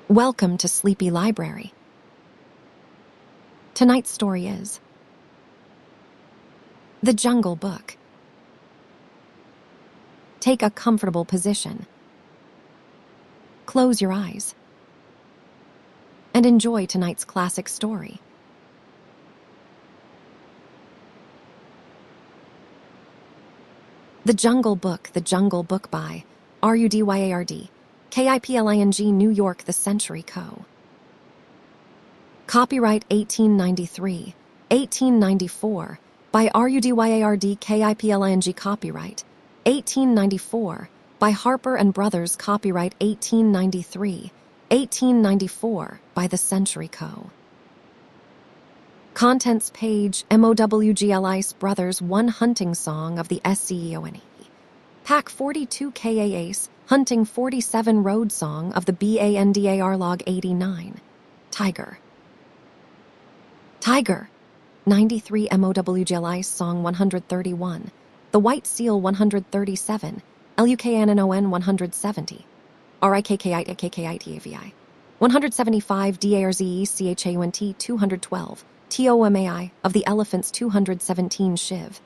Welcome to Sleepy Library. Tonight's story is The Jungle Book. Take a comfortable position. Close your eyes. And enjoy tonight's classic story. The Jungle Book, The Jungle Book by Rudyard, Kipling, New York, The Century Co. Copyright 1893, 1894 by Rudyard Kipling. Copyright 1894 by Harper and Brothers. Copyright 1893, 1894 by The Century Co. Contents page MOWGLI'S Brothers 1 Hunting Song of the SEEONEE. Pack 42 KAA'S Hunting 47 Road Song of the BANDAR-LOG 89. Tiger. Tiger. 93 MOWGLI'S Song 131. The White Seal 137. LUKANNON 170. RIKKI-TIKKI-TAVI. 175 DARZEE'S CHAUNT 212. TOOMAI of the Elephants 217 SHIV.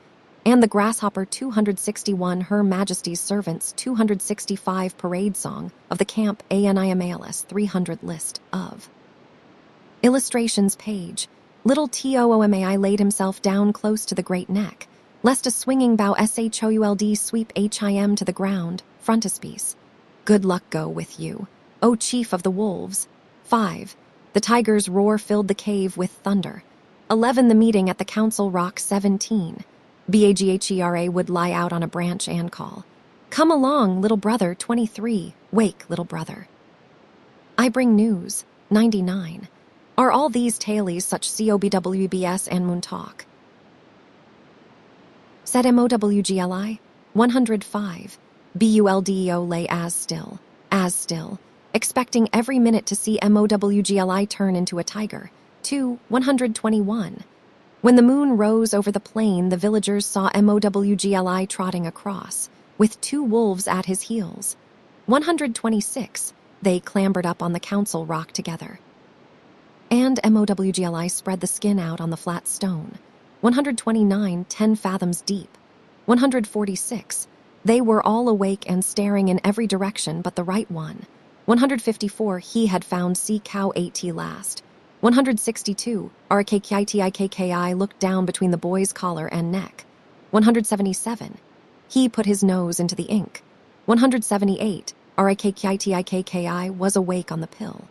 And the Grasshopper 261 Her Majesty's Servants 265 Parade Song of the Camp ANIMALS 300 List of Illustrations page. Little Toomai laid himself down close to the great neck, lest a swinging bough should sweep him to the ground. Frontispiece. Good luck go with you, O chief of the wolves. 5. The tiger's roar filled the cave with thunder. 11. The meeting at the council rock. 17. BAGHERA would lie out on a branch and call, "Come along, little brother." 23. Wake, little brother, I bring news. 99. Are all these tales such COBWBS and moon talk? Said MOWGLI. 105. BULDEO lay as still, expecting every minute to see MOWGLI turn into a tiger. 2. 121. When the moon rose over the plain, the villagers saw MOWGLI trotting across, with 2 wolves at his heels. 126. They clambered up on the council rock together. And MOWGLI spread the skin out on the flat stone. 129. 10 fathoms deep. 146. They were all awake and staring in every direction but the right one. 154. He had found sea cow at last. 162. RIKKI-TIKI looked down between the boy's collar and neck. 177. He put his nose into the ink. 178. RIKKI-TIKI was awake on the pill.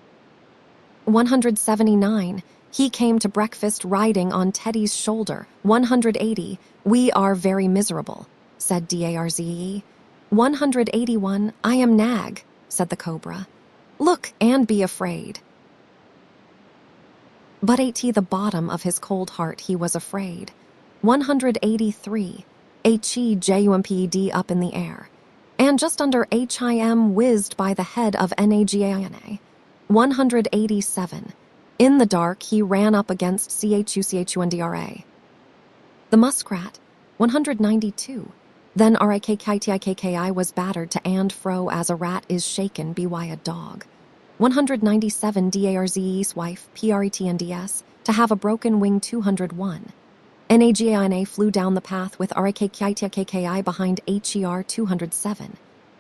179. He came to breakfast riding on Teddy's shoulder. 180. We are very miserable, said DARZEE. 181. I am Nag, said the cobra. Look and be afraid. But at the bottom of his cold heart he was afraid. 183. HEJUMPED up in the air, and just under HIM whizzed by the head of NAGANA. 187. In the dark he ran up against CHUNDRA. The muskrat. 192. Then RIKKI-TIKKI was battered to and fro as a rat is shaken by a dog. 197. DARZEE'S wife, PRETNDS, to have a broken wing. 201. NAGANA flew down the path with RIKKI-TIKKI behind HER. 207.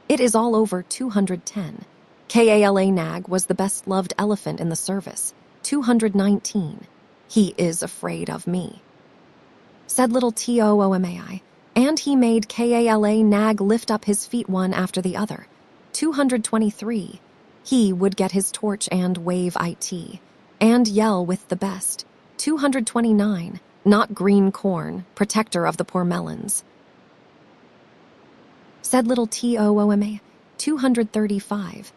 It is all over. 210. KALA Nag was the best-loved elephant in the service. 219. He is afraid of me, said little Toomai, and he made KALA Nag lift up his feet one after the other. 223. He would get his torch and wave it, and yell with the best. 229. Not green corn, protector of the poor melons, said little Toomai. 235.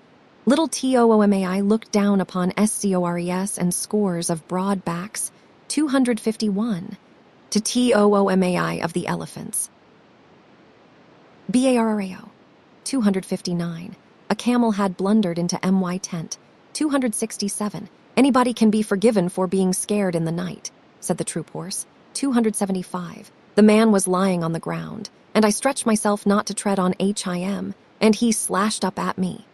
Little Toomai looked down upon SCORES and scores of broad backs. 251. To Toomai of the elephants. BARRAO. 259. A camel had blundered into my tent. 267. Anybody can be forgiven for being scared in the night, said the troop horse. 275. The man was lying on the ground, and I stretched myself not to tread on HIM, and he slashed up at me.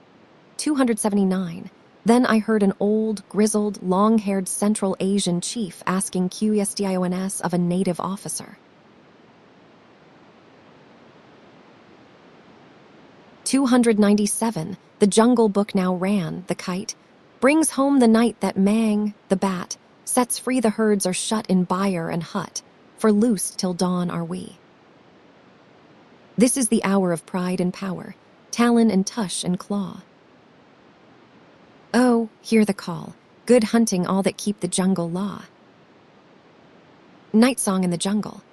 279. Then I heard an old, grizzled, long-haired Central Asian chief asking questions of a native officer. 297. The Jungle Book now ran, the kite, brings home the night that Mang, the bat, sets free the herds are shut in byre and hut, for loosed till dawn are we. This is the hour of pride and power, talon and tush and claw. Oh, hear the call, good hunting all that keep the jungle law. Night Song in the Jungle.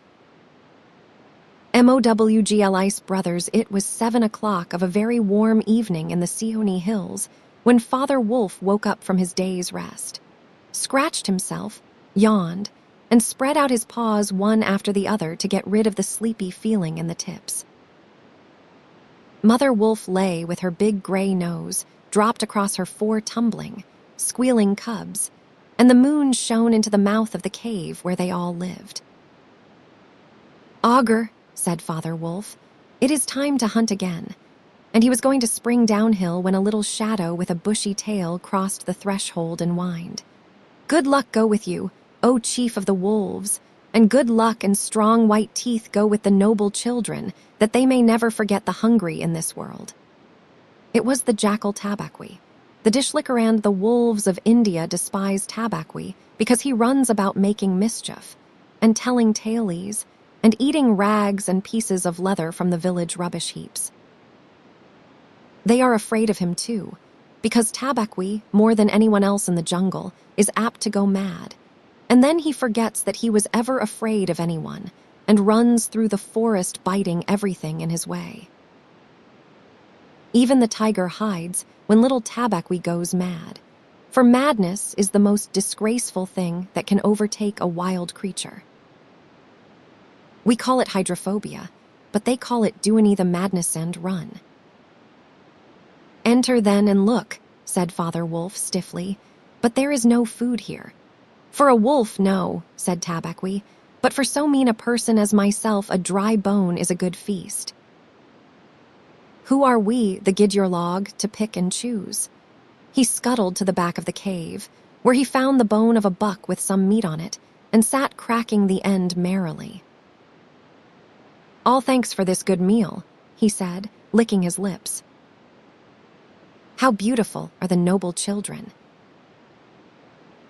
MOWGLI'S brothers, it was 7 o'clock of a very warm evening in the SEEONEE hills when Father Wolf woke up from his day's rest, scratched himself, yawned, and spread out his paws one after the other to get rid of the sleepy feeling in the tips. Mother Wolf lay with her big gray nose dropped across her 4 tumbling, squealing cubs, and the moon shone into the mouth of the cave where they all lived. "Augur," said Father Wolf, "it is time to hunt again." And he was going to spring downhill when a little shadow with a bushy tail crossed the threshold and whined. "Good luck go with you, O chief of the wolves, and good luck and strong white teeth go with the noble children, that they may never forget the hungry in this world." It was the jackal Tabaqui. The Dishlickerand, the wolves of India, despise Tabaqui because he runs about making mischief and telling tales and eating rags and pieces of leather from the village rubbish heaps. They are afraid of him too, because Tabaqui, more than anyone else in the jungle, is apt to go mad, and then he forgets that he was ever afraid of anyone and runs through the forest biting everything in his way. Even the tiger hides when little Tabaqui goes mad, for madness is the most disgraceful thing that can overtake a wild creature. We call it hydrophobia, but they call it SEEONEE the madness and run. "Enter then and look," said Father Wolf stiffly, "but there is no food here." "For a wolf, no," said Tabaqui, "but for so mean a person as myself a dry bone is a good feast." Who are we, the GRASSHOPPER, to pick and choose? He scuttled to the back of the cave, where he found the bone of a buck with some meat on it, and sat cracking the end merrily. "All thanks for this good meal," he said, licking his lips. "How beautiful are the noble children.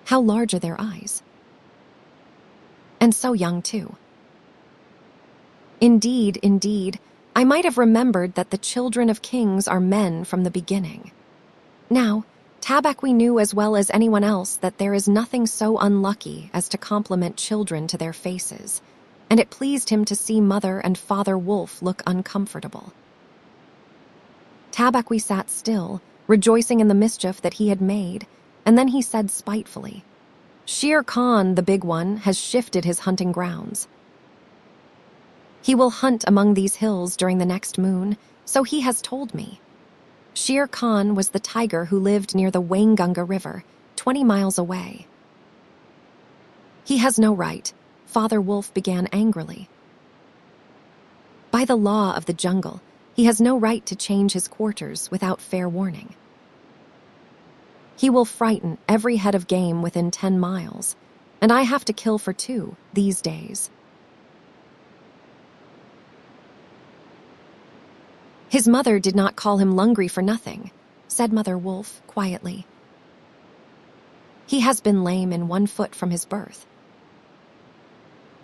How large are their eyes. And so young, too. Indeed, indeed, I might have remembered that the children of kings are men from the beginning." Now, Tabaqui knew as well as anyone else that there is nothing so unlucky as to compliment children to their faces, and it pleased him to see Mother and Father Wolf look uncomfortable. Tabaqui sat still, rejoicing in the mischief that he had made, and then he said spitefully, "Shere Khan, the big one, has shifted his hunting grounds. He will hunt among these hills during the next moon, so he has told me. Shere Khan was the tiger who lived near the Waingunga River, 20 miles away." "He has no right," Father Wolf began angrily. "By the law of the jungle, he has no right to change his quarters without fair warning. He will frighten every head of game within 10 miles, and I have to kill for 2 these days." "His mother did not call him Lungri for nothing," said Mother Wolf quietly. "He has been lame in 1 foot from his birth.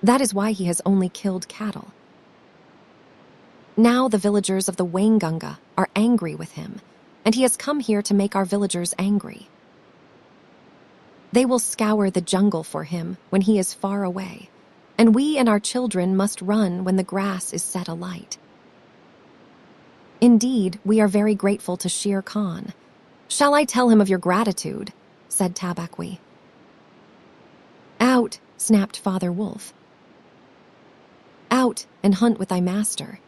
That is why he has only killed cattle. Now the villagers of the Waingunga are angry with him, and he has come here to make our villagers angry. They will scour the jungle for him when he is far away, and we and our children must run when the grass is set alight. Indeed, we are very grateful to Shere Khan. Shall I tell him of your gratitude?" said Tabaqui. "Out," snapped Father Wolf. "Out and hunt with thy master.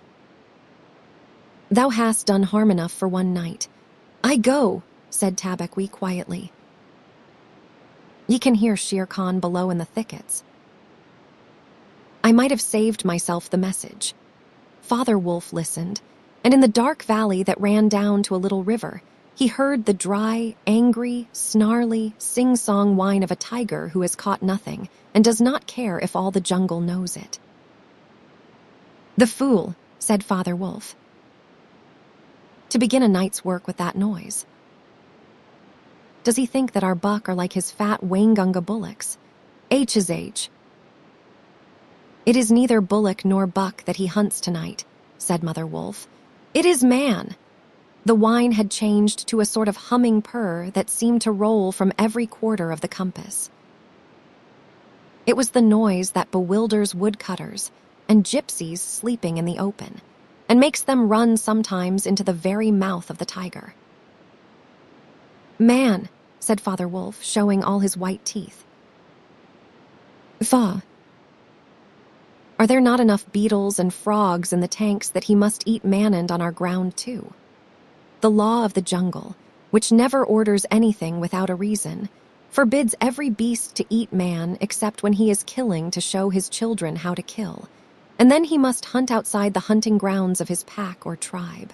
Thou hast done harm enough for 1 night. I go," said Tabaqui quietly. "Ye can hear Shere Khan below in the thickets." I might have saved myself the message. Father Wolf listened, and in the dark valley that ran down to a little river, He heard the dry, angry, snarly, sing-song whine of a tiger who has caught nothing and does not care if all the jungle knows it. "The fool," said Father Wolf. "To begin a night's work with that noise. Does he think that our buck are like his fat Wangunga bullocks? H is H. It is neither bullock nor buck that he hunts tonight," said Mother Wolf. "It is man." The whine had changed to a sort of humming purr that seemed to roll from every quarter of the compass. It was the noise that bewilders woodcutters and gypsies sleeping in the open, and makes them run sometimes into the very mouth of the tiger. "Man," said Father Wolf, showing all his white teeth. "Fa. Are there not enough beetles and frogs in the tanks that he must eat manand on our ground too? The law of the jungle, which never orders anything without a reason, forbids every beast to eat man except when he is killing to show his children how to kill, and then he must hunt outside the hunting grounds of his pack or tribe.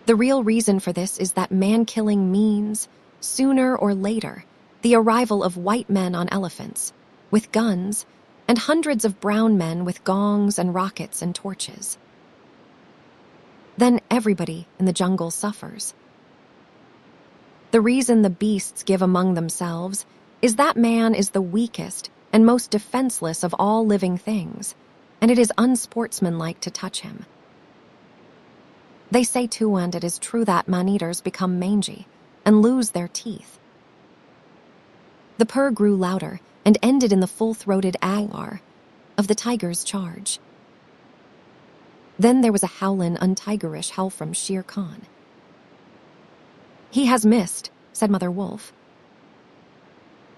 The real reason for this is that man-killing means, sooner or later, the arrival of white men on elephants, with guns, and hundreds of brown men with gongs and rockets and torches. Then everybody in the jungle suffers. The reason the beasts give among themselves is that man is the weakest and most defenseless of all living things, and it is unsportsmanlike to touch him. They say too, and it is true, that man-eaters become mangy and lose their teeth." The purr grew louder and ended in the full-throated agar of the tiger's charge. Then there was a howlin', untigerish howl from Shere Khan. "He has missed," said Mother Wolf.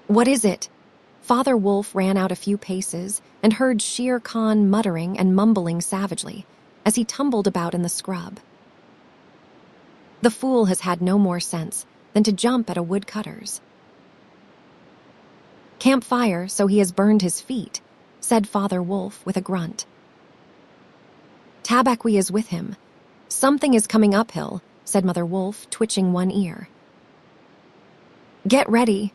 "What is it?" Father Wolf ran out a few paces and heard Shere Khan muttering and mumbling savagely as he tumbled about in the scrub. "The fool has had no more sense than to jump at a woodcutter's." "Campfire, so he has burned his feet," said Father Wolf with a grunt. "Tabaqui is with him. Something is coming uphill," said Mother Wolf, twitching one ear. "Get ready."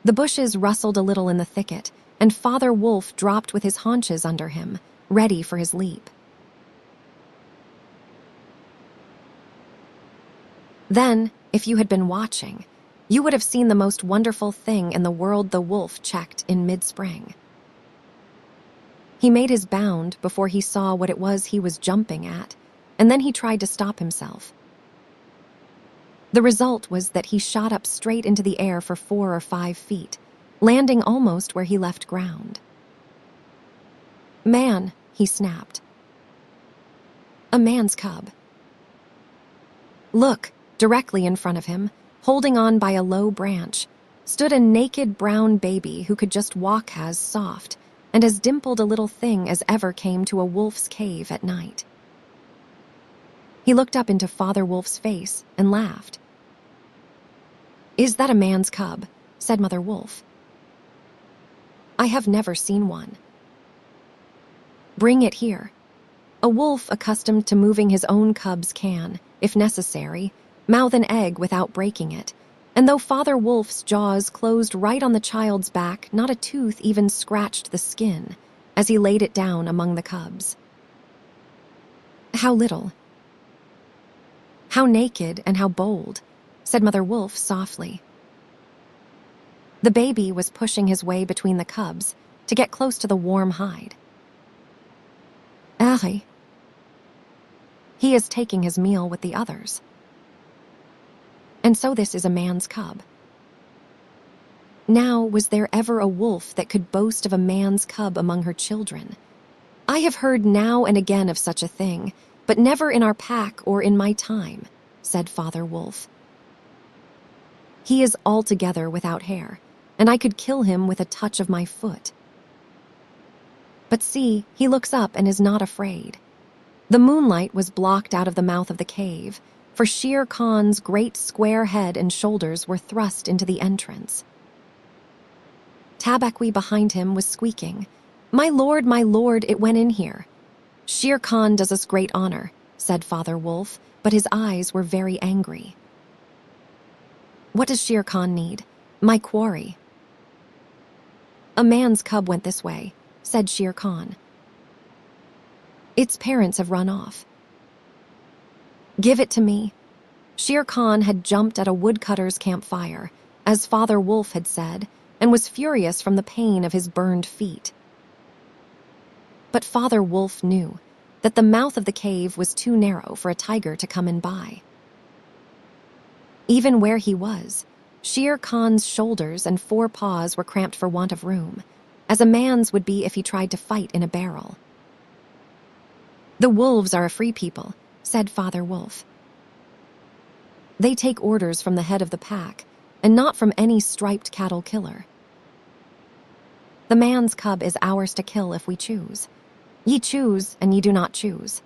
The bushes rustled a little in the thicket, and Father Wolf dropped with his haunches under him, ready for his leap. Then, if you had been watching, you would have seen the most wonderful thing in the world the wolf checked in mid-spring. He made his bound before he saw what it was he was jumping at, and then he tried to stop himself. The result was that he shot up straight into the air for 4 or 5 feet, landing almost where he left ground. "Man," he snapped. "A man's cub." Look, directly in front of him, holding on by a low branch, stood a naked brown baby who could just walk as soft and as dimpled a little thing as ever came to a wolf's cave at night. He looked up into Father Wolf's face and laughed. "Is that a man's cub?" said Mother Wolf. "I have never seen one." "Bring it here." A wolf accustomed to moving his own cubs can, if necessary, mouth an egg without breaking it, and though Father Wolf's jaws closed right on the child's back, not a tooth even scratched the skin as he laid it down among the cubs. "How little. How naked and how bold," said Mother Wolf softly. The baby was pushing his way between the cubs to get close to the warm hide. "Ari. He is taking his meal with the others. And so this is a man's cub. Now, was there ever a wolf that could boast of a man's cub among her children? I have heard now and again of such a thing, but never in our pack or in my time," said Father Wolf. "He is altogether without hair, and I could kill him with a touch of my foot. But see, he looks up and is not afraid." The moonlight was blocked out of the mouth of the cave, for Shere Khan's great square head and shoulders were thrust into the entrance. Tabaqui behind him was squeaking, my lord, it went in here." "Shere Khan does us great honor," said Father Wolf, but his eyes were very angry. "What does Shere Khan need? My quarry." "A man's cub went this way," said Shere Khan. "Its parents have run off." "Give it to me." Shere Khan had jumped at a woodcutter's campfire, as Father Wolf had said, and was furious from the pain of his burned feet. But Father Wolf knew that the mouth of the cave was too narrow for a tiger to come in by. Even where he was, Shere Khan's shoulders and forepaws were cramped for want of room, as a man's would be if he tried to fight in a barrel. "The wolves are a free people," said Father Wolf. "They take orders from the head of the pack, and not from any striped cattle killer. The man's cub is ours to kill if we choose. Ye choose, and ye do not choose."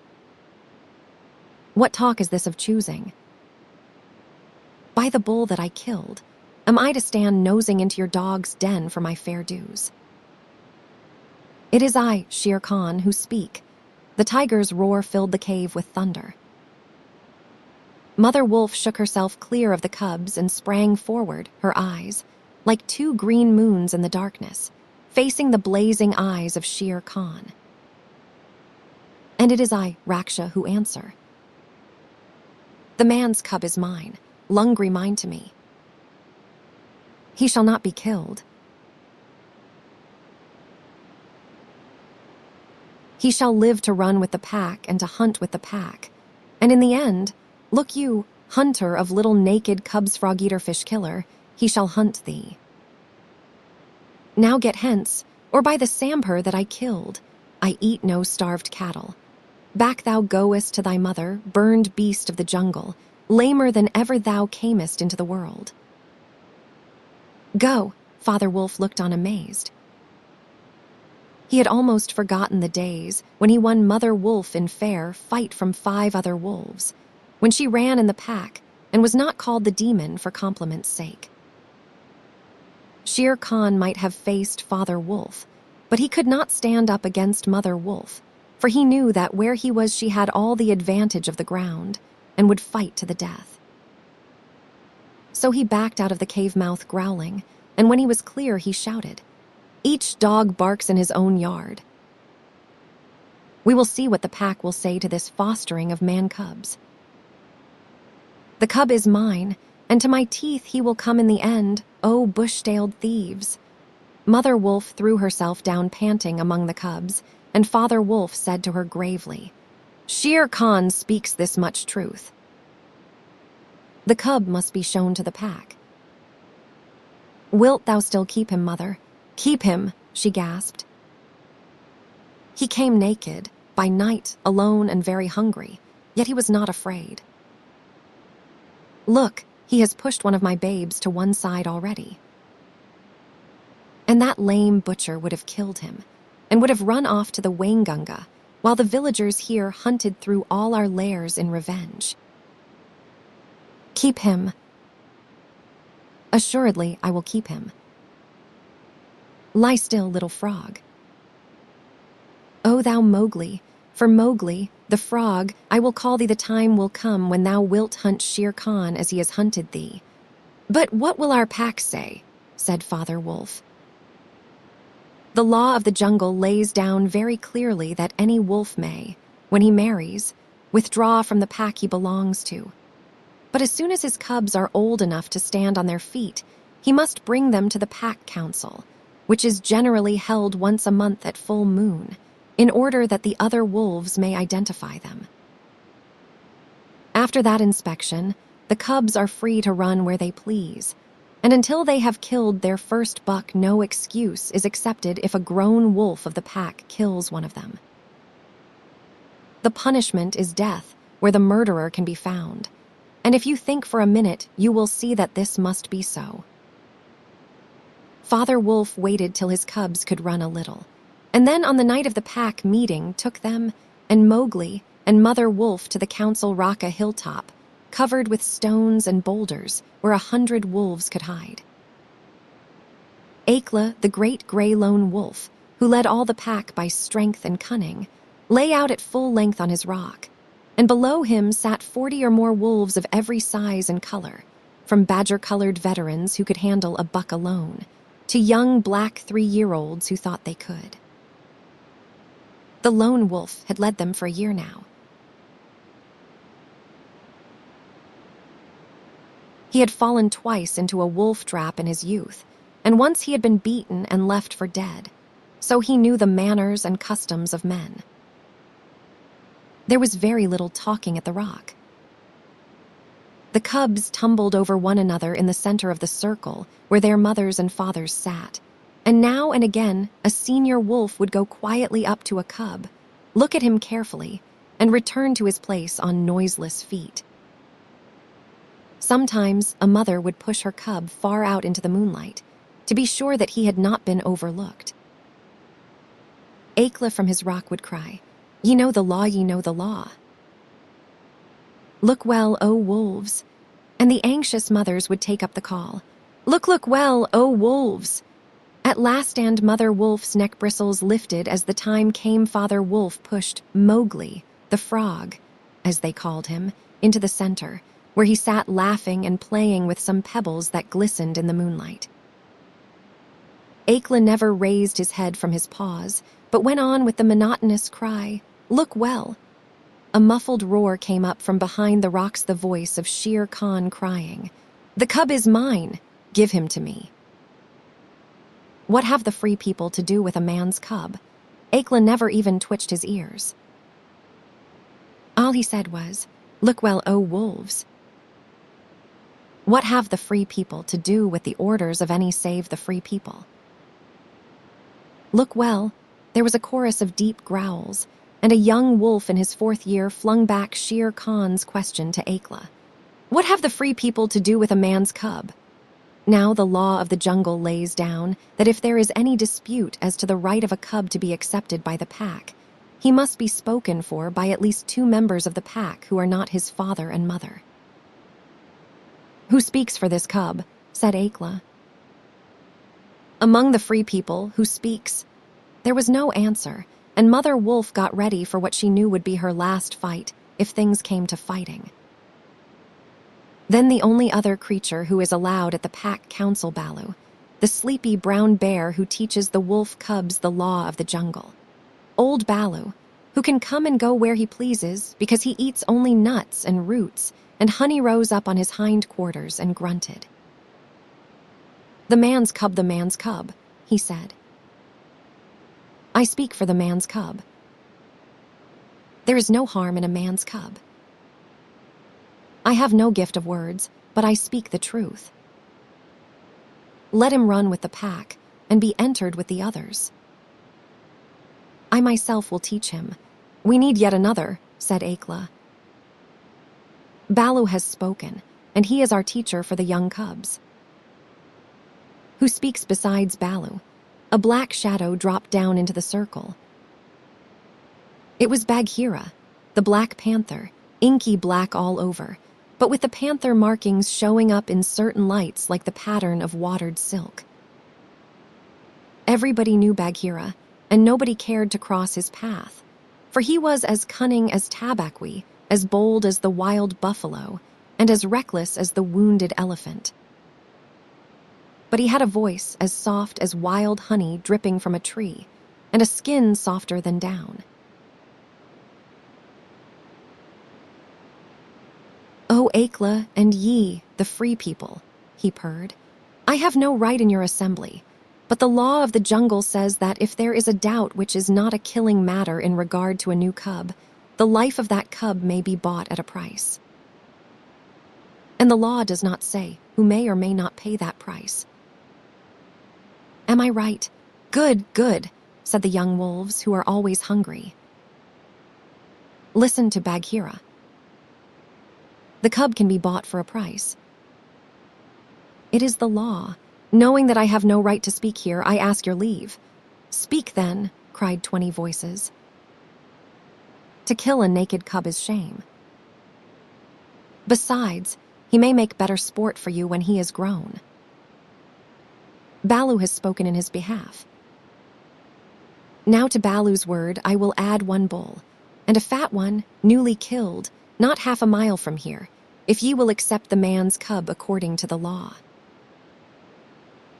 "What talk is this of choosing?" "By the bull that I killed, am I to stand nosing into your dog's den for my fair dues?" "It is I, Shere Khan, who speak." The tiger's roar filled the cave with thunder. Mother Wolf shook herself clear of the cubs and sprang forward, her eyes, like two green moons in the darkness, facing the blazing eyes of Shere Khan. "And it is I, Raksha, who answer. The man's cub is mine, Lungri mine to me. He shall not be killed. He shall live to run with the pack and to hunt with the pack. And in the end, look you, hunter of little naked cubs frog-eater fish killer, he shall hunt thee. Now get hence, or by the samper that I killed, I eat no starved cattle. Back thou goest to thy mother, burned beast of the jungle, lamer than ever thou camest into the world." "Go," Father Wolf looked on amazed. He had almost forgotten the days when he won Mother Wolf in fair fight from 5 other wolves, when she ran in the pack and was not called the demon for compliment's sake. Shere Khan might have faced Father Wolf, but he could not stand up against Mother Wolf, for he knew that where he was she had all the advantage of the ground and would fight to the death. So he backed out of the cave mouth growling, and when he was clear he shouted, "Each dog barks in his own yard. We will see what the pack will say to this fostering of man-cubs. The cub is mine, and to my teeth he will come in the end, O bush-tailed thieves." Mother Wolf threw herself down panting among the cubs, and Father Wolf said to her gravely, "Shere Khan speaks this much truth. The cub must be shown to the pack." "Wilt thou still keep him, mother? Keep him," she gasped. "He came naked, by night, alone and very hungry, yet he was not afraid. Look, he has pushed one of my babes to one side already. And that lame butcher would have killed him, and would have run off to the Waingunga, while the villagers here hunted through all our lairs in revenge. Keep him." "Assuredly, I will keep him. Lie still, little frog. O thou Mowgli, for Mowgli, the frog, I will call thee. The time will come when thou wilt hunt Shere Khan as he has hunted thee." "But what will our pack say?" said Father Wolf. "The law of the jungle lays down very clearly that any wolf may, when he marries, withdraw from the pack he belongs to. But as soon as his cubs are old enough to stand on their feet, he must bring them to the pack council, which is generally held once a month at full moon, in order that the other wolves may identify them. After that inspection, the cubs are free to run where they please, and until they have killed their first buck, no excuse is accepted if a grown wolf of the pack kills one of them. The punishment is death where the murderer can be found, and if you think for a minute, you will see that this must be so." Father Wolf waited till his cubs could run a little, and then on the night of the pack meeting took them and Mowgli and Mother Wolf to the Council Raka hilltop, covered with stones and boulders where 100 wolves could hide. Akela, the great gray lone wolf, who led all the pack by strength and cunning, lay out at full length on his rock, and below him sat 40 or more wolves of every size and color, from badger-colored veterans who could handle a buck alone, to young black 3-year-olds who thought they could. The lone wolf had led them for a year now. He had fallen twice into a wolf trap in his youth, and once he had been beaten and left for dead, so he knew the manners and customs of men. There was very little talking at the rock. The cubs tumbled over one another in the center of the circle where their mothers and fathers sat, and now and again a senior wolf would go quietly up to a cub, look at him carefully, and return to his place on noiseless feet. Sometimes a mother would push her cub far out into the moonlight to be sure that he had not been overlooked. Akela from his rock would cry, "Ye know the law, ye know the law. Look well, O wolves." And the anxious mothers would take up the call, "Look, look well, O wolves." At last and Mother Wolf's neck bristles lifted as the time came. Father Wolf pushed Mowgli, the frog, as they called him, into the center, where he sat laughing and playing with some pebbles that glistened in the moonlight. Akela never raised his head from his paws, but went on with the monotonous cry, "Look well." A muffled roar came up from behind the rocks, the voice of Shere Khan crying, "The cub is mine, give him to me." What have the free people to do with a man's cub? Akela never even twitched his ears. All he said was, "Look well, O wolves." What have the free people to do with the orders of any save the free people? Look well, there was a chorus of deep growls, and a young wolf in his 4th year flung back Shere Khan's question to Akela. What have the free people to do with a man's cub? Now the law of the jungle lays down that if there is any dispute as to the right of a cub to be accepted by the pack, he must be spoken for by at least 2 members of the pack who are not his father and mother. "Who speaks for this cub?" said Akela. "Among the free people, who speaks?" There was no answer, and Mother Wolf got ready for what she knew would be her last fight if things came to fighting. Then the only other creature who is allowed at the pack council, BOUGH, the sleepy brown bear who teaches the wolf cubs the law of the jungle. Old BOUGH, who can come and go where he pleases because he eats only nuts and roots, and Honey rose up on his hindquarters and grunted. "The man's cub," he said. "I speak for the man's cub. There is no harm in a man's cub. I have no gift of words, but I speak the truth. Let him run with the pack and be entered with the others. I myself will teach him. We need yet another," said Akela. "BOUGH has spoken, and he is our teacher for the young cubs." "Who speaks besides BOUGH?" A black shadow dropped down into the circle. It was BAGHEERA, the Black Panther, inky black all over, but with the panther markings showing up in certain lights like the pattern of watered silk. Everybody knew Bagheera, and nobody cared to cross his path, for he was as cunning as Tabaqui, as bold as the wild buffalo, and as reckless as the wounded elephant. But he had a voice as soft as wild honey dripping from a tree, and a skin softer than down. "O Akela and ye, the free people," he purred, "I have no right in your assembly, but the law of the jungle says that if there is a doubt which is not a killing matter in regard to a new cub, the life of that cub may be bought at a price. And the law does not say who may or may not pay that price. Am I right? Good, good," said the young wolves who are always hungry. "Listen to Bagheera. The cub can be bought for a price. It is the law. Knowing that I have no right to speak here, I ask your leave." "Speak then," cried 20 voices. "To kill a naked cub is shame. Besides, he may make better sport for you when he is grown. BOUGH has spoken in his behalf. Now to BOUGH's word I will add 1 bull. and a fat one, newly killed, not half a mile from here, if ye will accept the man's cub according to the law."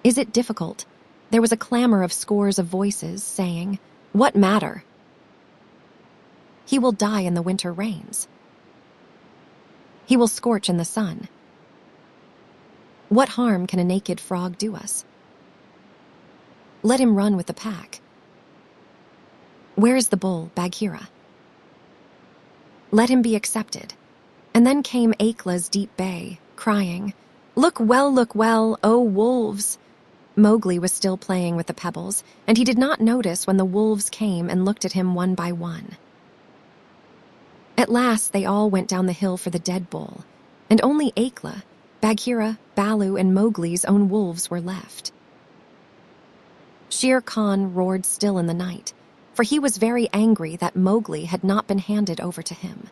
Is it difficult? There was a clamor of scores of voices saying, "What matter? He will die in the winter rains. He will scorch in the sun. What harm can a naked frog do us? Let him run with the pack. Where is the bull, Bagheera? Let him be accepted." And then came Akela's deep bay, crying, look well, O wolves!" Mowgli was still playing with the pebbles, and he did not notice when the wolves came and looked at him one by one. At last they all went down the hill for the dead bull, and only Akela, Bagheera, Baloo, and Mowgli's own wolves were left. Shere Khan roared still in the night, for he was very angry that Mowgli had not been handed over to him.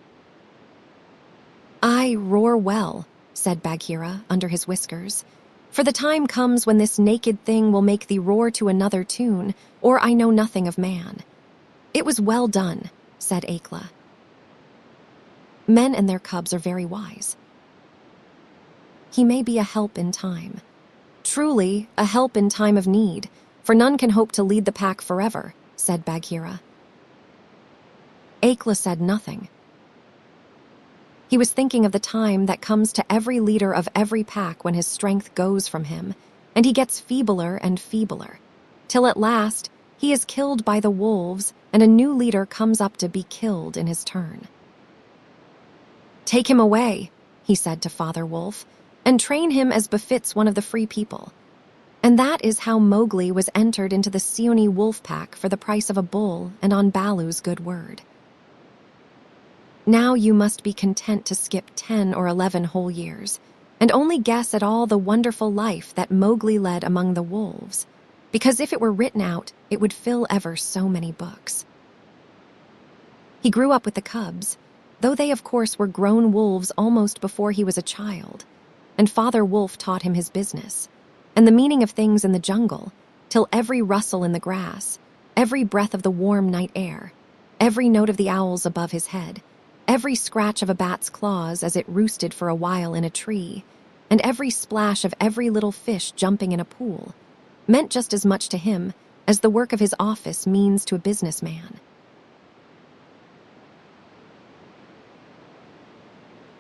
"I roar well," said Bagheera under his whiskers, "for the time comes when this naked thing will make thee roar to another tune, or I know nothing of man." "It was well done," said Akela. "Men and their cubs are very wise. He may be a help in time. Truly, a help in time of need, for none can hope to lead the pack forever," said Bagheera. Akela said nothing. He was thinking of the time that comes to every leader of every pack when his strength goes from him, and he gets feebler and feebler, till at last he is killed by the wolves and a new leader comes up to be killed in his turn. "Take him away," he said to Father Wolf, "and train him as befits one of the free people." And that is how Mowgli was entered into the SEEONEE wolf pack for the price of a bull and on Baloo's good word. Now you must be content to skip 10 or 11 whole years, and only guess at all the wonderful life that Mowgli led among the wolves, because if it were written out, it would fill ever so many books. He grew up with the cubs, though they of course were grown wolves almost before he was a child, and Father Wolf taught him his business, and the meaning of things in the jungle, till every rustle in the grass, every breath of the warm night air, every note of the owls above his head, every scratch of a bat's claws as it roosted for a while in a tree, and every splash of every little fish jumping in a pool, meant just as much to him as the work of his office means to a businessman.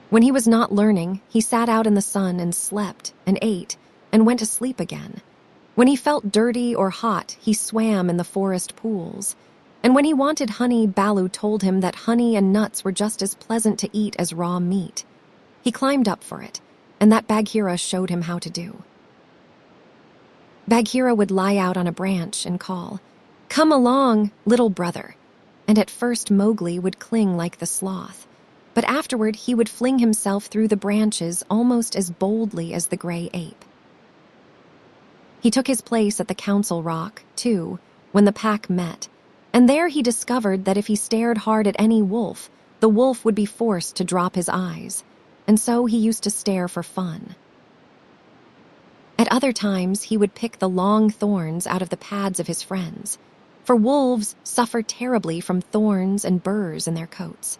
When he was not learning, he sat out in the sun and slept and ate and went to sleep again. When he felt dirty or hot, he swam in the forest pools. And when he wanted honey, Baloo told him that honey and nuts were just as pleasant to eat as raw meat. He climbed up for it, and that Bagheera showed him how to do. Bagheera would lie out on a branch and call, "Come along, little brother," and at first Mowgli would cling like the sloth, but afterward he would fling himself through the branches almost as boldly as the gray ape. He took his place at the council rock, too, when the pack met, and there he discovered that if he stared hard at any wolf, the wolf would be forced to drop his eyes, and so he used to stare for fun. At other times, he would pick the long thorns out of the pads of his friends, for wolves suffer terribly from thorns and burrs in their coats.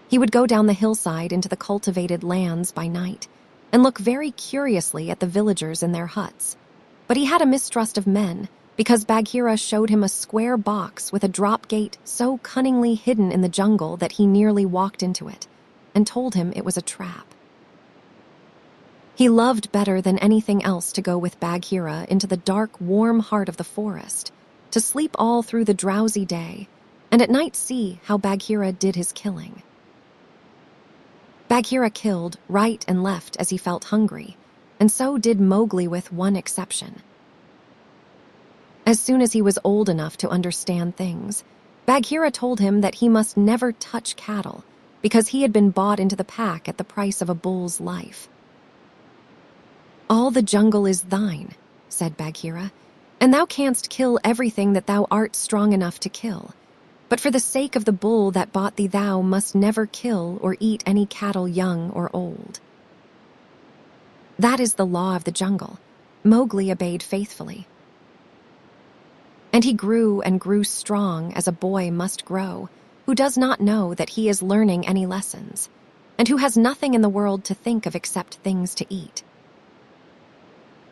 He would go down the hillside into the cultivated lands by night and look very curiously at the villagers in their huts, but he had a mistrust of men, because Bagheera showed him a square box with a drop gate so cunningly hidden in the jungle that he nearly walked into it, and told him it was a trap. He loved better than anything else to go with Bagheera into the dark, warm heart of the forest, to sleep all through the drowsy day, and at night see how Bagheera did his killing. Bagheera killed right and left as he felt hungry, and so did Mowgli with one exception. As soon as he was old enough to understand things, Bagheera told him that he must never touch cattle, because he had been bought into the pack at the price of a bull's life. "All the jungle is thine," said Bagheera, "and thou canst kill everything that thou art strong enough to kill. But for the sake of the bull that bought thee, thou must never kill or eat any cattle young or old." That is the law of the jungle. Mowgli obeyed faithfully. And he grew and grew strong as a boy must grow, who does not know that he is learning any lessons, and who has nothing in the world to think of except things to eat.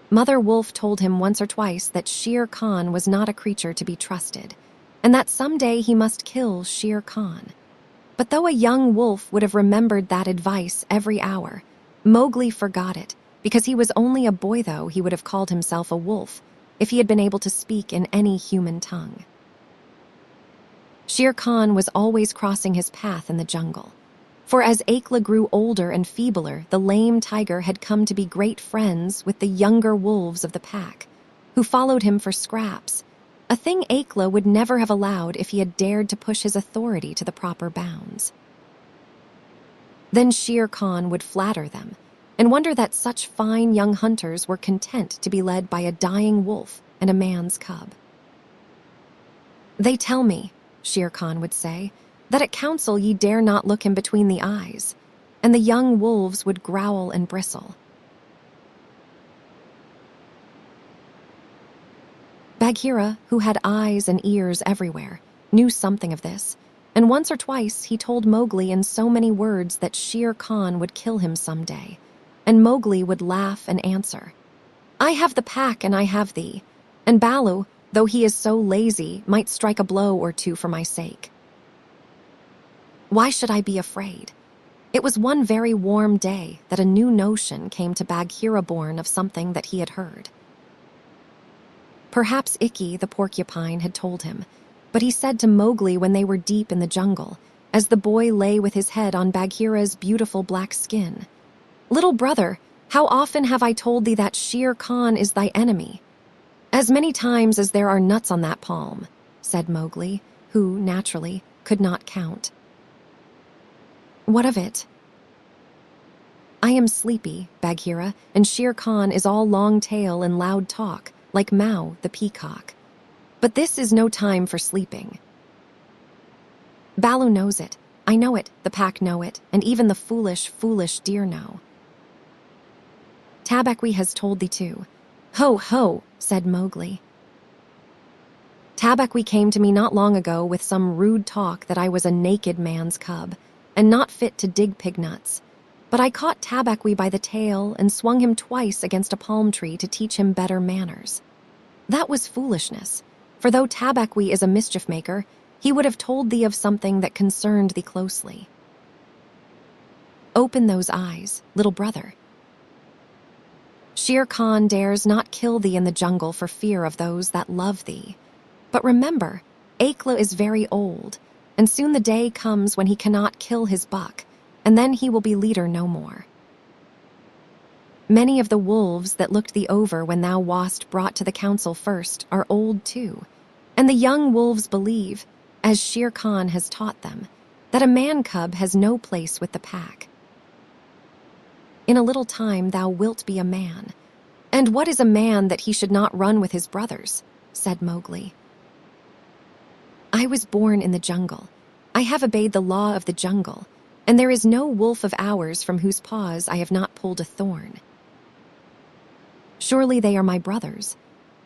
Mother Wolf told him once or twice that Shere Khan was not a creature to be trusted, and that someday he must kill Shere Khan. But though a young wolf would have remembered that advice every hour, Mowgli forgot it, because he was only a boy. Though he would have called himself a wolf if he had been able to speak in any human tongue. Shere Khan was always crossing his path in the jungle, for as Akela grew older and feebler, the lame tiger had come to be great friends with the younger wolves of the pack, who followed him for scraps, a thing Akela would never have allowed if he had dared to push his authority to the proper bounds. Then Shere Khan would flatter them, and wonder that such fine young hunters were content to be led by a dying wolf and a man's cub. "They tell me," Shere Khan would say, "that at council ye dare not look him between the eyes," and the young wolves would growl and bristle. Bagheera, who had eyes and ears everywhere, knew something of this, and once or twice he told Mowgli in so many words that Shere Khan would kill him some day, and Mowgli would laugh and answer, "I have the pack and I have thee, and Baloo, though he is so lazy, might strike a blow or two for my sake. Why should I be afraid?" It was one very warm day that a new notion came to Bagheera, born of something that he had heard. Perhaps Ikki the porcupine had told him, but he said to Mowgli when they were deep in the jungle, as the boy lay with his head on Bagheera's beautiful black skin, "Little brother, how often have I told thee that Shere Khan is thy enemy?" "As many times as there are nuts on that palm," said Mowgli, who, naturally, could not count. "What of it?" "I am sleepy, Bagheera, and Shere Khan is all long tail and loud talk, like Mao the peacock. But this is no time for sleeping. Baloo knows it, I know it, the pack know it, and even the foolish, foolish deer know. Tabaqui has told thee too." "Ho, ho," said Mowgli. "Tabaqui came to me not long ago with some rude talk that I was a naked man's cub, and not fit to dig pig nuts. But I caught Tabaqui by the tail and swung him twice against a palm tree to teach him better manners. That was foolishness, for though Tabaqui is a mischief maker, he would have told thee of something that concerned thee closely. Open those eyes, little brother. Shere Khan dares not kill thee in the jungle for fear of those that love thee. But remember, Akela is very old, and soon the day comes when he cannot kill his buck, and then he will be leader no more. Many of the wolves that looked thee over when thou wast brought to the council first are old too, and the young wolves believe, as Shere Khan has taught them, that a man-cub has no place with the pack. In a little time thou wilt be a man. And what is a man that he should not run with his brothers?" said Mowgli. "I was born in the jungle. I have obeyed the law of the jungle, and there is no wolf of ours from whose paws I have not pulled a thorn. Surely they are my brothers."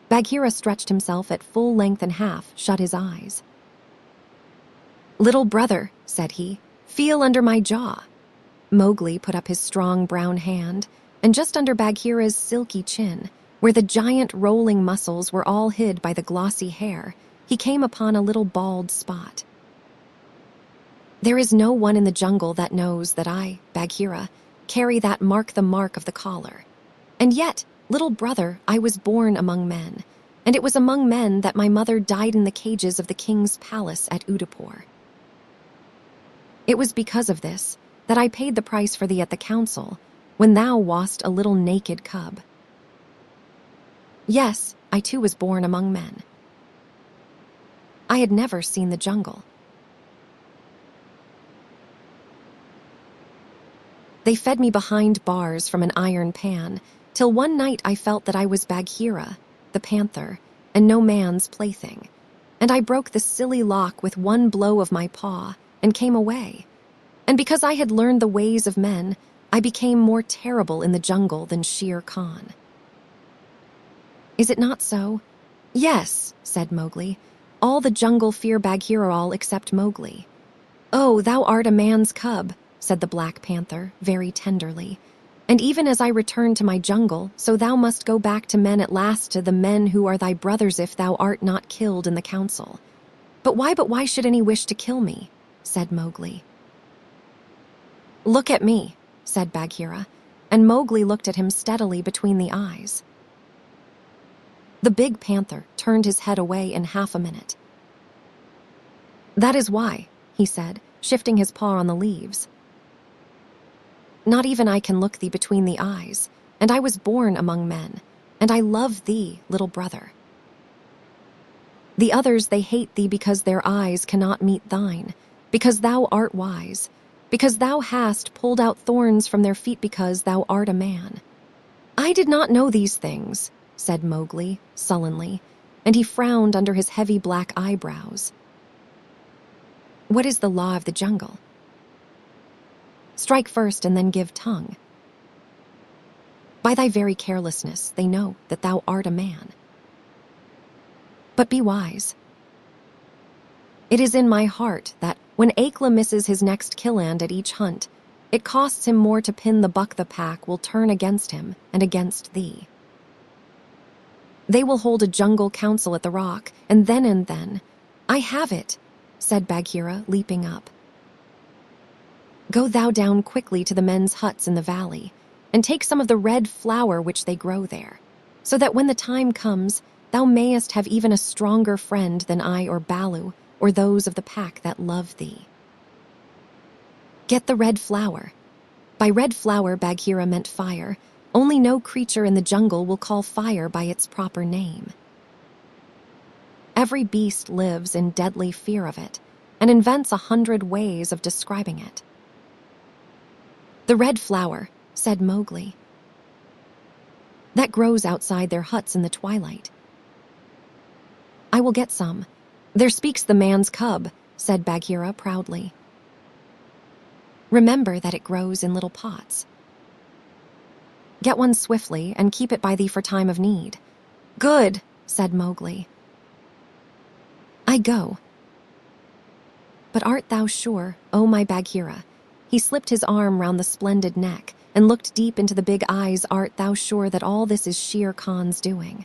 Bagheera stretched himself at full length and half shut his eyes. "Little brother," said he, "feel under my jaw." Mowgli put up his strong brown hand, and just under Bagheera's silky chin, where the giant rolling muscles were all hid by the glossy hair, he came upon a little bald spot. "There is no one in the jungle that knows that I, Bagheera, carry that mark, the mark of the collar. And yet, little brother, I was born among men, and it was among men that my mother died in the cages of the king's palace at Udaipur. It was because of this that I paid the price for thee at the council, when thou wast a little naked cub. Yes, I too was born among men. I had never seen the jungle. They fed me behind bars from an iron pan, till one night I felt that I was Bagheera, the panther, and no man's plaything, and I broke the silly lock with one blow of my paw and came away. And because I had learned the ways of men, I became more terrible in the jungle than Shere Khan. Is it not so? Yes, said Mowgli. All the jungle fear Bagheera all except Mowgli. Oh, thou art a man's cub, said the Black Panther, very tenderly. And even as I return to my jungle, so thou must go back to men at last, to the men who are thy brothers, if thou art not killed in the council. But why should any wish to kill me? Said Mowgli. Look at me, said Bagheera, and Mowgli looked at him steadily between the eyes. The big panther turned his head away in half a minute. That is why, he said, shifting his paw on the leaves. Not even I can look thee between the eyes, and I was born among men, and I love thee, little brother. The others, they hate thee because their eyes cannot meet thine, because thou art wise, because thou hast pulled out thorns from their feet, because thou art a man. I did not know these things, said Mowgli, sullenly, and he frowned under his heavy black eyebrows. What is the law of the jungle? Strike first and then give tongue. By thy very carelessness, they know that thou art a man. But be wise. It is in my heart that, when Akela misses his next killand at each hunt, it costs him more to pin the buck the pack will turn against him and against thee. They will hold a jungle council at the rock, and then, I have it, said Bagheera, leaping up. Go thou down quickly to the men's huts in the valley, and take some of the red flower which they grow there, so that when the time comes, thou mayest have even a stronger friend than I or Baloo, or those of the pack that love thee. Get the red flower. By red flower, Bagheera meant fire. Only no creature in the jungle will call fire by its proper name. Every beast lives in deadly fear of it, and invents 100 ways of describing it. The red flower, said Mowgli. That grows outside their huts in the twilight. I will get some. There speaks the man's cub, said Bagheera proudly. Remember that it grows in little pots. Get one swiftly and keep it by thee for time of need. Good, said Mowgli. I go. But art thou sure, O my Bagheera? He slipped his arm round the splendid neck and looked deep into the big eyes. Art thou sure that all this is Shere Khan's doing?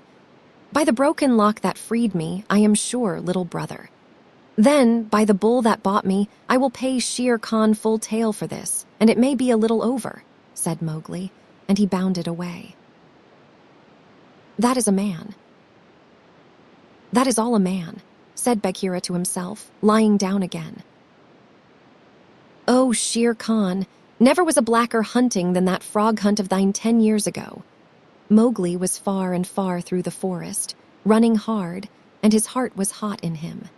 By the broken lock that freed me, I am sure, little brother. Then, by the bull that bought me, I will pay Shere Khan full tale for this, and it may be a little over, said Mowgli, and he bounded away. That is a man. That is all a man, said Bagheera to himself, lying down again. Oh, Shere Khan, never was a blacker hunting than that frog hunt of thine 10 years ago. Mowgli was far and far through the forest, running hard, and his heart was hot in him.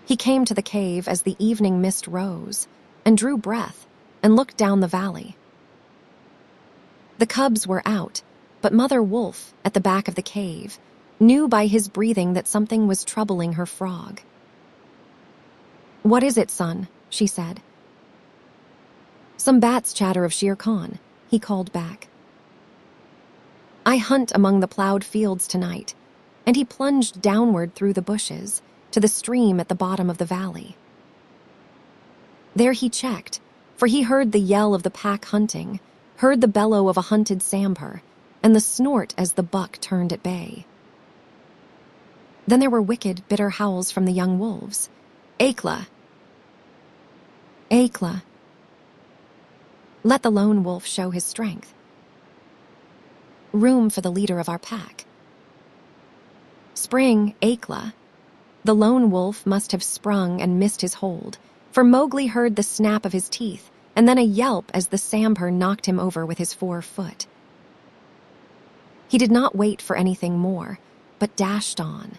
He came to the cave as the evening mist rose, and drew breath, and looked down the valley. The cubs were out, but Mother Wolf, at the back of the cave, knew by his breathing that something was troubling her frog. What is it, son? She said. Some bats chatter of Shere Khan, he called back. I hunt among the plowed fields tonight, and he plunged downward through the bushes to the stream at the bottom of the valley. There he checked, for he heard the yell of the pack hunting, heard the bellow of a hunted sambhur, and the snort as the buck turned at bay. Then there were wicked, bitter howls from the young wolves. Akela! Akela! Let the lone wolf show his strength. Room for the leader of our pack. Spring, Akela! The lone wolf must have sprung and missed his hold, for Mowgli heard the snap of his teeth and then a yelp as the sambhur knocked him over with his 4 foot. He did not wait for anything more, but dashed on,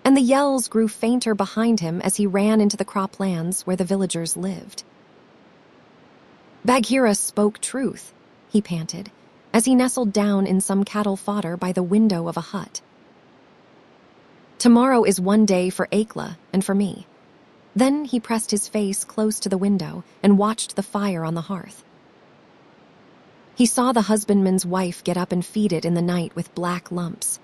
and the yells grew fainter behind him as he ran into the croplands where the villagers lived. Bagheera spoke truth, he panted, as he nestled down in some cattle fodder by the window of a hut. Tomorrow is one day for Akela and for me. Then he pressed his face close to the window and watched the fire on the hearth. He He saw the husbandman's wife get up and feed it in the night with black lumps.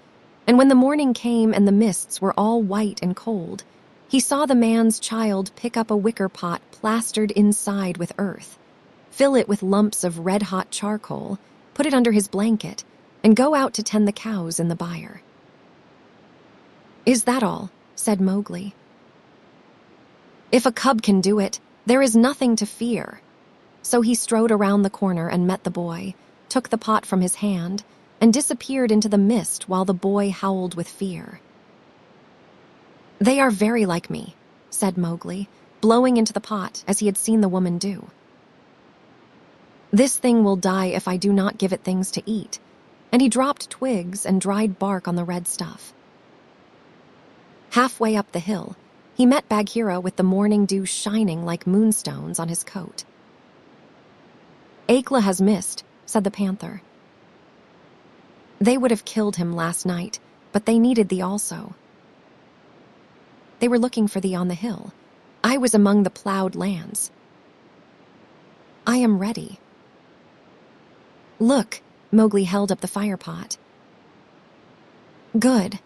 And when the morning came and the mists were all white and cold, he saw the man's child pick up a wicker pot plastered inside with earth, fill it with lumps of red-hot charcoal, put it under his blanket, and go out to tend the cows in the byre. "Is that all?" said Mowgli. "If a cub can do it, there is nothing to fear." So he strode around the corner and met the boy, took the pot from his hand, and disappeared into the mist while the boy howled with fear. "They are very like me," said Mowgli, blowing into the pot as he had seen the woman do. "This thing will die if I do not give it things to eat," and he dropped twigs and dried bark on the red stuff. Halfway up the hill, he met Bagheera with the morning dew shining like moonstones on his coat. "Akela has missed," said the panther. "They would have killed him last night, but they needed thee also. They were looking for thee on the hill. I was among the plowed lands. I am ready." "Look," Mowgli held up the fire pot. "Good.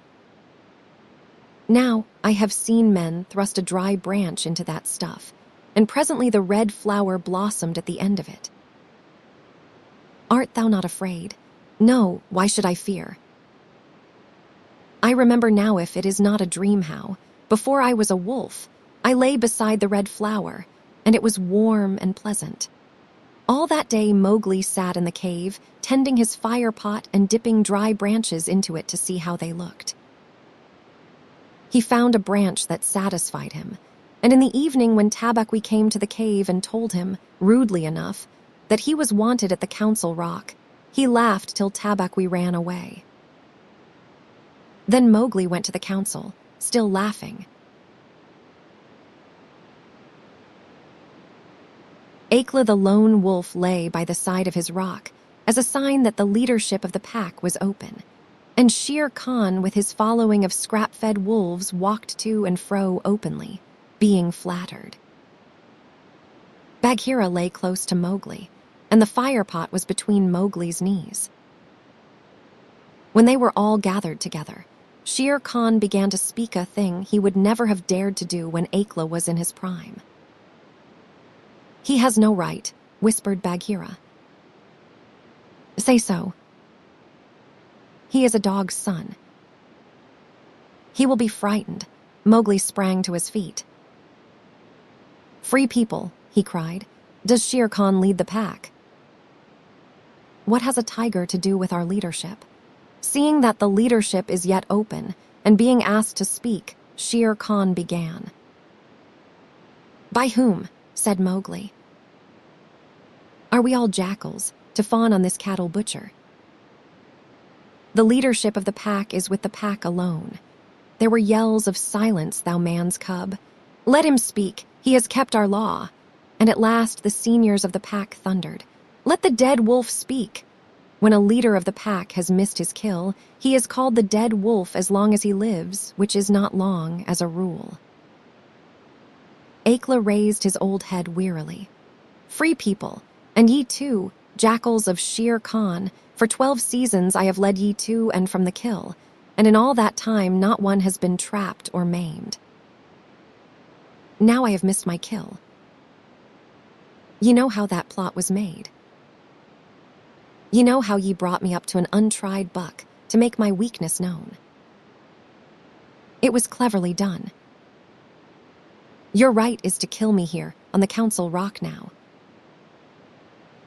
Now I have seen men thrust a dry branch into that stuff, and presently the red flower blossomed at the end of it. Art thou not afraid? No, why should I fear? I remember now, if it is not a dream, how, before I was a wolf, I lay beside the red flower, and it was warm and pleasant. All that day Mowgli sat in the cave, tending his fire pot and dipping dry branches into it to see how they looked. He found a branch that satisfied him, and in the evening when Tabaqui came to the cave and told him, rudely enough, that he was wanted at the council rock, he laughed till Tabaqui ran away. Then Mowgli went to the council, still laughing. Akela the lone wolf lay by the side of his rock as a sign that the leadership of the pack was open, and Shere Khan with his following of scrap-fed wolves walked to and fro openly, being flattered. Bagheera lay close to Mowgli, and the fire pot was between Mowgli's knees. When they were all gathered together, Shere Khan began to speak a thing he would never have dared to do when Akela was in his prime. "He has no right," whispered Bagheera. "Say so. He is a dog's son." "He will be frightened." Mowgli sprang to his feet. "Free people," he cried. "Does Shere Khan lead the pack?" "What has a tiger to do with our leadership?" Seeing that the leadership is yet open, and being asked to speak, Shere Khan began. "By whom?" said Mowgli. "Are we all jackals, to fawn on this cattle butcher? The leadership of the pack is with the pack alone." There were yells of "Silence, thou man's cub! Let him speak, he has kept our law." And at last the seniors of the pack thundered, "Let the dead wolf speak." When a leader of the pack has missed his kill, he is called the dead wolf as long as he lives, which is not long as a rule. Akela raised his old head wearily. "Free people, and ye too, jackals of Shere Khan, for 12 seasons I have led ye to and from the kill, and in all that time not one has been trapped or maimed. Now I have missed my kill. Ye know how that plot was made. Ye know how ye brought me up to an untried buck to make my weakness known. It was cleverly done. Your right is to kill me here on the council rock now.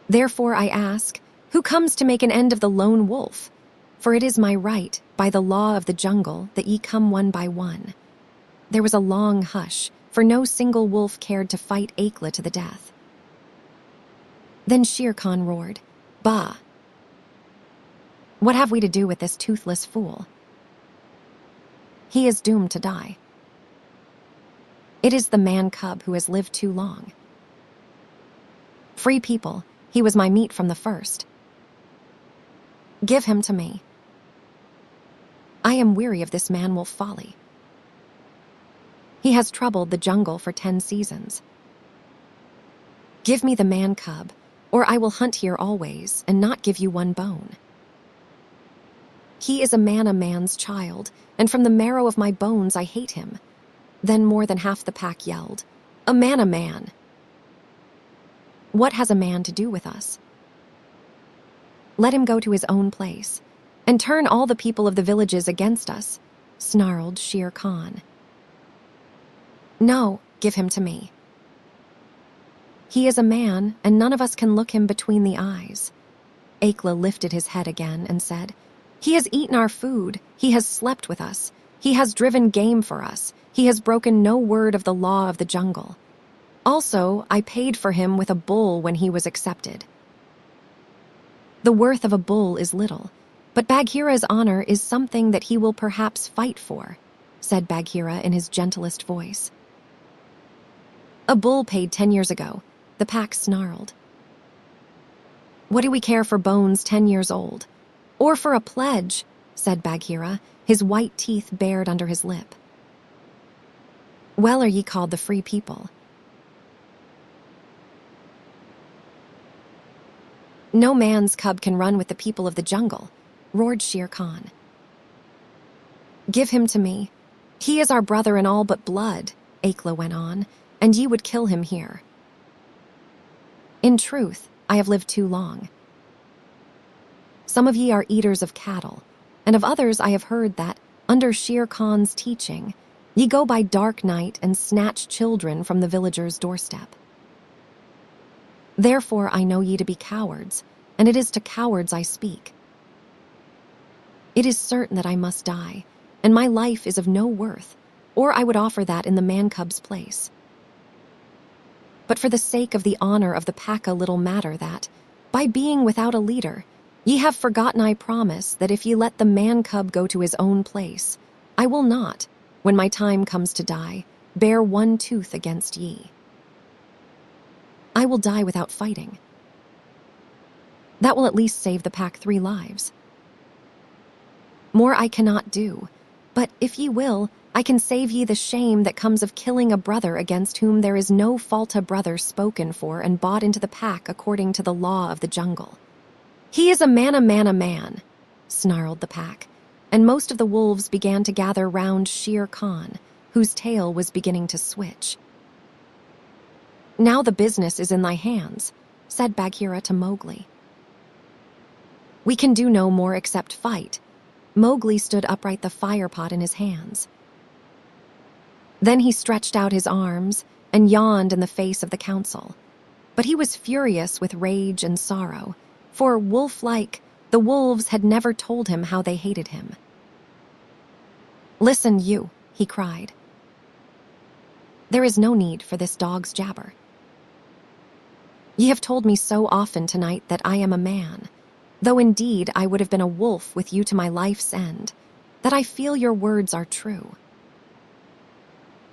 Therefore I ask, who comes to make an end of the lone wolf? For it is my right, by the law of the jungle, that ye come one by one." There was a long hush, for no single wolf cared to fight Akela to the death. Then Shere Khan roared, "Bah! What have we to do with this toothless fool? He is doomed to die. It is the man-cub who has lived too long. Free people, he was my meat from the first. Give him to me. I am weary of this man-wolf folly. He has troubled the jungle for 10 seasons. Give me the man-cub, or I will hunt here always and not give you one bone. He is a man's child, and from the marrow of my bones I hate him." Then more than half the pack yelled, a man. "What has a man to do with us? Let him go to his own place, and turn all the people of the villages against us," snarled Shere Khan. "No, give him to me. He is a man, and none of us can look him between the eyes." Akela lifted his head again and said, "He has eaten our food, he has slept with us, he has driven game for us, he has broken no word of the law of the jungle. Also, I paid for him with a bull when he was accepted. The worth of a bull is little, but Bagheera's honor is something that he will perhaps fight for," said Bagheera in his gentlest voice. "A bull paid 10 years ago," the pack snarled. "What do we care for bones 10 years old? Or for a pledge," said Bagheera, his white teeth bared under his lip. "Well are ye called the free people." "No man's cub can run with the people of the jungle," roared Shere Khan. "Give him to me. He is our brother in all but blood," Akela went on, "and ye would kill him here. In truth, I have lived too long. Some of ye are eaters of cattle, and of others I have heard that, under Shere Khan's teaching, ye go by dark night and snatch children from the villager's doorstep. Therefore I know ye to be cowards, and it is to cowards I speak. It is certain that I must die, and my life is of no worth, or I would offer that in the man-cub's place. But for the sake of the honor of the pack, a little matter that, by being without a leader, ye have forgotten I promise that if ye let the man-cub go to his own place, I will not, when my time comes to die, bear one tooth against ye. I will die without fighting. That will at least save the pack 3 lives. More I cannot do, but if ye will, I can save ye the shame that comes of killing a brother against whom there is no fault, a brother spoken for and bought into the pack according to the law of the jungle. He is a man, snarled the pack, and most of the wolves began to gather round Shere Khan, whose tail was beginning to switch. "Now the business is in thy hands," said Bagheera to Mowgli. "We can do no more except fight." Mowgli stood upright, the fire pot in his hands. Then he stretched out his arms and yawned in the face of the council. But he was furious with rage and sorrow, for, wolf-like, the wolves had never told him how they hated him. "Listen, you," he cried. "There is no need for this dog's jabber. Ye have told me so often tonight that I am a man, though indeed I would have been a wolf with you to my life's end, that I feel your words are true.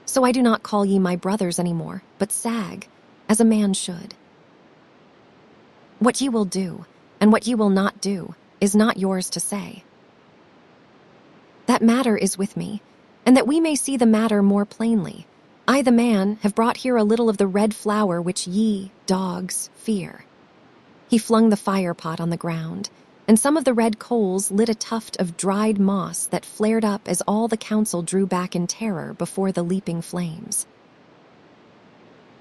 So I do not call ye my brothers any more, but Sag, as a man should. What ye will do, and what ye will not do, is not yours to say. That matter is with me, and that we may see the matter more plainly, I, the man, have brought here a little of the red flower which ye, dogs, fear." He flung the fire pot on the ground, and some of the red coals lit a tuft of dried moss that flared up as all the council drew back in terror before the leaping flames.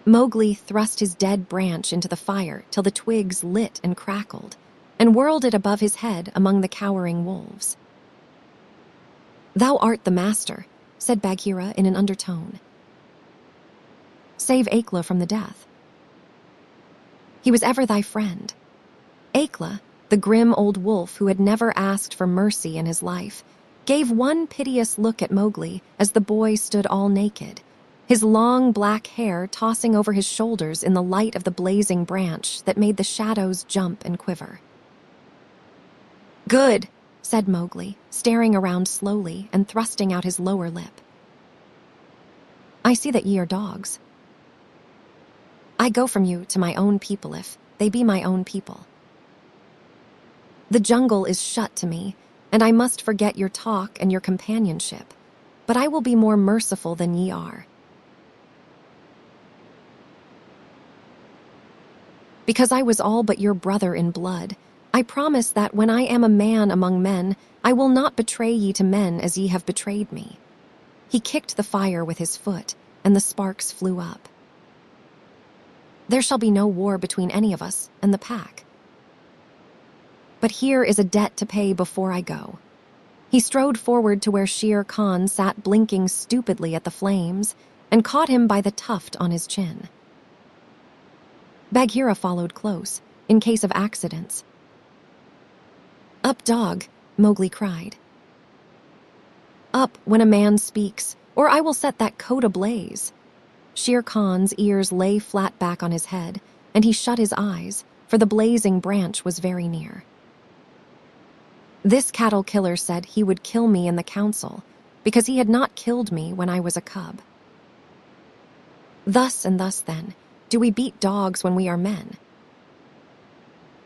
Mowgli thrust his dead branch into the fire till the twigs lit and crackled, and whirled it above his head among the cowering wolves. "Thou art the master," said Bagheera in an undertone. "Save Akela from the death. He was ever thy friend." Akela, the grim old wolf who had never asked for mercy in his life, gave one piteous look at Mowgli as the boy stood all naked, his long black hair tossing over his shoulders in the light of the blazing branch that made the shadows jump and quiver. "Good," said Mowgli, staring around slowly and thrusting out his lower lip. "I see that ye are dogs. I go from you to my own people if they be my own people. The jungle is shut to me, and I must forget your talk and your companionship, but I will be more merciful than ye are. Because I was all but your brother in blood, I promise that when I am a man among men, I will not betray ye to men as ye have betrayed me." He kicked the fire with his foot, and the sparks flew up. "There shall be no war between any of us and the pack. But here is a debt to pay before I go." He strode forward to where Shere Khan sat blinking stupidly at the flames and caught him by the tuft on his chin. Bagheera followed close, in case of accidents. "Up, dog," Mowgli cried. "Up when a man speaks, or I will set that coat ablaze." Shere Khan's ears lay flat back on his head, and he shut his eyes, for the blazing branch was very near. "This cattle killer said he would kill me in the council, because he had not killed me when I was a cub. Thus and thus, then, do we beat dogs when we are men.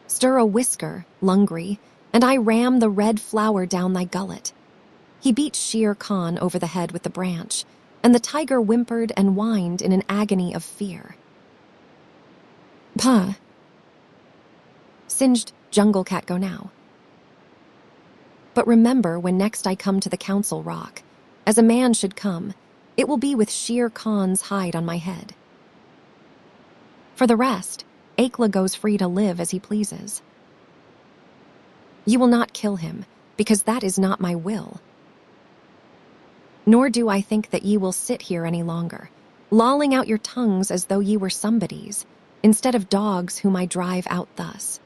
Stir a whisker, Lungri, and I ram the red flower down thy gullet." He beat Shere Khan over the head with the branch, and the tiger whimpered and whined in an agony of fear. "Puh. Singed jungle cat go now. But remember when next I come to the council rock, as a man should come, it will be with Shere Khan's hide on my head. For the rest, Akela goes free to live as he pleases. You will not kill him, because that is not my will. Nor do I think that ye will sit here any longer, lolling out your tongues as though ye were somebody's, instead of dogs whom I drive out thus.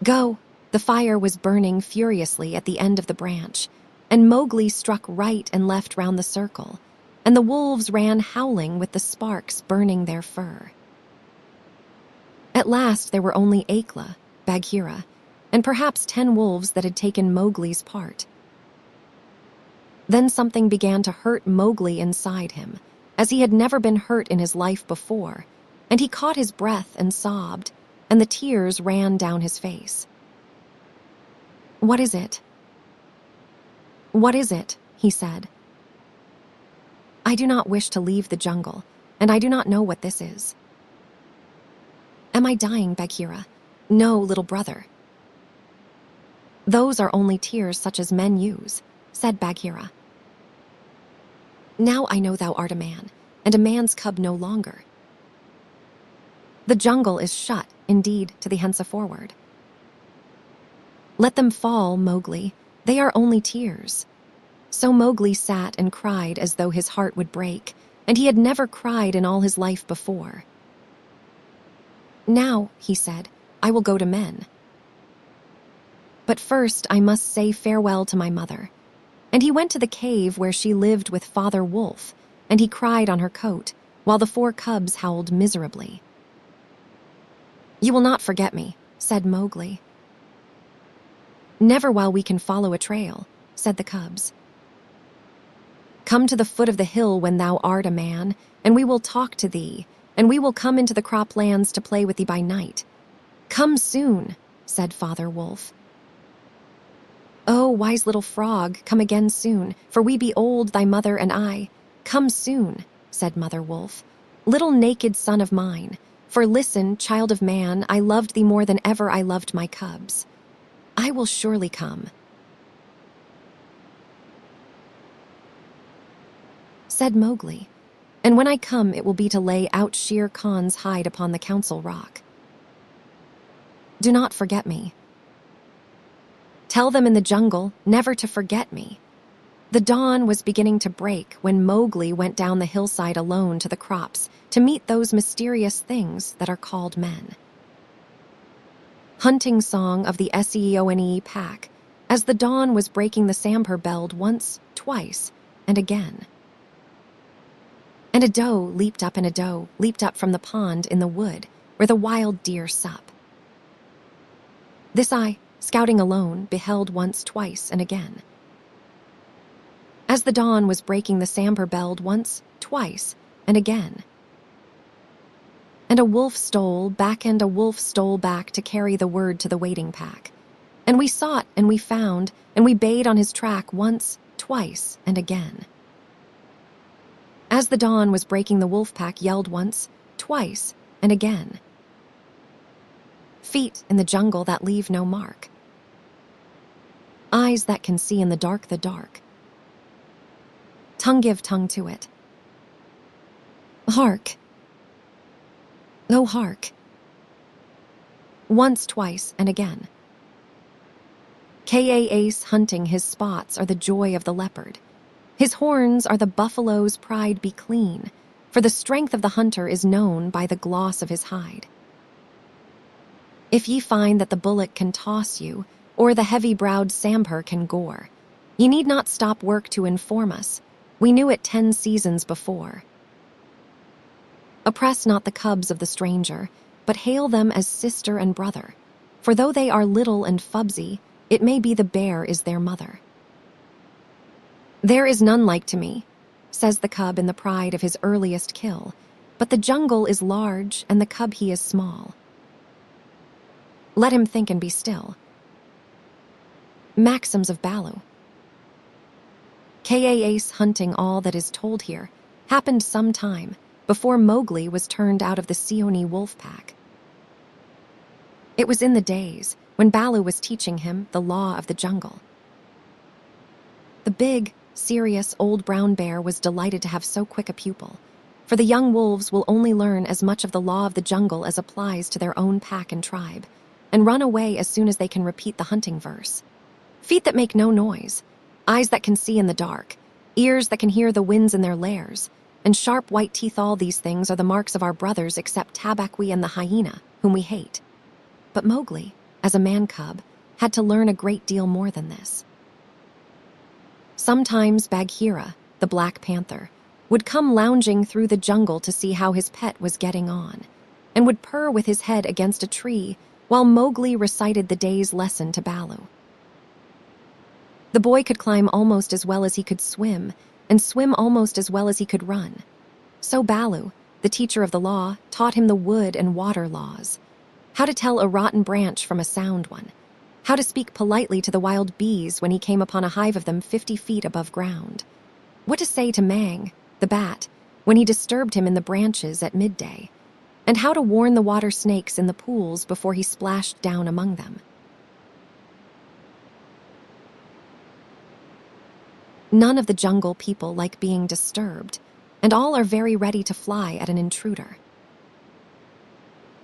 Go." The fire was burning furiously at the end of the branch, and Mowgli struck right and left round the circle, and the wolves ran howling with the sparks burning their fur. At last there were only Akela, Bagheera, and perhaps 10 wolves that had taken Mowgli's part. Then something began to hurt Mowgli inside him, as he had never been hurt in his life before, and he caught his breath and sobbed, and the tears ran down his face. "What is it? What is it?" he said. "I do not wish to leave the jungle, and I do not know what this is." "Am I dying, Bagheera?" "No, little brother." "Those are only tears such as men use," said Bagheera. "Now I know thou art a man, and a man's cub no longer. The jungle is shut, indeed, to the henceforward. Let them fall, Mowgli. They are only tears." So Mowgli sat and cried as though his heart would break, and he had never cried in all his life before. "Now," he said, "I will go to men. But first I must say farewell to my mother." And he went to the cave where she lived with Father Wolf, and he cried on her coat, while the 4 cubs howled miserably. "You will not forget me," said Mowgli. "Never while we can follow a trail," said the cubs. "Come to the foot of the hill when thou art a man, and we will talk to thee, and we will come into the croplands to play with thee by night. Come soon," said Father Wolf. "Oh, wise little frog, come again soon, for we be old, thy mother and I. Come soon," said Mother Wolf. "Little naked son of mine, for listen, child of man, I loved thee more than ever I loved my cubs. I will surely come," said Mowgli, "and when I come it will be to lay out Shere Khan's hide upon the council rock. Do not forget me. Tell them in the jungle never to forget me." The dawn was beginning to break when Mowgli went down the hillside alone to the crops to meet those mysterious things that are called men. Hunting song of the SEEONEE pack, as the dawn was breaking, the Sambhur belled once, twice, and again. And a doe leaped up, and a doe leaped up from the pond in the wood where the wild deer sup. This I, scouting alone, beheld once, twice, and again. As the dawn was breaking, the Sambhur belled once, twice, and again. And a wolf stole back, and a wolf stole back to carry the word to the waiting pack. And we sought, and we found, and we bayed on his track once, twice, and again. As the dawn was breaking, the wolf pack yelled once, twice, and again. Feet in the jungle that leave no mark. Eyes that can see in the dark. Tongue give tongue to it. Hark. Oh, hark. Once, twice, and again. KAA'S hunting his spots are the joy of the leopard. His horns are the buffalo's pride. Be clean, for the strength of the hunter is known by the gloss of his hide. If ye find that the bullock can toss you, or the heavy-browed sambher can gore, ye need not stop work to inform us. We knew it 10 seasons before. Oppress not the cubs of the stranger, but hail them as sister and brother, for though they are little and fubsy, it may be the bear is their mother. There is none like to me, says the cub in the pride of his earliest kill, but the jungle is large and the cub he is small. Let him think and be still. Maxims of BOUGH. KAA'S hunting. All that is told here happened some time before Mowgli was turned out of the SEEONEE wolf pack. It was in the days when BOUGH was teaching him the law of the jungle. The big, serious old brown bear was delighted to have so quick a pupil, for the young wolves will only learn as much of the law of the jungle as applies to their own pack and tribe, and run away as soon as they can repeat the hunting verse. Feet that make no noise, eyes that can see in the dark, ears that can hear the winds in their lairs, and sharp white teeth. All these things are the marks of our brothers except Tabaqui and the hyena, whom we hate. But Mowgli, as a man-cub, had to learn a great deal more than this. Sometimes Bagheera, the Black Panther, would come lounging through the jungle to see how his pet was getting on, and would purr with his head against a tree while Mowgli recited the day's lesson to BOUGH. The boy could climb almost as well as he could swim, and swim almost as well as he could run. So BOUGH, the teacher of the law, taught him the wood and water laws, how to tell a rotten branch from a sound one, how to speak politely to the wild bees when he came upon a hive of them 50 feet above ground, what to say to Mang, the bat, when he disturbed him in the branches at midday, and how to warn the water snakes in the pools before he splashed down among them. None of the jungle people like being disturbed, and all are very ready to fly at an intruder.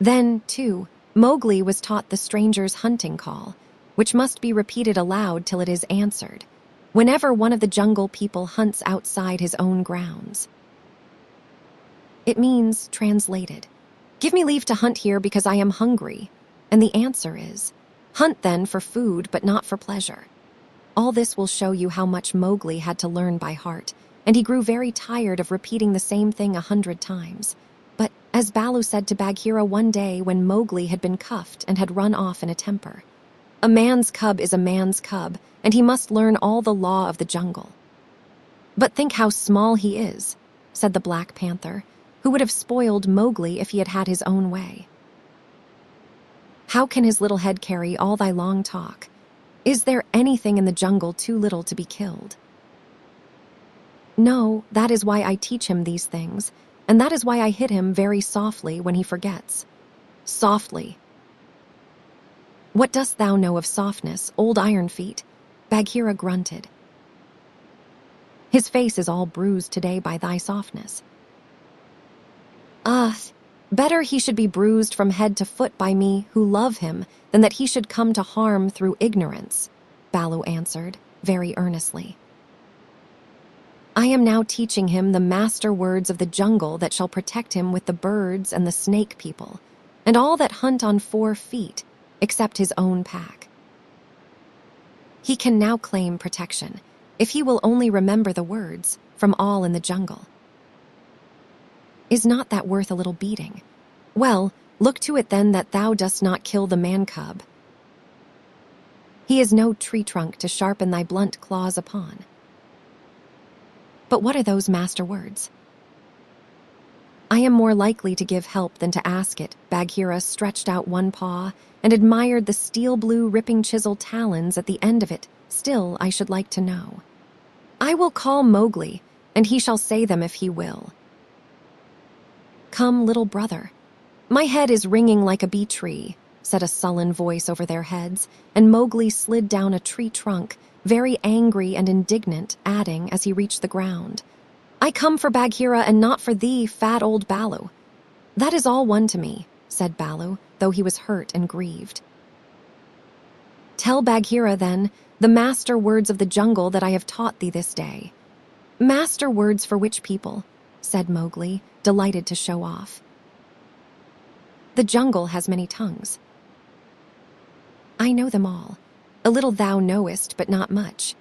Then, too, Mowgli was taught the stranger's hunting call, which must be repeated aloud till it is answered, whenever one of the jungle people hunts outside his own grounds. It means, translated, "Give me leave to hunt here because I am hungry," and the answer is, "Hunt then for food but not for pleasure." All this will show you how much Mowgli had to learn by heart, and he grew very tired of repeating the same thing 100 times. But, as BOUGH said to Bagheera one day when Mowgli had been cuffed and had run off in a temper, "A man's cub is a man's cub, and he must learn all the law of the jungle." "But think how small he is," said the Black Panther, who would have spoiled Mowgli if he had had his own way. "How can his little head carry all thy long talk? Is there anything in the jungle too little to be killed?" "No, that is why I teach him these things, and that is why I hit him very softly when he forgets." "Softly? What dost thou know of softness, old Iron Feet?" Bagheera grunted. "His face is all bruised today by thy softness." Better he should be bruised from head to foot by me who love him than that he should come to harm through ignorance," BOUGH answered, very earnestly. "I am now teaching him the master words of the jungle that shall protect him with the birds and the snake people, and all that hunt on 4 feet, except his own pack. He can now claim protection, if he will only remember the words, from all in the jungle. Is not that worth a little beating? Well, look to it then that thou dost not kill the man-cub. He is no tree trunk to sharpen thy blunt claws upon." "But what are those master words?" "I am more likely to give help than to ask it." Bagheera stretched out one paw and admired the steel-blue ripping chisel talons at the end of it. "Still, I should like to know. I will call Mowgli, and he shall say them if he will." "Come, little brother. My head is ringing like a bee tree," said a sullen voice over their heads, and Mowgli slid down a tree trunk, very angry and indignant, adding as he reached the ground, "I come for Bagheera and not for thee, fat old Baloo." "That is all one to me," said Baloo, though he was hurt and grieved. "Tell Bagheera, then, the master words of the jungle that I have taught thee this day." "Master words for which people?" said Mowgli, delighted to show off. "The jungle has many tongues." "I know them all. A little thou knowest, but not much.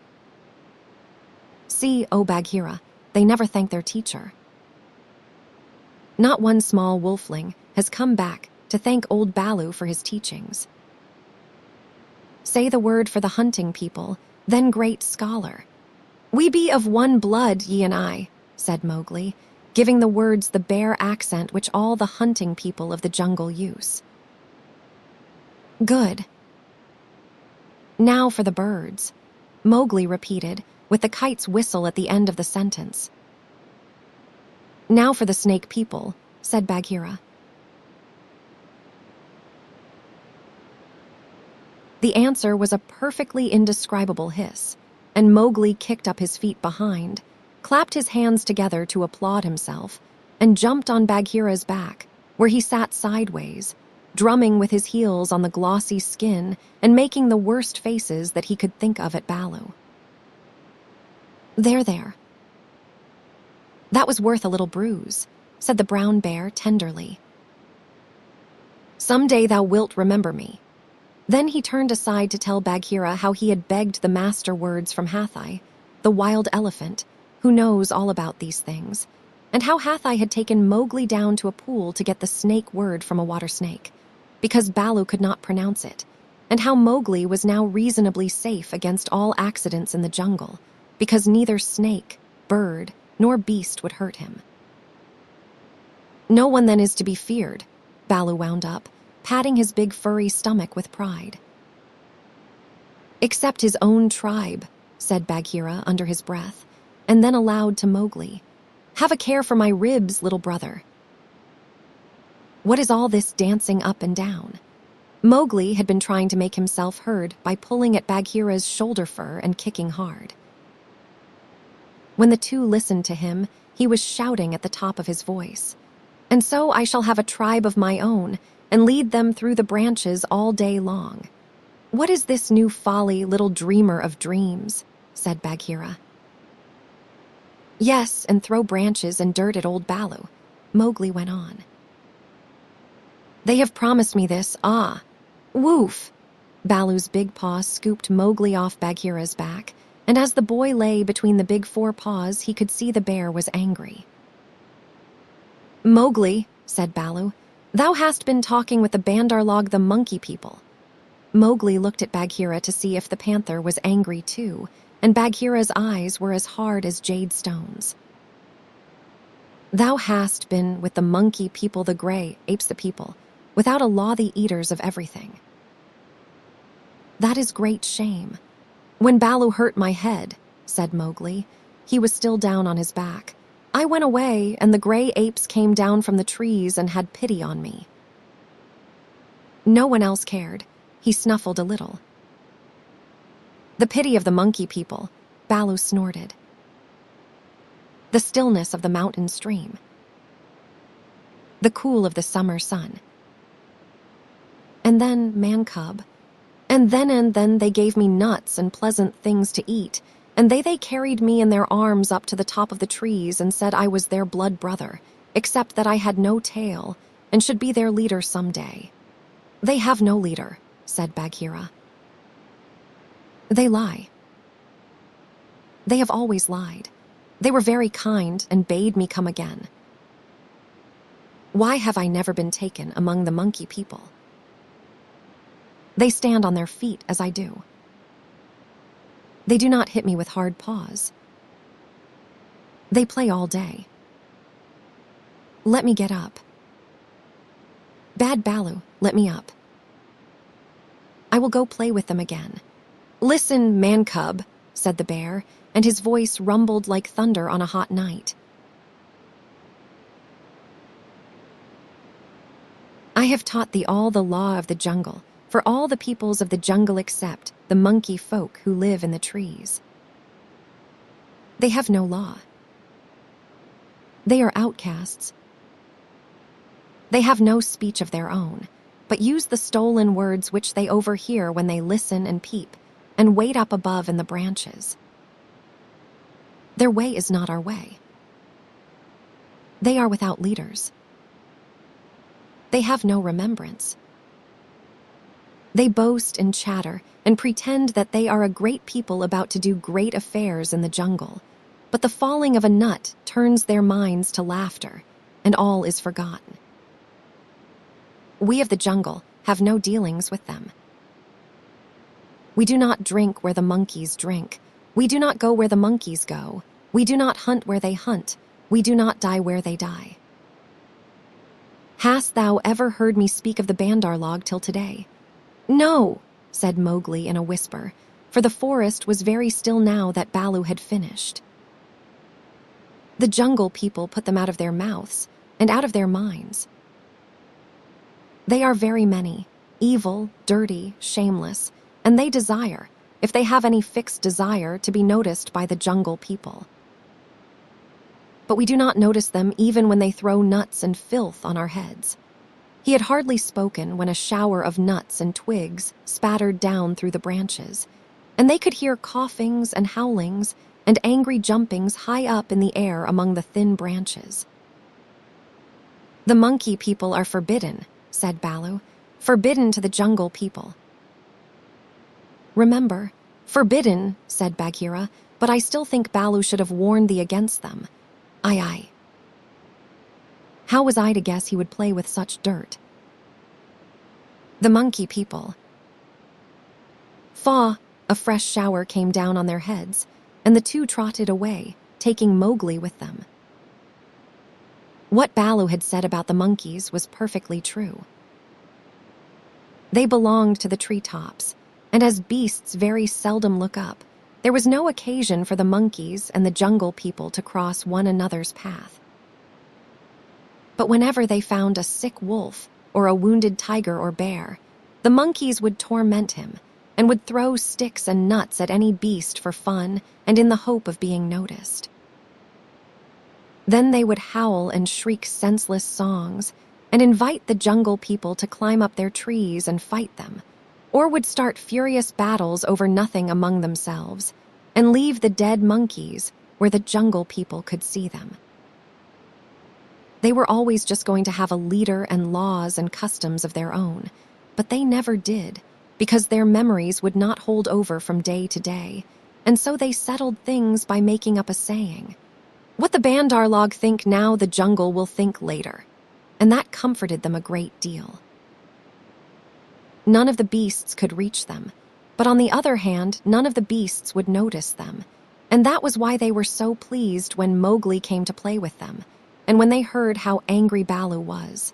See, O Bagheera, they never thank their teacher. Not one small wolfling has come back to thank old Baloo for his teachings. Say the word for the hunting people, then great scholar." "We be of one blood, ye and I," said Mowgli, giving the words the bare accent which all the hunting people of the jungle use. "Good. Now for the birds," Mowgli repeated, with the kite's whistle at the end of the sentence. "Now for the snake people," said Bagheera. The answer was a perfectly indescribable hiss, and Mowgli kicked up his feet behind, clapped his hands together to applaud himself, and jumped on Bagheera's back, where he sat sideways, drumming with his heels on the glossy skin and making the worst faces that he could think of at Baloo. "There, there. That was worth a little bruise," said the brown bear tenderly. "Some day thou wilt remember me." Then he turned aside to tell Bagheera how he had begged the master words from Hathai, the wild elephant, who knows all about these things, and how Hathai had taken Mowgli down to a pool to get the snake word from a water snake, because Baloo could not pronounce it, and how Mowgli was now reasonably safe against all accidents in the jungle, because neither snake, bird, nor beast would hurt him. "No one then is to be feared," Baloo wound up, patting his big furry stomach with pride. "Except his own tribe," said Bagheera under his breath, and then aloud to Mowgli, "Have a care for my ribs, little brother." What is all this dancing up and down? Mowgli had been trying to make himself heard by pulling at Bagheera's shoulder fur and kicking hard. When the two listened to him, he was shouting at the top of his voice, "And so I shall have a tribe of my own, and lead them through the branches all day long." "What is this new folly, little dreamer of dreams?" said Bagheera. "Yes, and throw branches and dirt at old Baloo," Mowgli went on. "They have promised me this, ah." "Woof!" Baloo's big paw scooped Mowgli off Bagheera's back, and as the boy lay between the big forepaws, he could see the bear was angry. "Mowgli," said Baloo, "thou hast been talking with the Bandar-Log, the monkey people." Mowgli looked at Bagheera to see if the panther was angry too, and Bagheera's eyes were as hard as jade stones. "Thou hast been with the monkey people, the grey apes, the people, without a law, the eaters of everything." "That is great shame. When Baloo hurt my head," said Mowgli, he was still down on his back, "I went away, and the grey apes came down from the trees and had pity on me. No one else cared." He snuffled a little. "The pity of the monkey people," Baloo snorted. "The stillness of the mountain stream. The cool of the summer sun. And then, man-cub, and then they gave me nuts and pleasant things to eat, and they carried me in their arms up to the top of the trees and said I was their blood brother, except that I had no tail and should be their leader some day." "They have no leader," said Bagheera. "They lie. They have always lied. They were very kind and bade me come again. Why have I never been taken among the monkey people? They stand on their feet as I do. They do not hit me with hard paws. They play all day. Let me get up. Bad Baloo, let me up. I will go play with them again." "Listen, man-cub," said the bear, and his voice rumbled like thunder on a hot night. "I I have taught thee all the law of the jungle, for all the peoples of the jungle except the monkey folk who live in the trees. They have no law. They are outcasts. They have no speech of their own, but use the stolen words which they overhear when they listen and peep, and wait up above in the branches. Their way is not our way. They are without leaders. They have no remembrance. They boast and chatter and pretend that they are a great people about to do great affairs in the jungle, but the falling of a nut turns their minds to laughter, and all is forgotten. We of the jungle have no dealings with them. We do not drink where the monkeys drink. We do not go where the monkeys go. We do not hunt where they hunt. We do not die where they die. Hast thou ever heard me speak of the Bandar-Log till today? No, said Mowgli in a whisper, for the forest was very still now that Baloo had finished. The jungle people put them out of their mouths and out of their minds. They are very many, evil, dirty, shameless, and they desire, if they have any fixed desire, to be noticed by the jungle people. But we do not notice them even when they throw nuts and filth on our heads. He had hardly spoken when a shower of nuts and twigs spattered down through the branches, and they could hear coughings and howlings and angry jumpings high up in the air among the thin branches. The monkey people are forbidden, said Baloo, forbidden to the jungle people. Remember, forbidden, said Bagheera, but I still think Baloo should have warned thee against them. Aye, aye. How was I to guess he would play with such dirt? The monkey people. Faw, a fresh shower came down on their heads, and the two trotted away, taking Mowgli with them. What Baloo had said about the monkeys was perfectly true. They belonged to the treetops, and as beasts very seldom look up, there was no occasion for the monkeys and the jungle people to cross one another's path. But whenever they found a sick wolf or a wounded tiger or bear, the monkeys would torment him and would throw sticks and nuts at any beast for fun and in the hope of being noticed. Then they would howl and shriek senseless songs and invite the jungle people to climb up their trees and fight them, or would start furious battles over nothing among themselves and leave the dead monkeys where the jungle people could see them. They were always just going to have a leader and laws and customs of their own, but they never did, because their memories would not hold over from day to day, and so they settled things by making up a saying. What the Bandar-Log think now, the jungle will think later, and that comforted them a great deal. None of the beasts could reach them, but on the other hand, none of the beasts would notice them, and that was why they were so pleased when Mowgli came to play with them, and when they heard how angry Baloo was.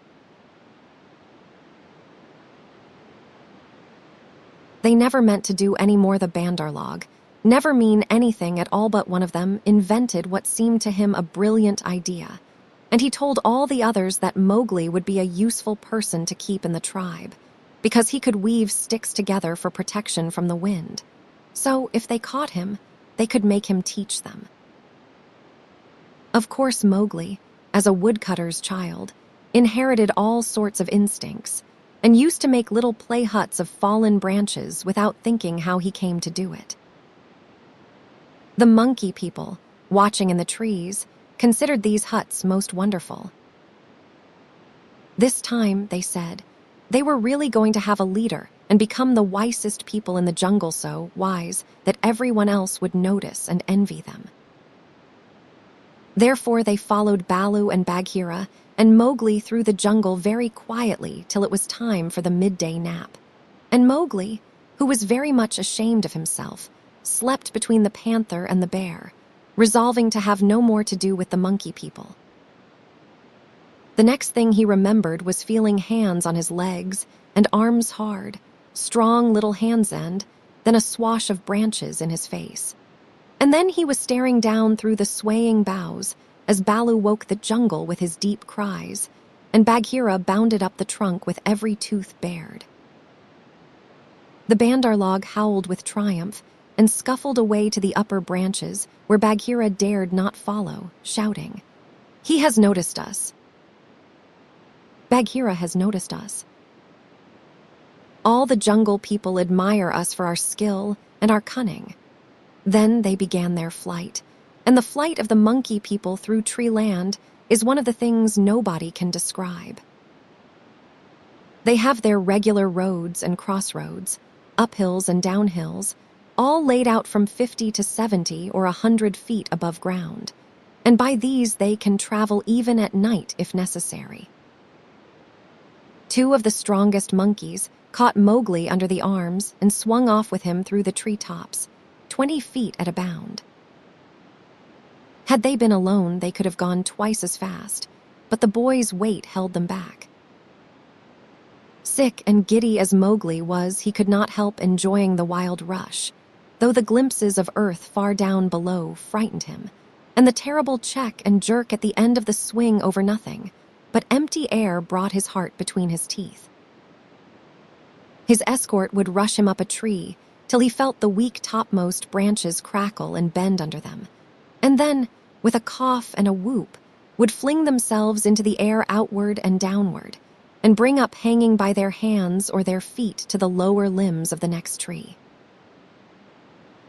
They never meant to do any more the Bandar-Log, never mean anything at all, but one of them invented what seemed to him a brilliant idea, and he told all the others that Mowgli would be a useful person to keep in the tribe, because he could weave sticks together for protection from the wind. So, if they caught him, they could make him teach them. Of course, Mowgli, as a woodcutter's child, inherited all sorts of instincts, and used to make little play huts of fallen branches without thinking how he came to do it. The monkey people, watching in the trees, considered these huts most wonderful. This time, they said, they were really going to have a leader and become the wisest people in the jungle, so wise that everyone else would notice and envy them. Therefore they followed Baloo and Bagheera and Mowgli through the jungle very quietly till it was time for the midday nap. And Mowgli, who was very much ashamed of himself, slept between the panther and the bear, resolving to have no more to do with the monkey people. The next thing he remembered was feeling hands on his legs and arms hard, strong little hands, and then a swash of branches in his face. And then he was staring down through the swaying boughs as Baloo woke the jungle with his deep cries, and Bagheera bounded up the trunk with every tooth bared. The Bandar-Log howled with triumph and scuffled away to the upper branches where Bagheera dared not follow, shouting, "He has noticed us. Bagheera has noticed us. All the jungle people admire us for our skill and our cunning." Then they began their flight, and the flight of the monkey people through tree land is one of the things nobody can describe. They have their regular roads and crossroads, uphills and downhills, all laid out from 50 to 70 or 100 feet above ground, and by these they can travel even at night if necessary. Two of the strongest monkeys caught Mowgli under the arms and swung off with him through the treetops, 20 feet at a bound. Had they been alone, they could have gone twice as fast, but the boy's weight held them back. Sick and giddy as Mowgli was, he could not help enjoying the wild rush, though the glimpses of earth far down below frightened him, and the terrible check and jerk at the end of the swing over nothing but empty air brought his heart between his teeth. His escort would rush him up a tree till he felt the weak topmost branches crackle and bend under them, and then, with a cough and a whoop, would fling themselves into the air outward and downward, and bring up hanging by their hands or their feet to the lower limbs of the next tree.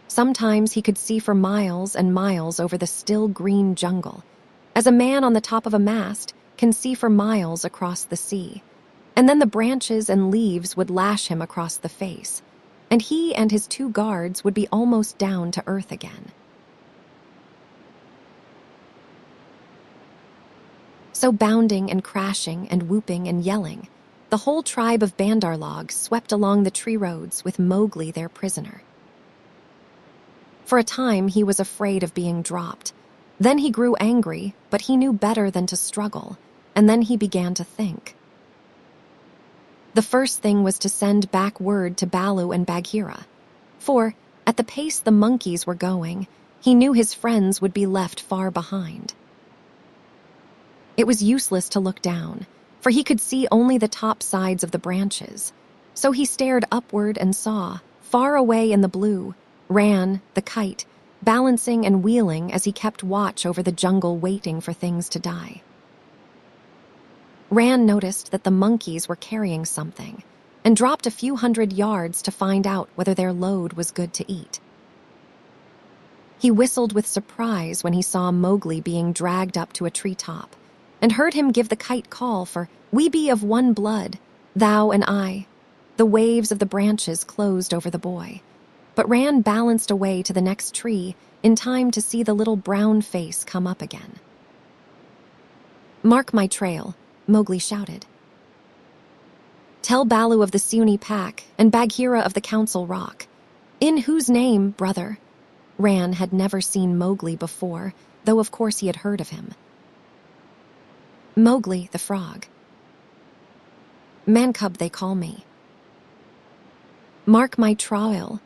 Sometimes he could see for miles and miles over the still green jungle, as a man on the top of a mast can see for miles across the sea, and then the branches and leaves would lash him across the face, and he and his two guards would be almost down to earth again. So bounding and crashing and whooping and yelling, the whole tribe of Bandar-Log swept along the tree roads with Mowgli their prisoner. For a time he was afraid of being dropped. Then he grew angry, but he knew better than to struggle, and then he began to think. The first thing was to send back word to Baloo and Bagheera, for, at the pace the monkeys were going, he knew his friends would be left far behind. It was useless to look down, for he could see only the top sides of the branches, so he stared upward and saw, far away in the blue, Ran, the kite, balancing and wheeling as he kept watch over the jungle waiting for things to die. Ran noticed that the monkeys were carrying something and dropped a few 100 yards to find out whether their load was good to eat. He whistled with surprise when he saw Mowgli being dragged up to a treetop and heard him give the kite call for, "We be of one blood, thou and I." The waves of the branches closed over the boy, but Ran balanced away to the next tree in time to see the little brown face come up again. "Mark my trail," Mowgli shouted. "Tell Baloo of the SEEONEE pack and Bagheera of the Council Rock. In whose name, brother?" Ran had never seen Mowgli before, though of course he had heard of him. "Mowgli, the frog. Man-cub they call me." "Mark my trail."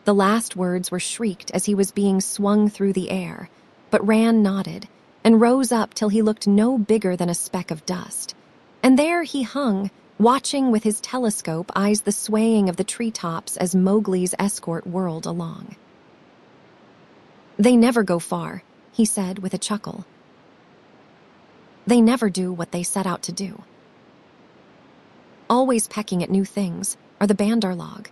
The last words were shrieked as he was being swung through the air, but Ran nodded and rose up till he looked no bigger than a speck of dust. And there he hung, watching with his telescope eyes the swaying of the treetops as Mowgli's escort whirled along. "They never go far," he said with a chuckle. "They never do what they set out to do. Always pecking at new things are the Bandar-Log.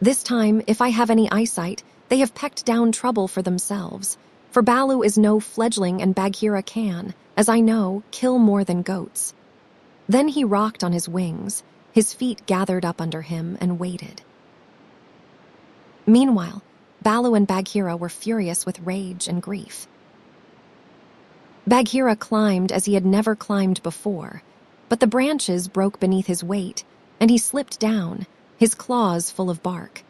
This time, if I have any eyesight, they have pecked down trouble for themselves. For Baloo is no fledgling and Bagheera can, as I know, kill more than goats." Then he rocked on his wings, his feet gathered up under him, and waited. Meanwhile, Baloo and Bagheera were furious with rage and grief. Bagheera climbed as he had never climbed before, but the branches broke beneath his weight, and he slipped down, his claws full of bark.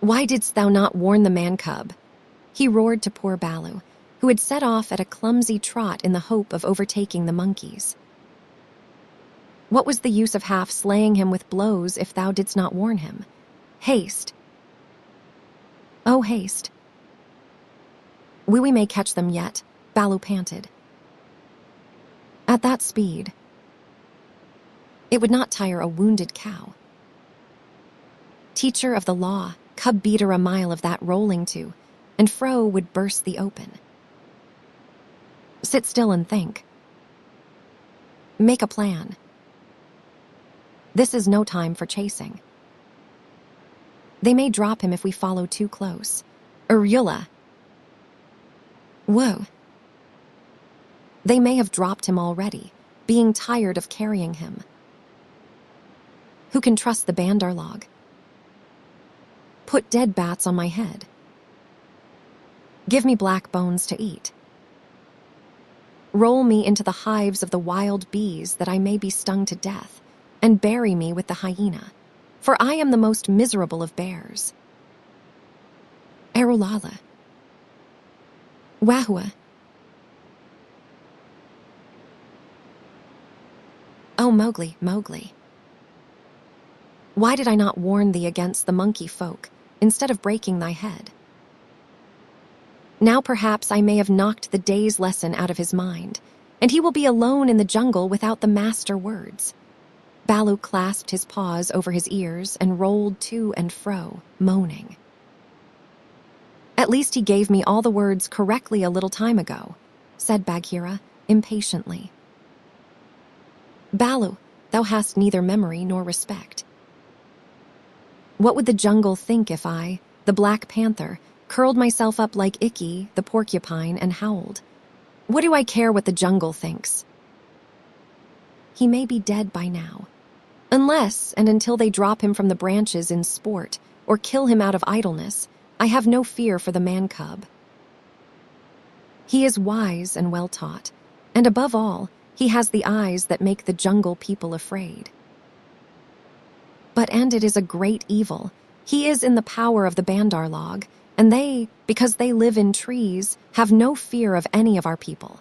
"Why didst thou not warn the man-cub?" he roared to poor Baloo, who had set off at a clumsy trot in the hope of overtaking the monkeys. "What was the use of half slaying him with blows if thou didst not warn him? Haste. Oh, haste. We may catch them yet," Baloo panted. At that speed, it would not tire a wounded cow. Teacher of the law, cub beater a mile of that rolling to, and fro would burst the open. Sit still and think. Make a plan. This is no time for chasing. They may drop him if we follow too close. Urula. Whoa. They may have dropped him already, being tired of carrying him. Who can trust the Bandar-Log? Put dead bats on my head. Give me black bones to eat. Roll me into the hives of the wild bees that I may be stung to death, and bury me with the hyena, for I am the most miserable of bears. Erulala. Wahua. Oh, Mowgli, Mowgli. Why did I not warn thee against the monkey folk, instead of breaking thy head? Now perhaps I may have knocked the day's lesson out of his mind, and he will be alone in the jungle without the master words. Baloo clasped his paws over his ears and rolled to and fro, moaning. At least he gave me all the words correctly a little time ago, said Bagheera impatiently. Baloo, thou hast neither memory nor respect. What would the jungle think if I, the Black Panther, curled myself up like Ikki, the porcupine, and howled? What do I care what the jungle thinks? He may be dead by now. Unless and until they drop him from the branches in sport or kill him out of idleness, I have no fear for the man-cub. He is wise and well-taught, and above all, he has the eyes that make the jungle people afraid. But and it is a great evil. He is in the power of the Bandar-Log, and they, because they live in trees, have no fear of any of our people.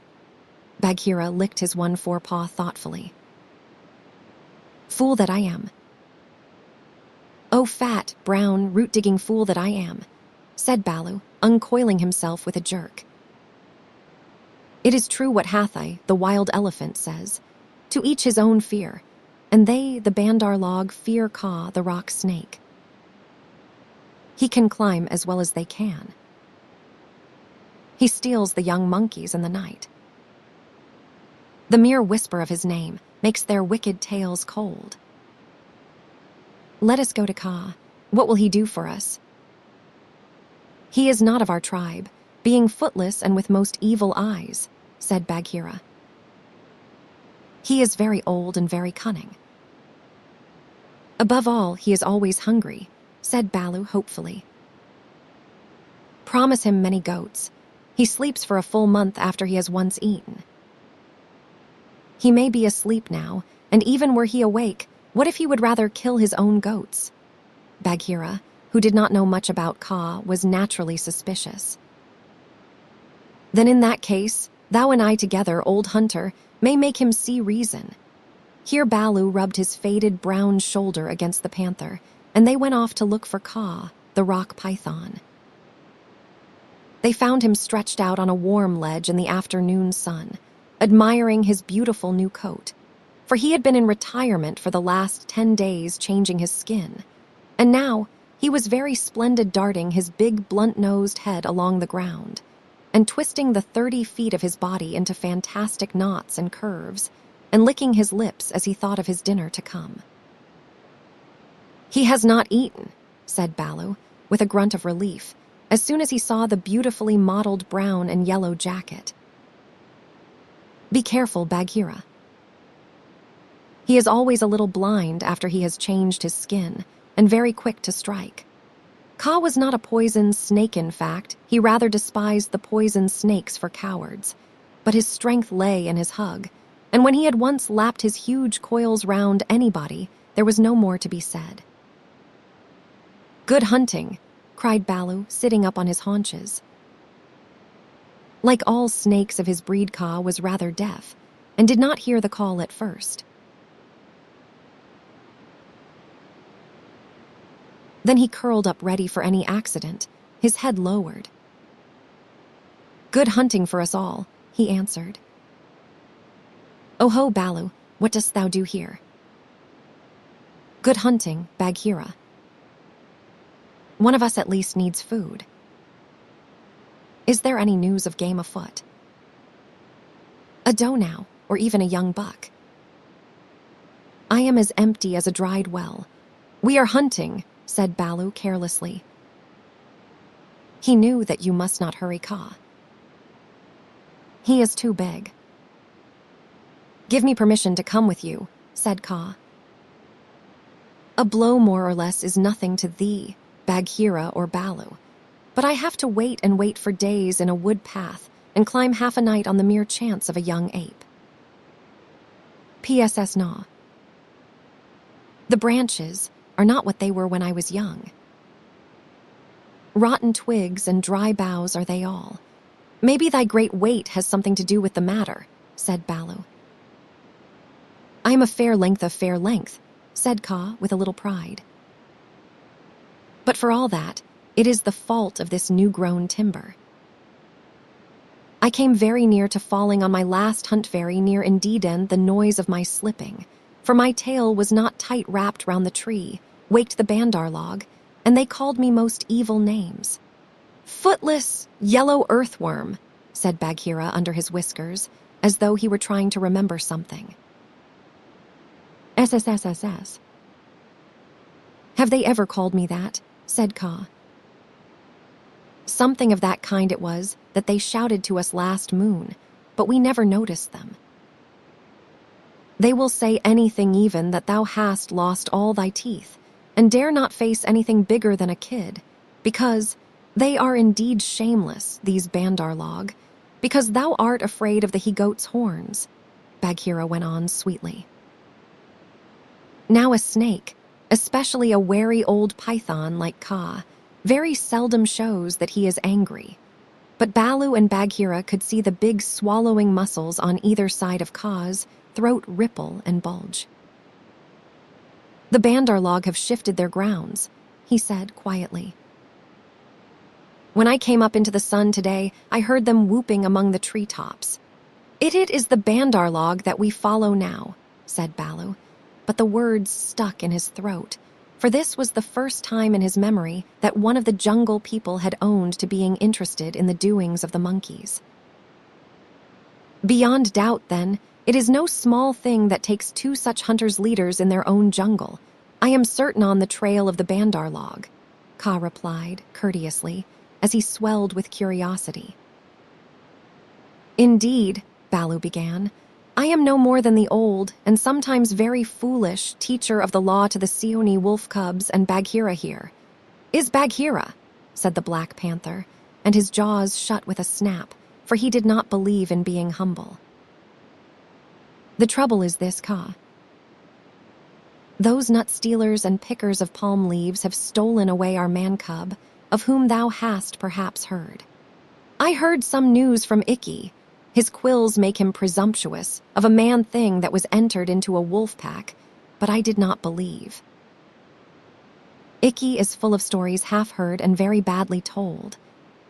Bagheera licked his one forepaw thoughtfully. Fool that I am. Oh, fat, brown, root-digging fool that I am, said Baloo, uncoiling himself with a jerk. It is true what Hathai, the wild elephant, says. To each his own fear, and they, the Bandar-Log, fear Kaa, the rock snake. He can climb as well as they can. He steals the young monkeys in the night. The mere whisper of his name makes their wicked tails cold. Let us go to Kaa. What will he do for us? He is not of our tribe, being footless and with most evil eyes, said Bagheera. He is very old and very cunning. Above all, he is always hungry, said Baloo hopefully. Promise him many goats. He sleeps for a full month after he has once eaten. He may be asleep now, and even were he awake, what if he would rather kill his own goats? Bagheera, who did not know much about Kaa, was naturally suspicious. Then in that case, thou and I together, old hunter, may make him see reason. Here Baloo rubbed his faded brown shoulder against the panther, and they went off to look for Kaa, the rock python. They found him stretched out on a warm ledge in the afternoon sun, admiring his beautiful new coat, for he had been in retirement for the last 10 days changing his skin, and now he was very splendid, darting his big blunt-nosed head along the ground and twisting the 30 feet of his body into fantastic knots and curves, and licking his lips as he thought of his dinner to come. He has not eaten, said Baloo, with a grunt of relief, as soon as he saw the beautifully mottled brown and yellow jacket. Be careful, Bagheera. He is always a little blind after he has changed his skin, and very quick to strike. Kaa was not a poisoned snake, in fact. He rather despised the poisoned snakes for cowards. But his strength lay in his hug, and when he had once lapped his huge coils round anybody, there was no more to be said. Good hunting, cried Baloo, sitting up on his haunches. Like all snakes of his breed, Kaa was rather deaf, and did not hear the call at first. Then he curled up ready for any accident, his head lowered. Good hunting for us all, he answered. "Oho, Baloo, what dost thou do here?" "Good hunting, Bagheera. One of us at least needs food. Is there any news of game afoot? A doe now, or even a young buck?" "I am as empty as a dried well. We are hunting," said Baloo carelessly. He knew that you must not hurry Kaa. He is too big. "Give me permission to come with you," said Kaa. "A blow more or less is nothing to thee, Bagheera or Baloo, but I have to wait and wait for days in a wood path and climb half a night on the mere chance of a young ape. PSS Naw. The branches are not what they were when I was young. Rotten twigs and dry boughs are they all. Maybe thy great weight has something to do with the matter," said Baloo. "I am a fair length, said Kaa with a little pride. "But for all that, it is the fault of this new-grown timber. I came very near to falling on my last hunt very near indeed the noise of my slipping, for my tail was not tight wrapped round the tree, waked the Bandar-Log, and they called me most evil names. 'Footless, yellow earthworm,' said Bagheera under his whiskers, as though he were trying to remember something. SSSSS. Have they ever called me that? Said Kaa. Something of that kind it was that they shouted to us last moon, but we never noticed them. They will say anything even that thou hast lost all thy teeth, and dare not face anything bigger than a kid, because they are indeed shameless, these Bandar-Log, because thou art afraid of the he-goat's horns, Bagheera went on sweetly. Now a snake, especially a wary old python like Kaa, very seldom shows that he is angry. But Baloo and Bagheera could see the big swallowing muscles on either side of Kaa's throat ripple and bulge. The Bandar-Log have shifted their grounds, he said quietly. When I came up into the sun today, I heard them whooping among the treetops. It is the Bandar-Log that we follow now, said Baloo, but the words stuck in his throat, for this was the first time in his memory that one of the jungle people had owned to being interested in the doings of the monkeys. Beyond doubt, then, it is no small thing that takes two such hunters leaders in their own jungle. I am certain on the trail of the Bandar-Log, Kaa replied, courteously, as he swelled with curiosity. Indeed, Baloo began, I am no more than the old, and sometimes very foolish, teacher of the law to the SEEONEE wolf cubs and Bagheera here. Is Bagheera, said the Black Panther, and his jaws shut with a snap, for he did not believe in being humble. The trouble is this, Kaa. Those nut stealers and pickers of palm leaves have stolen away our man-cub, of whom thou hast perhaps heard. I heard some news from Ikki. His quills make him presumptuous, of a man-thing that was entered into a wolf pack, but I did not believe. Ikki is full of stories half-heard and very badly told,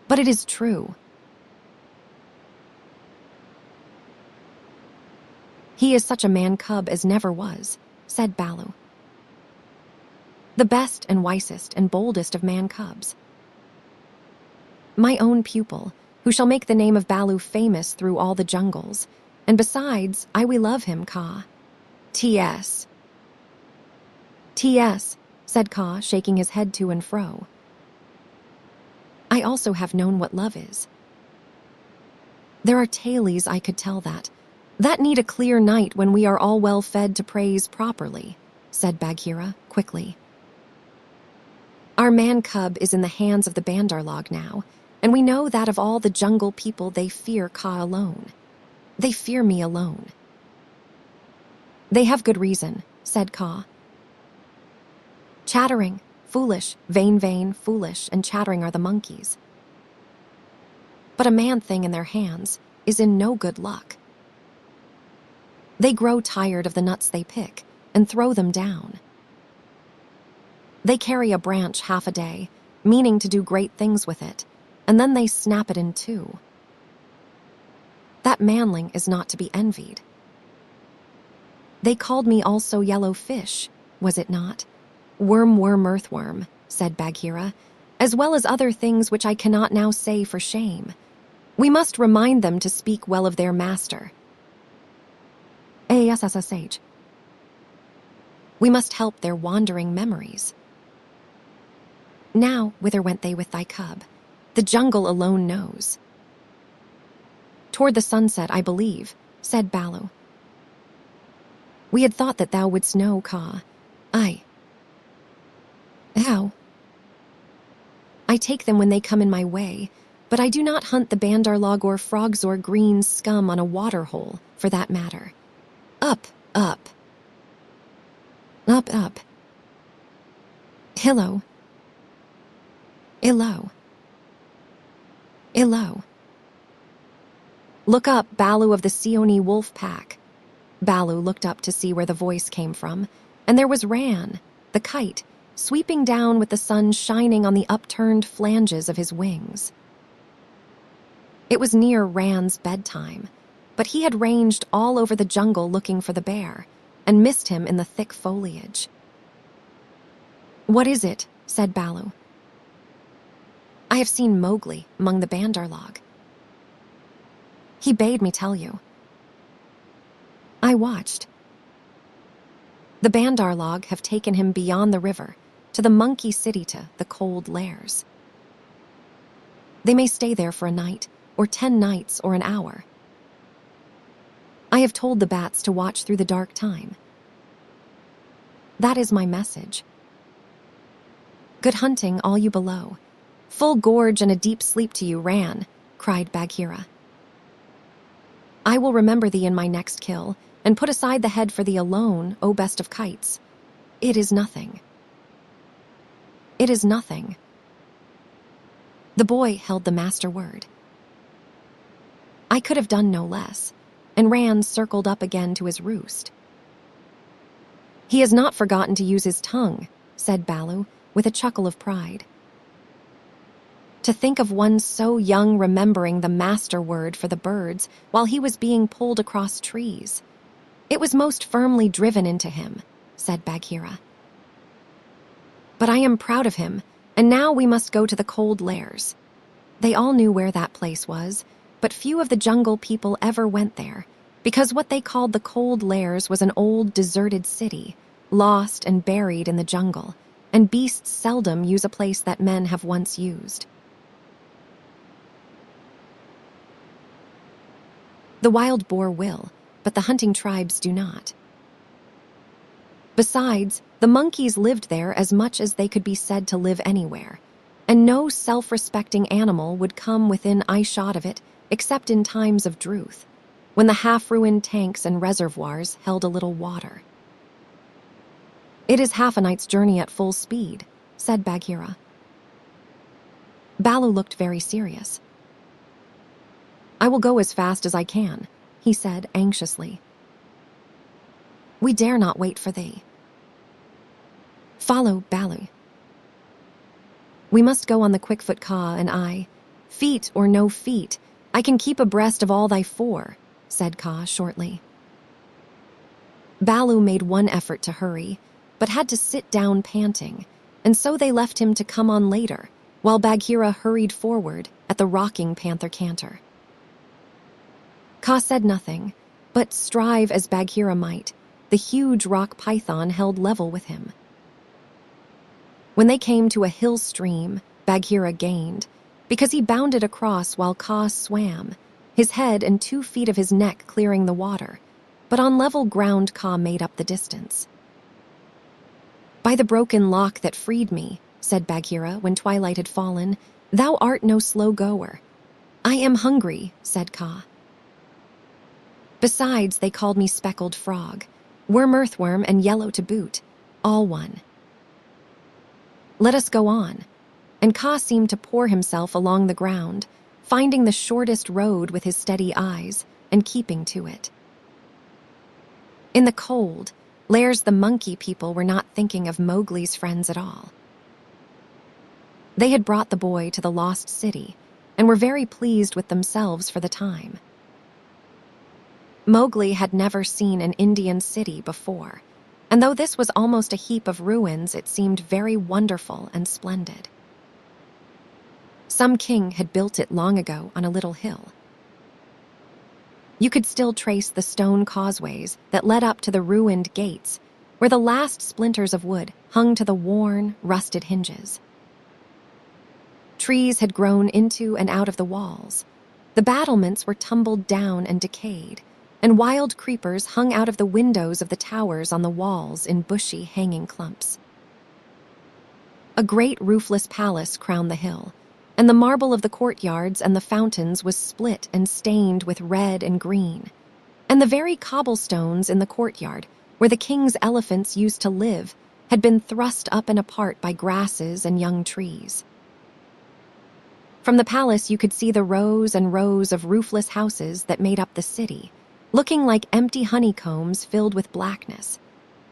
but it is true. He is such a man-cub as never was, said Baloo. The best and wisest and boldest of man-cubs. My own pupil, who shall make the name of Baloo famous through all the jungles, and besides, I will love him, Kaa. T.S., said Kaa, shaking his head to and fro. I also have known what love is. There are tales I could tell that need a clear night when we are all well fed to praise properly, said Bagheera quickly. Our man-cub is in the hands of the Bandar-Log now, and we know that of all the jungle people they fear Kaa alone. They fear me alone. They have good reason, said Kaa. Chattering, foolish, vain, foolish, and chattering are the monkeys. But a man-thing in their hands is in no good luck. They grow tired of the nuts they pick and throw them down. They carry a branch half a day, meaning to do great things with it, and then they snap it in two. That manling is not to be envied. They called me also yellow fish, was it not? Worm, earthworm, said Bagheera, as well as other things which I cannot now say for shame. We must remind them to speak well of their master. ASSH. We must help their wandering memories. Now, whither went they with thy cub? The jungle alone knows. Toward the sunset, I believe, said Baloo. We had thought that thou wouldst know, Kaa. Aye. How? I take them when they come in my way, but I do not hunt the BANDAR-LOG or frogs or green scum on a waterhole, for that matter. Up, up. Up, up. Hillo. Illo. Illo. Look up, Baloo of the SEEONEE wolf pack. Baloo looked up to see where the voice came from, and there was Ran, the kite, sweeping down with the sun shining on the upturned flanges of his wings. It was near Ran's bedtime, but he had ranged all over the jungle looking for the bear, and missed him in the thick foliage. What is it? Said Baloo. I have seen Mowgli among the BANDAR-LOG. He bade me tell you. I watched. The BANDAR-LOG have taken him beyond the river, to the monkey city, to the cold lairs. They may stay there for a night, or 10 nights, or an hour. I have told the bats to watch through the dark time. That is my message. Good hunting, all you below. Full gorge and a deep sleep to you, Ran, cried Bagheera. I will remember thee in my next kill, and put aside the head for thee alone, O best of kites. It is nothing. It is nothing. The boy held the master word. I could have done no less, and Ran circled up again to his roost. He has not forgotten to use his tongue, said Baloo, with a chuckle of pride. To think of one so young remembering the master word for the birds while he was being pulled across trees. It was most firmly driven into him, said Bagheera. But I am proud of him, and now we must go to the cold lairs. They all knew where that place was, but few of the jungle people ever went there, because what they called the cold lairs was an old deserted city, lost and buried in the jungle, and beasts seldom use a place that men have once used. The wild boar will, but the hunting tribes do not. Besides, the monkeys lived there as much as they could be said to live anywhere, and no self-respecting animal would come within eyeshot of it except in times of drouth, when the half-ruined tanks and reservoirs held a little water. It is half a night's journey at full speed, said Bagheera. Baloo looked very serious. I will go as fast as I can, he said anxiously. We dare not wait for thee. Follow, Baloo. We must go on the quickfoot, Kaa and I. Feet or no feet, I can keep abreast of all thy four, said Kaa shortly. Baloo made one effort to hurry, but had to sit down panting, and so they left him to come on later, while Bagheera hurried forward at the rocking panther canter. Kaa said nothing, but strive as Bagheera might, the huge rock python held level with him. When they came to a hill stream, Bagheera gained, because he bounded across while Kaa swam, his head and 2 feet of his neck clearing the water, but on level ground Kaa made up the distance. By the broken lock that freed me, said Bagheera when twilight had fallen, thou art no slow goer. I am hungry, said Kaa. Besides, they called me speckled frog, worm earthworm, and yellow to boot, all one. Let us go on. And Kaa seemed to pour himself along the ground, finding the shortest road with his steady eyes and keeping to it. In the cold, lairs the monkey people were not thinking of Mowgli's friends at all. They had brought the boy to the lost city and were very pleased with themselves for the time. Mowgli had never seen an Indian city before, and though this was almost a heap of ruins, it seemed very wonderful and splendid. Some king had built it long ago on a little hill. You could still trace the stone causeways that led up to the ruined gates, where the last splinters of wood hung to the worn, rusted hinges. Trees had grown into and out of the walls. The battlements were tumbled down and decayed, and wild creepers hung out of the windows of the towers on the walls in bushy, hanging clumps. A great roofless palace crowned the hill, and the marble of the courtyards and the fountains was split and stained with red and green, and the very cobblestones in the courtyard, where the king's elephants used to live, had been thrust up and apart by grasses and young trees. From the palace you could see the rows and rows of roofless houses that made up the city, looking like empty honeycombs filled with blackness,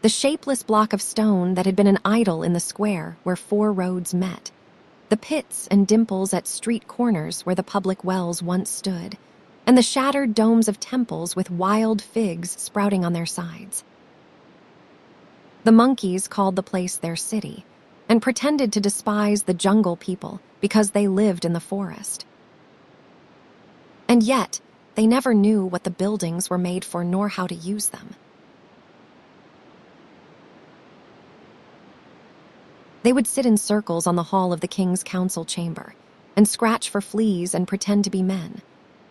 the shapeless block of stone that had been an idol in the square where four roads met, the pits and dimples at street corners where the public wells once stood, and the shattered domes of temples with wild figs sprouting on their sides. The monkeys called the place their city, and pretended to despise the jungle people because they lived in the forest. And yet, they never knew what the buildings were made for nor how to use them. They would sit in circles on the hall of the king's council chamber and scratch for fleas and pretend to be men.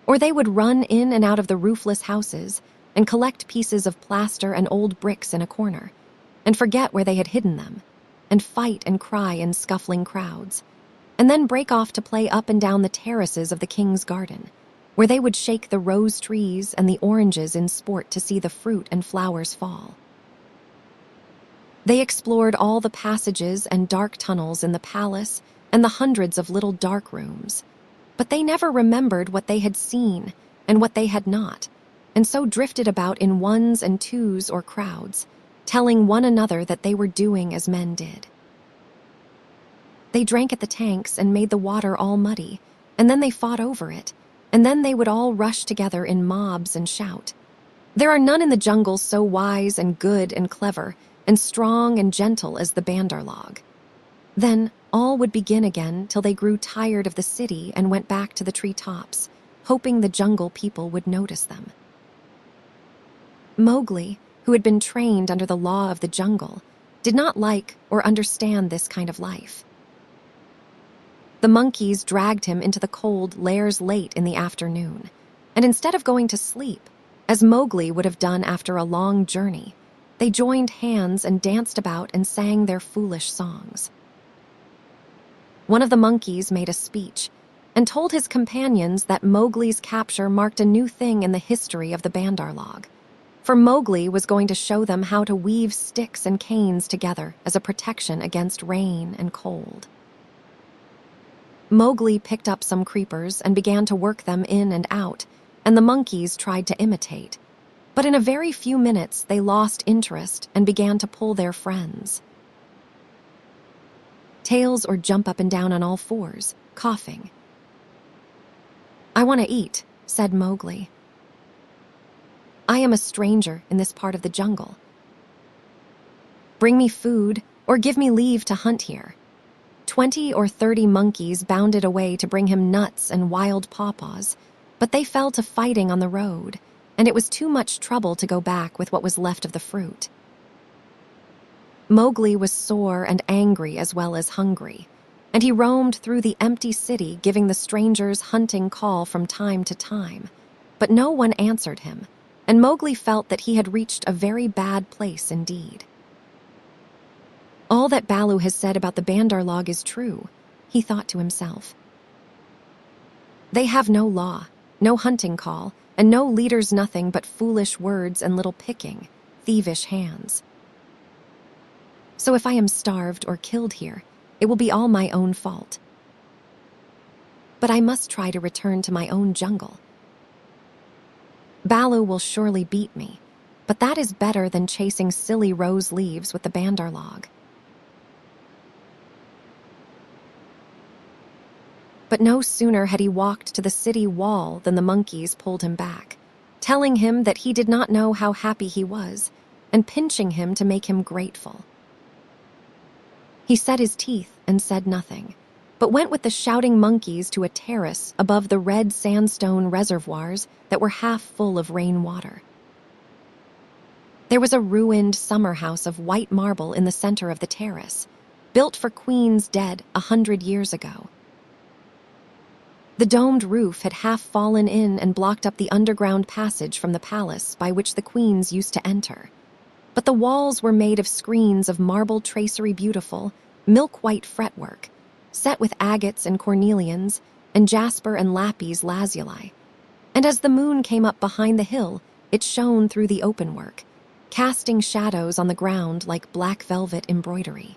Or they would run in and out of the roofless houses and collect pieces of plaster and old bricks in a corner and forget where they had hidden them and fight and cry in scuffling crowds, and then break off to play up and down the terraces of the king's garden, where they would shake the rose trees and the oranges in sport to see the fruit and flowers fall. They explored all the passages and dark tunnels in the palace and the hundreds of little dark rooms, but they never remembered what they had seen and what they had not, and so drifted about in ones and twos or crowds, telling one another that they were doing as men did. They drank at the tanks and made the water all muddy, and then they fought over it, and then they would all rush together in mobs and shout. There are none in the jungle so wise and good and clever and strong and gentle as the BANDAR-LOG. Then all would begin again till they grew tired of the city and went back to the treetops, hoping the jungle people would notice them. Mowgli, who had been trained under the law of the jungle, did not like or understand this kind of life. The monkeys dragged him into the cold lairs late in the afternoon, and instead of going to sleep, as Mowgli would have done after a long journey, they joined hands and danced about and sang their foolish songs. One of the monkeys made a speech and told his companions that Mowgli's capture marked a new thing in the history of the BANDAR-LOG, for Mowgli was going to show them how to weave sticks and canes together as a protection against rain and cold. Mowgli picked up some creepers and began to work them in and out, and the monkeys tried to imitate. But in a very few minutes they lost interest and began to pull their friends. Tails or jump up and down on all fours, coughing. "I want to eat," said Mowgli. "I am a stranger in this part of the jungle. Bring me food or give me leave to hunt here." 20 or 30 monkeys bounded away to bring him nuts and wild pawpaws, but they fell to fighting on the road, and it was too much trouble to go back with what was left of the fruit. Mowgli was sore and angry as well as hungry, and he roamed through the empty city giving the strangers hunting call from time to time, but no one answered him, and Mowgli felt that he had reached a very bad place indeed. All that Baloo has said about the BANDAR-LOG is true, he thought to himself. They have no law, no hunting call, and no leaders, nothing but foolish words and little picking, thievish hands. So if I am starved or killed here, it will be all my own fault. But I must try to return to my own jungle. Baloo will surely beat me, but that is better than chasing silly rose leaves with the BANDAR-LOG. But no sooner had he walked to the city wall than the monkeys pulled him back, telling him that he did not know how happy he was, and pinching him to make him grateful. He set his teeth and said nothing, but went with the shouting monkeys to a terrace above the red sandstone reservoirs that were half full of rainwater. There was a ruined summer house of white marble in the center of the terrace, built for queens dead 100 years ago. The domed roof had half fallen in and blocked up the underground passage from the palace by which the queens used to enter. But the walls were made of screens of marble tracery beautiful, milk-white fretwork, set with agates and cornelians, and jasper and lapis lazuli. And as the moon came up behind the hill, it shone through the openwork, casting shadows on the ground like black velvet embroidery.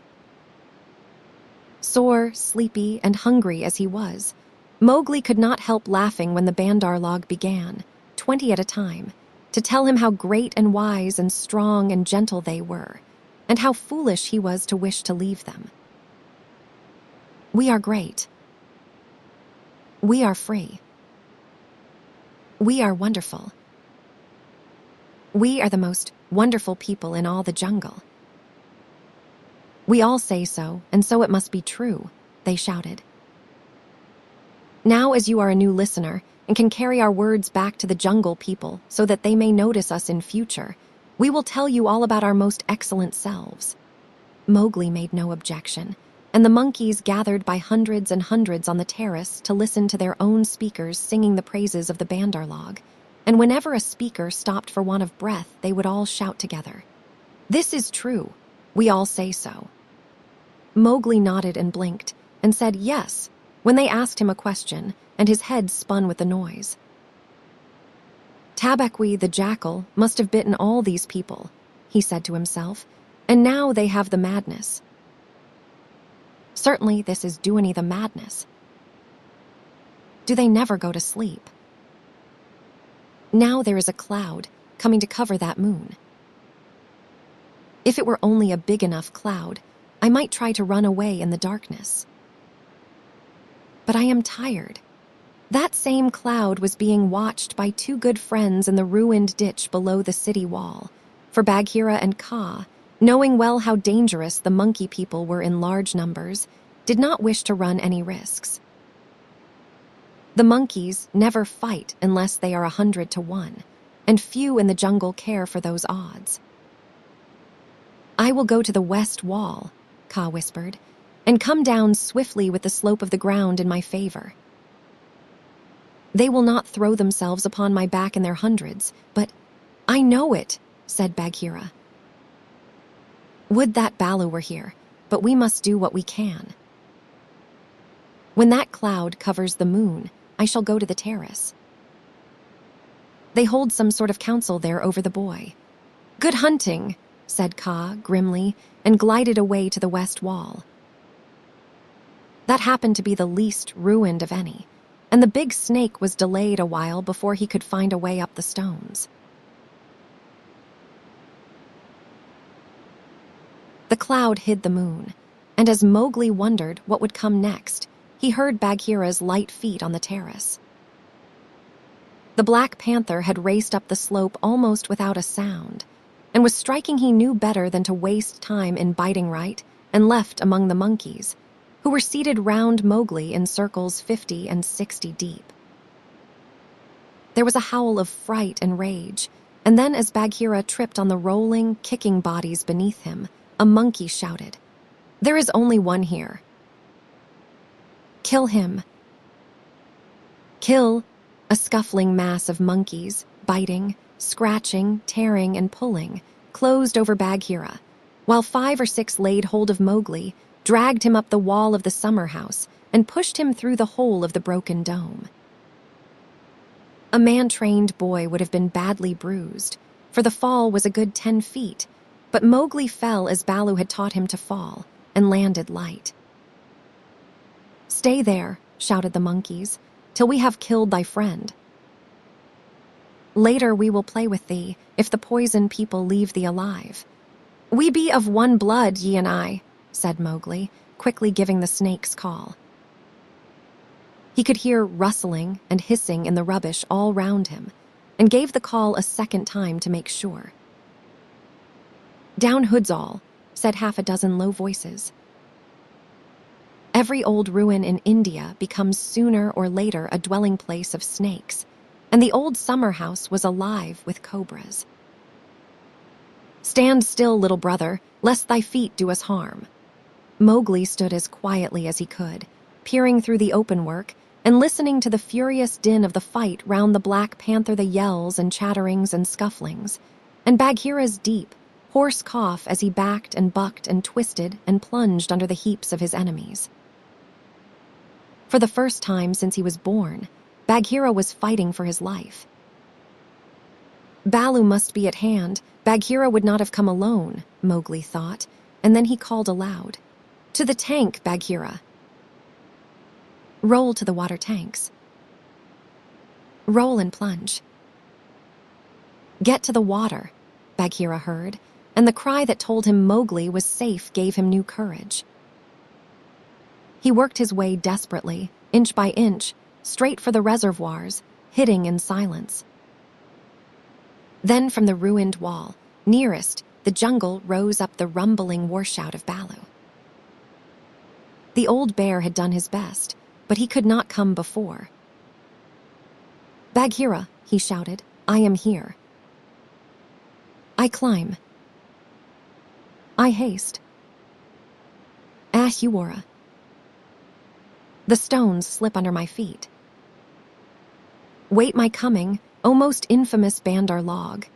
Sore, sleepy, and hungry as he was, Mowgli could not help laughing when the Bandar-Log began, 20 at a time, to tell him how great and wise and strong and gentle they were, and how foolish he was to wish to leave them. We are great. We are free. We are wonderful. We are the most wonderful people in all the jungle. We all say so, and so it must be true, they shouted. Now, as you are a new listener and can carry our words back to the jungle people so that they may notice us in future, we will tell you all about our most excellent selves. Mowgli made no objection, and the monkeys gathered by hundreds and hundreds on the terrace to listen to their own speakers singing the praises of the Bandar-Log, and whenever a speaker stopped for want of breath, they would all shout together, "This is true. We all say so." Mowgli nodded and blinked, and said yes, when they asked him a question, and his head spun with the noise. Tabaqui the jackal must have bitten all these people, he said to himself, and now they have the madness. Certainly this is Doonie the madness. Do they never go to sleep? Now there is a cloud coming to cover that moon. If it were only a big enough cloud, I might try to run away in the darkness. But I am tired. That same cloud was being watched by two good friends in the ruined ditch below the city wall, for Bagheera and Kaa, knowing well how dangerous the monkey people were in large numbers, did not wish to run any risks. The monkeys never fight unless they are 100 to 1, and few in the jungle care for those odds. I will go to the west wall, Kaa whispered, and come down swiftly with the slope of the ground in my favor. They will not throw themselves upon my back in their hundreds, but I know it, said Bagheera. Would that Baloo were here, but we must do what we can. When that cloud covers the moon, I shall go to the terrace. They hold some sort of council there over the boy. Good hunting, said Kaa grimly, and glided away to the west wall. That happened to be the least ruined of any, and the big snake was delayed a while before he could find a way up the stones. The cloud hid the moon, and as Mowgli wondered what would come next, he heard Bagheera's light feet on the terrace. The Black Panther had raced up the slope almost without a sound, and was striking he knew better than to waste time in biting right and left among the monkeys, who were seated round Mowgli in circles 50 and 60 deep. There was a howl of fright and rage, and then as Bagheera tripped on the rolling, kicking bodies beneath him, a monkey shouted, "There is only one here. Kill him." Kill, a scuffling mass of monkeys, biting, scratching, tearing, and pulling, closed over Bagheera, while 5 or 6 laid hold of Mowgli, dragged him up the wall of the summer house, and pushed him through the hole of the broken dome. A man-trained boy would have been badly bruised, for the fall was a good 10 feet, but Mowgli fell as Baloo had taught him to fall, and landed light. "Stay there," shouted the monkeys, "till we have killed thy friend. Later we will play with thee, if the poison people leave thee alive. We be of one blood, ye and I," said Mowgli, quickly giving the snakes call. He could hear rustling and hissing in the rubbish all round him, and gave the call a second time to make sure. "Down hoods all," said half a dozen low voices. Every old ruin in India becomes sooner or later a dwelling place of snakes, and the old summer house was alive with cobras. "Stand still, little brother, lest thy feet do us harm." Mowgli stood as quietly as he could, peering through the open work and listening to the furious din of the fight round the Black Panther, the yells and chatterings and scufflings, and Bagheera's deep, hoarse cough as he backed and bucked and twisted and plunged under the heaps of his enemies. For the first time since he was born, Bagheera was fighting for his life. Baloo must be at hand. Bagheera would not have come alone, Mowgli thought, and then he called aloud. "To the tank, Bagheera." Roll to the water tanks. Roll and plunge. Get to the water, Bagheera heard, and the cry that told him Mowgli was safe gave him new courage. He worked his way desperately, inch by inch, straight for the reservoirs, hitting in silence. Then from the ruined wall, nearest, the jungle rose up the rumbling warshout of Baloo. The old bear had done his best, but he could not come before. "Bagheera," he shouted, "I am here. I climb. I haste. Ahuwara. The stones slip under my feet. Wait my coming, O most infamous BANDAR-LOG."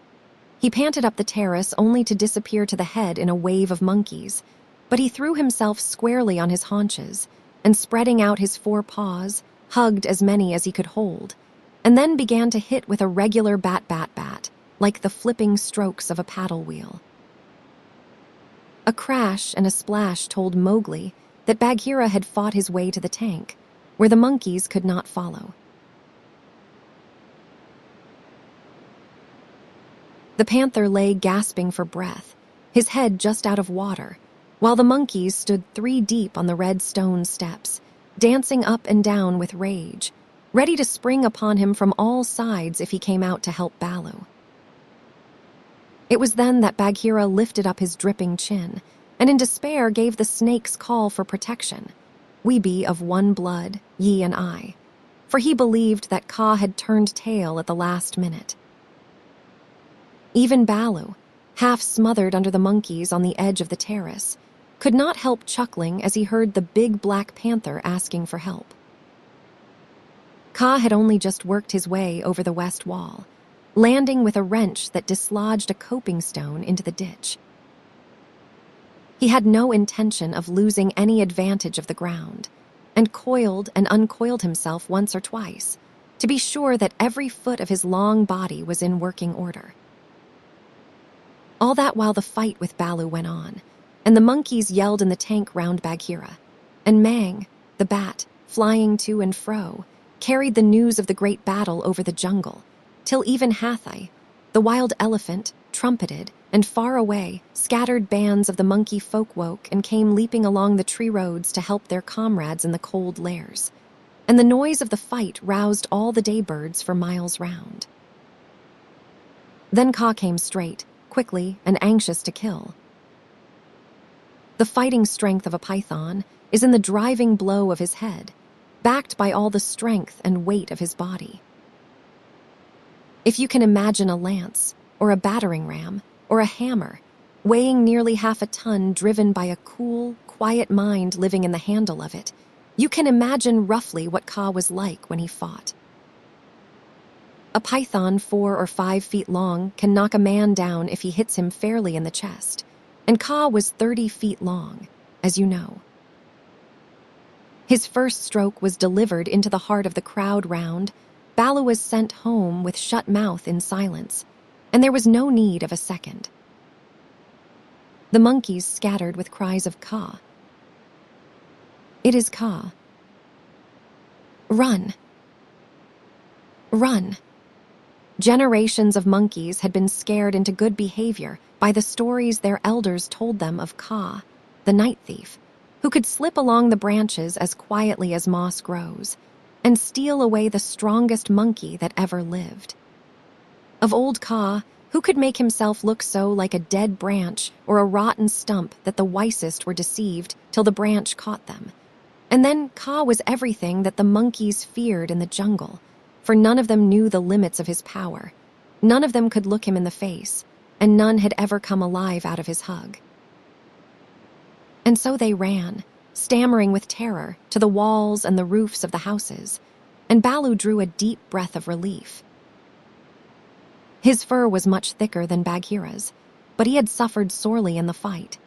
He panted up the terrace only to disappear to the head in a wave of monkeys, but he threw himself squarely on his haunches and, spreading out his 4 paws, hugged as many as he could hold, and then began to hit with a regular bat-bat-bat, like the flipping strokes of a paddle wheel. A crash and a splash told Mowgli that Bagheera had fought his way to the tank, where the monkeys could not follow. The panther lay gasping for breath, his head just out of water, while the monkeys stood 3 deep on the red stone steps, dancing up and down with rage, ready to spring upon him from all sides if he came out to help Baloo. It was then that Bagheera lifted up his dripping chin, and in despair gave the snake's call for protection. "We be of one blood, ye and I," for he believed that Kaa had turned tail at the last minute. Even Baloo, half smothered under the monkeys on the edge of the terrace, could not help chuckling as he heard the big black panther asking for help. Kaa had only just worked his way over the west wall, landing with a wrench that dislodged a coping stone into the ditch. He had no intention of losing any advantage of the ground, and coiled and uncoiled himself once or twice, to be sure that every foot of his long body was in working order. All that while the fight with Baloo went on, and the monkeys yelled in the tank round Bagheera, and Mang, the bat, flying to and fro, carried the news of the great battle over the jungle, till even Hathai, the wild elephant, trumpeted, and far away, scattered bands of the monkey folk woke and came leaping along the tree roads to help their comrades in the cold lairs, and the noise of the fight roused all the daybirds for miles round. Then Kaa came straight, quickly and anxious to kill. The fighting strength of a python is in the driving blow of his head, backed by all the strength and weight of his body. If you can imagine a lance, or a battering ram, or a hammer, weighing nearly half a ton driven by a cool, quiet mind living in the handle of it, you can imagine roughly what Kaa was like when he fought. A python 4 or 5 feet long can knock a man down if he hits him fairly in the chest, and Kaa was 30 feet long, as you know. His first stroke was delivered into the heart of the crowd round. Baloo was sent home with shut mouth in silence, and there was no need of a second. The monkeys scattered with cries of Kaa. "It is Kaa. Run! Run!" Generations of monkeys had been scared into good behavior by the stories their elders told them of Kaa, the night thief, who could slip along the branches as quietly as moss grows, and steal away the strongest monkey that ever lived. Of old Kaa, who could make himself look so like a dead branch or a rotten stump that the wisest were deceived till the branch caught them. And then Kaa was everything that the monkeys feared in the jungle, for none of them knew the limits of his power. None of them could look him in the face, and none had ever come alive out of his hug. And so they ran, stammering with terror, to the walls and the roofs of the houses, and Baloo drew a deep breath of relief. His fur was much thicker than Bagheera's, but he had suffered sorely in the fight.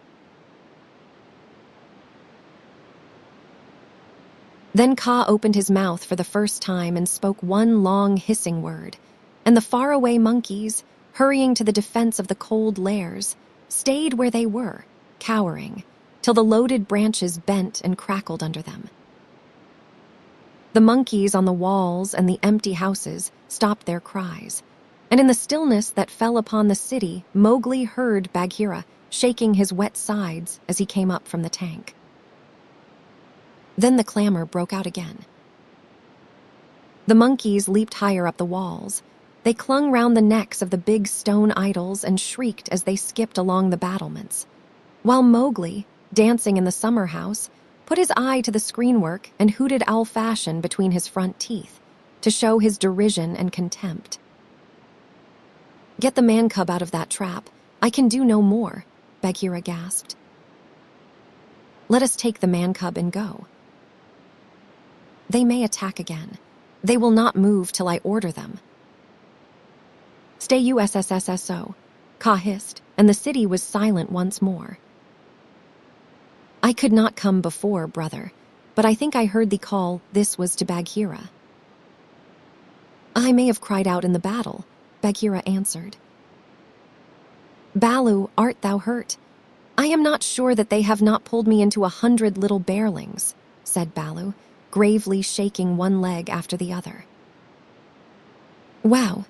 Then Kaa opened his mouth for the first time and spoke one long hissing word, and the faraway monkeys, hurrying to the defense of the cold lairs, stayed where they were, cowering, till the loaded branches bent and crackled under them. The monkeys on the walls and the empty houses stopped their cries, and in the stillness that fell upon the city, Mowgli heard Bagheera shaking his wet sides as he came up from the tank. Then the clamor broke out again. The monkeys leaped higher up the walls. They clung round the necks of the big stone idols and shrieked as they skipped along the battlements, while Mowgli, dancing in the summer house, put his eye to the screenwork and hooted owl-fashion between his front teeth to show his derision and contempt. "Get the man-cub out of that trap. I can do no more," Bagheera gasped. "Let us take the man-cub and go. They may attack again. They will not move till I order them." "Stay USSSO," Kaa hissed, and the city was silent once more. "I could not come before, brother, but I think I heard thee call this was to Bagheera." "I may have cried out in the battle," Bagheera answered. "Baloo, art thou hurt? I am not sure that they have not pulled me into 100 little bearlings," said Baloo, gravely shaking one leg after the other. "Wow.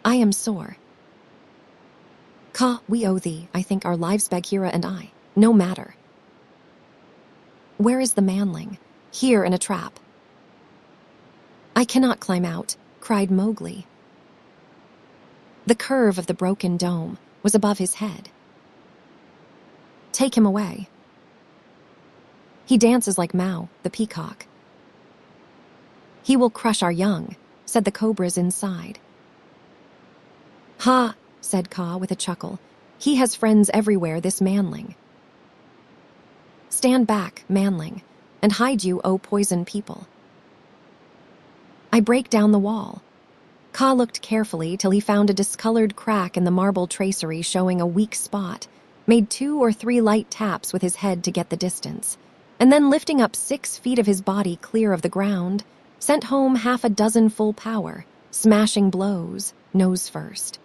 I am sore. Kaa, we owe thee, I think, our lives, Bagheera and I. No matter. Where is the manling?" "Here in a trap." "I cannot climb out," cried Mowgli. The curve of the broken dome was above his head. "Take him away. He dances like Mao, the peacock." "He will crush our young," said the cobras inside. "Ha," said Kaa with a chuckle. "He has friends everywhere, this manling." "Stand back, manling, and hide you, O poison people." "I break down the wall." Kaa looked carefully till he found a discolored crack in the marble tracery showing a weak spot, made 2 or 3 light taps with his head to get the distance, and then lifting up 6 feet of his body clear of the ground, sent home 6 full power, smashing blows, nose first.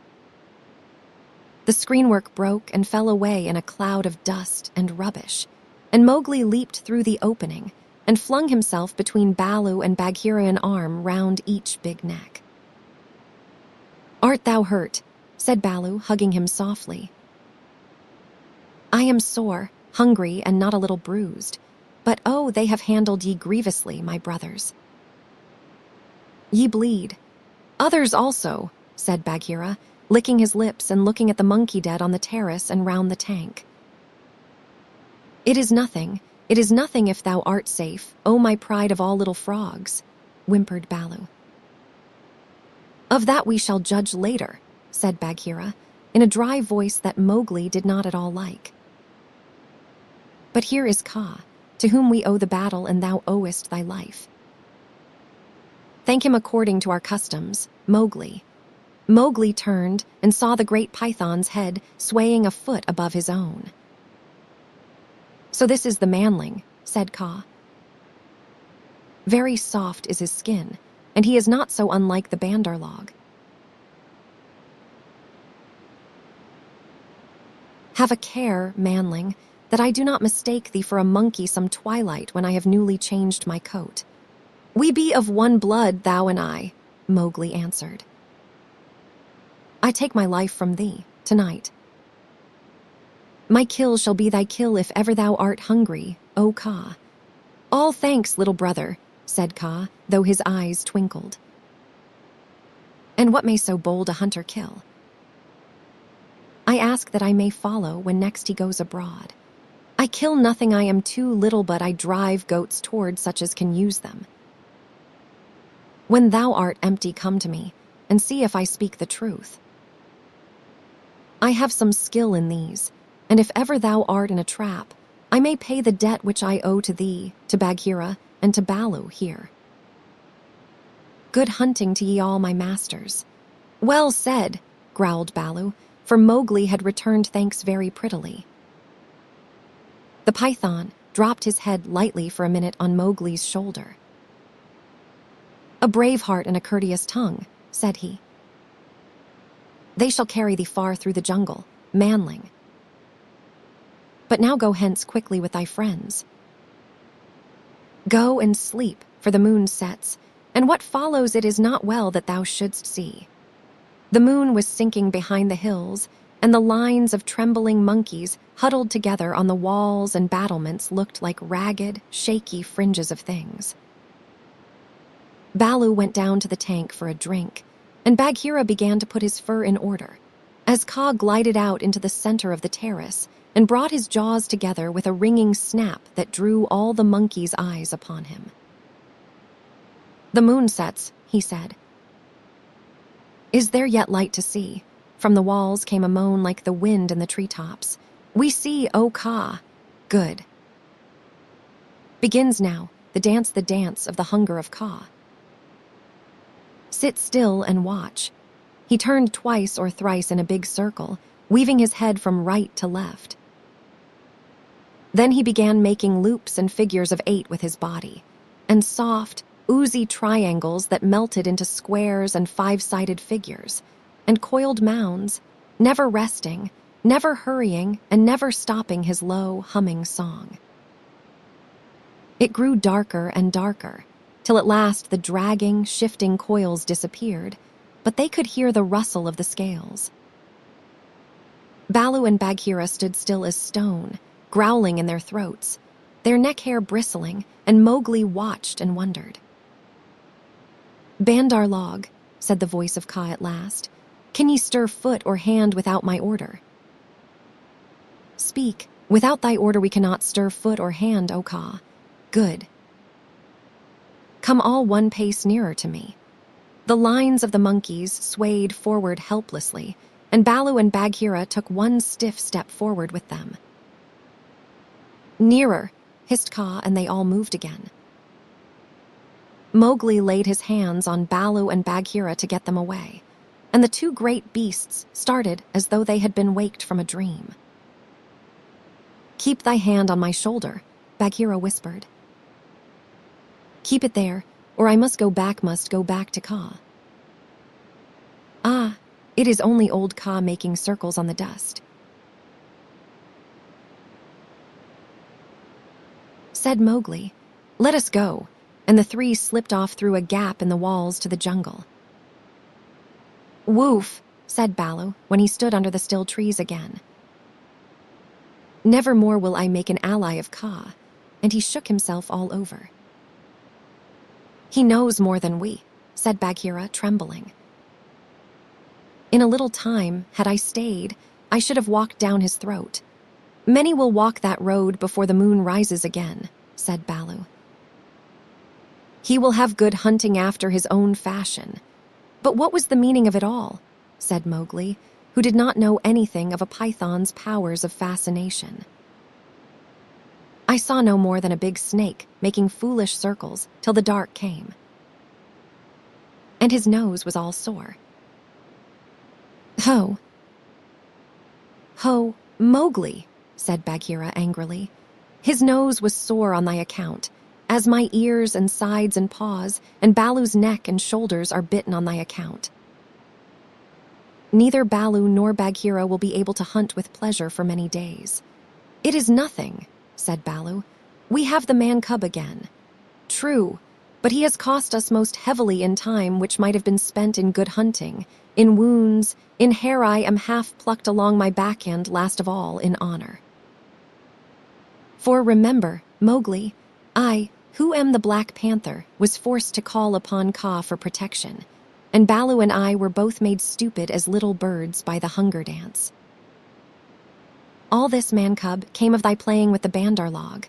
The screenwork broke and fell away in a cloud of dust and rubbish, and Mowgli leaped through the opening and flung himself between Baloo and Bagheera, an arm round each big neck. "Art thou hurt?" said Baloo, hugging him softly. "I am sore, hungry, and not a little bruised, but oh, they have handled ye grievously, my brothers." "Ye bleed. Others also," said Bagheera, licking his lips and looking at the monkey dead on the terrace and round the tank. It is nothing if thou art safe, O my pride of all little frogs," whimpered Baloo. "Of that we shall judge later," said Bagheera, in a dry voice that Mowgli did not at all like. "But here is Kaa, to whom we owe the battle, and thou owest thy life. Thank him according to our customs, Mowgli." Mowgli turned and saw the great python's head swaying a foot above his own. "So this is the manling," said Kaa. "Very soft is his skin, and he is not so unlike the BANDAR-LOG. Have a care, manling, that I do not mistake thee for a monkey some twilight when I have newly changed my coat." "We be of one blood, thou and I," Mowgli answered. "I take my life from thee, tonight. My kill shall be thy kill if ever thou art hungry, O Kaa." "All thanks, little brother," said Kaa, though his eyes twinkled. And what may so bold a hunter kill? I ask that I may follow when next he goes abroad. I kill nothing, I am too little, but I drive goats toward such as can use them. When thou art empty, come to me, and see if I speak the truth. I have some skill in these, and if ever thou art in a trap, I may pay the debt which I owe to thee, to BAGHEERA, and to BOUGH here. Good hunting to ye all my masters. Well said, growled BOUGH, for Mowgli had returned thanks very prettily. The python dropped his head lightly for a minute on Mowgli's shoulder. A brave heart and a courteous tongue, said he. They shall carry thee far through the jungle, manling. But now go hence quickly with thy friends. Go and sleep, for the moon sets, and what follows it is not well that thou shouldst see. The moon was sinking behind the hills, and the lines of trembling monkeys huddled together on the walls and battlements looked like ragged, shaky fringes of things. Baloo went down to the tank for a drink, and Bagheera began to put his fur in order, as Kaa glided out into the center of the terrace and brought his jaws together with a ringing snap that drew all the monkeys' eyes upon him. The moon sets, he said. Is there yet light to see? From the walls came a moan like the wind in the treetops. We see, O Kaa. Good. Begins now, the dance of the hunger of Kaa. Sit still and watch. He turned twice or thrice in a big circle, weaving his head from right to left. Then he began making loops and figures of 8 with his body, and soft, oozy triangles that melted into squares and 5-sided figures, and coiled mounds, never resting, never hurrying, and never stopping his low, humming song. It grew darker and darker, till at last the dragging, shifting coils disappeared, but they could hear the rustle of the scales. Baloo and Bagheera stood still as stone, growling in their throats, their neck hair bristling, and Mowgli watched and wondered. "Bandar-Log," said the voice of Kaa at last, "can ye stir foot or hand without my order?" "Speak. Without thy order we cannot stir foot or hand, O Kaa." "Good. Come all one pace nearer to me." The lines of the monkeys swayed forward helplessly, and Baloo and Bagheera took one stiff step forward with them. "Nearer," hissed Kaa, and they all moved again. Mowgli laid his hands on Baloo and Bagheera to get them away, and the two great beasts started as though they had been waked from a dream. "Keep thy hand on my shoulder," Bagheera whispered. "Keep it there, or I must go back to Kaa." "Ah, it is only old Kaa making circles on the dust," said Mowgli. "Let us go," and the three slipped off through a gap in the walls to the jungle. "Woof," said Baloo when he stood under the still trees again. "Never more will I make an ally of Kaa," and he shook himself all over. "He knows more than we," said Bagheera, trembling. "In a little time, had I stayed, I should have walked down his throat. Many will walk that road before the moon rises again," said Baloo. "He will have good hunting after his own fashion. But what was the meaning of it all?" said Mowgli, who did not know anything of a python's powers of fascination. "I saw no more than a big snake making foolish circles till the dark came. And his nose was all sore." "Ho! Ho, Mowgli," said Bagheera angrily. "His nose was sore on thy account, as my ears and sides and paws and Baloo's neck and shoulders are bitten on thy account. Neither Baloo nor Bagheera will be able to hunt with pleasure for many days." "It is nothing," said Baloo. "We have the man-cub again." "True, but he has cost us most heavily in time which might have been spent in good hunting, in wounds, in hair I am half plucked along my back end, last of all in honor. For remember, Mowgli, I, who am the Black Panther, was forced to call upon Kaa for protection. and Baloo and I were both made stupid as little birds by the hunger dance. All this, man-cub, came of thy playing with the Bandar-Log.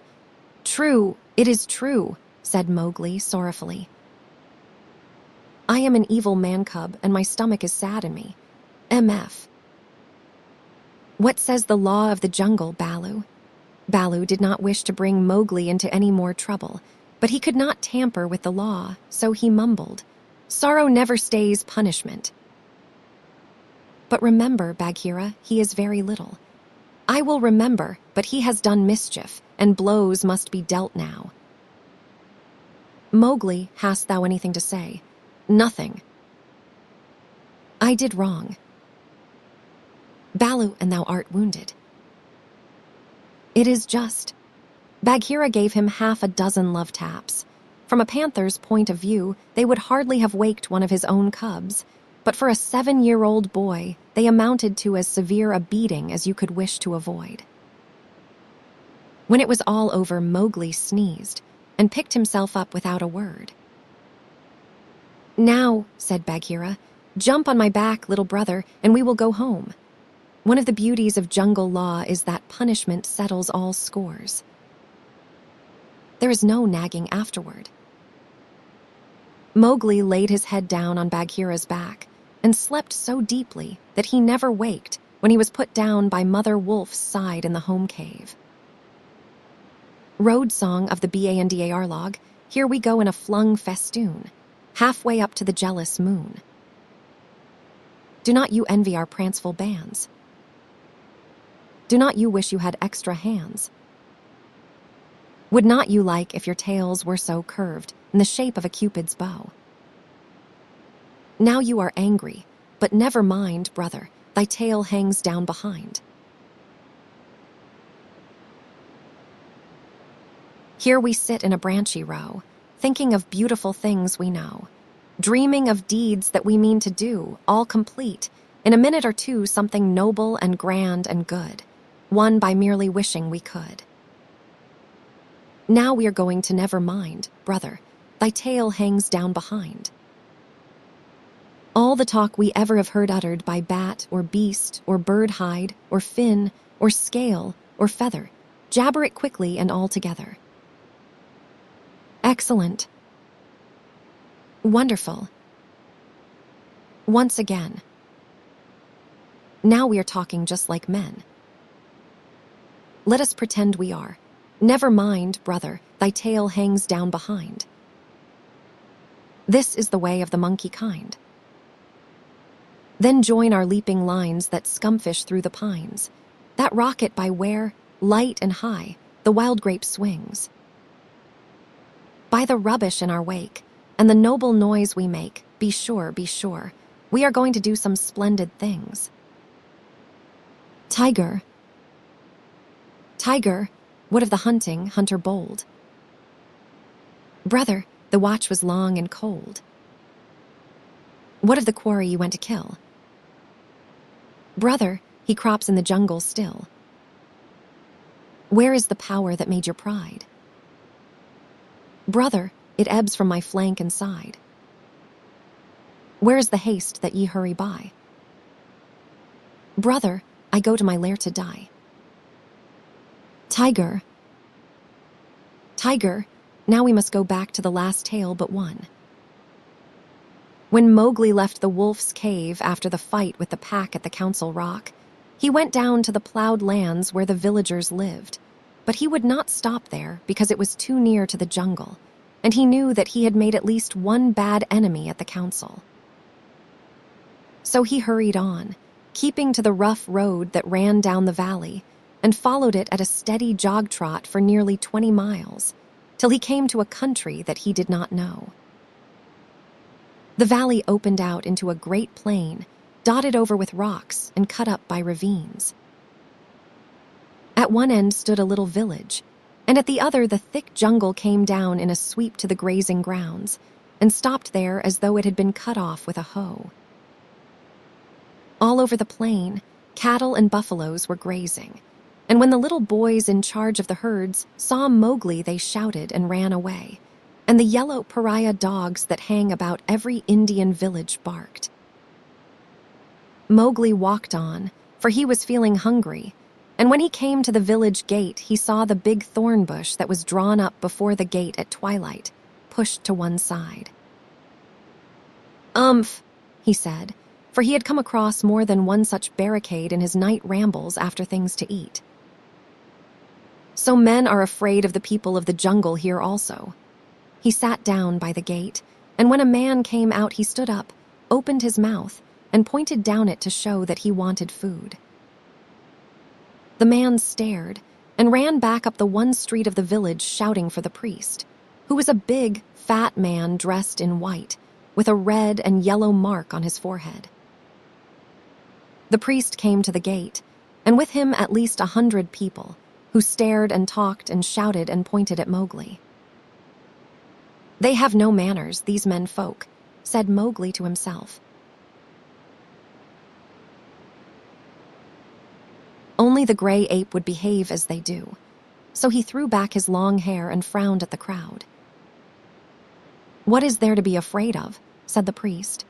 True, it is true, said Mowgli sorrowfully. I am an evil man-cub, and my stomach is sad in me. MF. What says the law of the jungle, Baloo? Baloo did not wish to bring Mowgli into any more trouble, but he could not tamper with the law, so he mumbled, Sorrow never stays punishment. But remember, Bagheera, he is very little. I will remember, but he has done mischief, and blows must be dealt now. Mowgli, hast thou anything to say? Nothing. I did wrong. Baloo, and thou art wounded. It is just. Bagheera gave him 6 love taps. From a panther's point of view, they would hardly have waked one of his own cubs, but for a 7-year-old boy, they amounted to as severe a beating as you could wish to avoid. When it was all over, Mowgli sneezed and picked himself up without a word. Now, said Bagheera, jump on my back, little brother, and we will go home. One of the beauties of jungle law is that punishment settles all scores. There is no nagging afterward. Mowgli laid his head down on Bagheera's back and slept so deeply that he never waked when he was put down by Mother Wolf's side in the home cave. Road song of the BANDAR-LOG, here we go in a flung festoon, halfway up to the jealous moon. Do not you envy our pranceful bands? Do not you wish you had extra hands? Would not you like if your tails were so curved in the shape of a Cupid's bow? Now you are angry, but never mind, brother, thy tail hangs down behind. Here we sit in a branchy row, thinking of beautiful things we know, dreaming of deeds that we mean to do, all complete, in a minute or two something noble and grand and good, won by merely wishing we could. Now we are going to never mind, brother, thy tail hangs down behind. All the talk we ever have heard uttered by bat or beast or bird hide or fin or scale or feather, jabber it quickly and all together. Excellent. Wonderful. Once again. Now we are talking just like men. Let us pretend we are. Never mind, brother, thy tail hangs down behind. This is the way of the monkey kind. Then join our leaping lines that scumfish through the pines, that rocket by where, light and high, the wild grape swings. By the rubbish in our wake, and the noble noise we make, be sure, we are going to do some splendid things. Tiger. Tiger, what of the hunting, hunter bold? Brother, the watch was long and cold. What of the quarry you went to kill? Brother, he crops in the jungle still. Where is the power that made your pride? Brother, it ebbs from my flank and side. Where is the haste that ye hurry by? Brother, I go to my lair to die. Tiger. Tiger, now we must go back to the last tale but one. When Mowgli left the wolf's cave after the fight with the pack at the Council Rock, he went down to the plowed lands where the villagers lived, but he would not stop there because it was too near to the jungle, and he knew that he had made at least one bad enemy at the council. So he hurried on, keeping to the rough road that ran down the valley, and followed it at a steady jog trot for nearly 20 miles, till he came to a country that he did not know. The valley opened out into a great plain, dotted over with rocks and cut up by ravines. At one end stood a little village, and at the other the thick jungle came down in a sweep to the grazing grounds, and stopped there as though it had been cut off with a hoe. All over the plain, cattle and buffaloes were grazing, and when the little boys in charge of the herds saw Mowgli, they shouted and ran away, and the yellow pariah dogs that hang about every Indian village barked. Mowgli walked on, for he was feeling hungry, and when he came to the village gate, he saw the big thorn bush that was drawn up before the gate at twilight, pushed to one side. "Umph," he said, for he had come across more than one such barricade in his night rambles after things to eat. "So men are afraid of the people of the jungle here also." He sat down by the gate, and when a man came out, he stood up, opened his mouth, and pointed down it to show that he wanted food. The man stared and ran back up the one street of the village shouting for the priest, who was a big, fat man dressed in white, with a red and yellow mark on his forehead. The priest came to the gate, and with him at least 100 people, who stared and talked and shouted and pointed at Mowgli. "They have no manners, these men folk," said Mowgli to himself. Only the gray ape would behave as they do, so he threw back his long hair and frowned at the crowd. "What is there to be afraid of?" said the priest.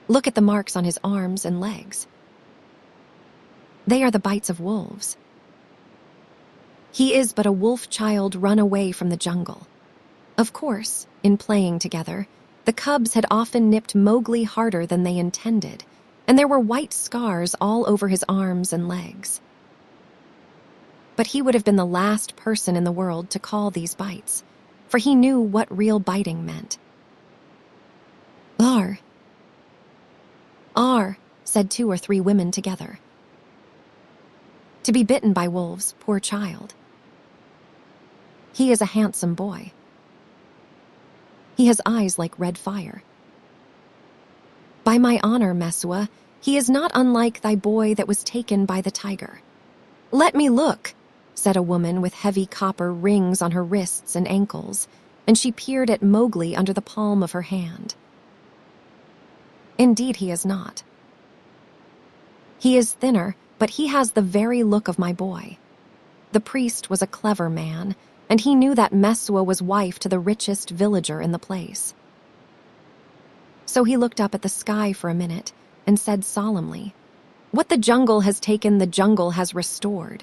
"Look at the marks on his arms and legs. They are the bites of wolves. He is but a wolf child run away from the jungle." Of course, in playing together, the cubs had often nipped Mowgli harder than they intended, and there were white scars all over his arms and legs. But he would have been the last person in the world to call these bites, for he knew what real biting meant. "Ar, ar," said 2 or 3 women together. "To be bitten by wolves, poor child. He is a handsome boy. He has eyes like red fire. By my honor, Mesua, he is not unlike thy boy that was taken by the tiger." "Let me look," said a woman with heavy copper rings on her wrists and ankles, and she peered at Mowgli under the palm of her hand. "Indeed he is not. He is thinner, but he has the very look of my boy." The priest was a clever man, and he knew that Mesua was wife to the richest villager in the place. So he looked up at the sky for a minute and said solemnly, "What the jungle has taken, the jungle has restored.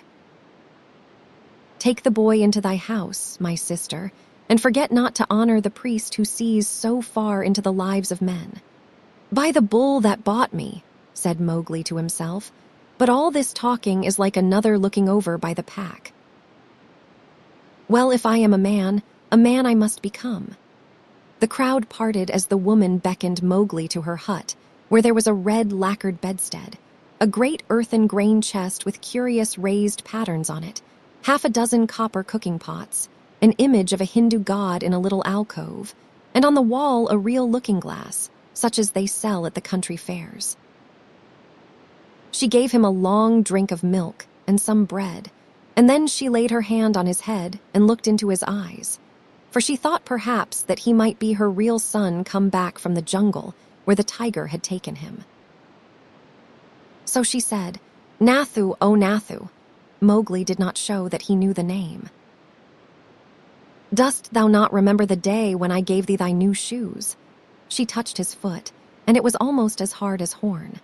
Take the boy into thy house, my sister, and forget not to honor the priest who sees so far into the lives of men." "By the bull that bought me," said Mowgli to himself, "but all this talking is like another looking over by the pack. Well, if I am a man I must become." The crowd parted as the woman beckoned Mowgli to her hut, where there was a red lacquered bedstead, a great earthen grain chest with curious raised patterns on it, 6 copper cooking pots, an image of a Hindu god in a little alcove, and on the wall a real looking-glass, such as they sell at the country fairs. She gave him a long drink of milk and some bread, and then she laid her hand on his head and looked into his eyes, for she thought perhaps that he might be her real son come back from the jungle where the tiger had taken him. So she said, "Nathu, O Nathu." Mowgli did not show that he knew the name. "Dost thou not remember the day when I gave thee thy new shoes?" She touched his foot, and it was almost as hard as horn.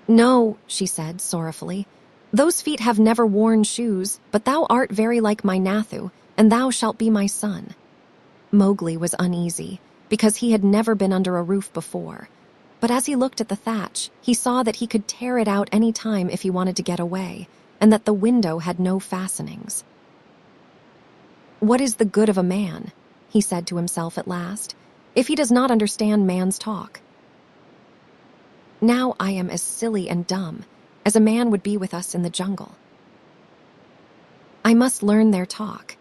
"No," she said sorrowfully. "Those feet have never worn shoes, but thou art very like my Nathu, and thou shalt be my son." Mowgli was uneasy, because he had never been under a roof before, but as he looked at the thatch, he saw that he could tear it out any time if he wanted to get away, and that the window had no fastenings. "What is the good of a man," he said to himself at last, "if he does not understand man's talk? Now I am as silly and dumb as a man would be with us in the jungle. I must learn their talk."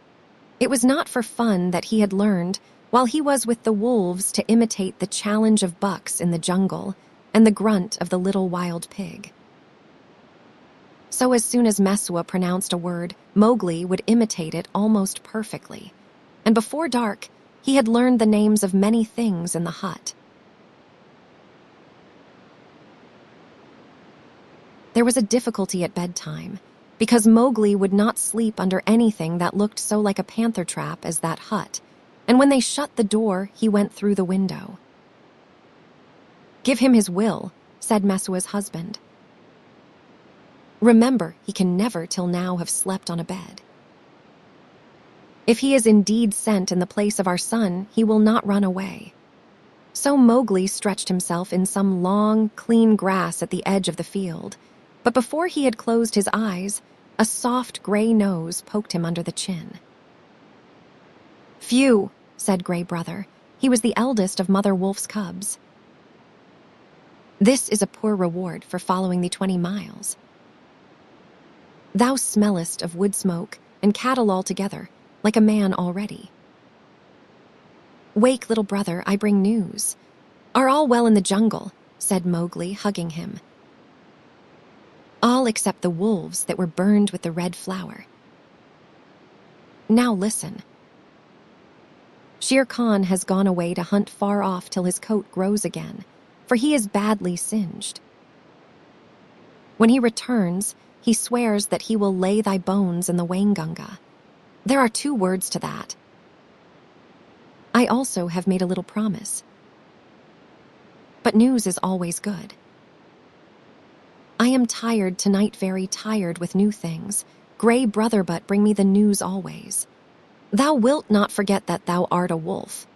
It was not for fun that he had learned, while he was with the wolves, to imitate the challenge of bucks in the jungle and the grunt of the little wild pig. So as soon as Mesua pronounced a word, Mowgli would imitate it almost perfectly, and before dark he had learned the names of many things in the hut. There was a difficulty at bedtime, because Mowgli would not sleep under anything that looked so like a panther trap as that hut, and when they shut the door, he went through the window. "Give him his will," said Messua's husband. "Remember, he can never till now have slept on a bed. If he is indeed sent in the place of our son, he will not run away." So Mowgli stretched himself in some long, clean grass at the edge of the field, but before he had closed his eyes, a soft gray nose poked him under the chin. "Phew," said Gray Brother. He was the eldest of Mother Wolf's cubs. "This is a poor reward for following the 20 miles. Thou smellest of wood smoke and cattle altogether, like a man already. Wake, little brother, I bring news. Are all well in the jungle?" said Mowgli, hugging him. "All except the wolves that were burned with the red flower. Now listen. Shere Khan has gone away to hunt far off till his coat grows again, for he is badly singed. When he returns, he swears that he will lay thy bones in the Waingunga. There are 2 words to that. I also have made a little promise. But news is always good. I am tired tonight, very tired with new things. Gray Brother, but bring me the news always. Thou wilt not forget that thou art a wolf."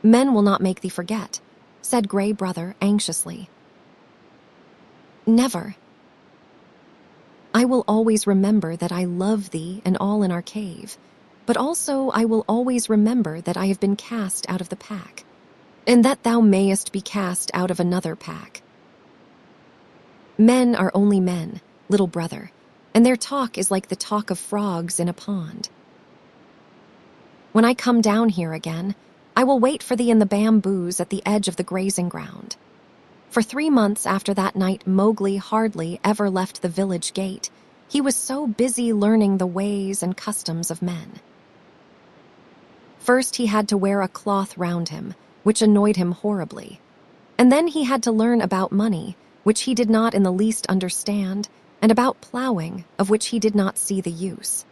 "Men will not make thee forget," said Gray Brother anxiously. "Never. I will always remember that I love thee and all in our cave, but also I will always remember that I have been cast out of the pack, and that thou mayest be cast out of another pack. Men are only men, little brother, and their talk is like the talk of frogs in a pond. When I come down here again, I will wait for thee in the bamboos at the edge of the grazing ground." For 3 months after that night, Mowgli hardly ever left the village gate. He was so busy learning the ways and customs of men. First, he had to wear a cloth round him, which annoyed him horribly. And then he had to learn about money, which he did not in the least understand, and about plowing, of which he did not see the use.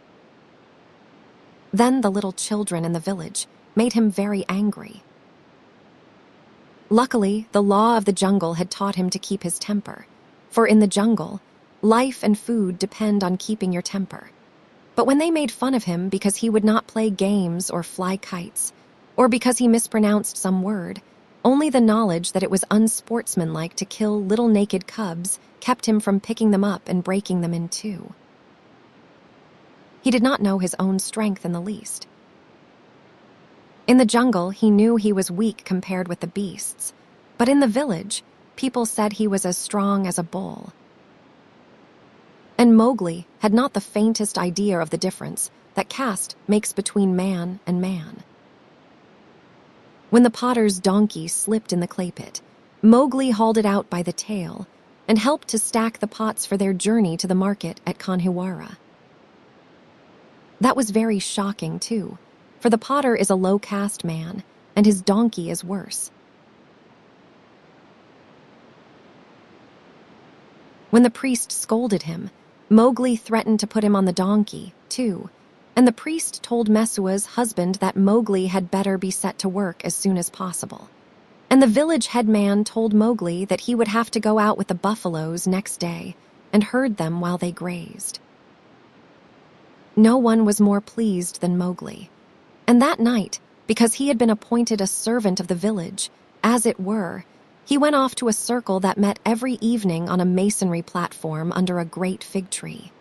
Then the little children in the village made him very angry. Luckily, the law of the jungle had taught him to keep his temper, for in the jungle, life and food depend on keeping your temper. But when they made fun of him because he would not play games or fly kites, or because he mispronounced some word, only the knowledge that it was unsportsmanlike to kill little naked cubs kept him from picking them up and breaking them in 2. He did not know his own strength in the least. In the jungle, he knew he was weak compared with the beasts, but in the village, people said he was as strong as a bull. And Mowgli had not the faintest idea of the difference that caste makes between man and man. When the potter's donkey slipped in the clay pit, Mowgli hauled it out by the tail and helped to stack the pots for their journey to the market at Khanhiwara. That was very shocking, too, for the potter is a low-caste man, and his donkey is worse. When the priest scolded him, Mowgli threatened to put him on the donkey, too, and the priest told Messua's husband that Mowgli had better be set to work as soon as possible. And the village headman told Mowgli that he would have to go out with the buffaloes next day and herd them while they grazed. No one was more pleased than Mowgli. And that night, because he had been appointed a servant of the village, as it were, he went off to a circle that met every evening on a masonry platform under a great fig tree.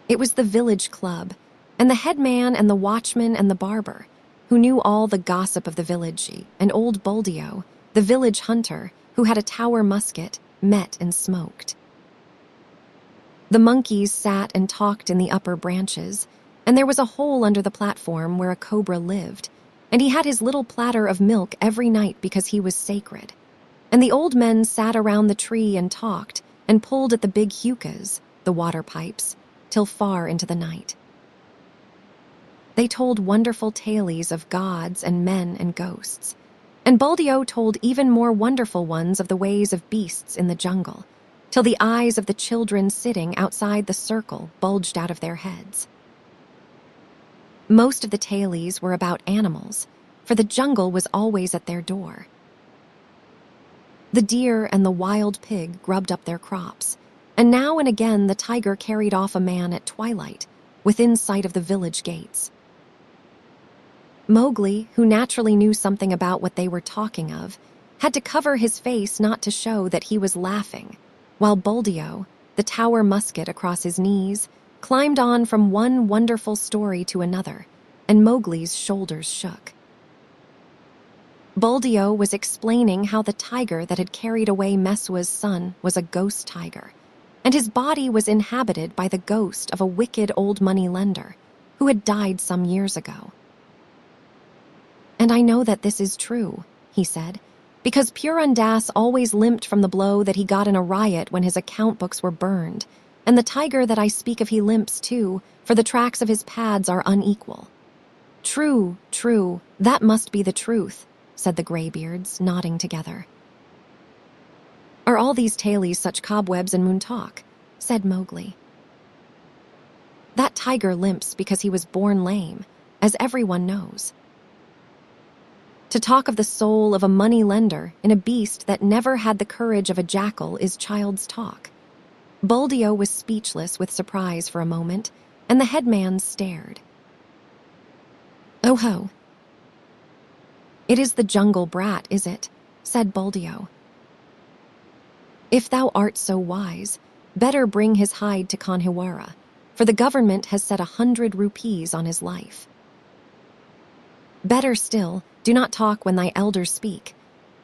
It was the village club, and the headman and the watchman and the barber, who knew all the gossip of the village, and old Buldeo, the village hunter, who had a tower musket, met and smoked. The monkeys sat and talked in the upper branches, and there was a hole under the platform where a cobra lived, and he had his little platter of milk every night because he was sacred. And the old men sat around the tree and talked, and pulled at the big hukas, the water pipes, till far into the night. They told wonderful tales of gods and men and ghosts, and Buldeo told even more wonderful ones of the ways of beasts in the jungle, till the eyes of the children sitting outside the circle bulged out of their heads. Most of the tailies were about animals, for the jungle was always at their door. The deer and the wild pig grubbed up their crops, and now and again the tiger carried off a man at twilight, within sight of the village gates. Mowgli, who naturally knew something about what they were talking of, had to cover his face not to show that he was laughing, while Buldeo, the tower musket across his knees, climbed on from one wonderful story to another, and Mowgli's shoulders shook. Buldeo was explaining how the tiger that had carried away Meswa's son was a ghost tiger, and his body was inhabited by the ghost of a wicked old money-lender who had died some years ago. "And I know that this is true," he said, "because Purun Das always limped from the blow that he got in a riot when his account books were burned, and the tiger that I speak of he limps too, for the tracks of his pads are unequal." "True, true, that must be the truth," said the graybeards, nodding together. "Are all these tailies such cobwebs and Muntak?" said Mowgli. "That tiger limps because he was born lame, as everyone knows. To talk of the soul of a money-lender in a beast that never had the courage of a jackal is child's talk." Buldeo was speechless with surprise for a moment, and the headman stared. "Oh ho! It is the jungle brat, is it?" said Buldeo. "If thou art so wise, better bring his hide to Khanhiwara, for the government has set 100 rupees on his life. Better still, do not talk when thy elders speak."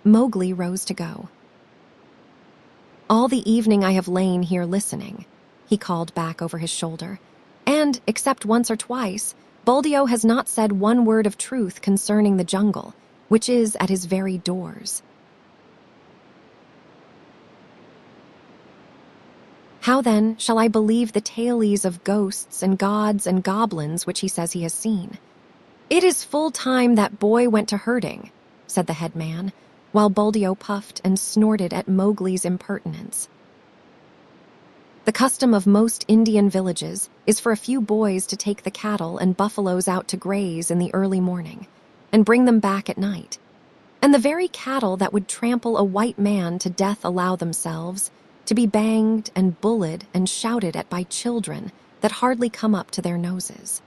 Mowgli rose to go. "All the evening I have lain here listening," he called back over his shoulder, "and, except once or twice, Buldeo has not said one word of truth concerning the jungle, which is at his very doors. How then shall I believe the tailies of ghosts and gods and goblins which he says he has seen? It is full time that boy went to herding," said the headman, while Buldeo puffed and snorted at Mowgli's impertinence. "The custom of most Indian villages is for a few boys to take the cattle and buffaloes out to graze in the early morning, and bring them back at night. And the very cattle that would trample a white man to death allow themselves to be banged and bullied and shouted at by children that hardly come up to their noses.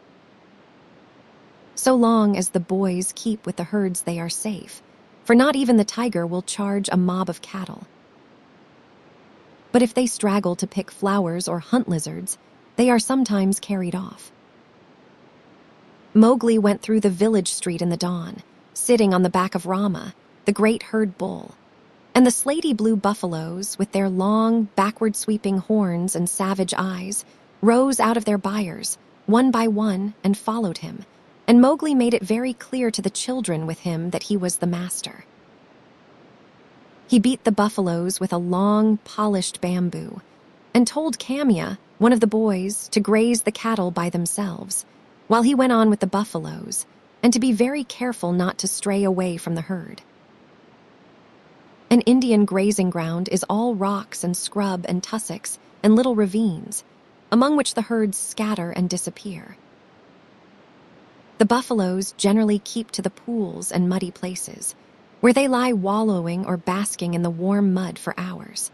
So long as the boys keep with the herds they are safe, for not even the tiger will charge a mob of cattle. But if they straggle to pick flowers or hunt lizards, they are sometimes carried off." Mowgli went through the village street in the dawn, sitting on the back of Rama, the great herd bull, and the slaty blue buffaloes, with their long, backward-sweeping horns and savage eyes, rose out of their byres, one by one, and followed him, and Mowgli made it very clear to the children with him that he was the master. He beat the buffaloes with a long, polished bamboo, and told Kamia, one of the boys, to graze the cattle by themselves, while he went on with the buffaloes, and to be very careful not to stray away from the herd. An Indian grazing ground is all rocks and scrub and tussocks and little ravines, among which the herds scatter and disappear. The buffaloes generally keep to the pools and muddy places, where they lie wallowing or basking in the warm mud for hours.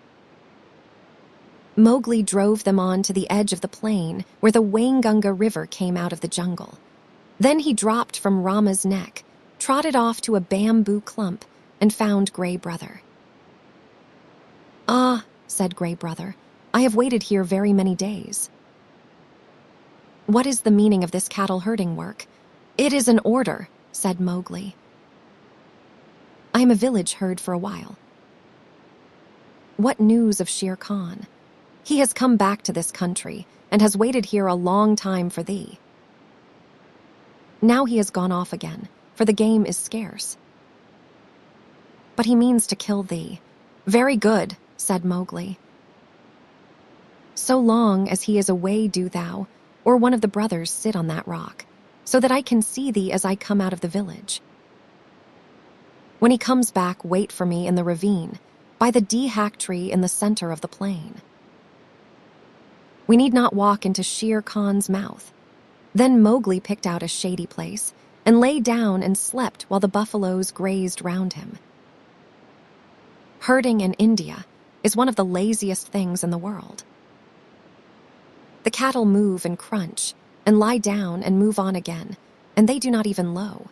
Mowgli drove them on to the edge of the plain where the Waingunga River came out of the jungle. Then he dropped from Rama's neck, trotted off to a bamboo clump, and found Gray Brother. "Ah," said Gray Brother, "I have waited here very many days." "What is the meaning of this cattle herding work?" "It is an order," said Mowgli. "I am a village herd for a while." "What news of Shere Khan? He has come back to this country and has waited here a long time for thee." "Now he has gone off again, for the game is scarce." "But he means to kill thee." "Very good," said Mowgli. "So long as he is away, do thou, or one of the brothers, sit on that rock, so that I can see thee as I come out of the village. When he comes back, wait for me in the ravine, by the dehak tree in the center of the plain. We need not walk into Shere Khan's mouth. Then Mowgli picked out a shady place and lay down and slept while the buffaloes grazed round him. Herding in India is one of the laziest things in the world. The cattle move and crunch and lie down and move on again, and they do not even low.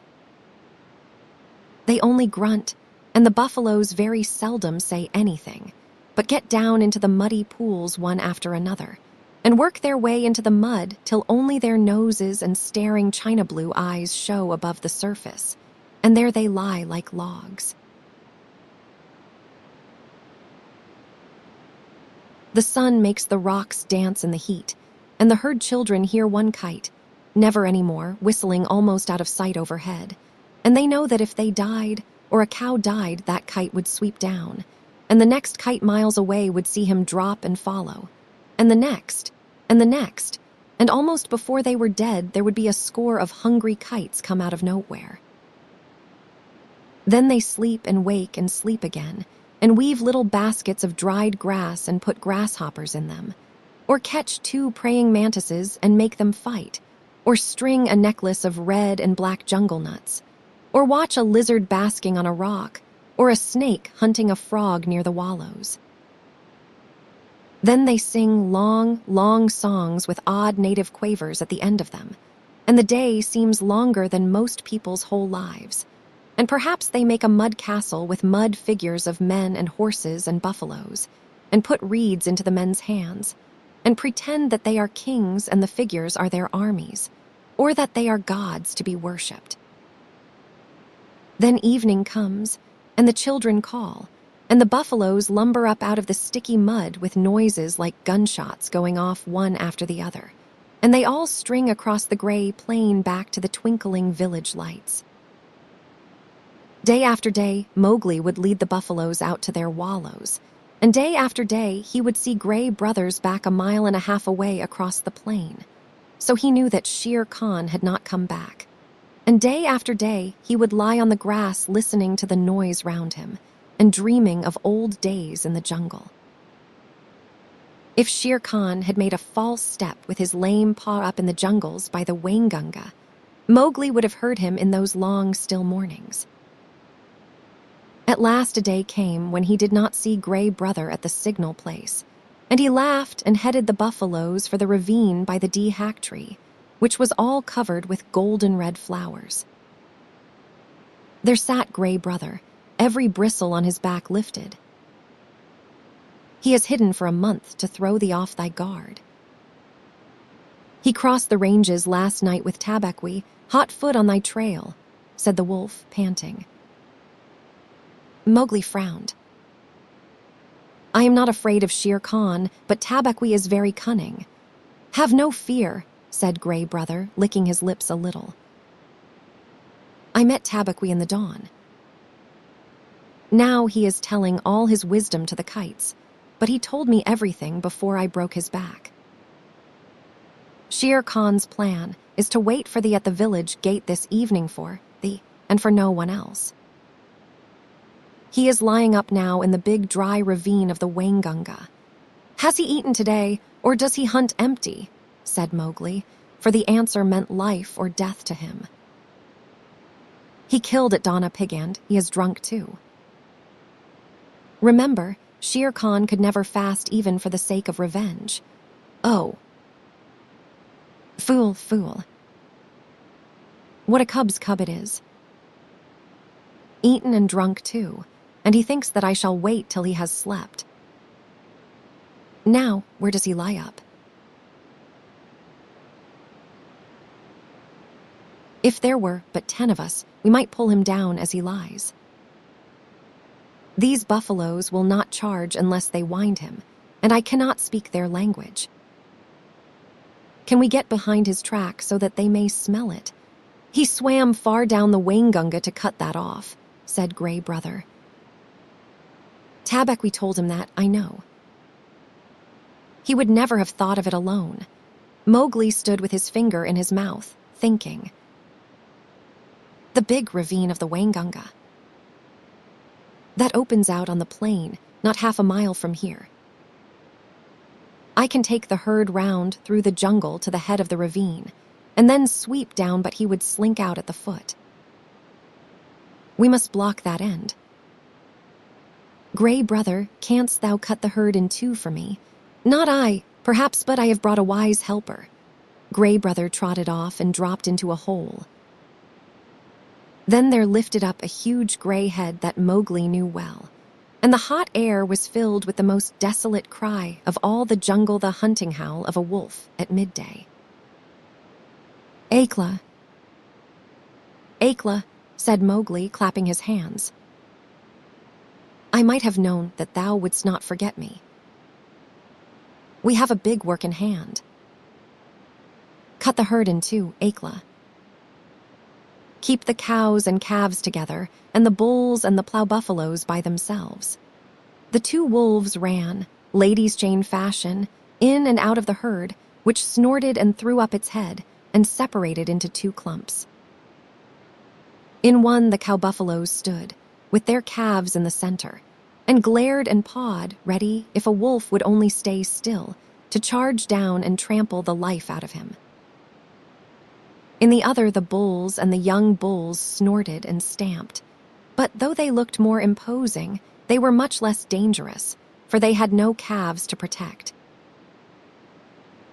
They only grunt, and the buffaloes very seldom say anything, but get down into the muddy pools one after another, and work their way into the mud till only their noses and staring china blue eyes show above the surface, and there they lie like logs. The sun makes the rocks dance in the heat, and the herd children hear one kite, never anymore, whistling almost out of sight overhead, and they know that if they died, or a cow died, that kite would sweep down, and the next kite miles away would see him drop and follow, and the next, and the next, and almost before they were dead, there would be a score of hungry kites come out of nowhere. Then they sleep and wake and sleep again, and weave little baskets of dried grass and put grasshoppers in them, or catch 2 praying mantises and make them fight, or string a necklace of red and black jungle nuts, or watch a lizard basking on a rock, or a snake hunting a frog near the wallows. Then they sing long, long songs with odd native quavers at the end of them, and the day seems longer than most people's whole lives, and perhaps they make a mud castle with mud figures of men and horses and buffaloes, and put reeds into the men's hands, and pretend that they are kings and the figures are their armies, or that they are gods to be worshipped. Then evening comes, and the children call, and the buffaloes lumber up out of the sticky mud with noises like gunshots going off one after the other, and they all string across the gray plain back to the twinkling village lights. Day after day, Mowgli would lead the buffaloes out to their wallows, and day after day he would see Gray Brothers back 1.5 miles away across the plain, so he knew that Shere Khan had not come back. And day after day he would lie on the grass listening to the noise round him, and dreaming of old days in the jungle. If Shere Khan had made a false step with his lame paw up in the jungles by the Waingunga, Mowgli would have heard him in those long, still mornings. At last a day came when he did not see Gray Brother at the signal place, and he laughed and headed the buffaloes for the ravine by the dehak tree, which was all covered with golden red flowers. There sat Gray Brother, every bristle on his back lifted. He is hidden for a month to throw thee off thy guard. He crossed the ranges last night with Tabaqui, hot foot on thy trail, said the wolf, panting. Mowgli frowned. I am not afraid of Shere Khan, but Tabaqui is very cunning. Have no fear, said Gray Brother, licking his lips a little. I met Tabaqui in the dawn. Now he is telling all his wisdom to the kites, but he told me everything before I broke his back. Shere Khan's plan is to wait for thee at the village gate this evening for thee, and for no one else. He is lying up now in the big dry ravine of the Waingunga. Has he eaten today, or does he hunt empty? Said Mowgli, for the answer meant life or death to him. He killed at Donna Pigand. He is drunk too. Remember, Shere Khan could never fast even for the sake of revenge. Oh. Fool, fool. What a cub's cub it is. Eaten and drunk too, and he thinks that I shall wait till he has slept. Now, where does he lie up? If there were but 10 of us, we might pull him down as he lies. These buffaloes will not charge unless they wind him, and I cannot speak their language. Can we get behind his track so that they may smell it? He swam far down the Waingunga to cut that off, said Gray Brother. Tabaqui told him that, I know. He would never have thought of it alone. Mowgli stood with his finger in his mouth, thinking. The big ravine of the Waingunga. That opens out on the plain not half a mile from here. I can take the herd round through the jungle to the head of the ravine, and then sweep down, but he would slink out at the foot. We must block that end. Gray brother, canst thou cut the herd in two for me? Not I, perhaps, but I have brought a wise helper. Gray brother trotted off and dropped into a hole. Then there lifted up a huge gray head that Mowgli knew well, and the hot air was filled with the most desolate cry of all the jungle, the hunting howl of a wolf at midday. Akela, Akela, said Mowgli, clapping his hands. I might have known that thou wouldst not forget me. We have a big work in hand. Cut the herd in two, Akela. Keep the cows and calves together, and the bulls and the plough buffaloes by themselves. The two wolves ran, ladies' chain fashion, in and out of the herd, which snorted and threw up its head, and separated into two clumps. In one the cow buffaloes stood, with their calves in the center, and glared and pawed, ready, if a wolf would only stay still, to charge down and trample the life out of him. In the other the bulls and the young bulls snorted and stamped, but though they looked more imposing, they were much less dangerous, for they had no calves to protect.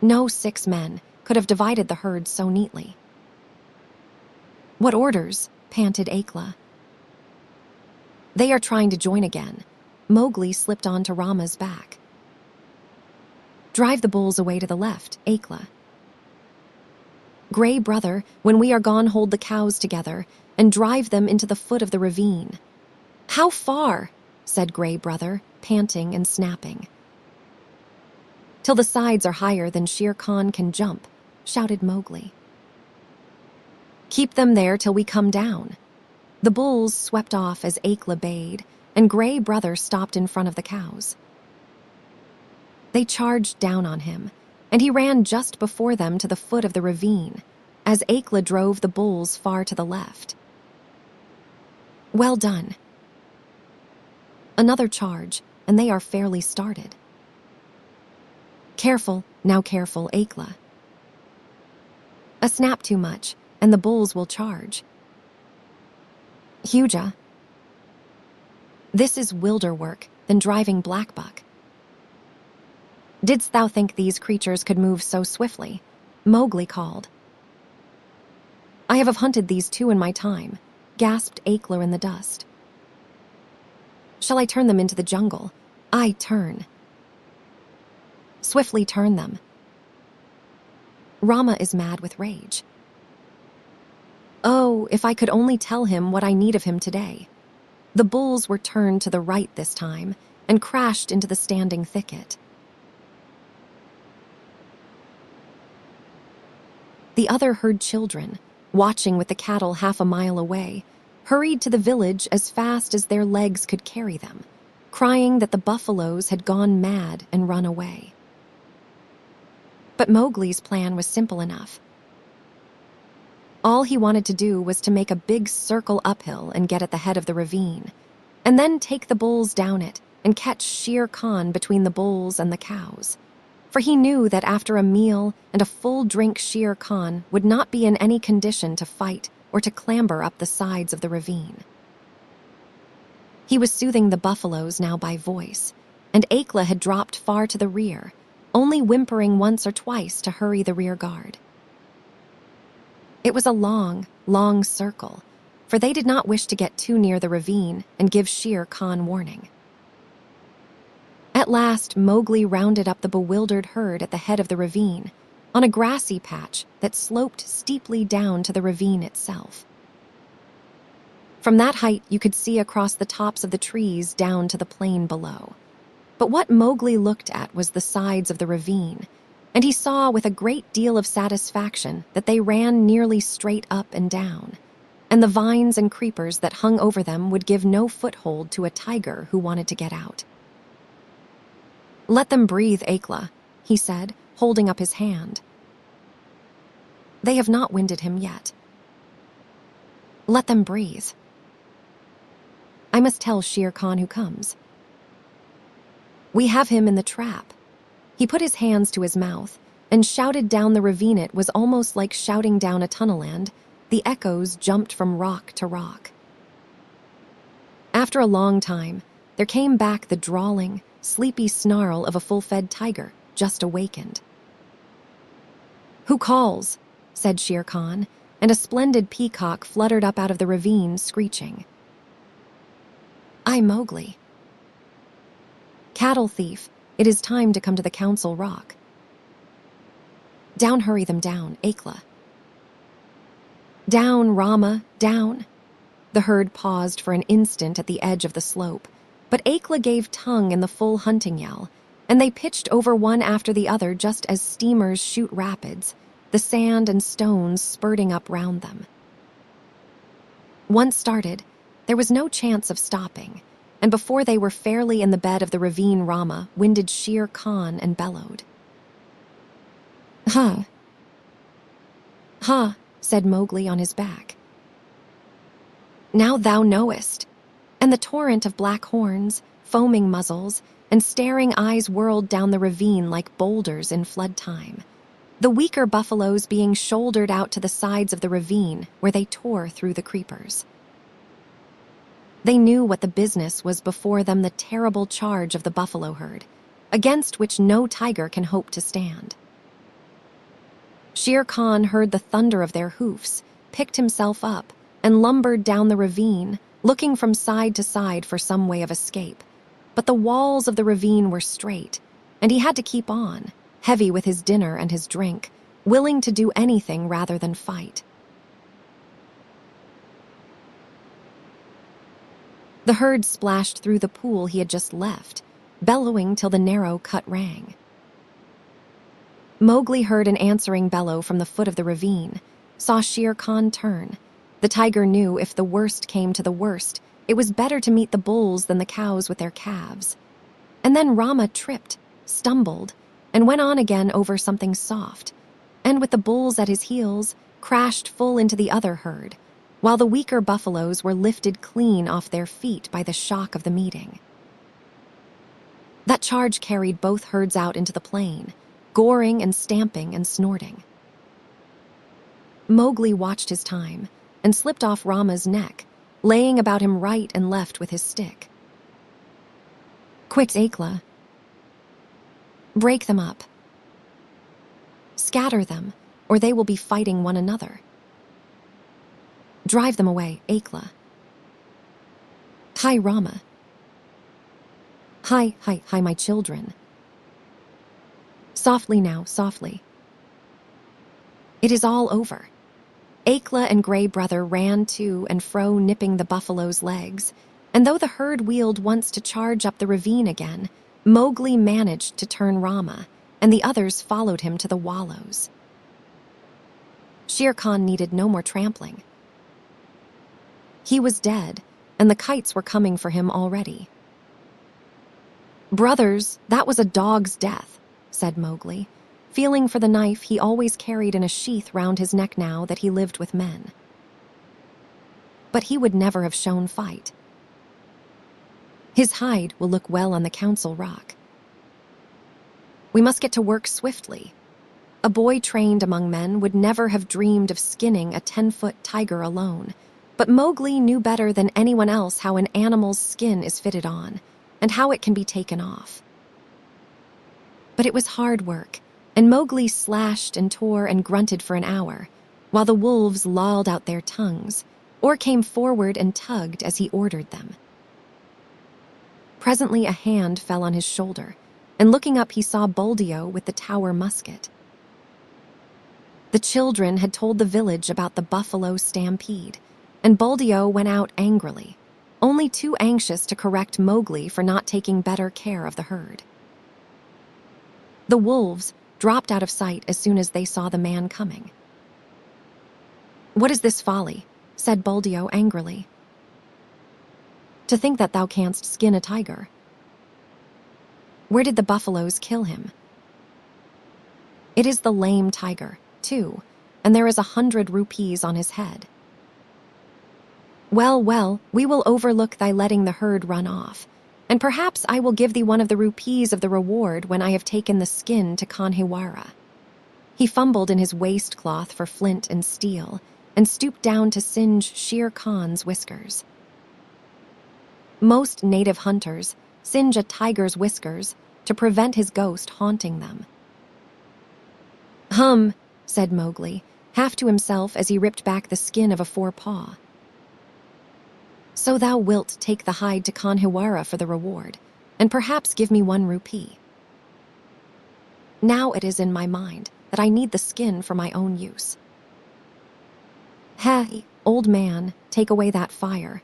No 6 men could have divided the herd so neatly. What orders? Panted Akela. They are trying to join again. Mowgli slipped onto Rama's back. Drive the bulls away to the left, Akela. Gray brother, when we are gone, hold the cows together and drive them into the foot of the ravine. How far? Said Gray brother, panting and snapping. Till the sides are higher than Shere Khan can jump, shouted Mowgli. Keep them there till we come down. The bulls swept off as Akela bayed, and Gray brother stopped in front of the cows. They charged down on him, and he ran just before them to the foot of the ravine, as Akela drove the bulls far to the left. Well done. Another charge, and they are fairly started. Careful, now careful, Akela. A snap too much, and the bulls will charge. Huja. This is wilder work than driving blackbuck. Didst thou think these creatures could move so swiftly? Mowgli called. I have hunted these two in my time, gasped Akela in the dust. Shall I turn them into the jungle? I turn. Swiftly turn them. Rama is mad with rage. Oh, if I could only tell him what I need of him today. The bulls were turned to the right this time and crashed into the standing thicket. The other herd children, watching with the cattle half a mile away, hurried to the village as fast as their legs could carry them, crying that the buffaloes had gone mad and run away. But Mowgli's plan was simple enough. All he wanted to do was to make a big circle uphill and get at the head of the ravine, and then take the bulls down it and catch Shere Khan between the bulls and the cows. For he knew that after a meal and a full drink, Shere Khan would not be in any condition to fight or to clamber up the sides of the ravine. He was soothing the buffaloes now by voice, and Akela had dropped far to the rear, only whimpering once or twice to hurry the rear guard. It was a long, long circle, for they did not wish to get too near the ravine and give Shere Khan warning. At last, Mowgli rounded up the bewildered herd at the head of the ravine, on a grassy patch that sloped steeply down to the ravine itself. From that height, you could see across the tops of the trees down to the plain below. But what Mowgli looked at was the sides of the ravine, and he saw with a great deal of satisfaction that they ran nearly straight up and down, and the vines and creepers that hung over them would give no foothold to a tiger who wanted to get out. Let them breathe, Akela, he said, holding up his hand. They have not winded him yet. Let them breathe. I must tell Shere Khan who comes. "We have him in the trap." He put his hands to his mouth and shouted down the ravine. It was almost like shouting down a tunnel, and the echoes jumped from rock to rock. After a long time, there came back the drawling, sleepy snarl of a full-fed tiger just awakened. "Who calls?" said Shere Khan, and a splendid peacock fluttered up out of the ravine, screeching. "I, Mowgli." "Cattle thief, it is time to come to the council rock." "Down, hurry them down, Akela." "Down, Rama, down." The herd paused for an instant at the edge of the slope, but Akela gave tongue in the full hunting yell, and they pitched over one after the other just as steamers shoot rapids, the sand and stones spurting up round them. Once started, there was no chance of stopping, and before they were fairly in the bed of the ravine, Rama winded Shere Khan and bellowed. "Huh. Huh," said Mowgli on his back. "Now thou knowest." And the torrent of black horns, foaming muzzles, and staring eyes whirled down the ravine like boulders in flood time, the weaker buffaloes being shouldered out to the sides of the ravine where they tore through the creepers. They knew what the business was before them, the terrible charge of the buffalo herd, against which no tiger can hope to stand. Shere Khan heard the thunder of their hoofs, picked himself up, and lumbered down the ravine, looking from side to side for some way of escape. But the walls of the ravine were straight, and he had to keep on, heavy with his dinner and his drink, willing to do anything rather than fight. The herd splashed through the pool he had just left, bellowing till the narrow cut rang. Mowgli heard an answering bellow from the foot of the ravine, saw Shere Khan turn. The tiger knew if the worst came to the worst, it was better to meet the bulls than the cows with their calves. And then Rama tripped, stumbled, and went on again over something soft, and with the bulls at his heels, crashed full into the other herd, while the weaker buffaloes were lifted clean off their feet by the shock of the meeting. That charge carried both herds out into the plain, goring and stamping and snorting. Mowgli watched his time and slipped off Rama's neck, laying about him right and left with his stick. "Quick, Akela. Break them up. Scatter them, or they will be fighting one another. Drive them away, Akela." "Hi, Rama." Hi, my children." "Softly now, softly. It is all over." Akela and Gray Brother ran to and fro, nipping the buffalo's legs, and though the herd wheeled once to charge up the ravine again, Mowgli managed to turn Rama, and the others followed him to the wallows. Shere Khan needed no more trampling. He was dead, and the kites were coming for him already. "Brothers, that was a dog's death," said Mowgli, feeling for the knife he always carried in a sheath round his neck now that he lived with men. But he would never have shown fight. His hide will look well on the council rock. We must get to work swiftly. A boy trained among men would never have dreamed of skinning a 10-foot tiger alone, but Mowgli knew better than anyone else how an animal's skin is fitted on, and how it can be taken off. But it was hard work, and Mowgli slashed and tore and grunted for an hour, while the wolves lolled out their tongues, or came forward and tugged as he ordered them. Presently a hand fell on his shoulder, and looking up he saw Buldeo with the tower musket. The children had told the village about the buffalo stampede, and Buldeo went out angrily, only too anxious to correct Mowgli for not taking better care of the herd. The wolves dropped out of sight as soon as they saw the man coming. "What is this folly?" said Buldeo angrily. "To think that thou canst skin a tiger. Where did the buffaloes kill him?" "It is the lame tiger, too, and there is 100 rupees on his head." "Well, we will overlook thy letting the herd run off. and perhaps I will give thee one of the rupees of the reward when I have taken the skin to Khanhiwara." He fumbled in his waistcloth for flint and steel, and stooped down to singe Shere Khan's whiskers. Most native hunters singe a tiger's whiskers to prevent his ghost haunting them. "Hum," said Mowgli, half to himself as he ripped back the skin of a forepaw. "So thou wilt take the hide to Khanhiwara for the reward, and perhaps give me 1 rupee. Now it is in my mind that I need the skin for my own use. Hey, old man, take away that fire.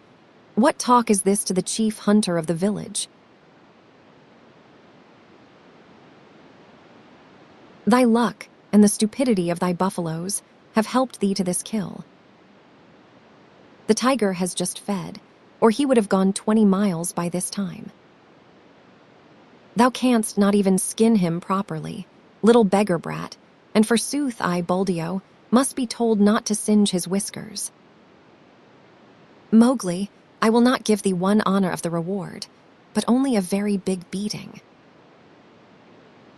What talk is this to the chief hunter of the village? Thy luck and the stupidity of thy buffaloes have helped thee to this kill. The tiger has just fed, or he would have gone 20 miles by this time. Thou canst not even skin him properly, little beggar brat, and forsooth I, Buldeo, must be told not to singe his whiskers. Mowgli, I will not give thee 1 honor of the reward, but only a very big beating.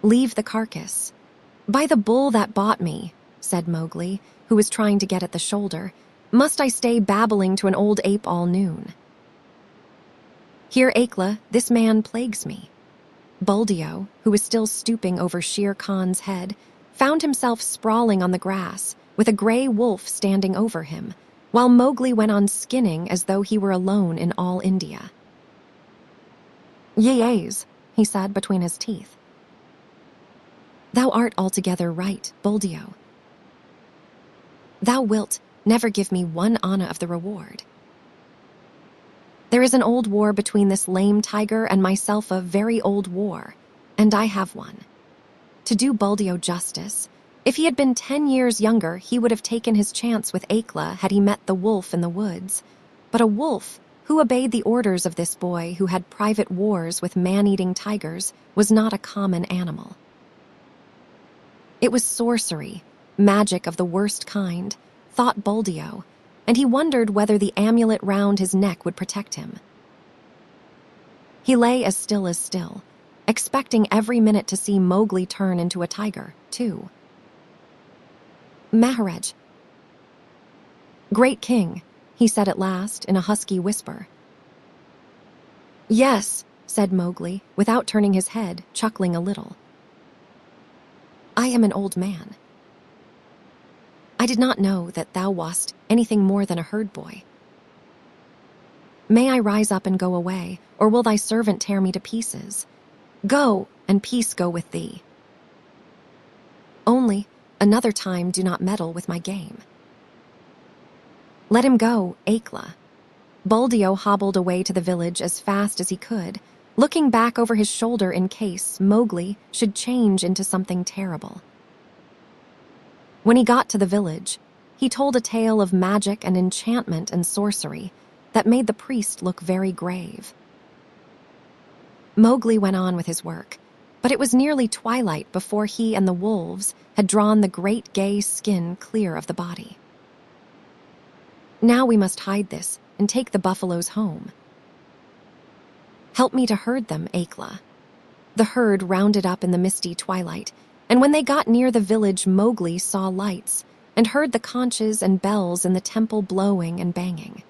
Leave the carcass. By the bull that bought me," said Mowgli, who was trying to get at the shoulder, "must I stay babbling to an old ape all noon? Here, Akela, this man plagues me." Buldeo, who was still stooping over Shere Khan's head, found himself sprawling on the grass with a gray wolf standing over him, while Mowgli went on skinning as though he were alone in all India. "Yes," he said between his teeth. "Thou art altogether right, Buldeo. Thou wilt never give me 1 anna of the reward. There is an old war between this lame tiger and myself, a very old war, and I have won. To do Buldeo justice, if he had been 10 years younger, he would have taken his chance with Akela had he met the wolf in the woods. But a wolf who obeyed the orders of this boy who had private wars with man-eating tigers was not a common animal. It was sorcery, magic of the worst kind, thought Buldeo, and he wondered whether the amulet round his neck would protect him. He lay as still, expecting every minute to see Mowgli turn into a tiger, too. "Maharaj." "Great king," he said at last in a husky whisper. "Yes," said Mowgli, without turning his head, chuckling a little. "I am an old man. I did not know that thou wast anything more than a herd boy. May I rise up and go away, or will thy servant tear me to pieces? Go, and peace go with thee. Only, another time do not meddle with my game." "Let him go, Akela." Buldeo hobbled away to the village as fast as he could, looking back over his shoulder in case Mowgli should change into something terrible. When he got to the village, he told a tale of magic and enchantment and sorcery that made the priest look very grave. Mowgli went on with his work, but it was nearly twilight before he and the wolves had drawn the great gay skin clear of the body. "Now we must hide this and take the buffaloes home. Help me to herd them, Akela." The herd rounded up in the misty twilight, and when they got near the village, Mowgli saw lights and heard the conches and bells in the temple blowing and banging.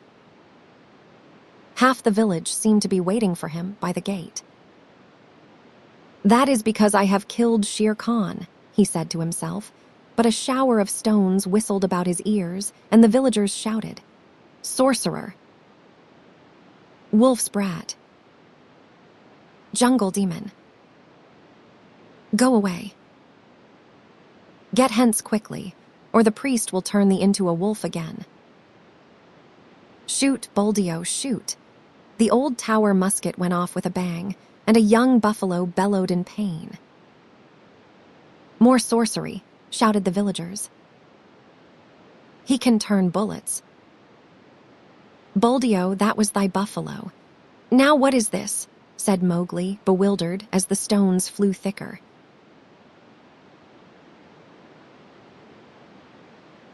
Half the village seemed to be waiting for him by the gate. "That is because I have killed Shere Khan," he said to himself, but a shower of stones whistled about his ears, and the villagers shouted, "Sorcerer! Wolf's brat! Jungle demon! Go away! Get hence quickly, or the priest will turn thee into a wolf again." "Shoot, Buldeo, shoot!" The old tower musket went off with a bang, and a young buffalo bellowed in pain. "More sorcery," shouted the villagers. "He can turn bullets." "Buldeo, that was thy buffalo. Now what is this?" said Mowgli, bewildered as the stones flew thicker.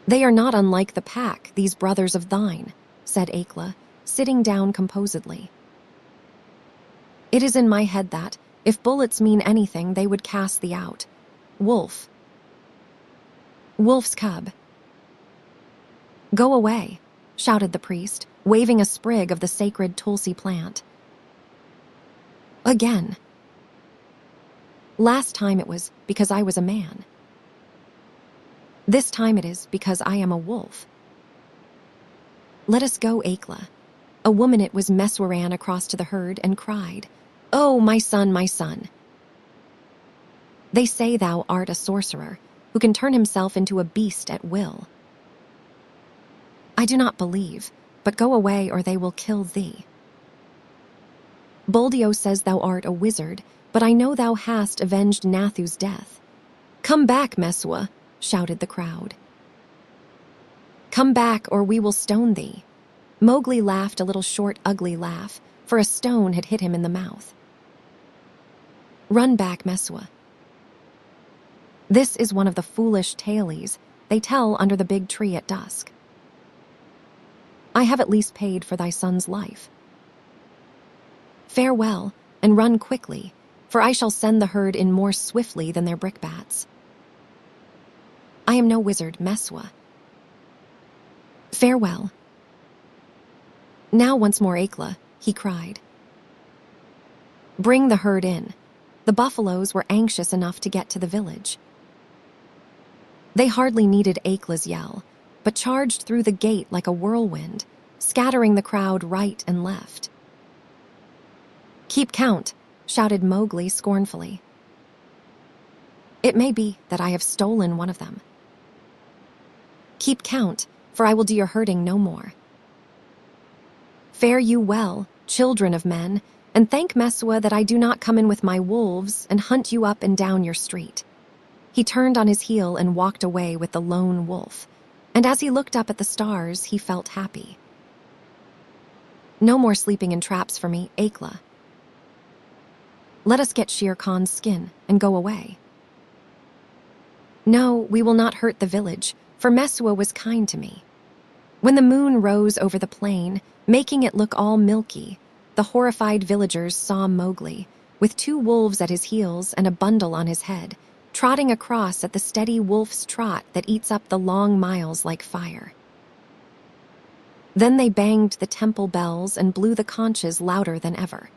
"They are not unlike the pack, these brothers of thine," said Akela, sitting down composedly. It is in my head that, if bullets mean anything, they would cast thee out. Wolf. Wolf's cub. Go away, shouted the priest, waving a sprig of the sacred tulsi plant. Again. Last time it was because I was a man. This time it is because I am a wolf. Let us go, Akla. A woman it was Mesua ran across to the herd and cried, Oh, my son, my son. They say thou art a sorcerer, who can turn himself into a beast at will. I do not believe, but go away or they will kill thee. Boldio says thou art a wizard, but I know thou hast avenged Nathu's death. Come back, Mesua, shouted the crowd. Come back or we will stone thee. Mowgli laughed a little short, ugly laugh, for a stone had hit him in the mouth. Run back, Mesua. This is one of the foolish tales they tell under the big tree at dusk. I have at least paid for thy son's life. Farewell, and run quickly, for I shall send the herd in more swiftly than their brickbats. I am no wizard, Mesua. Farewell. Now once more, Akla, he cried. Bring the herd in. The buffaloes were anxious enough to get to the village. They hardly needed Akla's yell, but charged through the gate like a whirlwind, scattering the crowd right and left. Keep count, shouted Mowgli scornfully. It may be that I have stolen one of them. Keep count, for I will do your herding no more. Fare you well, children of men, and thank Mesua that I do not come in with my wolves and hunt you up and down your street. He turned on his heel and walked away with the lone wolf, and as he looked up at the stars, he felt happy. No more sleeping in traps for me, Akla. Let us get Shere Khan's skin and go away. No, we will not hurt the village, for Mesua was kind to me. When the moon rose over the plain, making it look all milky, the horrified villagers saw Mowgli, with 2 wolves at his heels and a bundle on his head, trotting across at the steady wolf's trot that eats up the long miles like fire. Then they banged the temple bells and blew the conches louder than ever,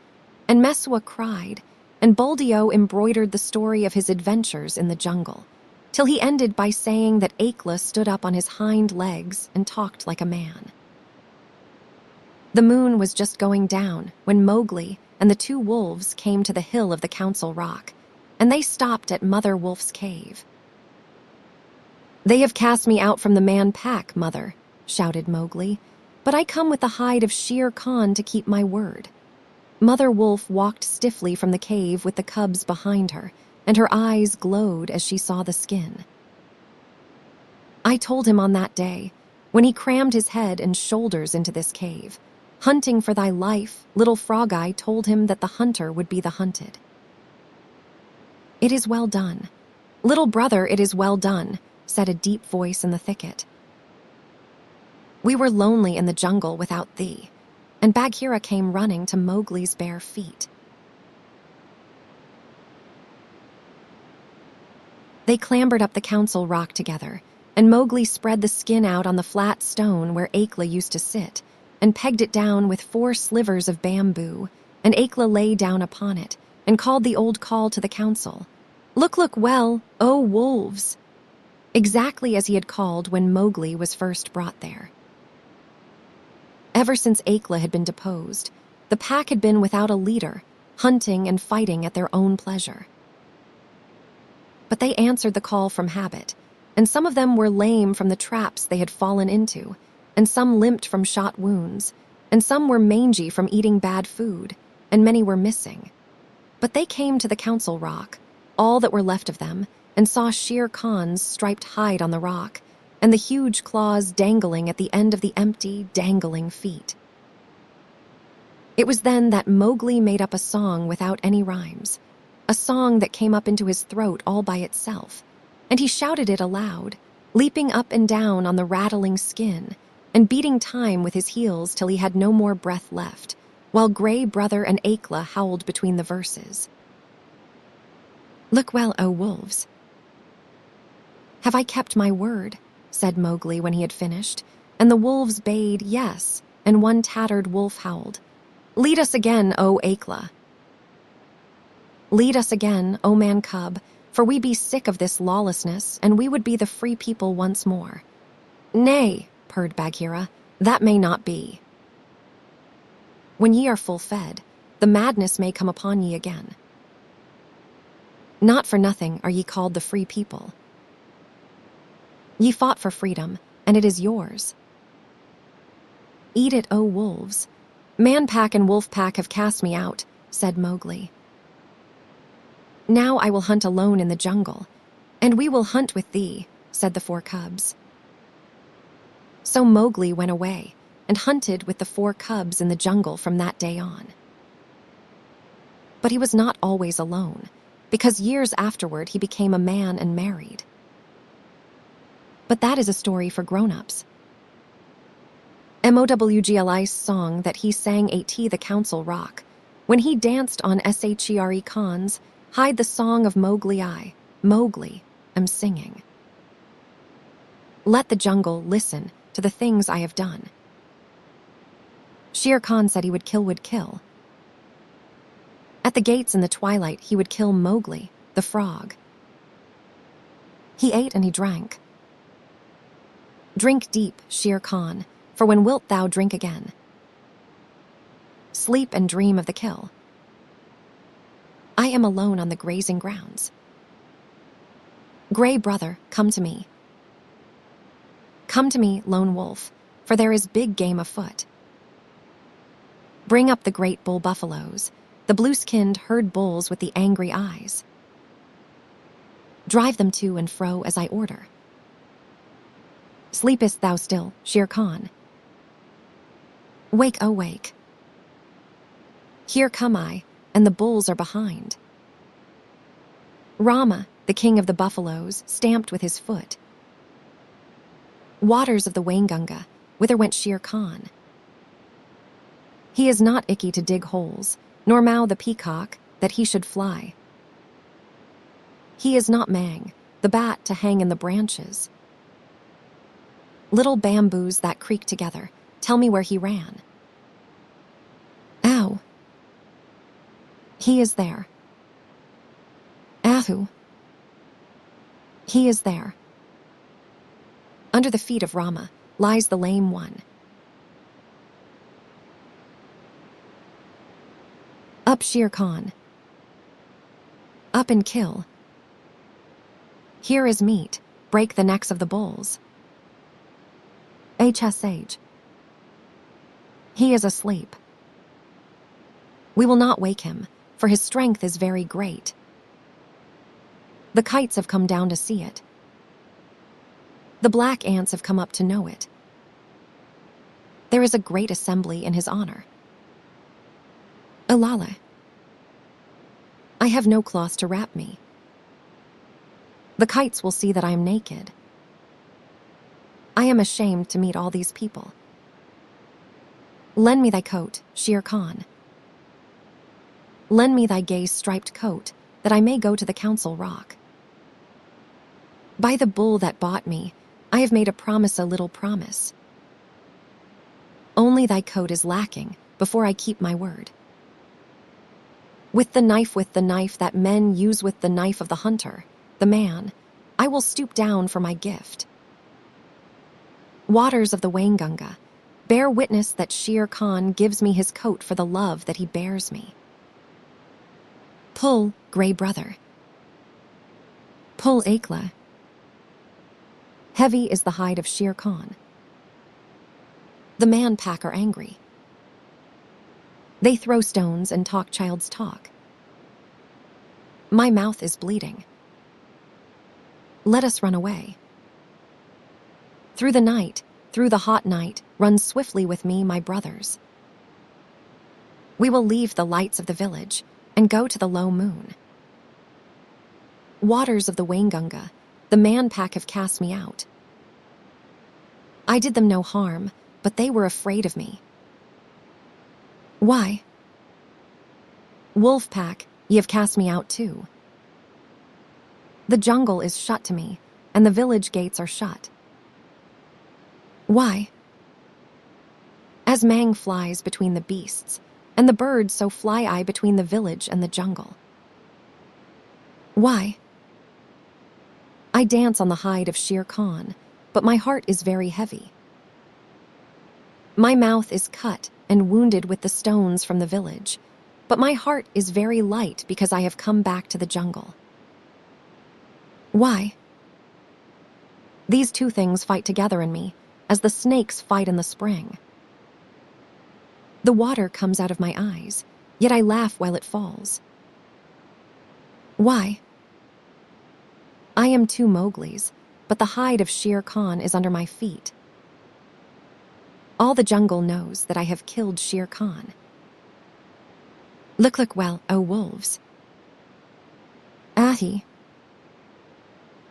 and Mesua cried, and Boldio embroidered the story of his adventures in the jungle, till he ended by saying that Akla stood up on his hind legs and talked like a man. The moon was just going down when Mowgli and the 2 wolves came to the hill of the Council Rock, and they stopped at Mother Wolf's cave. They have cast me out from the man pack, Mother, shouted Mowgli, but I come with the hide of Shere Khan to keep my word. Mother Wolf walked stiffly from the cave with the cubs behind her, and her eyes glowed as she saw the skin. I told him on that day, when he crammed his head and shoulders into this cave, hunting for thy life, little Frog Eye told him that the hunter would be the hunted. It is well done. Little brother, it is well done, said a deep voice in the thicket. We were lonely in the jungle without thee, and Bagheera came running to Mowgli's bare feet. They clambered up the Council Rock together, and Mowgli spread the skin out on the flat stone where Akla used to sit, and pegged it down with 4 slivers of bamboo, and Akla lay down upon it, and called the old call to the council. Look, look well, O wolves! Exactly as he had called when Mowgli was first brought there. Ever since Akla had been deposed, the pack had been without a leader, hunting and fighting at their own pleasure. But they answered the call from habit, and some of them were lame from the traps they had fallen into, and some limped from shot wounds, and some were mangy from eating bad food, and many were missing. But they came to the Council Rock, all that were left of them, and saw Shere Khan's striped hide on the rock, and the huge claws dangling at the end of the empty, dangling feet. It was then that Mowgli made up a song without any rhymes, a song that came up into his throat all by itself, and he shouted it aloud, leaping up and down on the rattling skin, and beating time with his heels till he had no more breath left, while Grey Brother and Akela howled between the verses. "Look well, O wolves." "Have I kept my word?" said Mowgli when he had finished, and the wolves bayed yes, and one tattered wolf howled, "Lead us again, O Akela. Lead us again, O man cub, for we be sick of this lawlessness, and we would be the free people once more." "Nay," purred Bagheera, "that may not be. When ye are full fed, the madness may come upon ye again. Not for nothing are ye called the free people. Ye fought for freedom, and it is yours. Eat it, O wolves. Man pack and wolf pack have cast me out," said Mowgli. "Now I will hunt alone in the jungle, and we will hunt with thee," said the 4 cubs. So Mowgli went away and hunted with the 4 cubs in the jungle from that day on. But he was not always alone, because years afterward he became a man and married. But that is a story for grown-ups. MOWGLI'S song that he sang at the Council Rock, when he danced on SHERE-Khan's Hide the Song of Mowgli, Mowgli, am singing. Let the jungle listen to the things I have done. Shere Khan said he would kill. At the gates in the twilight he would kill Mowgli, the frog. He ate and he drank. Drink deep, Shere Khan, for when wilt thou drink again? Sleep and dream of the kill. I am alone on the grazing grounds. Grey Brother, come to me. Come to me, lone wolf, for there is big game afoot. Bring up the great bull buffaloes, the blue-skinned herd bulls with the angry eyes. Drive them to and fro as I order. Sleepest thou still, Shere Khan? Wake, oh wake. Here come I, and the bulls are behind. Rama, the king of the buffaloes, stamped with his foot. Waters of the Waingunga, whither went Shere Khan? He is not Ikki to dig holes, nor Mao the peacock, that he should fly. He is not Mang, the bat to hang in the branches. Little bamboos that creak together, tell me where he ran. Ow. He is there. Ahu. He is there. Under the feet of Rama lies the lame one. Up, Shere Khan. Up and kill. Here is meat, break the necks of the bulls. HSH. He is asleep. We will not wake him, for his strength is very great. The kites have come down to see it. The black ants have come up to know it. There is a great assembly in his honor. Alala. I have no cloth to wrap me. The kites will see that I am naked. I am ashamed to meet all these people. Lend me thy coat, Shere Khan. Lend me thy gay striped coat, that I may go to the Council Rock. By the bull that bought me, I have made a little promise. Only thy coat is lacking before I keep my word. With the knife that men use with the knife of the hunter, the man, I will stoop down for my gift. Waters of the Waingunga, bear witness that Shere Khan gives me his coat for the love that he bears me. Pull, Grey Brother. Pull, Akela. Heavy is the hide of Shere Khan. The man pack are angry. They throw stones and talk child's talk. My mouth is bleeding. Let us run away. Through the night, through the hot night, run swiftly with me, my brothers. We will leave the lights of the village and go to the low moon. Waters of the Waingunga, the man pack have cast me out. I did them no harm, but they were afraid of me. Why? Wolf pack, ye have cast me out too. The jungle is shut to me, and the village gates are shut. Why? As Mang flies between the beasts, and the birds so fly I between the village and the jungle. Why? I dance on the hide of Shere Khan, but my heart is very heavy. My mouth is cut and wounded with the stones from the village, but my heart is very light because I have come back to the jungle. Why? These two things fight together in me, as the snakes fight in the spring. The water comes out of my eyes, yet I laugh while it falls. Why? I am two MOWGLI'S, but the hide of Shere Khan is under my feet. All the jungle knows that I have killed Shere Khan. Look well, O wolves. Ahi.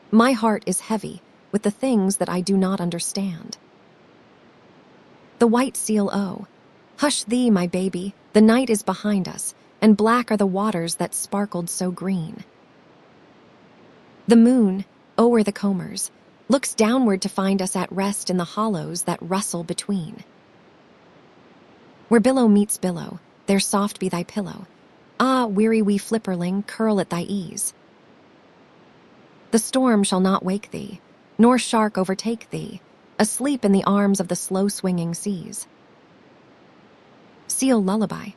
My heart is heavy with the things that I do not understand. The white seal, oh, hush thee, my baby, the night is behind us, and black are the waters that sparkled so green. The moon, o'er the combers, looks downward to find us at rest in the hollows that rustle between. Where billow meets billow, there soft be thy pillow. Ah, weary wee flipperling, curl at thy ease. The storm shall not wake thee, nor shark overtake thee, asleep in the arms of the slow-swinging seas. Seal lullaby.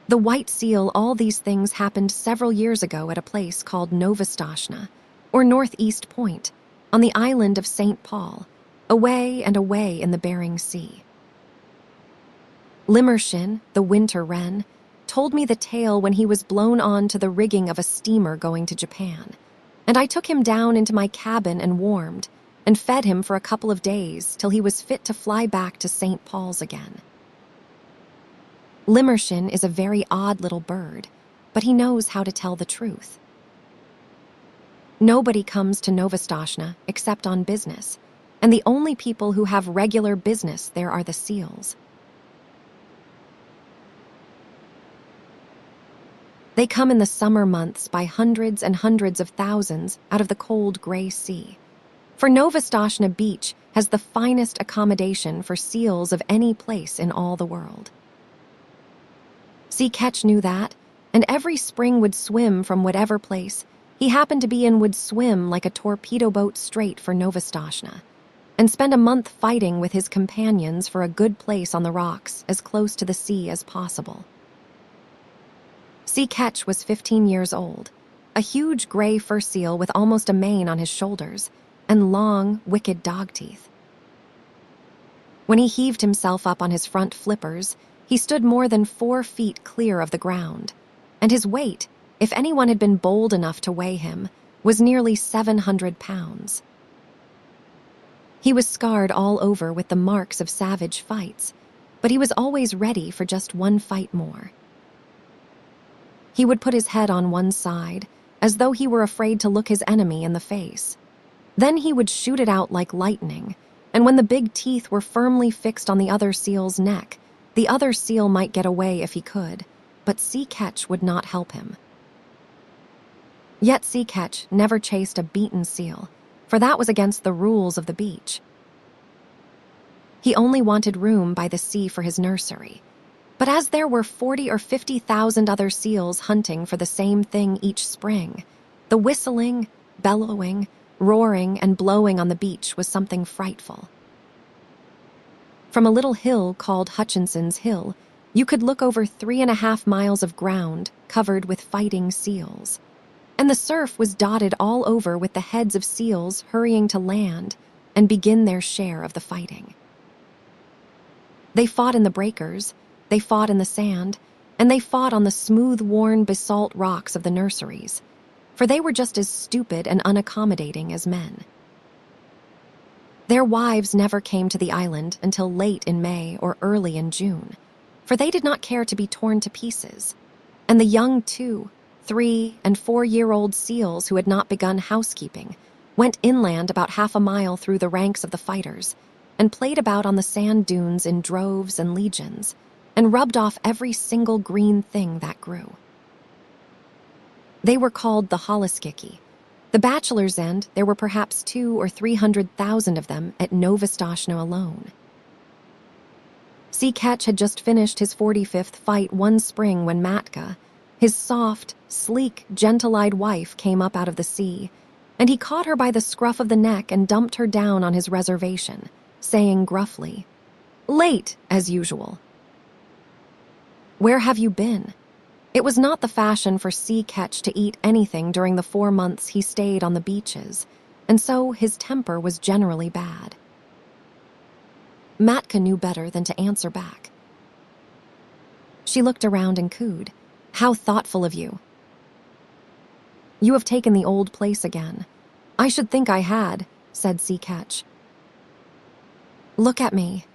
The white seal, all these things happened several years ago at a place called Novostoshna, or Northeast Point, on the island of St. Paul, away and away in the Bering Sea. Limmershin, the winter wren, told me the tale when he was blown on to the rigging of a steamer going to Japan, and I took him down into my cabin and warmed, and fed him for a couple of days till he was fit to fly back to St. Paul's again. Limmershin is a very odd little bird, but he knows how to tell the truth. Nobody comes to Novostoshna except on business, and the only people who have regular business there are the seals. They come in the summer months by hundreds and hundreds of thousands out of the cold gray sea. For Novostoshna Beach has the finest accommodation for seals of any place in all the world. Sea Ketch knew that, and every spring would swim from whatever place he happened to be in, would swim like a torpedo boat straight for Novostoshna, and spend a month fighting with his companions for a good place on the rocks as close to the sea as possible. Sea Ketch was 15 years old, a huge gray fur seal with almost a mane on his shoulders, and long, wicked dog teeth. When he heaved himself up on his front flippers, he stood more than 4 feet clear of the ground, and his weight, if anyone had been bold enough to weigh him, was nearly 700 pounds. He was scarred all over with the marks of savage fights, but he was always ready for just one fight more. He would put his head on one side, as though he were afraid to look his enemy in the face. Then he would shoot it out like lightning, and when the big teeth were firmly fixed on the other seal's neck, the other seal might get away if he could, but Sea Ketch would not help him. Yet Sea Ketch never chased a beaten seal, for that was against the rules of the beach. He only wanted room by the sea for his nursery. But as there were 40 or 50,000 other seals hunting for the same thing each spring, the whistling, bellowing, roaring, and blowing on the beach was something frightful. From a little hill called Hutchinson's Hill, you could look over 3.5 miles of ground covered with fighting seals. And the surf was dotted all over with the heads of seals hurrying to land and begin their share of the fighting. They fought in the breakers, they fought in the sand, and they fought on the smooth-worn basalt rocks of the nurseries, for they were just as stupid and unaccommodating as men. Their wives never came to the island until late in May or early in June, for they did not care to be torn to pieces, and the young 2, 3, and 4-year-old seals who had not begun housekeeping went inland about half a mile through the ranks of the fighters and played about on the sand dunes in droves and legions, and rubbed off every single green thing that grew. They were called the holliskiki. The bachelor's end, there were perhaps 200,000 or 300,000 of them at Novostoshna alone. Ketch had just finished his 45th fight one spring when Matka, his soft, sleek, gentle-eyed wife, came up out of the sea, and he caught her by the scruff of the neck and dumped her down on his reservation, saying gruffly, "Late, as usual." "Where have you been?" It was not the fashion for Ketch to eat anything during the 4 months he stayed on the beaches, and so his temper was generally bad. Matka knew better than to answer back. She looked around and cooed, "How thoughtful of you. You have taken the old place again." "I should think I had," said Ketch. "Look at me."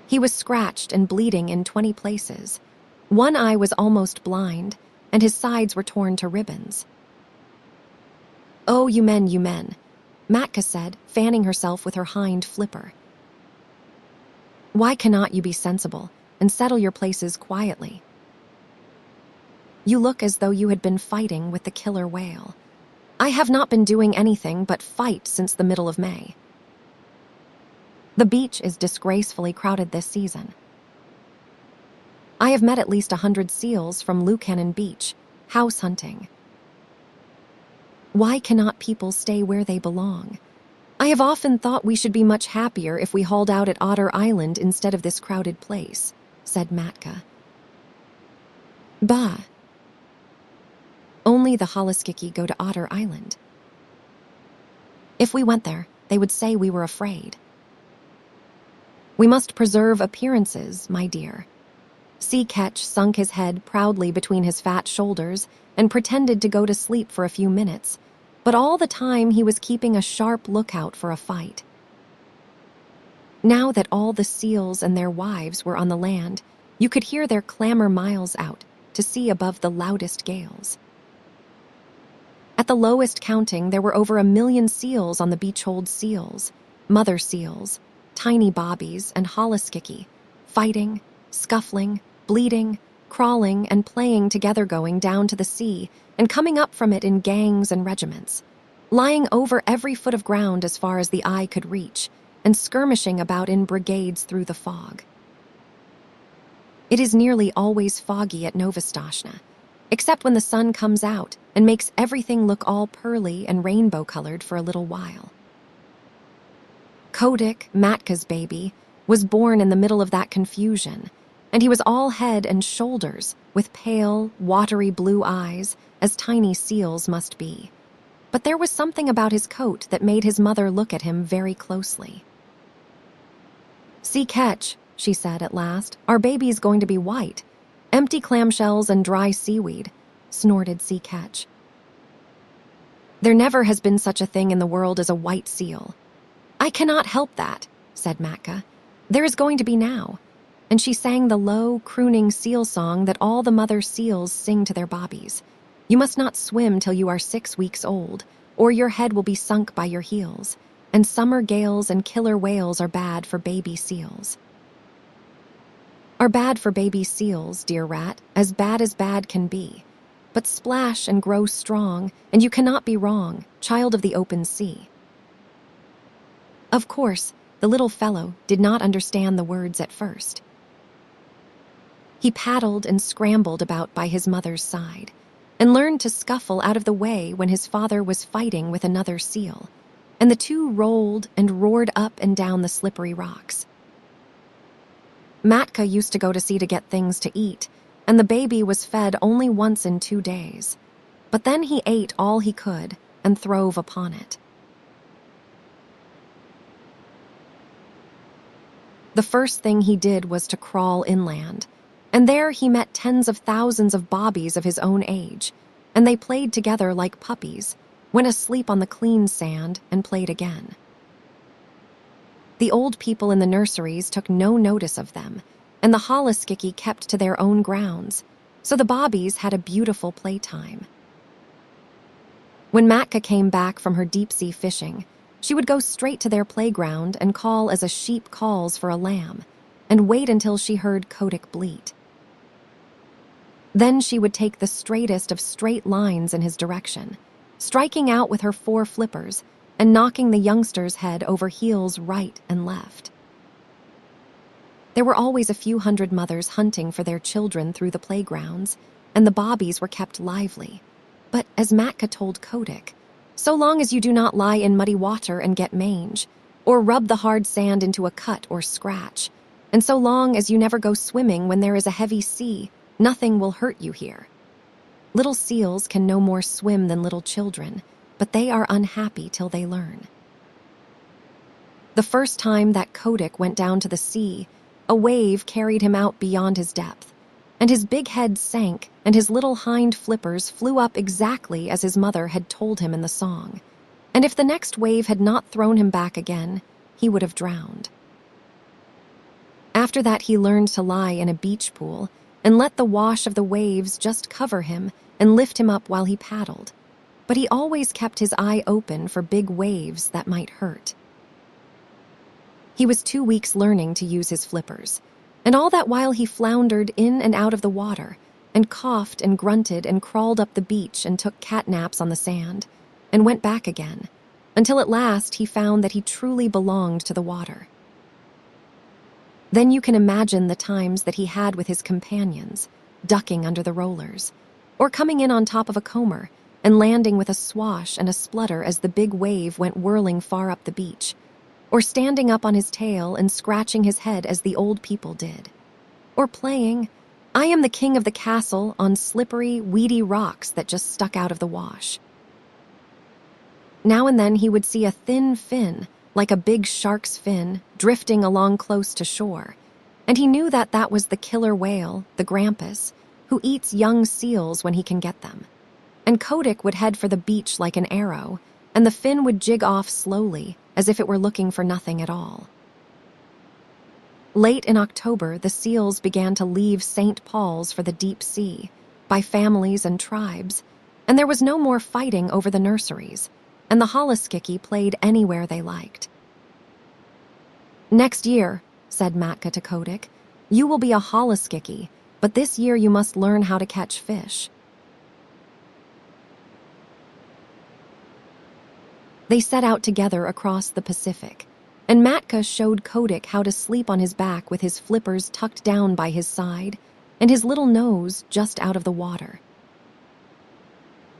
He was scratched and bleeding in 20 places. One eye was almost blind, and his sides were torn to ribbons. "Oh, you men," Matka said, fanning herself with her hind flipper. "Why cannot you be sensible and settle your places quietly? You look as though you had been fighting with the killer whale." "I have not been doing anything but fight since the middle of May. The beach is disgracefully crowded this season. I have met at least 100 seals from LUKANNON Beach, house hunting. Why cannot people stay where they belong? I have often thought we should be much happier if we hauled out at Otter Island instead of this crowded place," said Matka. "Bah. Only the holliskiki go to Otter Island. If we went there, they would say we were afraid. We must preserve appearances, my dear." Ketch sunk his head proudly between his fat shoulders and pretended to go to sleep for a few minutes, but all the time he was keeping a sharp lookout for a fight. Now that all the seals and their wives were on the land, you could hear their clamor miles out to sea above the loudest gales. At the lowest counting, there were over 1 million seals on the beach-hold seals, mother seals, tiny bobbies, and holliskiki, fighting, scuffling, bleeding, crawling, and playing together, going down to the sea and coming up from it in gangs and regiments, lying over every foot of ground as far as the eye could reach, and skirmishing about in brigades through the fog. It is nearly always foggy at Novostoshna, except when the sun comes out and makes everything look all pearly and rainbow-colored for a little while. Kodik, Matka's baby, was born in the middle of that confusion, and he was all head and shoulders, with pale, watery blue eyes, as tiny seals must be. But there was something about his coat that made his mother look at him very closely. "Ketch," she said at last, "our baby's going to be white. Empty clamshells and dry seaweed," snorted Ketch. "There never has been such a thing in the world as a white seal." "I cannot help that," said Matka. "There is going to be now." And she sang the low, crooning seal song that all the mother seals sing to their bobbies. "You must not swim till you are 6 weeks old, or your head will be sunk by your heels, and summer gales and killer whales are bad for baby seals." "Are bad for baby seals, dear rat, as bad can be. But splash and grow strong, and you cannot be wrong, child of the open sea." Of course, the little fellow did not understand the words at first. He paddled and scrambled about by his mother's side, and learned to scuffle out of the way when his father was fighting with another seal, and the two rolled and roared up and down the slippery rocks. Matka used to go to sea to get things to eat, and the baby was fed only once in 2 days. But then he ate all he could and throve upon it. The first thing he did was to crawl inland, and there he met tens of thousands of bobbies of his own age, and they played together like puppies, went asleep on the clean sand, and played again. The old people in the nurseries took no notice of them, and the holliskiki kept to their own grounds, so the bobbies had a beautiful playtime. When Matka came back from her deep-sea fishing, She would go straight to their playground and call as a sheep calls for a lamb, and wait until she heard Kotick bleat. Then she would take the straightest of straight lines in his direction, striking out with her 4 flippers and knocking the youngster's head over heels right and left. There were always a few hundred mothers hunting for their children through the playgrounds, and the bobbies were kept lively. But as Matka told Kotick, so long as you do not lie in muddy water and get mange, or rub the hard sand into a cut or scratch, and so long as you never go swimming when there is a heavy sea, nothing will hurt you here. Little seals can no more swim than little children, but they are unhappy till they learn. The first time that Kotick went down to the sea, a wave carried him out beyond his depth, and his big head sank and his little hind flippers flew up exactly as his mother had told him in the song. And if the next wave had not thrown him back again, he would have drowned. After that, he learned to lie in a beach pool and let the wash of the waves just cover him and lift him up while he paddled. But he always kept his eye open for big waves that might hurt. He was 2 weeks learning to use his flippers, and all that while he floundered in and out of the water, and coughed and grunted and crawled up the beach and took cat naps on the sand, and went back again, until at last he found that he truly belonged to the water. Then you can imagine the times that he had with his companions, ducking under the rollers, or coming in on top of a comber and landing with a swash and a splutter as the big wave went whirling far up the beach, or standing up on his tail and scratching his head as the old people did, or playing, "I am the king of the castle" on slippery, weedy rocks that just stuck out of the wash. Now and then he would see a thin fin, like a big shark's fin, drifting along close to shore, and he knew that that was the killer whale, the grampus, who eats young seals when he can get them. And Kotick would head for the beach like an arrow, and the fin would jig off slowly, as if it were looking for nothing at all. Late in October, the seals began to leave St. Paul's for the deep sea, by families and tribes, and there was no more fighting over the nurseries, and the holluskickie played anywhere they liked. "Next year," said Matka to Kotick, "you will be a holluskickie, but this year you must learn how to catch fish." They set out together across the Pacific, and Matka showed Kotick how to sleep on his back with his flippers tucked down by his side and his little nose just out of the water.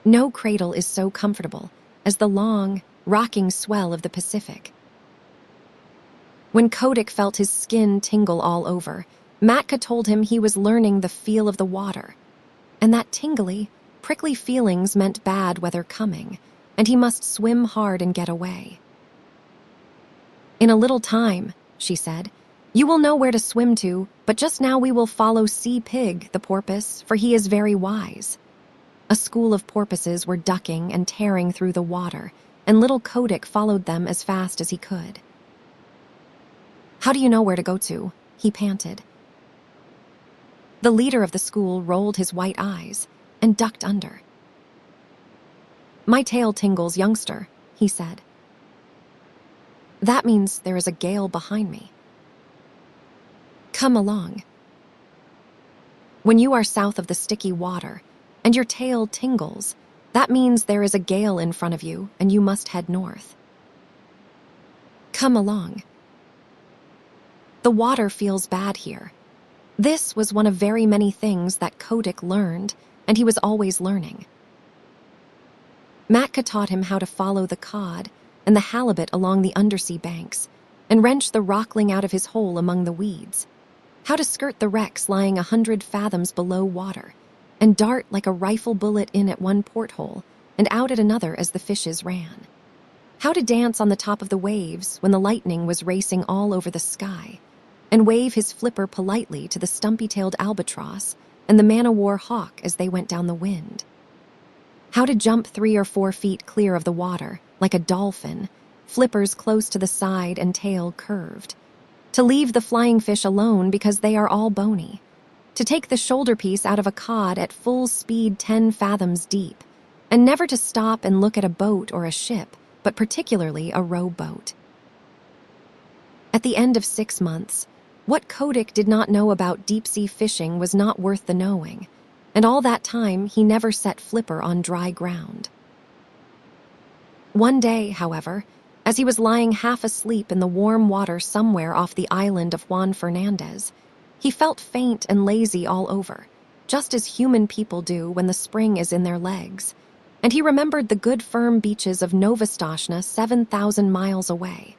No cradle is so comfortable as the long, rocking swell of the Pacific. When Kotick felt his skin tingle all over, Matka told him he was learning the feel of the water, and that tingly, prickly feelings meant bad weather coming, and he must swim hard and get away. "In a little time," she said, "you will know where to swim to, but just now we will follow Sea Pig, the porpoise, for he is very wise." A school of porpoises were ducking and tearing through the water, and little Kotick followed them as fast as he could. "How do you know where to go to?" he panted. The leader of the school rolled his white eyes and ducked under. "My tail tingles, youngster," he said. "That means there is a gale behind me. Come along." When you are south of the sticky water and your tail tingles, that means there is a gale in front of you and you must head north. Come along. The water feels bad here. This was one of very many things that Kotick learned, and he was always learning. Matka taught him how to follow the cod and the halibut along the undersea banks and wrench the rockling out of his hole among the weeds, how to skirt the wrecks lying 100 fathoms below water and dart like a rifle bullet in at one porthole and out at another as the fishes ran, how to dance on the top of the waves when the lightning was racing all over the sky and wave his flipper politely to the stumpy-tailed albatross and the man-o'-war hawk as they went down the wind, how to jump 3 or 4 feet clear of the water, like a dolphin, flippers close to the side and tail curved, to leave the flying fish alone because they are all bony, to take the shoulder piece out of a cod at full speed 10 fathoms deep, and never to stop and look at a boat or a ship but particularly a rowboat. At the end of 6 months, what Kotick did not know about deep-sea fishing was not worth the knowing, and all that time he never set Flipper on dry ground. One day, however, as he was lying half asleep in the warm water somewhere off the island of Juan Fernandez, he felt faint and lazy all over, just as human people do when the spring is in their legs, and he remembered the good firm beaches of Novostoshna 7,000 miles away,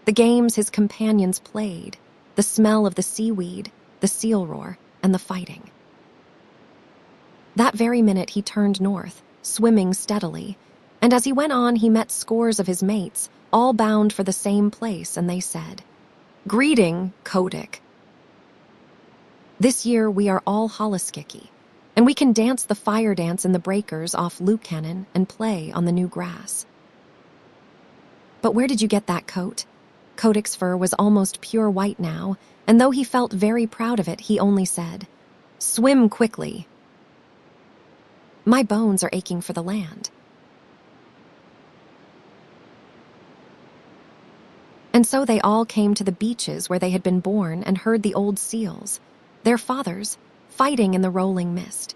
the games his companions played, the smell of the seaweed, the seal roar, and the fighting. That very minute he turned north, swimming steadily, and as he went on he met scores of his mates, all bound for the same place, and they said, "Greeting, Kotick. This year we are all holoskiki, and we can dance the fire dance in the breakers off LUKANNON and play on the new grass." "But where did you get that coat?" Kotick's fur was almost pure white now, and though he felt very proud of it, he only said, "Swim quickly. My bones are aching for the land." And so they all came to the beaches where they had been born and heard the old seals, their fathers, fighting in the rolling mist.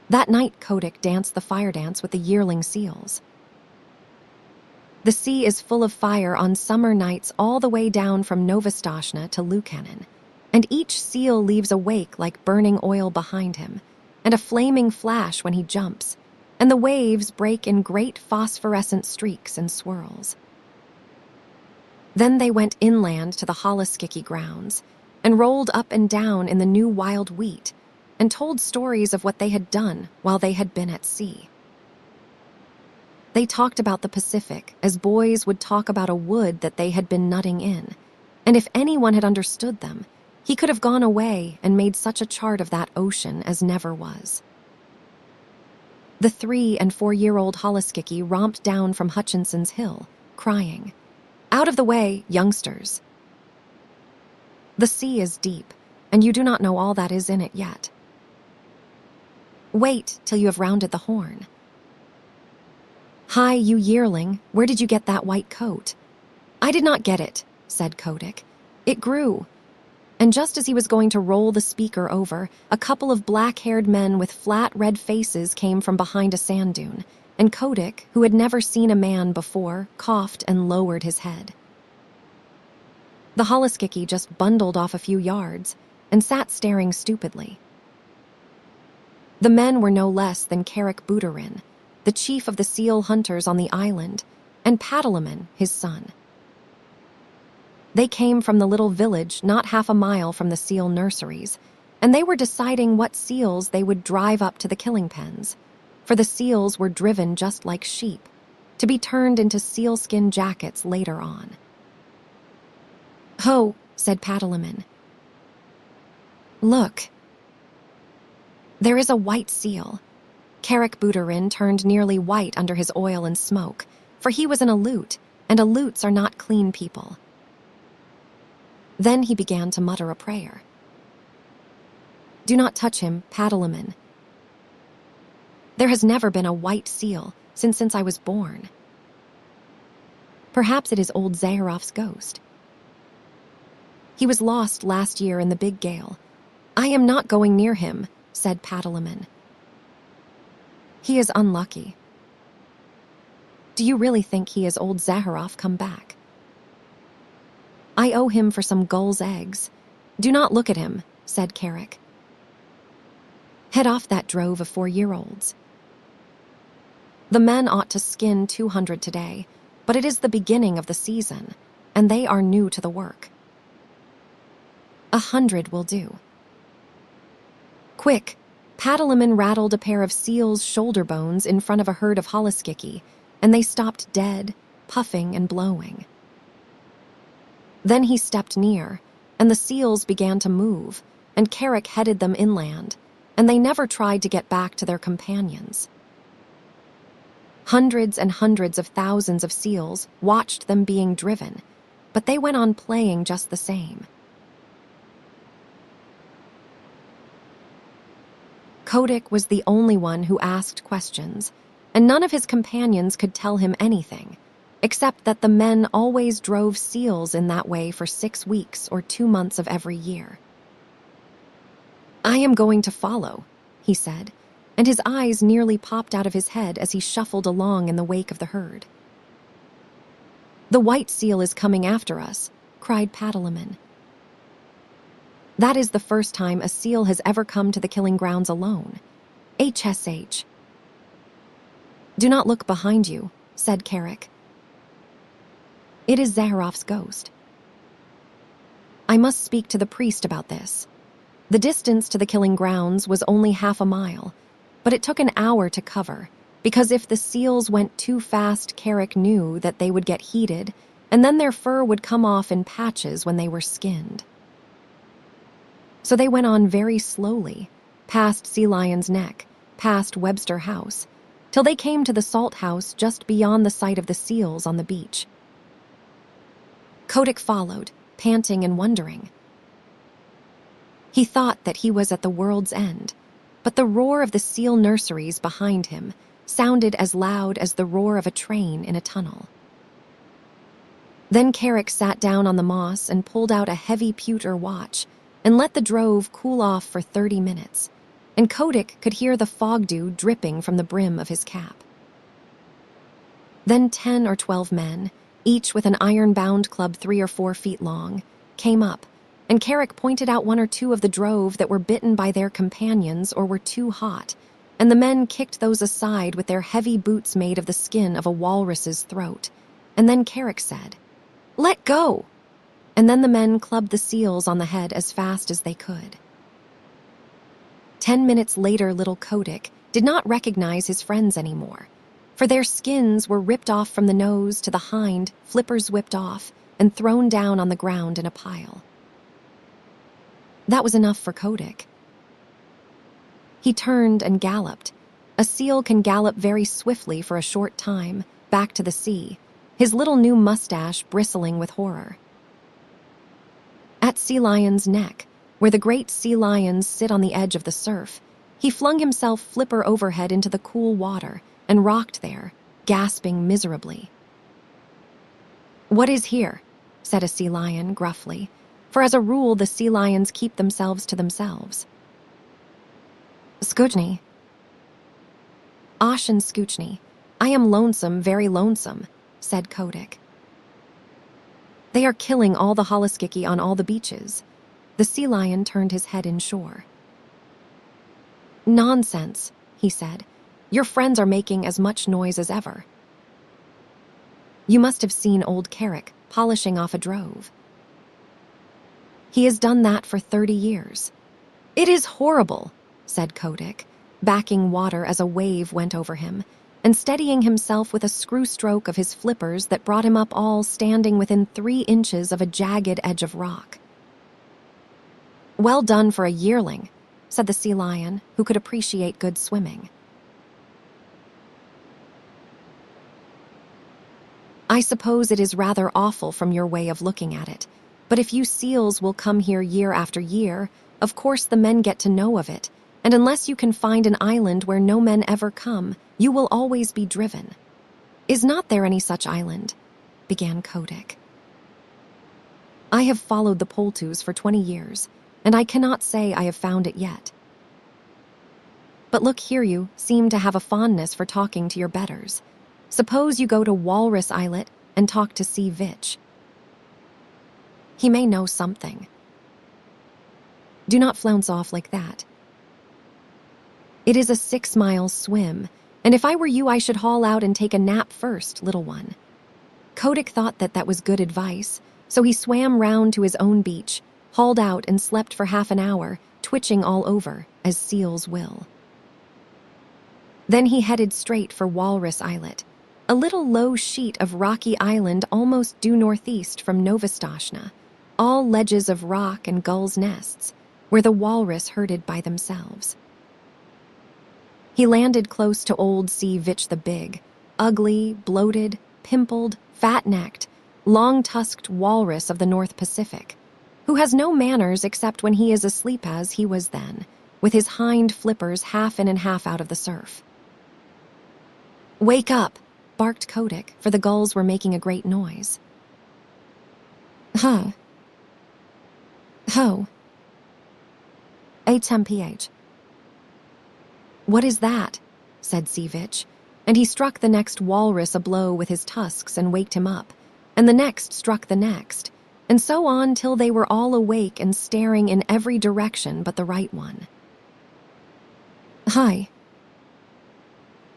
That night Kotick danced the fire dance with the yearling seals. The sea is full of fire on summer nights all the way down from Novostoshna to LUKANNON, and each seal leaves a wake like burning oil behind him, and a flaming flash when he jumps, and the waves break in great phosphorescent streaks and swirls. Then they went inland to the holoskiki grounds, and rolled up and down in the new wild wheat, and told stories of what they had done while they had been at sea. They talked about the Pacific as boys would talk about a wood that they had been nutting in, and if anyone had understood them, he could have gone away and made such a chart of that ocean as never was. The 3- and 4-year-old holoskiki romped down from Hutchinson's Hill, crying, "Out of the way, youngsters. The sea is deep, and you do not know all that is in it yet. Wait till you have rounded the horn. Hi, you yearling, where did you get that white coat?" "I did not get it," said Kotick. "It grew." And just as he was going to roll the speaker over, a couple of black-haired men with flat red faces came from behind a sand dune, and Kotick, who had never seen a man before, coughed and lowered his head. The holoskiki just bundled off a few yards and sat staring stupidly. The men were no less than Carrick Buterin, the chief of the seal hunters on the island, and Patalaman, his son. They came from the little village not half a mile from the seal nurseries, and they were deciding what seals they would drive up to the killing pens, for the seals were driven just like sheep, to be turned into sealskin jackets later on. "Ho," said Patalaman. "Look. There is a white seal." Carrick Buterin turned nearly white under his oil and smoke, for he was an Aleut, and Aleuts are not clean people. Then he began to mutter a prayer. "Do not touch him, Patalaman. There has never been a white seal since I was born. Perhaps it is old Zaharoff's ghost. He was lost last year in the big gale. I am not going near him," said Patalaman. "He is unlucky. Do you really think he is old Zaharoff come back? I owe him for some gull's eggs. Do not look at him," said Carrick. "Head off that drove of 4-year-olds. The men ought to skin 200 today, but it is the beginning of the season, and they are new to the work. 100 will do. Quick!" Patalaman rattled a pair of seal's shoulder bones in front of a herd of holoskiki, and they stopped dead, puffing and blowing. Then he stepped near, and the seals began to move, and Carrick headed them inland, and they never tried to get back to their companions. Hundreds and hundreds of thousands of seals watched them being driven, but they went on playing just the same. Kotick was the only one who asked questions, and none of his companions could tell him anything, except that the men always drove seals in that way for 6 weeks or 2 months of every year. "I am going to follow," he said, and his eyes nearly popped out of his head as he shuffled along in the wake of the herd. "The white seal is coming after us," cried Paddleman. "That is the first time a seal has ever come to the killing grounds alone. HSH. "Do not look behind you," said Carrick. "It is Zaharoff's ghost. I must speak to the priest about this." The distance to the killing grounds was only half a mile, but it took an hour to cover, because if the seals went too fast, Carrick knew that they would get heated, and then their fur would come off in patches when they were skinned. So they went on very slowly, past Sea Lion's Neck, past Webster House, till they came to the salt house just beyond the sight of the seals on the beach. Kotick followed, panting and wondering. He thought that he was at the world's end, but the roar of the seal nurseries behind him sounded as loud as the roar of a train in a tunnel. Then Carrick sat down on the moss and pulled out a heavy pewter watch and let the drove cool off for 30 minutes, and Kotick could hear the fog dew dripping from the brim of his cap. Then 10 or 12 men, each with an iron-bound club 3 or 4 feet long, came up, and Carrick pointed out 1 or 2 of the drove that were bitten by their companions or were too hot, and the men kicked those aside with their heavy boots made of the skin of a walrus's throat. And then Carrick said, "Let go!" And then the men clubbed the seals on the head as fast as they could. 10 minutes later, little Kotick did not recognize his friends anymore, for their skins were ripped off from the nose to the hind, flippers whipped off, and thrown down on the ground in a pile. That was enough for Kotick. He turned and galloped. A seal can gallop very swiftly for a short time, back to the sea, his little new mustache bristling with horror. At Sea Lion's Neck, where the great sea lions sit on the edge of the surf, he flung himself flipper overhead into the cool water and rocked there, gasping miserably. "What is here?" said a sea lion gruffly, for as a rule the sea lions keep themselves to themselves. "Scoochnie." "Osh and Scoochnie, I am lonesome, very lonesome," said Kotick. "They are killing all the holluschickie on all the beaches." The sea lion turned his head inshore. "Nonsense," he said. "Your friends are making as much noise as ever. You must have seen old Carrick polishing off a drove. He has done that for 30 years. "It is horrible," said Kotick, backing water as a wave went over him, and steadying himself with a screw stroke of his flippers that brought him up all standing within 3 inches of a jagged edge of rock. "Well done for a yearling," said the sea lion, who could appreciate good swimming. "I suppose it is rather awful from your way of looking at it, but if you seals will come here year after year, of course the men get to know of it, and unless you can find an island where no men ever come, you will always be driven." "Is not there any such island?" began Kotick. "I have followed the Poltus for 20 years, and I cannot say I have found it yet. But look here, you seem to have a fondness for talking to your betters. Suppose you go to Walrus Islet and talk to Sea Vitch. He may know something. Do not flounce off like that. It is a 6-mile swim, and if I were you I should haul out and take a nap first, little one." Kotick thought that was good advice, so he swam round to his own beach, hauled out and slept for half an hour, twitching all over, as seals will. Then he headed straight for Walrus Islet, a little low sheet of rocky island almost due northeast from Novastoshnah, all ledges of rock and gulls' nests, where the walrus herded by themselves. He landed close to old Sea Vitch the Big, ugly, bloated, pimpled, fat-necked, long-tusked walrus of the North Pacific, who has no manners except when he is asleep as he was then, with his hind flippers half in and half out of the surf. "Wake up!" barked Kotick, for the gulls were making a great noise. Huh. Ho. ATMPH. "What is that?" said Seevich, and he struck the next walrus a blow with his tusks and waked him up, and the next struck the next, and so on till they were all awake and staring in every direction but the right one. "Hi."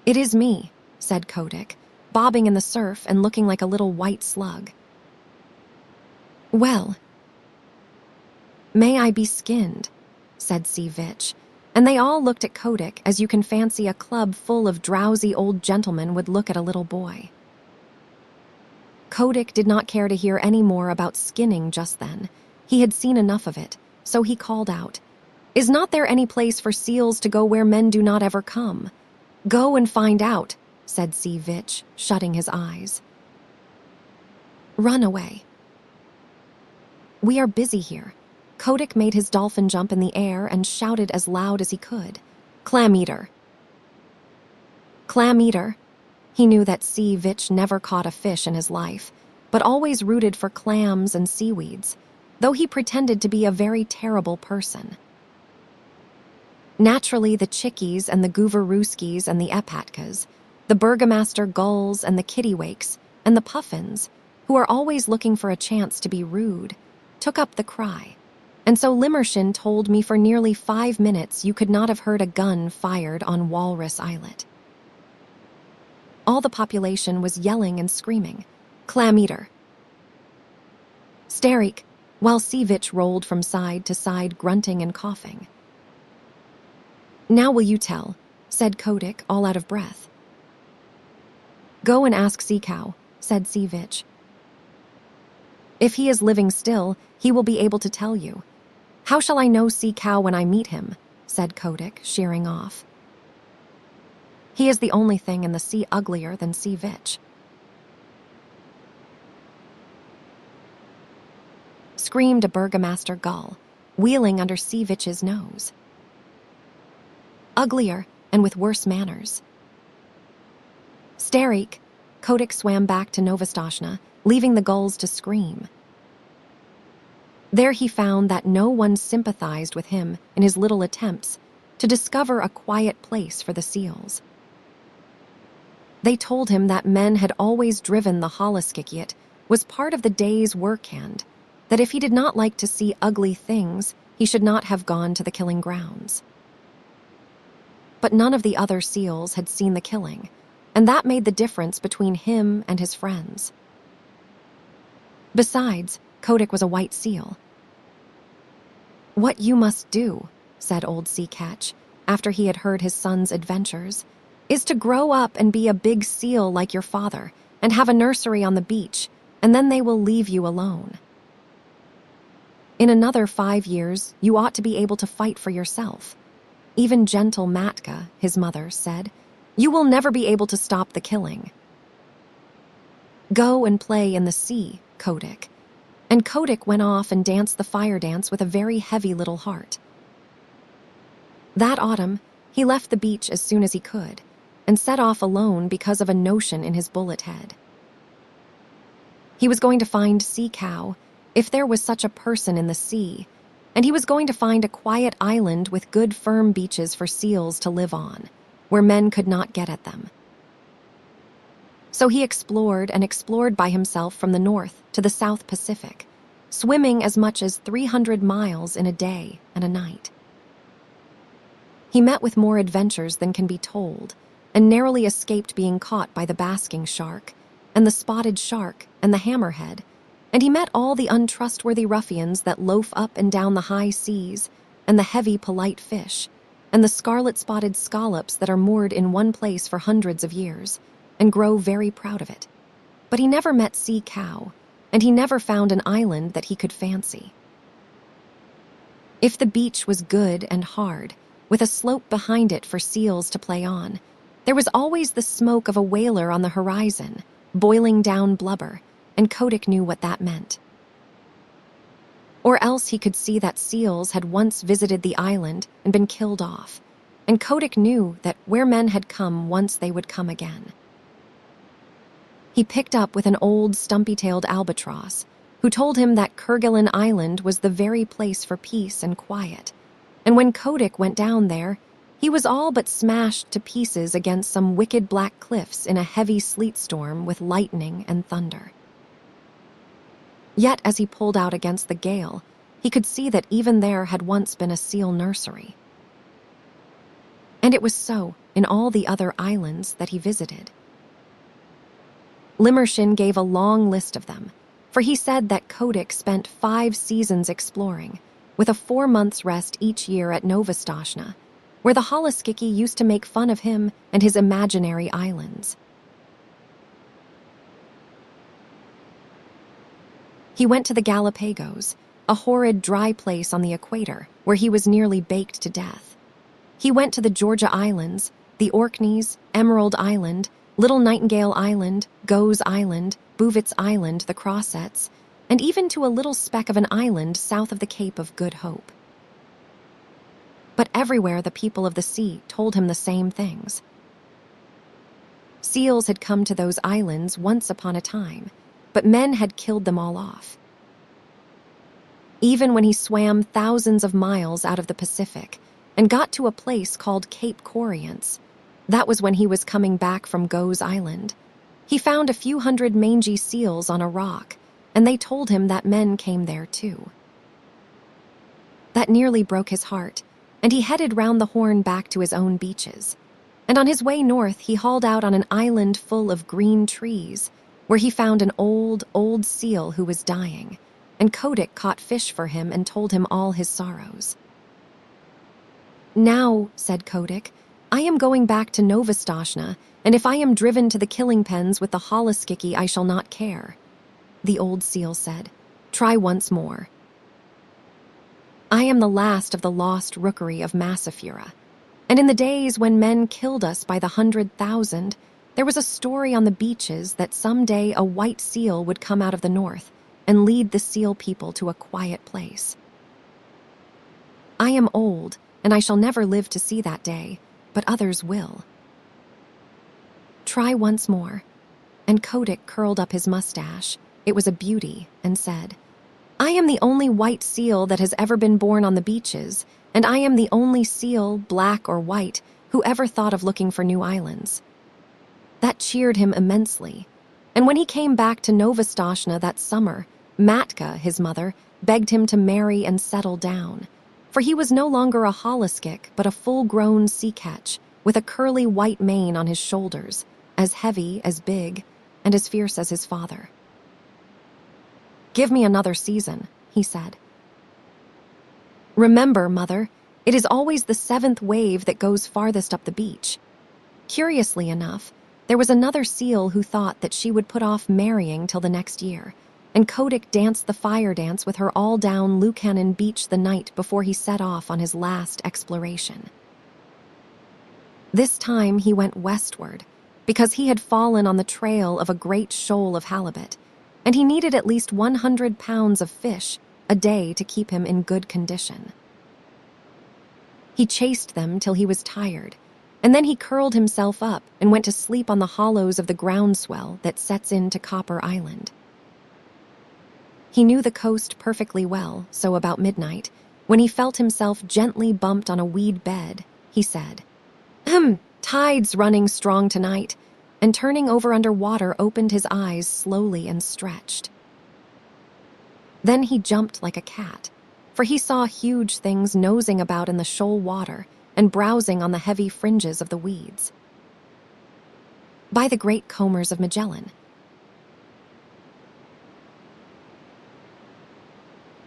"It is me," said Kotick, bobbing in the surf and looking like a little white slug. "Well, may I be skinned?" said Seevich, and they all looked at Kotick as you can fancy a club full of drowsy old gentlemen would look at a little boy. Kotick did not care to hear any more about skinning just then. He had seen enough of it, so he called out, "Is not there any place for seals to go where men do not ever come?" "Go and find out," said Seevich, shutting his eyes. "Run away." "We are busy here." Kotick made his dolphin jump in the air and shouted as loud as he could, "Clam eater!" Clam eater! He knew that Seevich never caught a fish in his life, but always rooted for clams and seaweeds, though he pretended to be a very terrible person. Naturally, the chickies and the gooverooskis and the epatkas, the burgomaster gulls and the kittiwakes and the puffins, who are always looking for a chance to be rude, took up the cry. And so Limmershin told me for nearly 5 minutes you could not have heard a gun fired on Walrus Islet. All the population was yelling and screaming, "Clam eater!" Starik, while Seevich rolled from side to side grunting and coughing. "Now will you tell?" said Kotick, all out of breath. "Go and ask Sea Cow," said Seevich. "If he is living still, he will be able to tell you." "How shall I know Sea Cow when I meet him?" said Kotick, sheering off. "He is the only thing in the sea uglier than Seevich." Screamed a burgomaster gull, wheeling under Seevich's nose. "Uglier, and with worse manners." Starik, Kotick swam back to Novostoshna, leaving the gulls to scream. There he found that no one sympathized with him in his little attempts to discover a quiet place for the seals. They told him that men had always driven the Halaskikiyat was part of the day's work hand, that if he did not like to see ugly things, he should not have gone to the killing grounds. But none of the other seals had seen the killing, and that made the difference between him and his friends. Besides, Kotick was a white seal. "What you must do," said old Sea Catch, after he had heard his son's adventures, "is to grow up and be a big seal like your father, and have a nursery on the beach, and then they will leave you alone. In another 5 years, you ought to be able to fight for yourself. Even gentle Matka," his mother, said, "you will never be able to stop the killing. Go and play in the sea, Kotick." And Kotick went off and danced the fire dance with a very heavy little heart. That autumn, he left the beach as soon as he could, and set off alone because of a notion in his bullet head. He was going to find Sea Cow, if there was such a person in the sea, and he was going to find a quiet island with good firm beaches for seals to live on, where men could not get at them. So he explored and explored by himself from the North to the South Pacific, swimming as much as 300 miles in a day and a night. He met with more adventures than can be told, and narrowly escaped being caught by the basking shark, and the spotted shark, and the hammerhead, and he met all the untrustworthy ruffians that loaf up and down the high seas, and the heavy, polite fish, and the scarlet-spotted scallops that are moored in one place for hundreds of years, and grow very proud of it. But he never met Sea Cow, and he never found an island that he could fancy. If the beach was good and hard, with a slope behind it for seals to play on, there was always the smoke of a whaler on the horizon, boiling down blubber, and Kotick knew what that meant. Or else he could see that seals had once visited the island and been killed off, and Kotick knew that where men had come once they would come again. he picked up with an old stumpy-tailed albatross, who told him that Kerguelen Island was the very place for peace and quiet. And when Kotick went down there, he was all but smashed to pieces against some wicked black cliffs in a heavy sleet storm with lightning and thunder. Yet as he pulled out against the gale, he could see that even there had once been a seal nursery. And it was so in all the other islands that he visited. Limmershin gave a long list of them, for he said that Kotick spent 5 seasons exploring, with a 4 months rest each year at Novastoshnah, where the Holoskiki used to make fun of him and his imaginary islands. He went to the Galapagos, a horrid dry place on the equator where he was nearly baked to death. He went to the Georgia Islands, the Orkneys, Emerald Island, Little Nightingale Island, Gough's Island, Bouvet's Island, the Crossettes, and even to a little speck of an island south of the Cape of Good Hope. But everywhere the people of the sea told him the same things. Seals had come to those islands once upon a time, but men had killed them all off. Even when he swam thousands of miles out of the Pacific and got to a place called Cape Corrients, that was when he was coming back from Gough's Island, he found a few hundred mangy seals on a rock, and they told him that men came there too. That nearly broke his heart, and he headed round the Horn back to his own beaches. And on his way north, he hauled out on an island full of green trees, where he found an old seal who was dying, and Kotick caught fish for him and told him all his sorrows. "Now," said Kotick, "I am going back to Novastoshnah, and if I am driven to the killing pens with the Holoskiki, I shall not care." The old seal said, "Try once more. I am the last of the lost rookery of Massafura, and in the days when men killed us by the 100,000, there was a story on the beaches that someday a white seal would come out of the north and lead the seal people to a quiet place. I am old, and I shall never live to see that day, but others will. Try once more." And Kotick curled up his mustache, it was a beauty, and said, "I am the only white seal that has ever been born on the beaches, and I am the only seal, black or white, who ever thought of looking for new islands." That cheered him immensely, and when he came back to Novastoshnah that summer, Matka, his mother, begged him to marry and settle down, for he was no longer a holoskik but a full-grown sea catch with a curly white mane on his shoulders, as heavy, as big, and as fierce as his father. "Give me another season," he said. "Remember, Mother, it is always the 7th wave that goes farthest up the beach." Curiously enough, there was another seal who thought that she would put off marrying till the next year, and Kotick danced the fire dance with her all down LUKANNON beach the night before he set off on his last exploration. This time he went westward, because he had fallen on the trail of a great shoal of halibut, and he needed at least 100 pounds of fish a day to keep him in good condition. He chased them till he was tired, and then he curled himself up and went to sleep on the hollows of the groundswell that sets into Copper Island. He knew the coast perfectly well, so about midnight, when he felt himself gently bumped on a weed bed, he said, "Tide's running strong tonight," and turning over under water opened his eyes slowly and stretched. Then he jumped like a cat, for he saw huge things nosing about in the shoal water and browsing on the heavy fringes of the weeds. "By the great combers of Magellan,"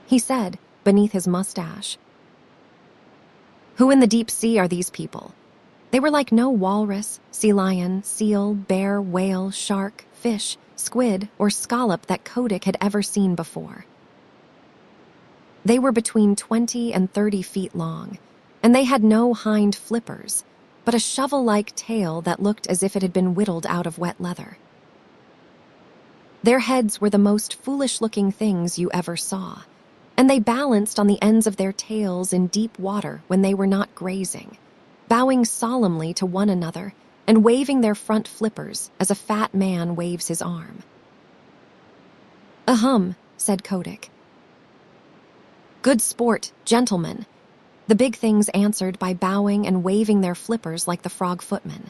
he said beneath his mustache. "Who in the deep sea are these people?" They were like no walrus, sea lion, seal, bear, whale, shark, fish, squid, or scallop that Kotick had ever seen before. They were between 20 and 30 feet long, and they had no hind flippers, but a shovel-like tail that looked as if it had been whittled out of wet leather. Their heads were the most foolish-looking things you ever saw, and they balanced on the ends of their tails in deep water when they were not grazing, bowing solemnly to one another and waving their front flippers as a fat man waves his arm. "Ahem," said Kotick. "Good sport, gentlemen," the big things answered by bowing and waving their flippers like the frog footmen.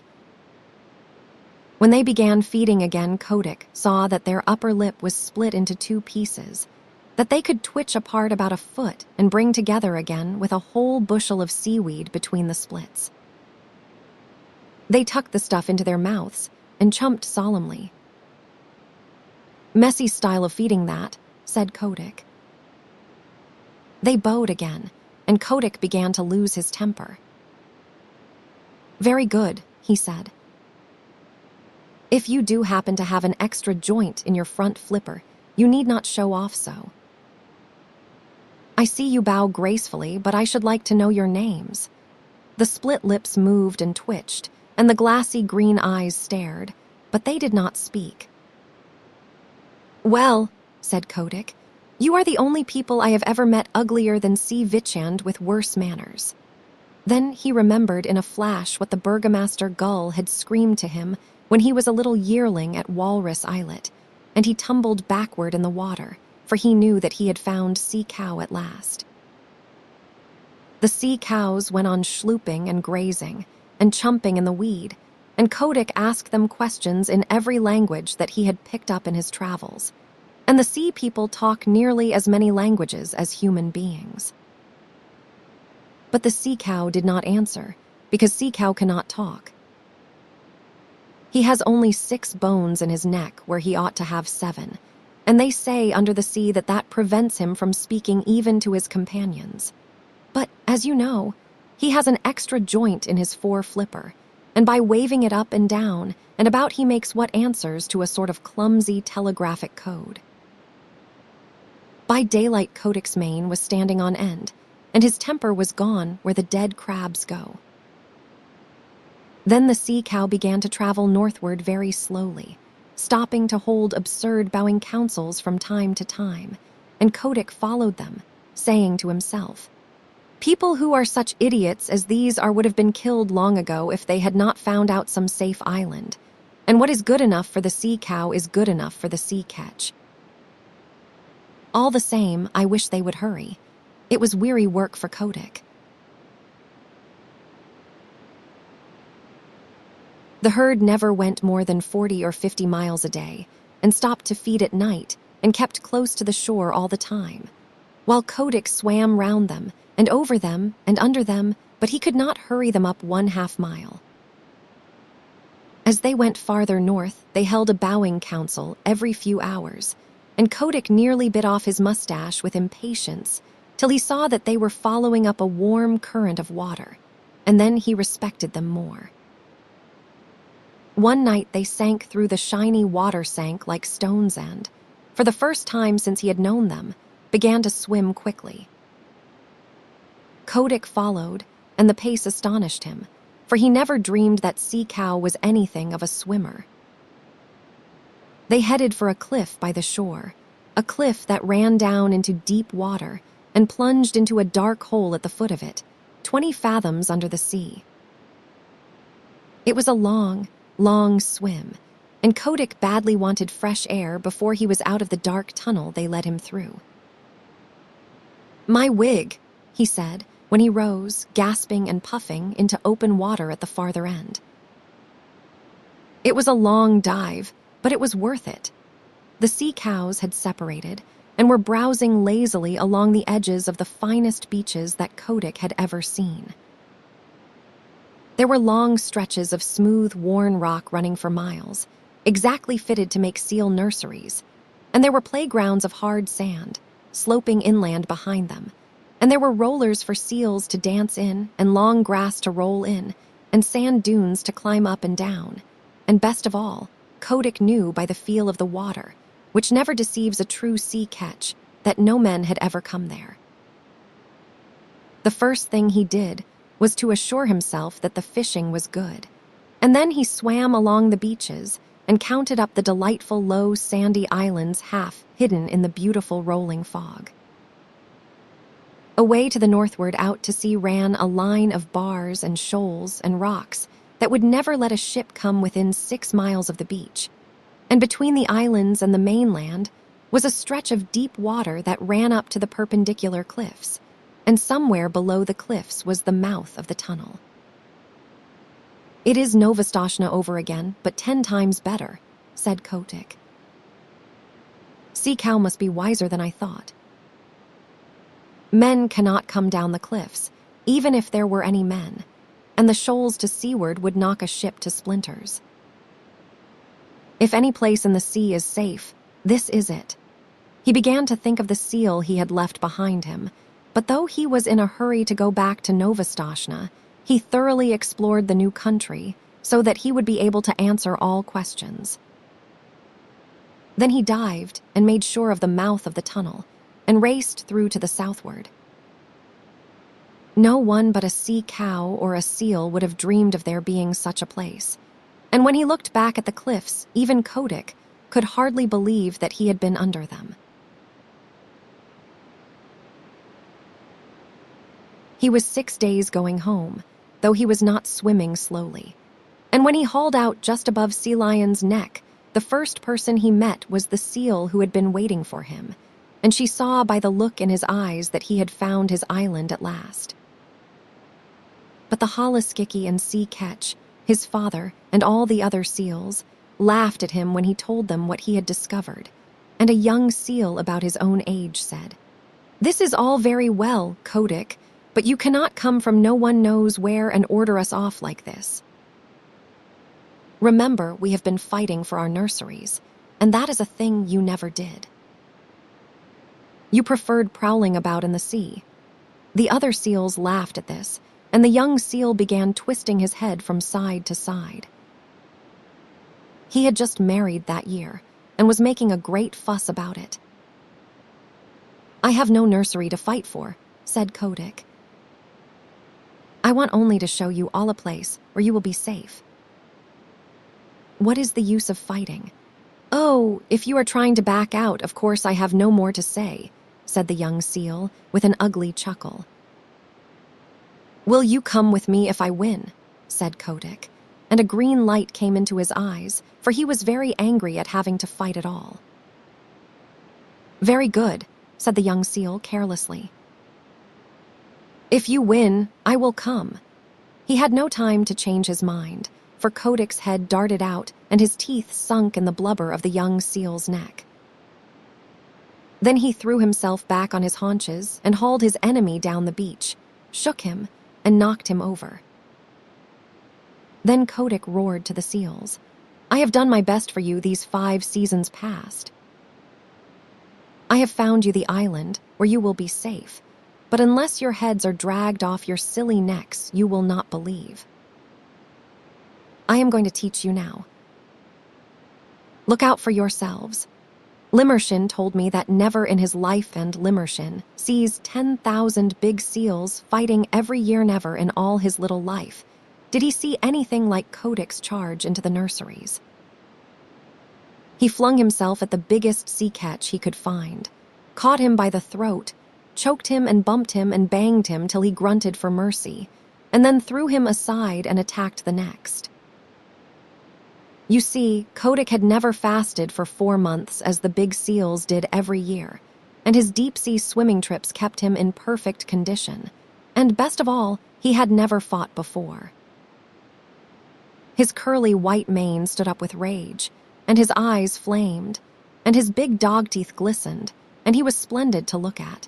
When they began feeding again, Kotick saw that their upper lip was split into 2 pieces, that they could twitch apart about a foot and bring together again with a whole bushel of seaweed between the splits. They tucked the stuff into their mouths and chumped solemnly. "Messy style of feeding that," said Kotick. They bowed again, and Kotick began to lose his temper. "Very good," he said. "If you do happen to have an extra joint in your front flipper, you need not show off so. I see you bow gracefully, but I should like to know your names." The split lips moved and twitched, and the glassy green eyes stared, but they did not speak. "Well," said Kotick, "you are the only people I have ever met uglier than C. Vichand with worse manners." Then he remembered in a flash what the burgomaster Gull had screamed to him when he was a little yearling at Walrus Islet, and he tumbled backward in the water, for he knew that he had found sea cow at last. The sea cows went on schlooping and grazing and chumping in the weed, and Kotick asked them questions in every language that he had picked up in his travels, and the sea people talk nearly as many languages as human beings. But the sea cow did not answer, because sea cow cannot talk. He has only 6 bones in his neck where he ought to have 7, and they say under the sea that that prevents him from speaking even to his companions. But, as you know, he has an extra joint in his fore flipper, and by waving it up and down and about he makes what answers to a sort of clumsy telegraphic code. By daylight, Kotick's mane was standing on end, and his temper was gone where the dead crabs go. Then the sea cow began to travel northward very slowly, stopping to hold absurd bowing councils from time to time, and Kotick followed them, saying to himself, "People who are such idiots as these would have been killed long ago if they had not found out some safe island, and what is good enough for the sea cow is good enough for the sea ketch. All the same, I wish they would hurry." It was weary work for Kotick. The herd never went more than 40 or 50 miles a day, and stopped to feed at night, and kept close to the shore all the time, while Kotick swam round them, and over them, and under them, but he could not hurry them up 1/2 mile. As they went farther north, they held a bowing council every few hours, and Kotick nearly bit off his mustache with impatience till he saw that they were following up a warm current of water, and then he respected them more. One night they sank through the shiny water sank like stones and, for the first time since he had known them, began to swim quickly. Kotick followed, and the pace astonished him, for he never dreamed that sea cow was anything of a swimmer. They headed for a cliff by the shore, a cliff that ran down into deep water and plunged into a dark hole at the foot of it, 20 fathoms under the sea. It was a long, long swim, and Kotick badly wanted fresh air before he was out of the dark tunnel they led him through. "My wig," he said, when he rose, gasping and puffing, into open water at the farther end. It was a long dive, but it was worth it. The sea cows had separated, and were browsing lazily along the edges of the finest beaches that Kotick had ever seen. There were long stretches of smooth, worn rock running for miles, exactly fitted to make seal nurseries, and there were playgrounds of hard sand, sloping inland behind them, and there were rollers for seals to dance in, and long grass to roll in, and sand dunes to climb up and down, and best of all, Kotick knew by the feel of the water, which never deceives a true sea ketch, that no men had ever come there. The first thing he did was to assure himself that the fishing was good, and then he swam along the beaches and counted up the delightful low sandy islands half hidden in the beautiful rolling fog. Away to the northward out to sea ran a line of bars and shoals and rocks that would never let a ship come within 6 miles of the beach. And between the islands and the mainland was a stretch of deep water that ran up to the perpendicular cliffs, and somewhere below the cliffs was the mouth of the tunnel. "It is Novostoshna over again, but 10 times better," said Kotick. "Sea Cow must be wiser than I thought. Men cannot come down the cliffs, even if there were any men, and the shoals to seaward would knock a ship to splinters. If any place in the sea is safe, this is it." He began to think of the seal he had left behind him, but though he was in a hurry to go back to Novostoshna, he thoroughly explored the new country so that he would be able to answer all questions. Then he dived and made sure of the mouth of the tunnel and raced through to the southward. No one but a sea cow or a seal would have dreamed of there being such a place, and when he looked back at the cliffs, even Kotick could hardly believe that he had been under them. He was 6 days going home, though he was not swimming slowly. And when he hauled out just above Sea Lion's neck, the first person he met was the seal who had been waiting for him, and she saw by the look in his eyes that he had found his island at last. But the Holliskiki and Sea Ketch, his father, and all the other seals laughed at him when he told them what he had discovered, and a young seal about his own age said, "This is all very well, Kotick, but you cannot come from no one knows where and order us off like this. Remember, we have been fighting for our nurseries, and that is a thing you never did. You preferred prowling about in the sea." The other seals laughed at this, and the young seal began twisting his head from side to side. He had just married that year and was making a great fuss about it. "I have no nursery to fight for," said Kotick. "I want only to show you all a place where you will be safe." "What is the use of fighting?" "Oh, if you are trying to back out, of course I have no more to say," said the young seal with an ugly chuckle. "Will you come with me if I win?" said Kotick, and a green light came into his eyes, for he was very angry at having to fight at all. "Very good," said the young seal carelessly. "If you win, I will come." He had no time to change his mind, for Kotick's head darted out and his teeth sunk in the blubber of the young seal's neck. Then he threw himself back on his haunches and hauled his enemy down the beach, shook him, and knocked him over. Then Kotick roared to the seals, "I have done my best for you these 5 seasons past. I have found you the island where you will be safe, but unless your heads are dragged off your silly necks, you will not believe. I am going to teach you now. Look out for yourselves. Limmershin told me that never in his life, and Limmershin sees 10,000 big seals fighting every year, never in all his little life did he see anything like Kotick's charge into the nurseries. He flung himself at the biggest sea catch he could find, caught him by the throat, choked him and bumped him and banged him till he grunted for mercy, and then threw him aside and attacked the next. You see, Kotick had never fasted for 4 months as the big seals did every year, and his deep-sea swimming trips kept him in perfect condition, and best of all, he had never fought before. His curly white mane stood up with rage, and his eyes flamed, and his big dog teeth glistened, and he was splendid to look at.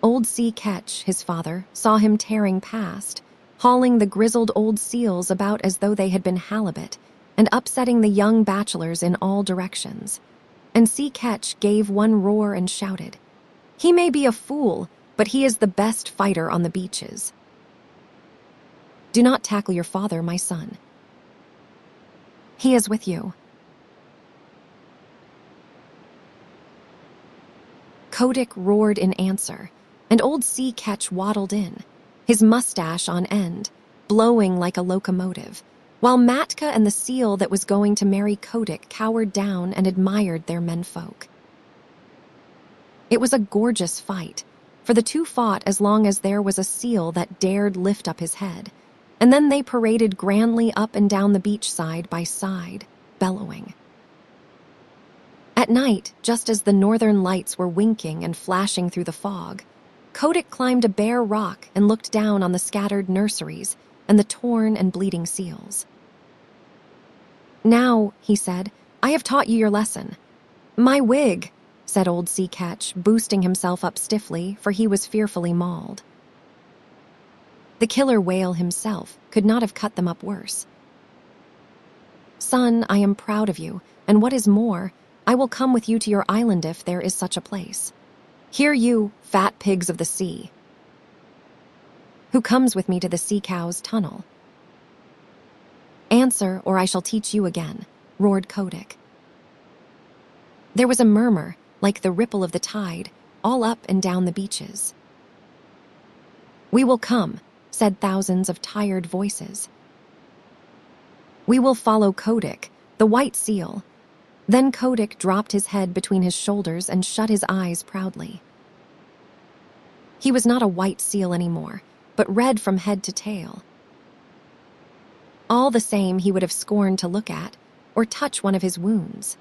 Old Sea Ketch, his father, saw him tearing past, hauling the grizzled old seals about as though they had been halibut, and upsetting the young bachelors in all directions. And Sea Ketch gave one roar and shouted, "He may be a fool, but he is the best fighter on the beaches. Do not tackle your father, my son. He is with you." Kotick roared in answer, and old Sea Ketch waddled in, his mustache on end, blowing like a locomotive, while Matka and the seal that was going to marry Kotick cowered down and admired their menfolk. It was a gorgeous fight, for the two fought as long as there was a seal that dared lift up his head, and then they paraded grandly up and down the beach side by side, bellowing. At night, just as the northern lights were winking and flashing through the fog, Kotick climbed a bare rock and looked down on the scattered nurseries and the torn and bleeding seals. "Now," he said, "I have taught you your lesson." "My wig," said old Sea Catch, boosting himself up stiffly, for he was fearfully mauled. The killer whale himself could not have cut them up worse. "Son, I am proud of you, and what is more, I will come with you to your island if there is such a place. Hear you, fat pigs of the sea. Who comes with me to the sea cow's tunnel?" "Answer, or I shall teach you again," roared Kotick. There was a murmur, like the ripple of the tide, all up and down the beaches. "We will come," said thousands of tired voices. "We will follow Kotick, the white seal." Then Kotick dropped his head between his shoulders and shut his eyes proudly. He was not a white seal anymore, but red from head to tail. All the same, he would have scorned to look at or touch one of his wounds.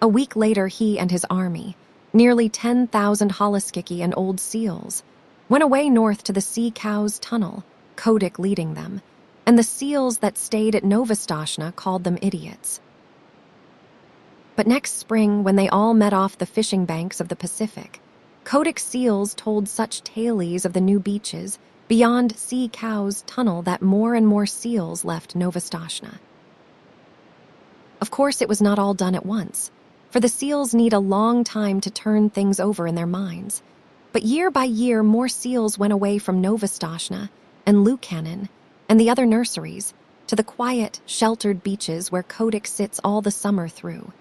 A week later, he and his army, nearly 10,000 holluschickie and old seals, went away north to the sea cow's tunnel, Kotick leading them, and the seals that stayed at Novastoshnah called them idiots. But next spring, when they all met off the fishing banks of the Pacific, Kotick's seals told such tales of the new beaches beyond Sea Cow's tunnel that more and more seals left Novastoshnah. Of course, it was not all done at once, for the seals need a long time to turn things over in their minds. But year by year, more seals went away from Novastoshnah and LUKANNON and the other nurseries to the quiet, sheltered beaches where Kotick sits all the summer through,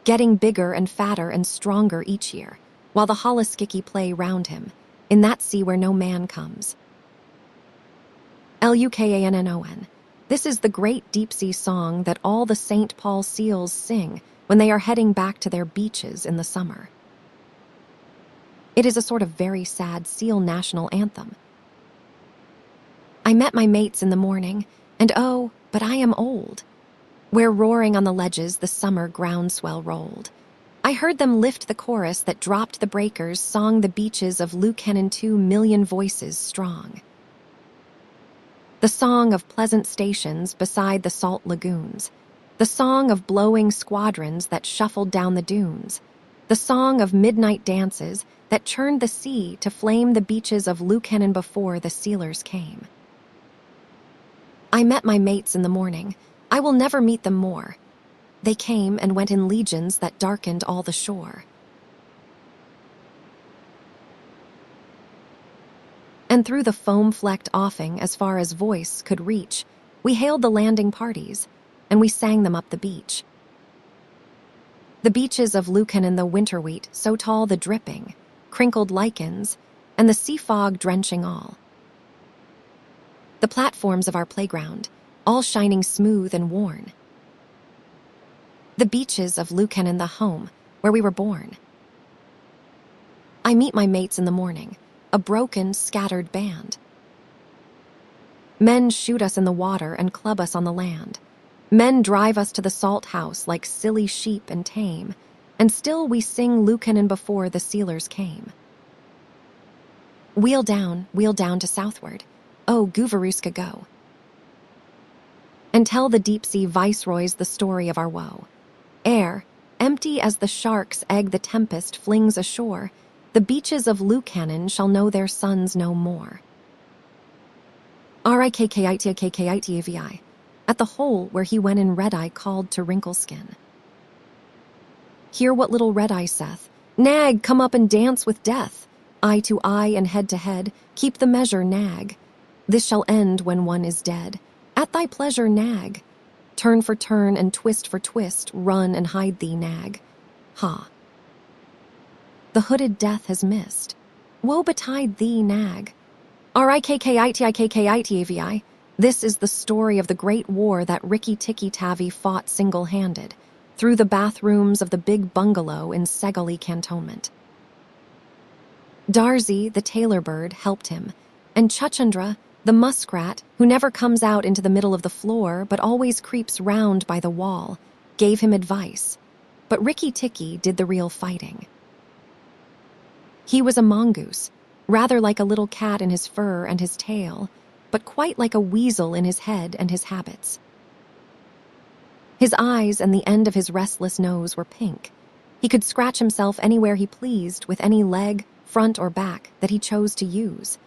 getting bigger and fatter and stronger each year, while the holluschickie play round him, in that sea where no man comes. LUKANNON. This is the great deep-sea song that all the St. Paul seals sing when they are heading back to their beaches in the summer. It is a sort of very sad seal national anthem. I met my mates in the morning, and oh, but I am old. Where roaring on the ledges the summer groundswell rolled. I heard them lift the chorus that dropped the breakers, song the beaches of LUKANNON 2,000,000 voices strong. The song of pleasant stations beside the salt lagoons, the song of blowing squadrons that shuffled down the dunes, the song of midnight dances that churned the sea to flame the beaches of LUKANNON before the sealers came. I met my mates in the morning. I will never meet them more. They came and went in legions that darkened all the shore. And through the foam-flecked offing as far as voice could reach, we hailed the landing parties, and we sang them up the beach. The beaches of LUKANNON, the winter wheat, so tall the dripping, crinkled lichens, and the sea fog drenching all. The platforms of our playground, all shining smooth and worn. The beaches of LUKANNON, the home where we were born. I meet my mates in the morning, a broken, scattered band. Men shoot us in the water and club us on the land. Men drive us to the salt house like silly sheep and tame, and still we sing LUKANNON before the sealers came. Wheel down to southward, oh, Goovaruska, go. And tell the deep-sea viceroys the story of our woe. Ere, empty as the shark's egg the tempest flings ashore, the beaches of LUKANNON shall know their sons no more. RIKKI-TIKI-TAVI, at the hole where he went in Red-Eye called to Wrinkleskin. Hear what little Red-Eye saith, "Nag, come up and dance with death. Eye to eye and head to head, keep the measure, nag. This shall end when one is dead. At thy pleasure, nag. Turn for turn and twist for twist, run and hide thee, nag. Ha. The hooded death has missed. Woe betide thee, nag. RIKKI-TIKI-TAVI. This is the story of the great war that RIKKI-TIKKI-TAVI fought single-handed through the bathrooms of the big bungalow in Segali Cantonment. Darzee, the tailor bird, helped him, and Chuchundra, The muskrat, who never comes out into the middle of the floor but always creeps round by the wall, gave him advice. But Rikki-Tikki did the real fighting. He was a mongoose, rather like a little cat in his fur and his tail, but quite like a weasel in his head and his habits. His eyes and the end of his restless nose were pink. He could scratch himself anywhere he pleased with any leg, front or back, that he chose to use.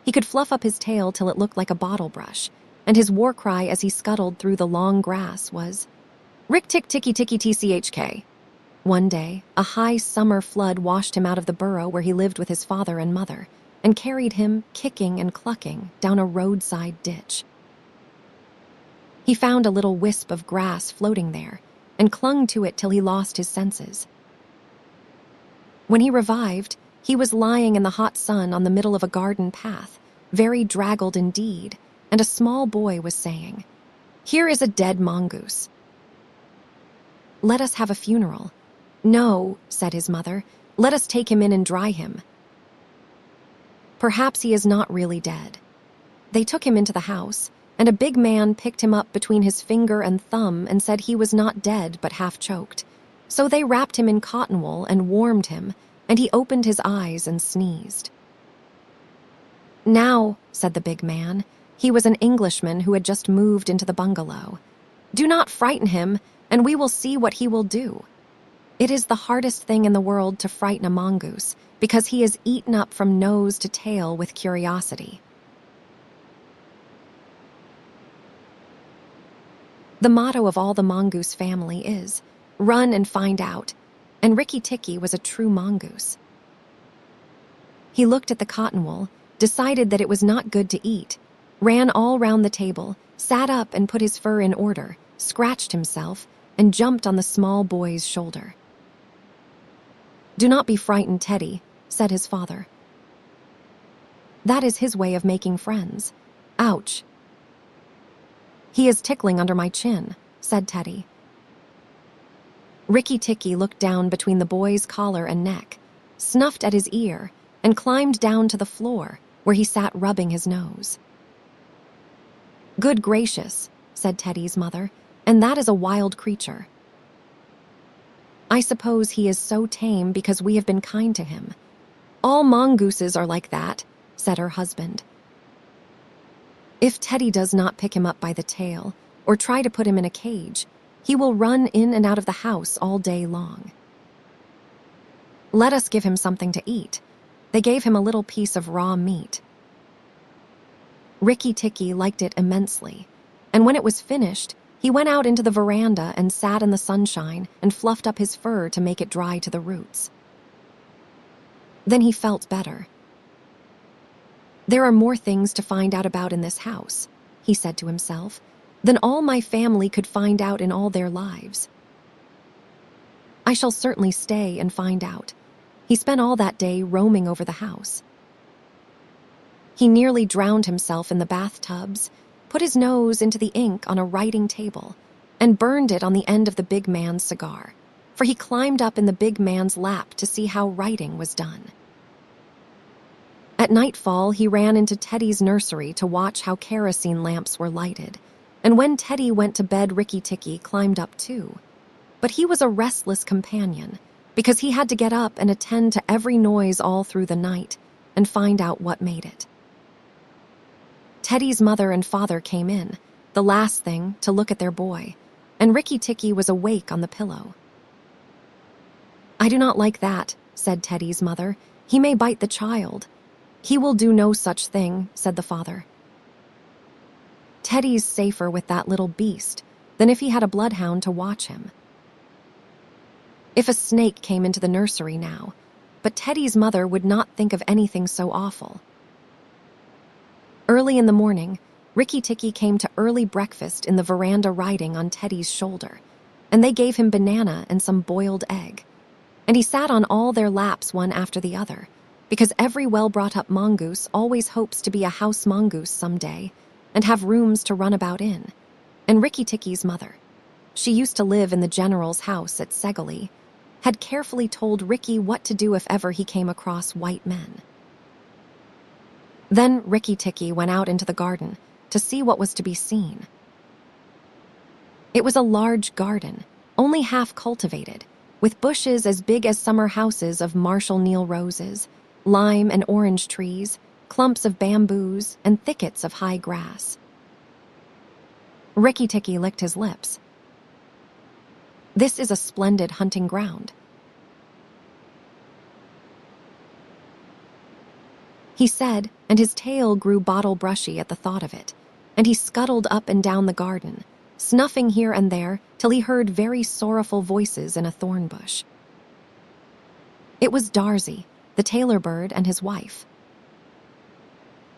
He could fluff up his tail till it looked like a bottle brush, and his war cry as he scuttled through the long grass was, "Rick-tick-ticky-ticky-tchk." One day, a high summer flood washed him out of the burrow where he lived with his father and mother, and carried him, kicking and clucking, down a roadside ditch. He found a little wisp of grass floating there, and clung to it till he lost his senses. When he revived, he was lying in the hot sun on the middle of a garden path, very draggled indeed, and a small boy was saying, "Here is a dead mongoose. Let us have a funeral." "No," said his mother, "let us take him in and dry him. Perhaps he is not really dead." They took him into the house, and a big man picked him up between his finger and thumb and said he was not dead but half choked. So they wrapped him in cotton wool and warmed him, and he opened his eyes and sneezed. "Now," said the big man, he was an Englishman who had just moved into the bungalow, "do not frighten him, and we will see what he will do. It is the hardest thing in the world to frighten a mongoose, because he is eaten up from nose to tail with curiosity." The motto of all the mongoose family is, "Run and find out," and Rikki-Tikki was a true mongoose. He looked at the cotton wool, decided that it was not good to eat, ran all round the table, sat up and put his fur in order, scratched himself, and jumped on the small boy's shoulder. "Do not be frightened, Teddy," said his father. "That is his way of making friends. Ouch." "He is tickling under my chin," said Teddy. Rikki-Tikki looked down between the boy's collar and neck, snuffed at his ear, and climbed down to the floor, where he sat rubbing his nose. "Good gracious," said Teddy's mother, "and that is a wild creature." "I suppose he is so tame because we have been kind to him. All mongooses are like that," said her husband. "If Teddy does not pick him up by the tail, or try to put him in a cage, he will run in and out of the house all day long. Let us give him something to eat." They gave him a little piece of raw meat. Rikki-Tikki liked it immensely, and when it was finished, he went out into the veranda and sat in the sunshine and fluffed up his fur to make it dry to the roots. Then he felt better. "There are more things to find out about in this house," he said to himself, "than all my family could find out in all their lives. I shall certainly stay and find out." He spent all that day roaming over the house. He nearly drowned himself in the bathtubs, put his nose into the ink on a writing table, and burned it on the end of the big man's cigar, for he climbed up in the big man's lap to see how writing was done. At nightfall, he ran into Teddy's nursery to watch how kerosene lamps were lighted, and when Teddy went to bed, Rikki-Tikki climbed up too. But he was a restless companion, because he had to get up and attend to every noise all through the night and find out what made it. Teddy's mother and father came in, the last thing, to look at their boy, and Rikki-Tikki was awake on the pillow. "I do not like that," said Teddy's mother. "He may bite the child." "He will do no such thing," said the father. "Teddy's safer with that little beast than if he had a bloodhound to watch him." If a snake came into the nursery now, but Teddy's mother would not think of anything so awful. Early in the morning, Rikki-Tikki came to early breakfast in the veranda riding on Teddy's shoulder, and they gave him banana and some boiled egg. And he sat on all their laps one after the other, because every well-brought-up mongoose always hopes to be a house mongoose someday and have rooms to run about in. And Rikki-Tikki's mother, she used to live in the general's house at SEEONEE, had carefully told Rikki what to do if ever he came across white men. Then Rikki-Tikki went out into the garden to see what was to be seen. It was a large garden, only half cultivated, with bushes as big as summer houses of Marshall Neal roses, lime and orange trees, clumps of bamboos, and thickets of high grass. Rikki-Tikki licked his lips. This is a splendid hunting ground, he said, and his tail grew bottle-brushy at the thought of it, and he scuttled up and down the garden, snuffing here and there till he heard very sorrowful voices in a thorn bush. It was Darzee, the tailor bird, and his wife.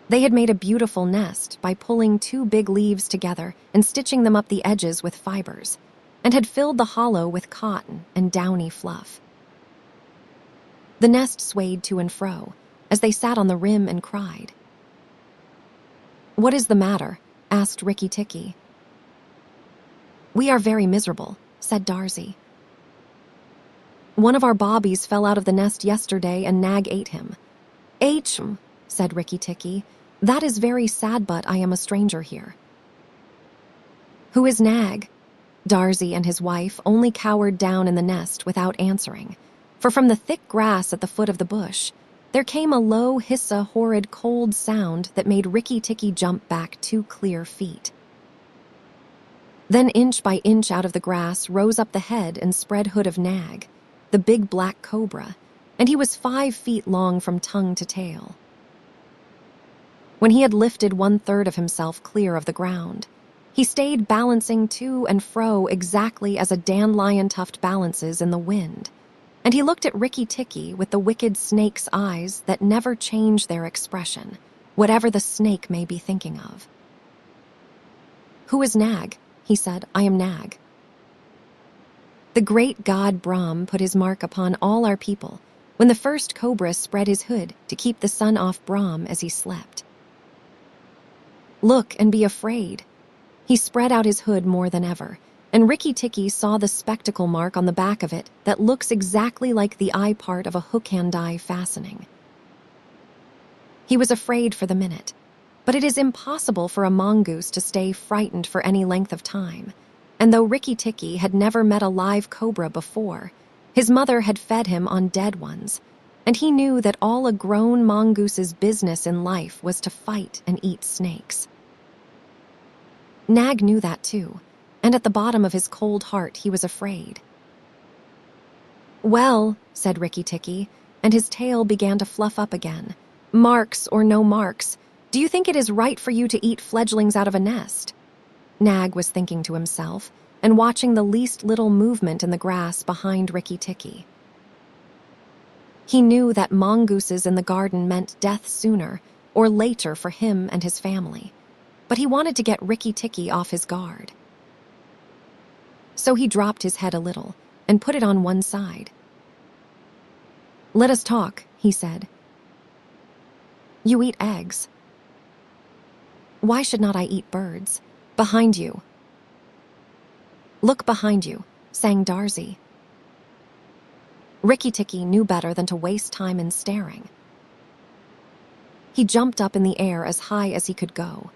They had made a beautiful nest by pulling 2 big leaves together and stitching them up the edges with fibers, and had filled the hollow with cotton and downy fluff. The nest swayed to and fro as they sat on the rim and cried. "What is the matter?" asked Rikki-Tikki. "We are very miserable," said Darzee. "One of our bobbies fell out of the nest yesterday and Nag ate him." "H," said Rikki-Tikki. "That is very sad, but I am a stranger here." "Who is Nag?" Darzee and his wife only cowered down in the nest without answering, for from the thick grass at the foot of the bush, there came a low, horrid, cold sound that made Rikki-Tikki jump back 2 clear feet. Then inch by inch out of the grass rose up the head and spread hood of Nag, the big black cobra, and he was 5 feet long from tongue to tail. When he had lifted 1/3 of himself clear of the ground, he stayed balancing to and fro exactly as a dandelion tuft balances in the wind, and he looked at Rikki-Tikki with the wicked snake's eyes that never change their expression, whatever the snake may be thinking of. "Who is Nag?" he said. "I am Nag. The great god Brahm put his mark upon all our people when the first cobra spread his hood to keep the sun off Brahm as he slept. Look and be afraid." He spread out his hood more than ever, and Rikki-Tikki saw the spectacle mark on the back of it that looks exactly like the eye part of a hook-hand-eye fastening. He was afraid for the minute, but it is impossible for a mongoose to stay frightened for any length of time, and though Rikki-Tikki had never met a live cobra before, his mother had fed him on dead ones, and he knew that all a grown mongoose's business in life was to fight and eat snakes. Nag knew that too, and at the bottom of his cold heart he was afraid. "Well," said Rikki-Tikki, and his tail began to fluff up again, "marks or no marks, do you think it is right for you to eat fledglings out of a nest?" Nag was thinking to himself and watching the least little movement in the grass behind Rikki-Tikki. He knew that mongooses in the garden meant death sooner or later for him and his family, but he wanted to get Rikki-Tikki off his guard. So he dropped his head a little and put it on one side. "Let us talk," he said. "You eat eggs. Why should not I eat birds? Behind you." "Look behind you," sang Darzee. Rikki-Tikki knew better than to waste time in staring. He jumped up in the air as high as he could go,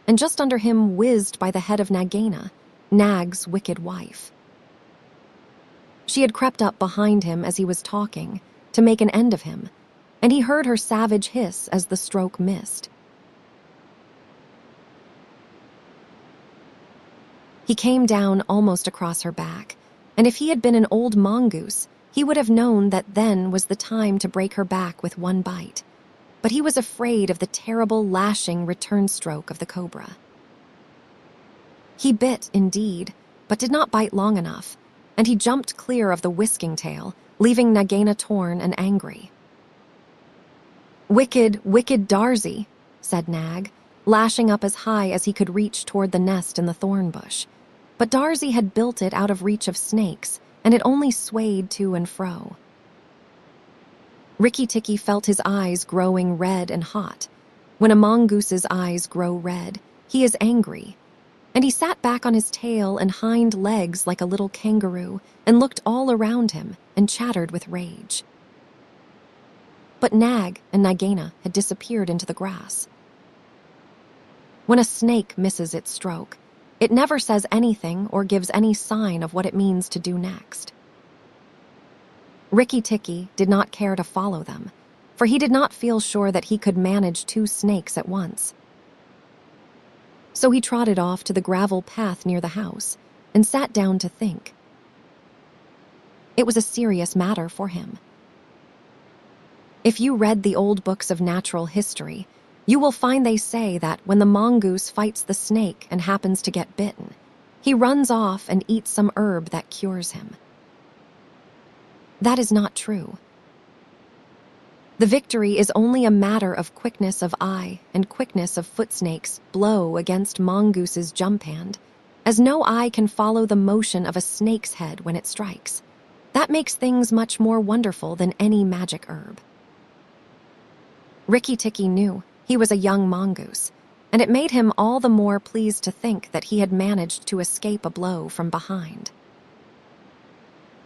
and just under him whizzed by the head of Nagaina, Nag's wicked wife. She had crept up behind him as he was talking to make an end of him, and he heard her savage hiss as the stroke missed. He came down almost across her back, and if he had been an old mongoose, he would have known that then was the time to break her back with one bite. But he was afraid of the terrible lashing return stroke of the cobra. He bit, indeed, but did not bite long enough, and he jumped clear of the whisking tail, leaving Nagaina torn and angry. "Wicked, wicked Darzee," said Nag, lashing up as high as he could reach toward the nest in the thorn bush. But Darzee had built it out of reach of snakes, and it only swayed to and fro. Rikki-Tikki felt his eyes growing red and hot. When a mongoose's eyes grow red, he is angry, and he sat back on his tail and hind legs like a little kangaroo and looked all around him and chattered with rage. but Nag and Nagaina had disappeared into the grass. When a snake misses its stroke, it never says anything or gives any sign of what it means to do next. Rikki-Tikki did not care to follow them, for he did not feel sure that he could manage 2 snakes at once. So he trotted off to the gravel path near the house and sat down to think. It was a serious matter for him. If you read the old books of natural history, you will find they say that when the mongoose fights the snake and happens to get bitten, he runs off and eats some herb that cures him. That is not true. The victory is only a matter of quickness of eye and quickness of foot snake's blow against mongoose's jump hand, as no eye can follow the motion of a snake's head when it strikes. That makes things much more wonderful than any magic herb. Rikki-Tikki knew he was a young mongoose, and it made him all the more pleased to think that he had managed to escape a blow from behind.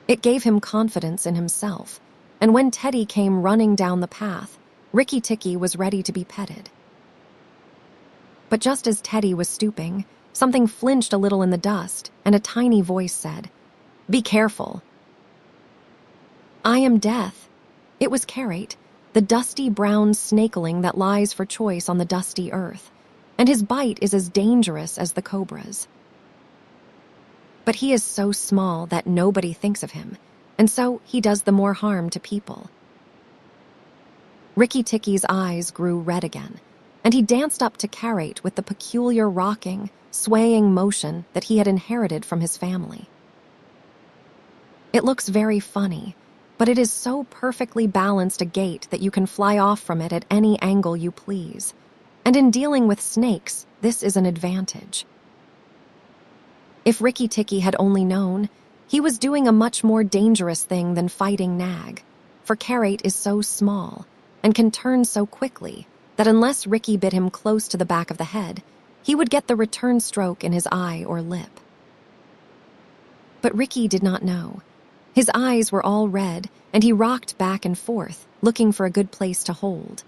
It gave him confidence in himself, and when Teddy came running down the path, Rikki-Tikki was ready to be petted. But just as Teddy was stooping, something flinched a little in the dust, and a tiny voice said, "Be careful." "I am death." It was Karait, the dusty brown snakeling that lies for choice on the dusty earth, and his bite is as dangerous as the cobra's. But he is so small that nobody thinks of him, and so he does the more harm to people. Rikki-Tikki's eyes grew red again, and he danced up to Karait with the peculiar rocking, swaying motion that he had inherited from his family. It looks very funny, but it is so perfectly balanced a gait that you can fly off from it at any angle you please, and in dealing with snakes, this is an advantage. If Rikki-Tikki had only known, he was doing a much more dangerous thing than fighting Nag, for Karait is so small and can turn so quickly that unless Rikki bit him close to the back of the head, he would get the return stroke in his eye or lip. But Rikki did not know. His eyes were all red, and he rocked back and forth, looking for a good place to hold.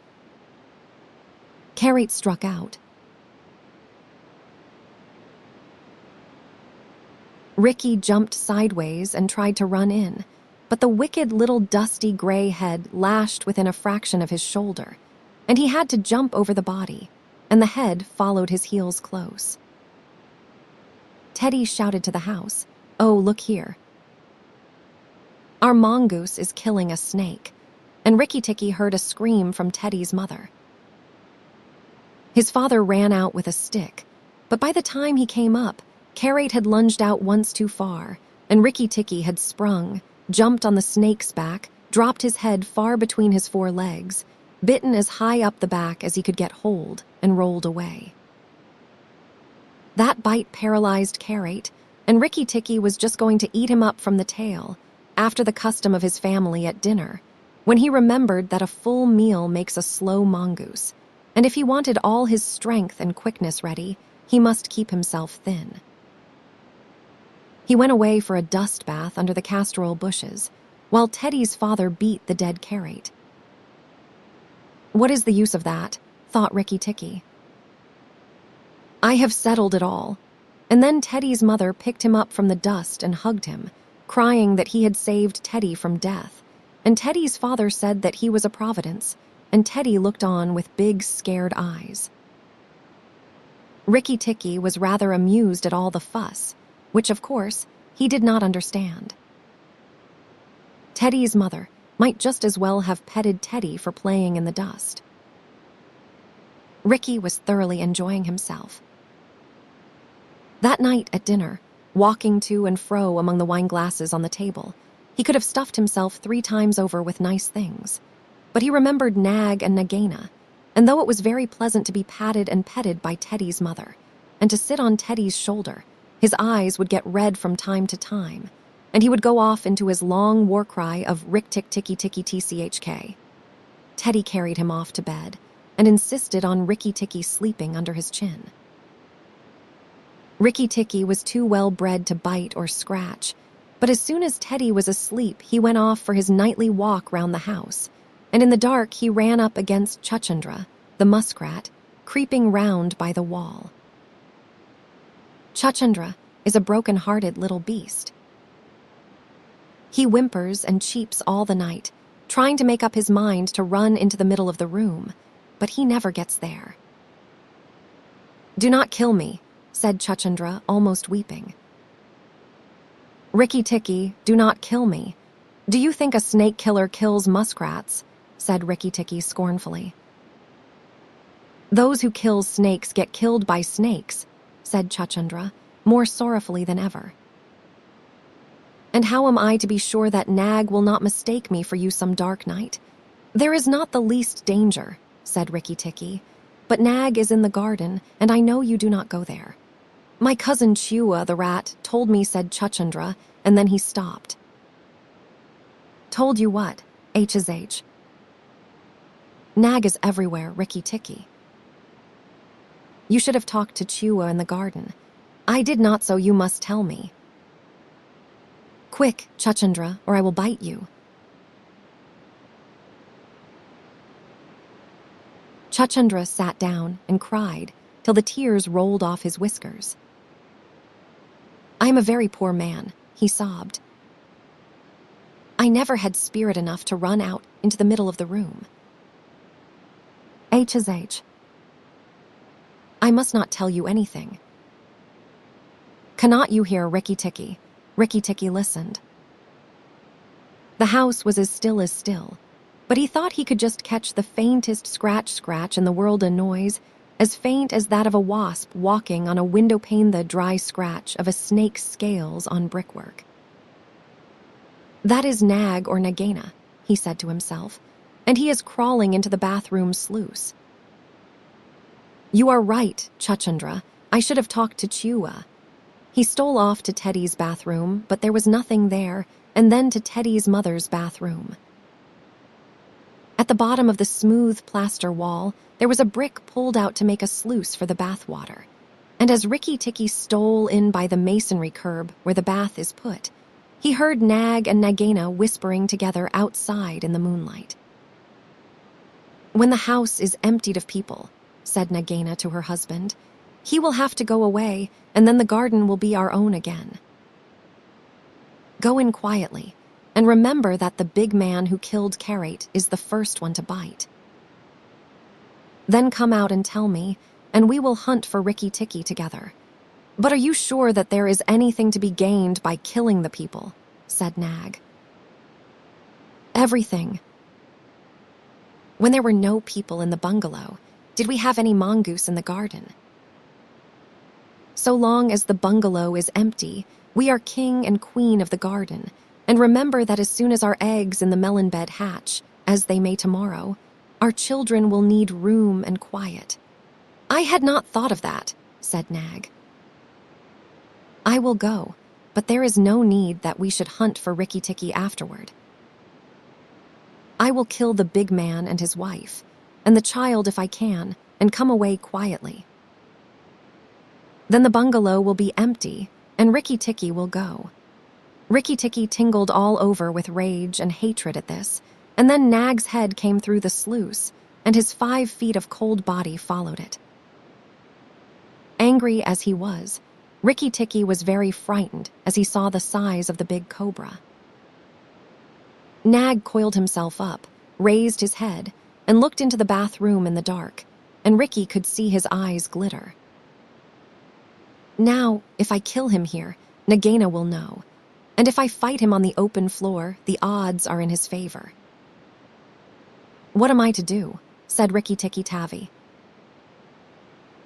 Karait struck out. Rikki jumped sideways and tried to run in, but the wicked little dusty gray head lashed within a fraction of his shoulder, and he had to jump over the body, and the head followed his heels close. Teddy shouted to the house, "Oh, look here. Our mongoose is killing a snake," and Rikki-Tikki heard a scream from Teddy's mother. His father ran out with a stick, but by the time he came up, Karait had lunged out once too far, and Rikki-Tikki had sprung, jumped on the snake's back, dropped his head far between his 4 legs, bitten as high up the back as he could get hold, and rolled away. That bite paralyzed Karait, and Rikki-Tikki was just going to eat him up from the tail, after the custom of his family at dinner, when he remembered that a full meal makes a slow mongoose, and if he wanted all his strength and quickness ready, he must keep himself thin. He went away for a dust bath under the castor oil bushes, while Teddy's father beat the dead Karait. "What is the use of that?" thought Rikki-Tikki. "I have settled it all." And then Teddy's mother picked him up from the dust and hugged him, crying that he had saved Teddy from death, and Teddy's father said that he was a providence, and Teddy looked on with big, scared eyes. Rikki-Tikki was rather amused at all the fuss, which, of course, he did not understand. Teddy's mother might just as well have petted Teddy for playing in the dust. Rikki was thoroughly enjoying himself. That night at dinner, walking to and fro among the wine glasses on the table, he could have stuffed himself 3 times over with nice things. But he remembered Nag and Nagaina, and though it was very pleasant to be patted and petted by Teddy's mother, and to sit on Teddy's shoulder, his eyes would get red from time to time, and he would go off into his long war cry of RIKKI-TIKKI-TAVI. Teddy carried him off to bed, and insisted on Rikki-Tikki sleeping under his chin. Rikki-Tikki was too well bred to bite or scratch, but as soon as Teddy was asleep, he went off for his nightly walk round the house, and in the dark he ran up against Chuchundra, the muskrat, creeping round by the wall. Chuchundra is a broken-hearted little beast. He whimpers and cheeps all the night, trying to make up his mind to run into the middle of the room, but he never gets there. "Do not kill me," said Chuchundra, almost weeping. "Rikki-Tikki, do not kill me. Do you think a snake killer kills muskrats?" said Rikki-Tikki scornfully. "Those who kill snakes get killed by snakes," said Chuchundra, more sorrowfully than ever. "And how am I to be sure that Nag will not mistake me for you some dark night? There is not the least danger," said Rikki-Tikki, "but Nag is in the garden, and I know you do not go there." "My cousin Chiua, the rat, told me," said Chuchundra, and then he stopped. "Told you what? H. Nag is everywhere, Rikki-Tikki. You should have talked to Chiua in the garden. I did not, so you must tell me. Quick, Chuchundra, or I will bite you." Chuchundra sat down and cried till the tears rolled off his whiskers. "I am a very poor man," he sobbed. "I never had spirit enough to run out into the middle of the room." H. "I must not tell you anything. Cannot you hear, Rikki-Tikki?" Rikki-Tikki listened. The house was as still, but he thought he could just catch the faintest scratch in the world, a noise as faint as that of a wasp walking on a window pane, the dry scratch of a snake's scales on brickwork. "That is Nag or Nagaina," he said to himself, "and he is crawling into the bathroom sluice." "You are right, Chuchundra. I should have talked to Chiua." He stole off to Teddy's bathroom, but there was nothing there, and then to Teddy's mother's bathroom. At the bottom of the smooth plaster wall, there was a brick pulled out to make a sluice for the bathwater, and as Rikki-Tikki stole in by the masonry curb where the bath is put, he heard Nag and Nagaina whispering together outside in the moonlight. "When the house is emptied of people," said Nagaina to her husband, "he will have to go away, and then the garden will be our own again. Go in quietly, and remember that the big man who killed Karate is the first one to bite. Then come out and tell me, and we will hunt for Rikki-Tikki together. But are you sure that there is anything to be gained by killing the people?" said Nag. "Everything. When there were no people in the bungalow, did we have any mongoose in the garden? So long as the bungalow is empty, we are king and queen of the garden, and remember that as soon as our eggs in the melon bed hatch, as they may tomorrow, our children will need room and quiet." "I had not thought of that," said Nag. "I will go, but there is no need that we should hunt for Rikki-Tikki afterward. I will kill the big man and his wife, and the child if I can, and come away quietly. Then the bungalow will be empty, and Rikki-Tikki will go." Rikki-Tikki tingled all over with rage and hatred at this, and then Nag's head came through the sluice, and his 5 feet of cold body followed it. Angry as he was, Rikki-Tikki was very frightened as he saw the size of the big cobra. Nag coiled himself up, raised his head, and looked into the bathroom in the dark, and Rikki could see his eyes glitter. "Now, if I kill him here, Nagaina will know, and if I fight him on the open floor, the odds are in his favor." "What am I to do?" said Rikki-Tikki-Tavi.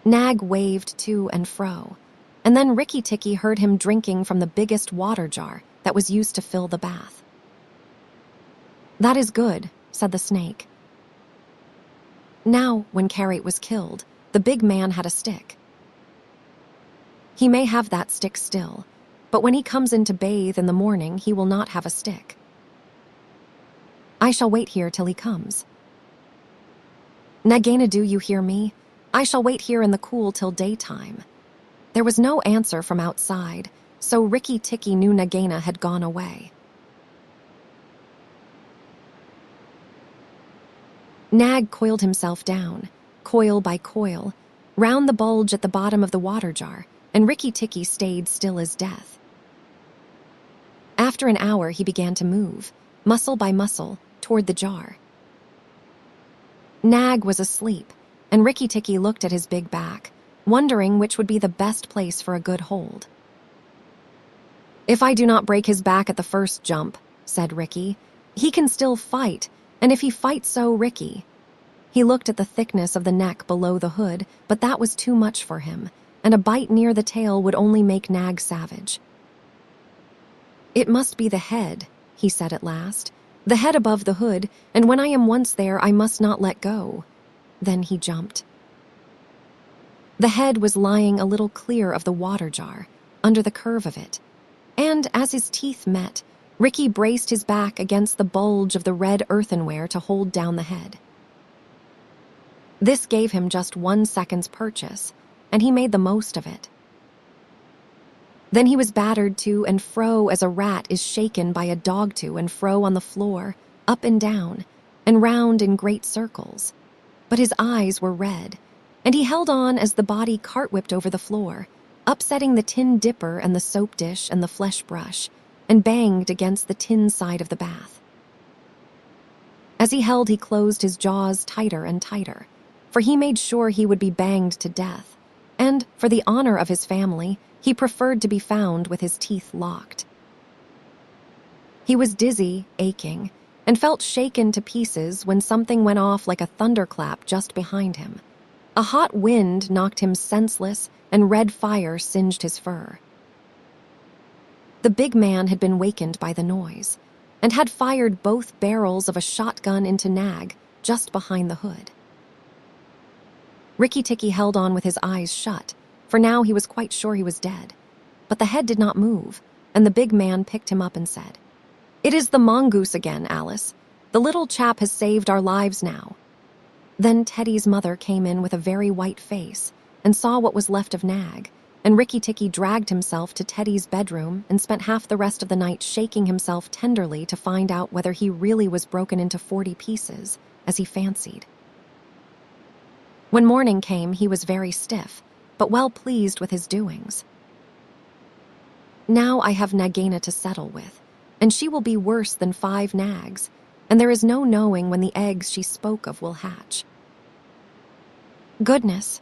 Nag waved to and fro, and then Rikki-Tikki heard him drinking from the biggest water jar that was used to fill the bath. "That is good," said the snake. Now, when Karate was killed, the big man had a stick. He may have that stick still, but when he comes in to bathe in the morning, he will not have a stick. I shall wait here till he comes. Nagaina, do you hear me? I shall wait here in the cool till daytime. There was no answer from outside, so Rikki-Tikki knew Nagaina had gone away. Nag coiled himself down, coil by coil, round the bulge at the bottom of the water jar, and Rikki-Tikki stayed still as death. After an hour, he began to move, muscle by muscle, toward the jar. Nag was asleep, and Rikki-Tikki looked at his big back, wondering which would be the best place for a good hold. "If I do not break his back at the first jump," said Rikki, "he can still fight, and if he fights so, Rikki." He looked at the thickness of the neck below the hood, but that was too much for him, and a bite near the tail would only make Nag savage. "It must be the head," he said at last. "The head above the hood, and when I am once there, I must not let go." Then he jumped. The head was lying a little clear of the water jar, under the curve of it, and as his teeth met, Rikki braced his back against the bulge of the red earthenware to hold down the head. This gave him just 1 second's purchase, and he made the most of it. Then he was battered to and fro as a rat is shaken by a dog to and fro on the floor, up and down, and round in great circles. But his eyes were red, and he held on as the body cartwhipped over the floor, upsetting the tin dipper and the soap dish and the flesh brush, and banged against the tin side of the bath. As he held, he closed his jaws tighter and tighter, for he made sure he would be banged to death, and, for the honor of his family, he preferred to be found with his teeth locked. He was dizzy, aching, and felt shaken to pieces when something went off like a thunderclap just behind him. A hot wind knocked him senseless, and red fire singed his fur. The big man had been wakened by the noise, and had fired both barrels of a shotgun into Nag just behind the hood. Rikki-Tikki held on with his eyes shut, for now he was quite sure he was dead. But the head did not move, and the big man picked him up and said, "It is the mongoose again, Alice. The little chap has saved our lives now." Then Teddy's mother came in with a very white face and saw what was left of Nag, and Rikki-Tikki dragged himself to Teddy's bedroom and spent half the rest of the night shaking himself tenderly to find out whether he really was broken into 40 pieces, as he fancied. When morning came, he was very stiff, but well pleased with his doings. "Now I have Nagaina to settle with, and she will be worse than 5 nags, and there is no knowing when the eggs she spoke of will hatch. Goodness!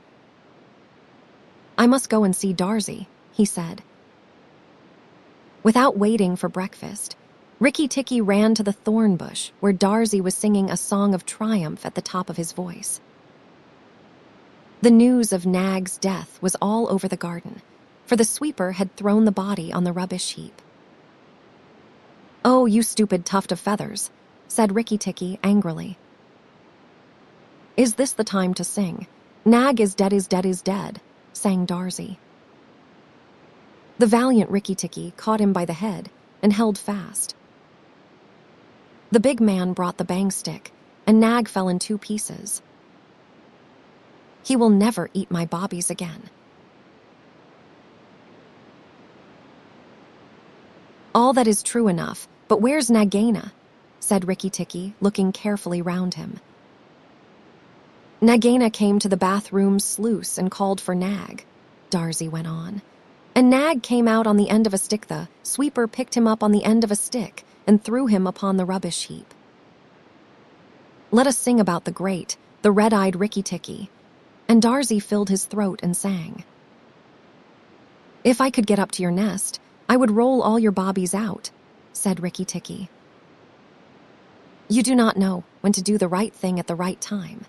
I must go and see Darzee," he said. Without waiting for breakfast, Rikki-Tikki ran to the thorn bush where Darzee was singing a song of triumph at the top of his voice. The news of Nag's death was all over the garden, for the sweeper had thrown the body on the rubbish heap. "Oh, you stupid tuft of feathers," said Rikki-Tikki angrily. "Is this the time to sing? Nag is dead, is dead, is dead," sang Darzee. The valiant Rikki-Tikki caught him by the head and held fast. The big man brought the bang stick, and Nag fell in 2 pieces. "He will never eat my bobbies again." "All that is true enough, but where's Nagaina?" said Rikki-Tikki, looking carefully round him. "Nagaina came to the bathroom sluice and called for Nag," Darzee went on. "And Nag came out on the end of a stick. The sweeper picked him up on the end of a stick and threw him upon the rubbish heap. Let us sing about the great, the red-eyed Rikki-Tikki." And Darzee filled his throat and sang. "If I could get up to your nest, I would roll all your bobbies out," said Rikki-Tikki. "You do not know when to do the right thing at the right time.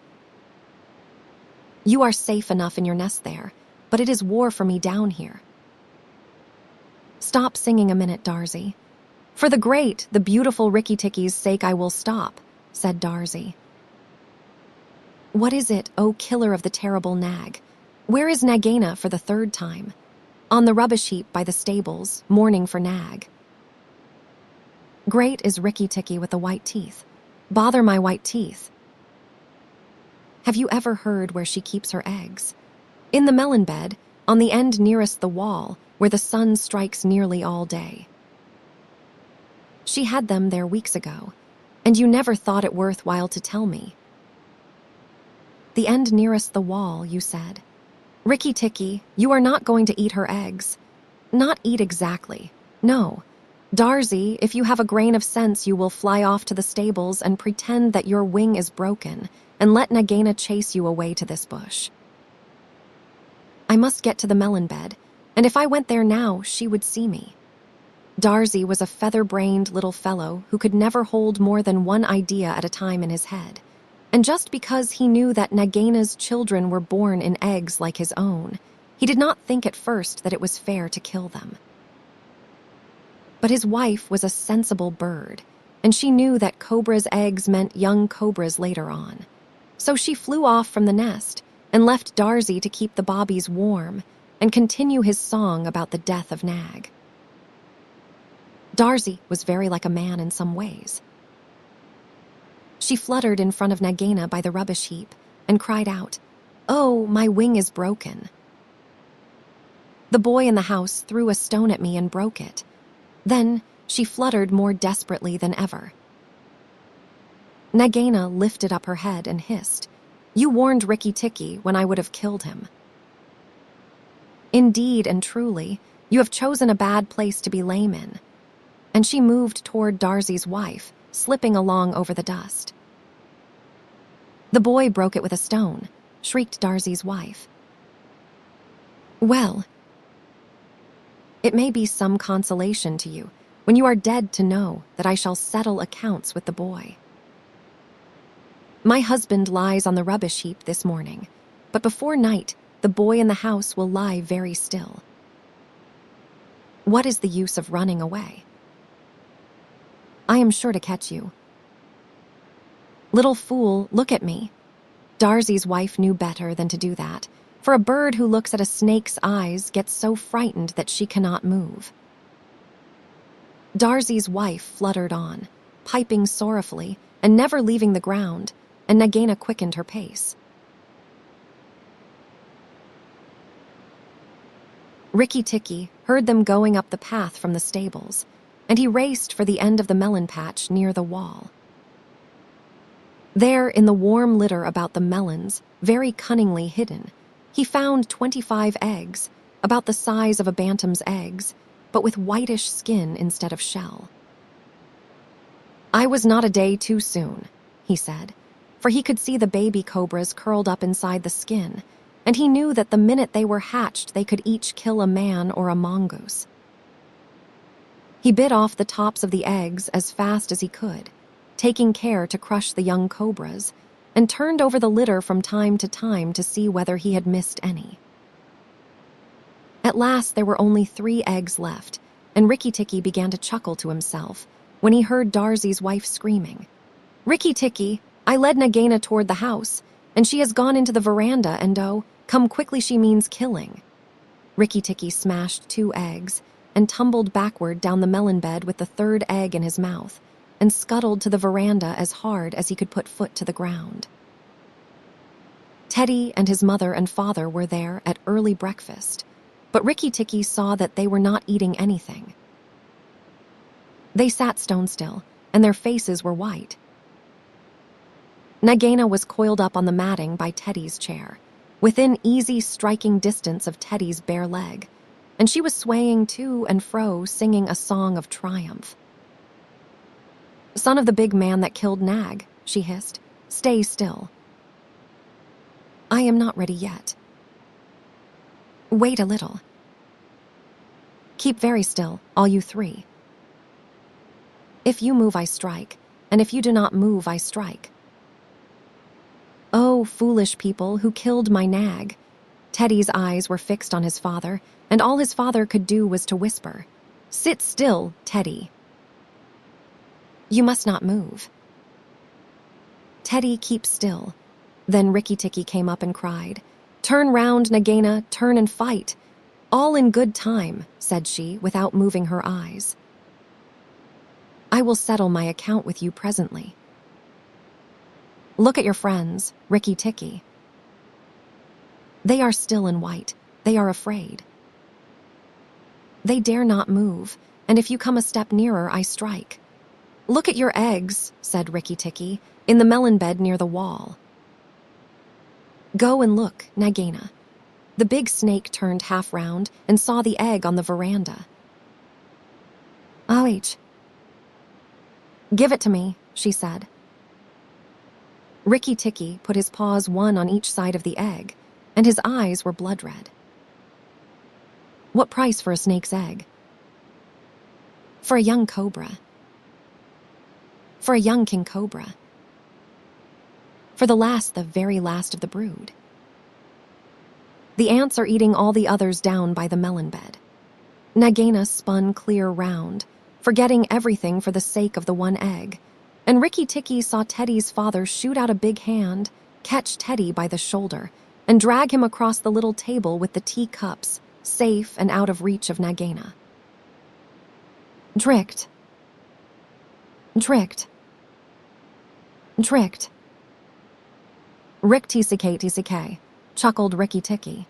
You are safe enough in your nest there, but it is war for me down here." "Stop singing a minute, Darzee. For the great, the beautiful Rikki-Tikki's sake I will stop," said Darzee. "What is it, O killer of the terrible Nag? Where is Nagaina for the 3rd time? On the rubbish heap by the stables, mourning for Nag." "Great is Rikki-Tikki with the white teeth. Bother my white teeth. Have you ever heard where she keeps her eggs? In the melon bed, on the end nearest the wall, where the sun strikes nearly all day. She had them there weeks ago, and you never thought it worth while to tell me. The end nearest the wall, you said. Rikki-Tikki, you are not going to eat her eggs. Not eat exactly. No. Darzee, if you have a grain of sense, you will fly off to the stables and pretend that your wing is broken and let Nagaina chase you away to this bush. I must get to the melon bed, and if I went there now, she would see me. Darzee was a feather-brained little fellow who could never hold more than one idea at a time in his head. And just because he knew that Nagaina's children were born in eggs like his own, he did not think at first that it was fair to kill them. But his wife was a sensible bird, and she knew that cobra's eggs meant young cobras later on. So she flew off from the nest and left Darzee to keep the bobbies warm and continue his song about the death of Nag. Darzee was very like a man in some ways. She fluttered in front of Nagaina by the rubbish heap and cried out, "Oh, my wing is broken." The boy in the house threw a stone at me and broke it. Then she fluttered more desperately than ever. Nagaina lifted up her head and hissed, "You warned Rikki-Tikki when I would have killed him." Indeed and truly, you have chosen a bad place to be lame in. And she moved toward Darzee's wife, slipping along over the dust. The boy broke it with a stone, shrieked Darzee's wife. Well, it may be some consolation to you when you are dead to know that I shall settle accounts with the boy. My husband lies on the rubbish heap this morning, but before night, the boy in the house will lie very still. What is the use of running away? I am sure to catch you. Little fool, look at me. Darzee's wife knew better than to do that, for a bird who looks at a snake's eyes gets so frightened that she cannot move. Darzee's wife fluttered on, piping sorrowfully and never leaving the ground, and Nagaina quickened her pace. Rikki-Tikki heard them going up the path from the stables, and he raced for the end of the melon patch near the wall. There, in the warm litter about the melons, very cunningly hidden, he found 25 eggs, about the size of a bantam's eggs, but with whitish skin instead of shell. I was not a day too soon, he said, for he could see the baby cobras curled up inside the skin, and he knew that the minute they were hatched they could each kill a man or a mongoose. He bit off the tops of the eggs as fast as he could, taking care to crush the young cobras, and turned over the litter from time to time to see whether he had missed any. At last there were only 3 eggs left, and Rikki-Tikki began to chuckle to himself when he heard Darzee's wife screaming, "Rikki-Tikki, I led Nagaina toward the house, and she has gone into the veranda and oh, come quickly she means killing." Rikki-Tikki smashed 2 eggs and tumbled backward down the melon bed with the 3rd egg in his mouth, and scuttled to the veranda as hard as he could put foot to the ground. Teddy and his mother and father were there at early breakfast, but Rikki-Tikki saw that they were not eating anything. They sat stone still, and their faces were white. Nagaina was coiled up on the matting by Teddy's chair, within easy striking distance of Teddy's bare leg, and she was swaying to and fro singing a song of triumph. "Son of the big man that killed Nag," she hissed, "stay still." "I am not ready yet." "Wait a little." "Keep very still, all you 3. If you move, I strike, and if you do not move, I strike." "Oh, foolish people who killed my Nag." Teddy's eyes were fixed on his father, and all his father could do was to whisper, "Sit still, Teddy. You must not move." "Teddy, keep still." Then Rikki-Tikki came up and cried, "Turn round, Nagaina, turn and fight." "All in good time," said she, without moving her eyes. "I will settle my account with you presently. Look at your friends, Rikki-Tikki. They are still and white. They are afraid. They dare not move, and if you come a step nearer, I strike." "Look at your eggs," said Rikki-Tikki, "in the melon bed near the wall." Go and look, Nagaina. The big snake turned half round and saw the egg on the veranda. Oh. Give it to me, she said. Rikki-Tikki put his paws one on each side of the egg, and his eyes were blood red. What price for a snake's egg? For a young cobra. For a young king cobra. For the very last of the brood. The ants are eating all the others down by the melon bed. Nagaina spun clear round, forgetting everything for the sake of the one egg, and Rikki-Tikki saw Teddy's father shoot out a big hand, catch Teddy by the shoulder, and drag him across the little table with the teacups, safe and out of reach of Nagaina. Tricked. Tricked. Tricked. Rick-TCK, chuckled Rikki-Tikki.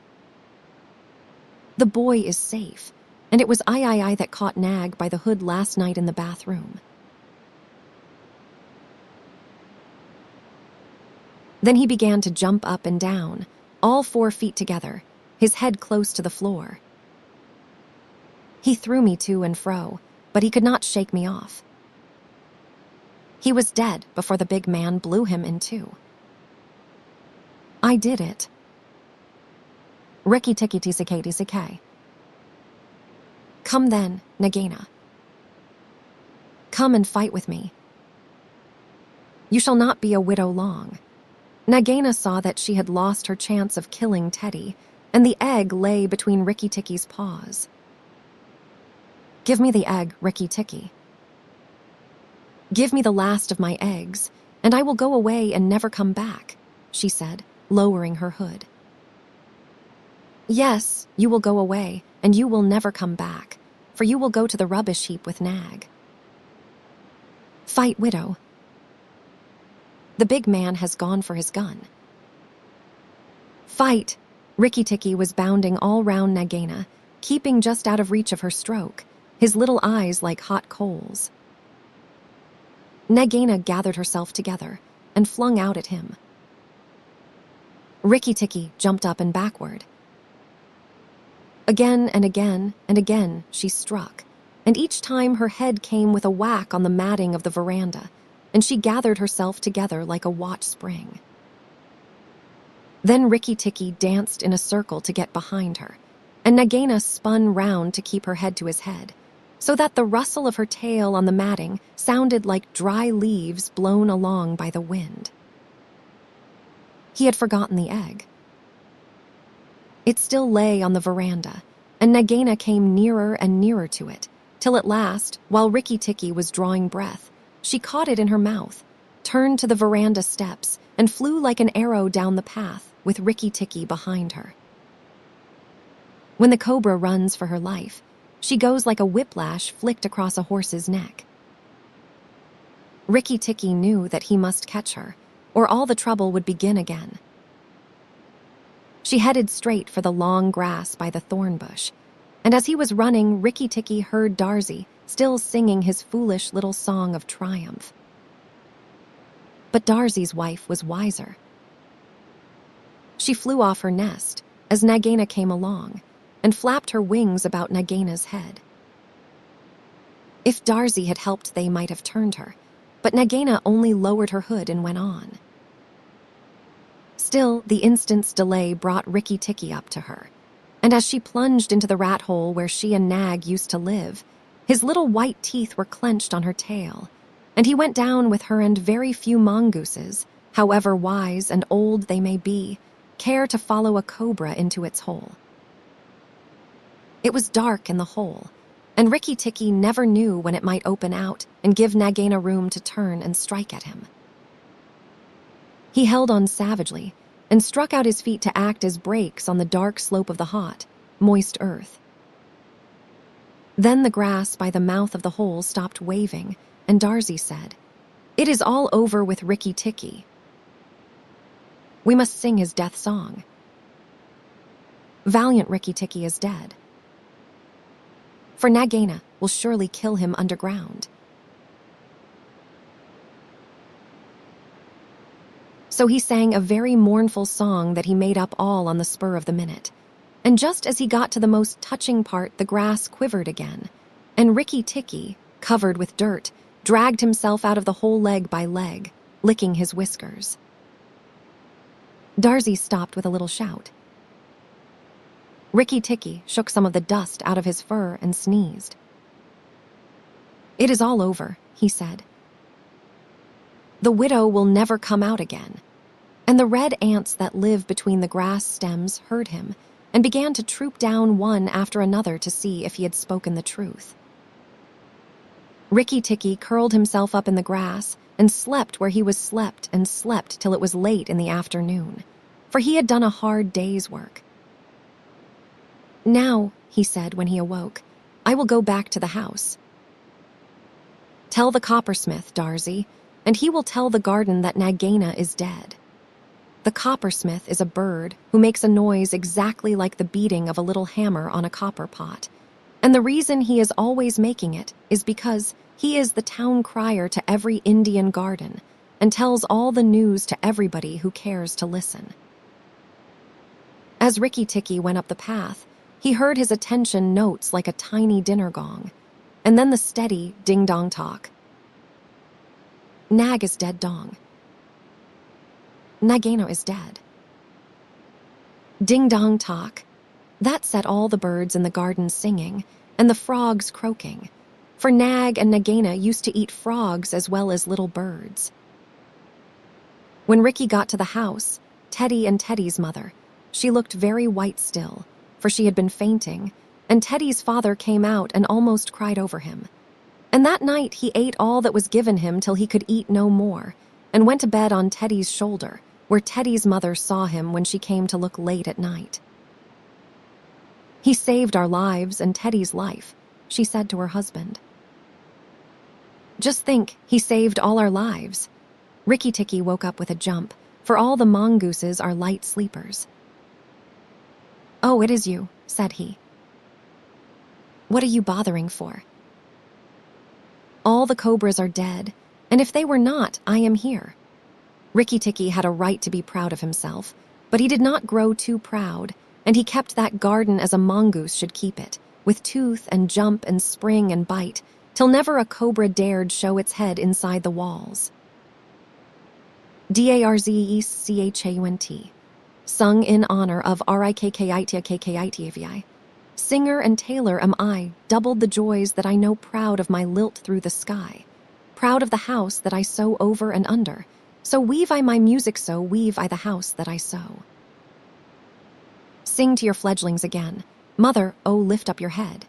The boy is safe, and it was I that caught Nag by the hood last night in the bathroom. Then he began to jump up and down, all 4 feet together, his head close to the floor. He threw me to and fro, but he could not shake me off. He was dead before the big man blew him in two. I did it. Rikki-Tikki-TCK. Come then, Nagaina. Come and fight with me. You shall not be a widow long. Nagaina saw that she had lost her chance of killing Teddy, and the egg lay between Rikki-Tikki's paws. Give me the egg, Rikki-Tikki. Give me the last of my eggs, and I will go away and never come back, she said, lowering her hood. Yes, you will go away, and you will never come back, for you will go to the rubbish heap with Nag. Fight, widow. The big man has gone for his gun. Fight! Rikki-Tikki was bounding all round Nagaina, keeping just out of reach of her stroke, his little eyes like hot coals. Nagaina gathered herself together and flung out at him. Rikki-Tikki jumped up and backward. Again and again and again she struck, and each time her head came with a whack on the matting of the veranda, and she gathered herself together like a watch spring. Then Rikki-Tikki danced in a circle to get behind her, and Nagaina spun round to keep her head to his head, so that the rustle of her tail on the matting sounded like dry leaves blown along by the wind. He had forgotten the egg. It still lay on the veranda, and Nagaina came nearer and nearer to it, till at last, while Rikki-Tikki was drawing breath, she caught it in her mouth, turned to the veranda steps, and flew like an arrow down the path with Rikki-Tikki behind her. When the cobra runs for her life, she goes like a whiplash flicked across a horse's neck. Rikki-Tikki knew that he must catch her, or all the trouble would begin again. She headed straight for the long grass by the thorn bush, and as he was running, Rikki-Tikki heard Darzee still singing his foolish little song of triumph. But Darzee's wife was wiser. She flew off her nest as Nagaina came along, and flapped her wings about Nagaina's head. If Darzee had helped, they might have turned her, but Nagaina only lowered her hood and went on. Still, the instant's delay brought Rikki-Tikki up to her, and as she plunged into the rat hole where she and Nag used to live, his little white teeth were clenched on her tail, and he went down with her, and very few mongooses, however wise and old they may be, care to follow a cobra into its hole. It was dark in the hole, and Rikki-Tikki never knew when it might open out and give Nagaina room to turn and strike at him. He held on savagely and struck out his feet to act as brakes on the dark slope of the hot, moist earth. Then the grass by the mouth of the hole stopped waving, and Darzee said, "It is all over with Rikki-Tikki. We must sing his death song. Valiant Rikki-Tikki is dead. For Nagaina will surely kill him underground." So he sang a very mournful song that he made up all on the spur of the minute. And just as he got to the most touching part, the grass quivered again, and Rikki-Tikki, covered with dirt, dragged himself out of the hole leg by leg, licking his whiskers. Darzee stopped with a little shout. Rikki-Tikki shook some of the dust out of his fur and sneezed. "It is all over," he said. "The widow will never come out again." And the red ants that live between the grass stems heard him and began to troop down one after another to see if he had spoken the truth. Rikki-Tikki curled himself up in the grass and slept where he was slept and slept till it was late in the afternoon, for he had done a hard day's work. "Now," he said when he awoke, "I will go back to the house. Tell the coppersmith, Darzee, and he will tell the garden that Nagaina is dead." The coppersmith is a bird who makes a noise exactly like the beating of a little hammer on a copper pot. And the reason he is always making it is because he is the town crier to every Indian garden and tells all the news to everybody who cares to listen. As Rikki-Tikki went up the path, he heard his attention notes like a tiny dinner gong, and then the steady ding-dong talk. "Nag is dead, dong. Nagaina is dead." Ding-dong talk. That set all the birds in the garden singing and the frogs croaking, for Nag and Nagaina used to eat frogs as well as little birds. When Rikki got to the house, Teddy and Teddy's mother, she looked very white still, for she had been fainting, and Teddy's father came out and almost cried over him. And that night he ate all that was given him till he could eat no more, and went to bed on Teddy's shoulder, where Teddy's mother saw him when she came to look late at night. "He saved our lives and Teddy's life," she said to her husband. "Just think, he saved all our lives." Rikki-Tikki woke up with a jump, for all the mongooses are light sleepers. "Oh, it is you," said he. "What are you bothering for?" "All the cobras are dead, and if they were not, I am here." Rikki-Tikki had a right to be proud of himself, but he did not grow too proud, and he kept that garden as a mongoose should keep it, with tooth and jump and spring and bite, till never a cobra dared show its head inside the walls. DARZEE'S, CHAUNT, sung in honor of RIKKI-TIKKI-TAVI. Singer and tailor am I, doubled the joys that I know, proud of my lilt through the sky, proud of the house that I sew over and under, so weave I my music, so weave I the house that I sew. Sing to your fledglings again, mother, oh lift up your head.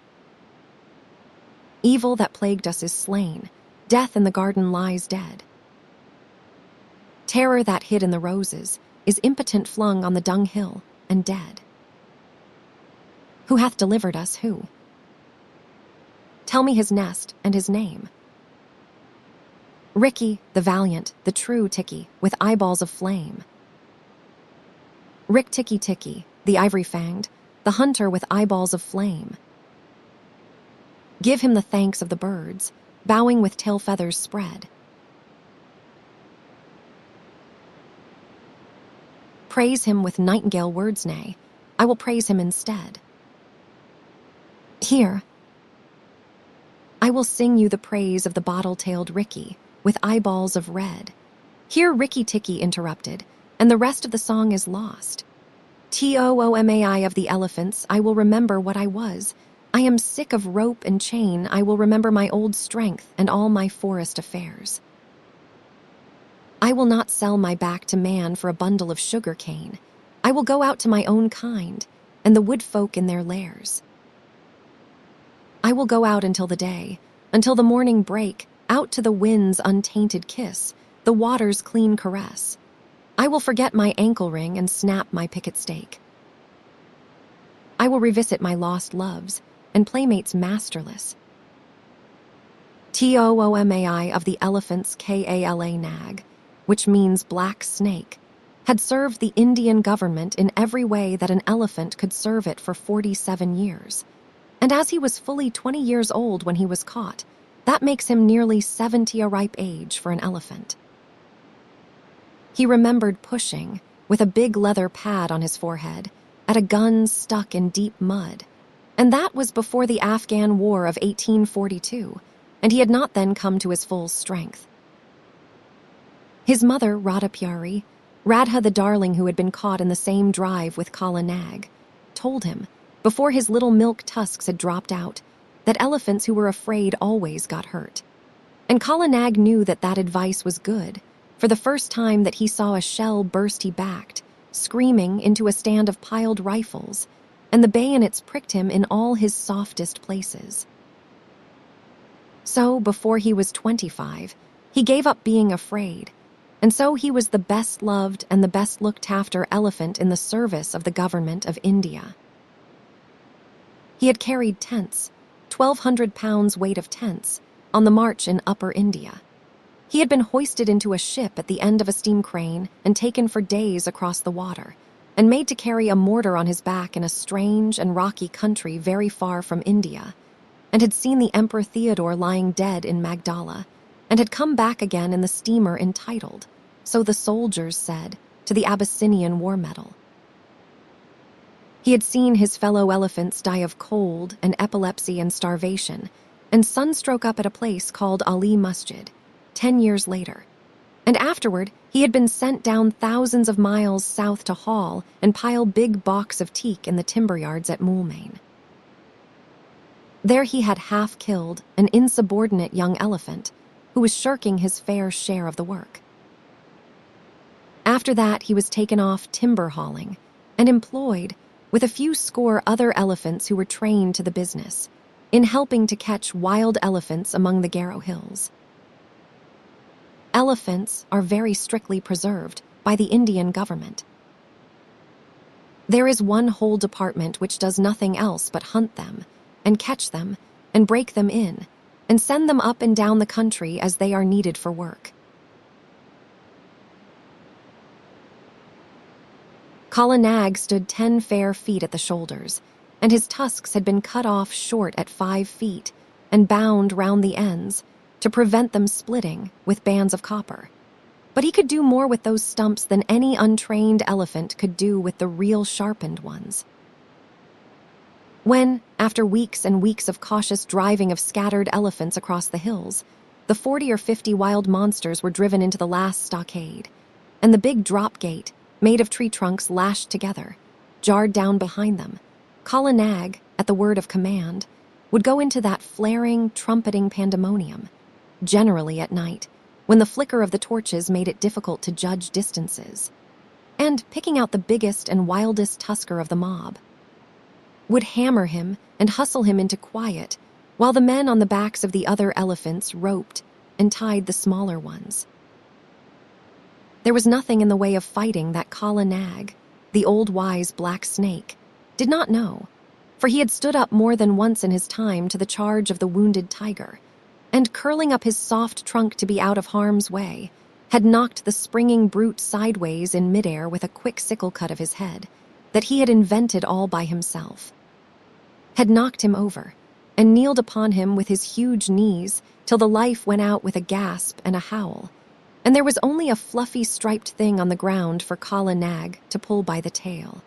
Evil that plagued us is slain, death in the garden lies dead. Terror that hid in the roses is impotent flung on the dunghill and dead. Who hath delivered us, who? Tell me his nest and his name. Rikki, the valiant, the true Tikki, with eyeballs of flame. Rikki-Tikki-Tikki, the ivory-fanged, the hunter with eyeballs of flame. Give him the thanks of the birds, bowing with tail feathers spread. Praise him with nightingale words, nay, I will praise him instead. Here, I will sing you the praise of the bottle-tailed Rikki, with eyeballs of red. Here Rikki-Tikki interrupted, and the rest of the song is lost. TOOMAI of the elephants, I will remember what I was. I am sick of rope and chain, I will remember my old strength and all my forest affairs. I will not sell my back to man for a bundle of sugar cane. I will go out to my own kind, and the wood folk in their lairs. I will go out until the day, until the morning break, out to the wind's untainted kiss, the water's clean caress. I will forget my ankle ring and snap my picket stake. I will revisit my lost loves and playmates masterless. TOOMAI of the elephants, KALA nag, which means black snake, had served the Indian government in every way that an elephant could serve it for 47 years. And as he was fully 20 years old when he was caught, that makes him nearly 70, a ripe age for an elephant. He remembered pushing, with a big leather pad on his forehead, at a gun stuck in deep mud. And that was before the Afghan War of 1842, and he had not then come to his full strength. His mother, Radha Pyari, Radha the darling who had been caught in the same drive with Kala Nag, told him, before his little milk tusks had dropped out, that elephants who were afraid always got hurt. And Kala Nag knew that that advice was good. For the first time that he saw a shell burst, he backed, screaming, into a stand of piled rifles, and the bayonets pricked him in all his softest places. So, before he was 25, he gave up being afraid, and so he was the best loved and the best looked after elephant in the service of the government of India. He had carried tents, 1,200 pounds weight of tents, on the march in Upper India. He had been hoisted into a ship at the end of a steam crane and taken for days across the water, and made to carry a mortar on his back in a strange and rocky country very far from India, and had seen the Emperor Theodore lying dead in Magdala, and had come back again in the steamer entitled, so the soldiers said, to the Abyssinian war medal. He had seen his fellow elephants die of cold and epilepsy and starvation, and sunstroke up at a place called Ali Masjid, 10 years later. And afterward, he had been sent down thousands of miles south to haul and pile big balks of teak in the timber yards at Moulmein. There he had half killed an insubordinate young elephant who was shirking his fair share of the work. After that, he was taken off timber hauling and employed, with a few score other elephants who were trained to the business, in helping to catch wild elephants among the Garo Hills. Elephants are very strictly preserved by the Indian government. There is one whole department which does nothing else but hunt them, and catch them, and break them in, and send them up and down the country as they are needed for work. Kala Nag stood 10 fair feet at the shoulders, and his tusks had been cut off short at 5 feet and bound round the ends to prevent them splitting with bands of copper. But he could do more with those stumps than any untrained elephant could do with the real sharpened ones. When, after weeks and weeks of cautious driving of scattered elephants across the hills, the 40 or 50 wild monsters were driven into the last stockade, and the big drop gate, made of tree trunks lashed together, jarred down behind them, Kala Nag, at the word of command, would go into that flaring, trumpeting pandemonium, generally at night, when the flicker of the torches made it difficult to judge distances, and, picking out the biggest and wildest tusker of the mob, would hammer him and hustle him into quiet, while the men on the backs of the other elephants roped and tied the smaller ones. There was nothing in the way of fighting that Kala Nag, the old wise black snake, did not know, for he had stood up more than once in his time to the charge of the wounded tiger, and curling up his soft trunk to be out of harm's way, had knocked the springing brute sideways in midair with a quick sickle cut of his head that he had invented all by himself, had knocked him over, and kneeled upon him with his huge knees till the life went out with a gasp and a howl, and there was only a fluffy striped thing on the ground for Kala Nag to pull by the tail.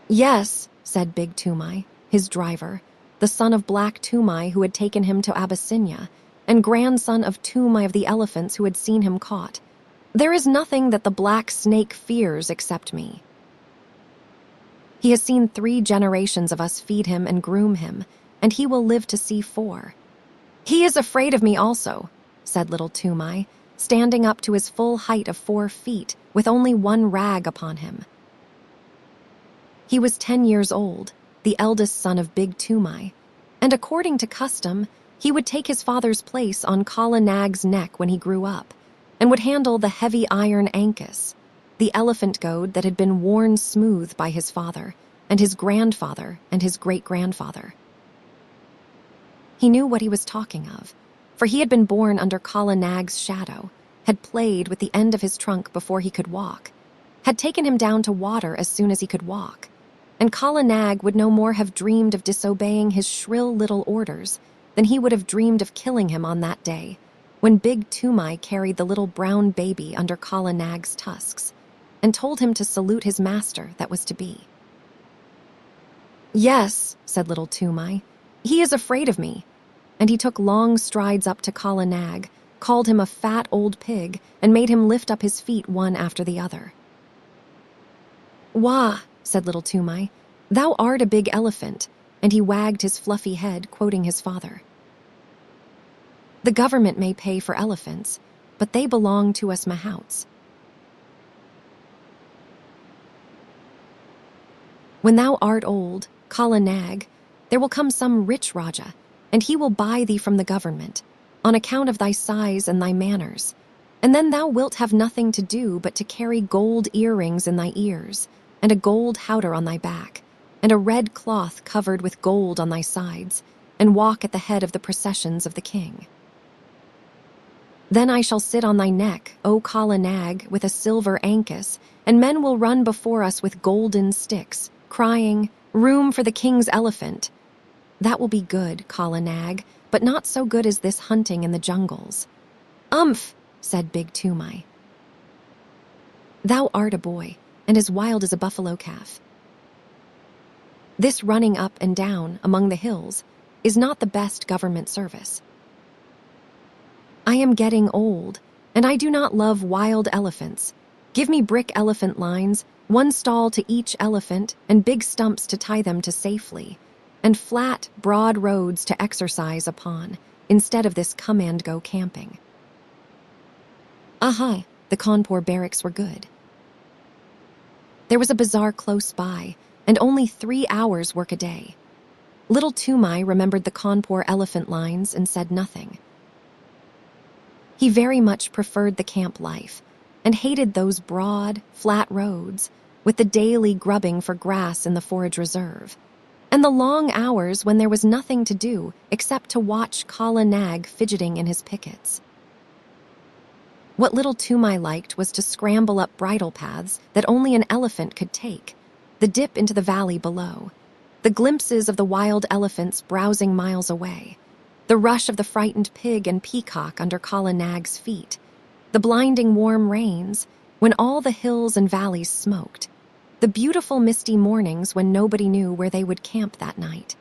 "Yes," said Big TOOMAI, his driver, the son of Black TOOMAI who had taken him to Abyssinia, and grandson of TOOMAI of the elephants who had seen him caught. "There is nothing that the black snake fears except me. He has seen 3 generations of us feed him and groom him, and he will live to see 4. "He is afraid of me also," said little TOOMAI, standing up to his full height of 4 feet with only one rag upon him. He was 10 years old, the eldest son of Big TOOMAI, and according to custom, he would take his father's place on Kala Nag's neck when he grew up, and would handle the heavy iron ankus, the elephant goad that had been worn smooth by his father, and his grandfather, and his great-grandfather. He knew what he was talking of, for he had been born under Kala Nag's shadow, had played with the end of his trunk before he could walk, had taken him down to water as soon as he could walk, and Kala Nag would no more have dreamed of disobeying his shrill little orders than he would have dreamed of killing him on that day, when big TOOMAI carried the little brown baby under Kala Nag's tusks and told him to salute his master that was to be. "Yes," said little TOOMAI, "he is afraid of me." And he took long strides up to Kala Nag, called him a fat old pig, and made him lift up his feet one after the other. "Wah," said little TOOMAI, "thou art a big elephant," and he wagged his fluffy head, quoting his father. "The government may pay for elephants, but they belong to us mahouts. When thou art old, Kala Nag, there will come some rich Raja, and he will buy thee from the government, on account of thy size and thy manners, and then thou wilt have nothing to do but to carry gold earrings in thy ears, and a gold howdah on thy back, and a red cloth covered with gold on thy sides, and walk at the head of the processions of the king. Then I shall sit on thy neck, O Kala Nag, with a silver ankus, and men will run before us with golden sticks, crying, 'Room for the king's elephant.' That will be good, Kala Nag, but not so good as this hunting in the jungles." "Umph," said big TOOMAI. "Thou art a boy, and as wild as a buffalo calf. This running up and down among the hills is not the best government service. I am getting old, and I do not love wild elephants. Give me brick elephant lines, one stall to each elephant, and big stumps to tie them to safely, and flat, broad roads to exercise upon, instead of this come-and-go camping." Aha, the Kanpur barracks were good. There was a bazaar close by, and only 3 hours work a day. Little TOOMAI remembered the Kanpur elephant lines and said nothing. He very much preferred the camp life, and hated those broad, flat roads, with the daily grubbing for grass in the forage reserve, and the long hours when there was nothing to do except to watch Kala Nag fidgeting in his pickets. What little TOOMAI liked was to scramble up bridle paths that only an elephant could take, the dip into the valley below, the glimpses of the wild elephants browsing miles away, the rush of the frightened pig and peacock under Kala Nag's feet, the blinding warm rains when all the hills and valleys smoked, the beautiful misty mornings when nobody knew where they would camp that night,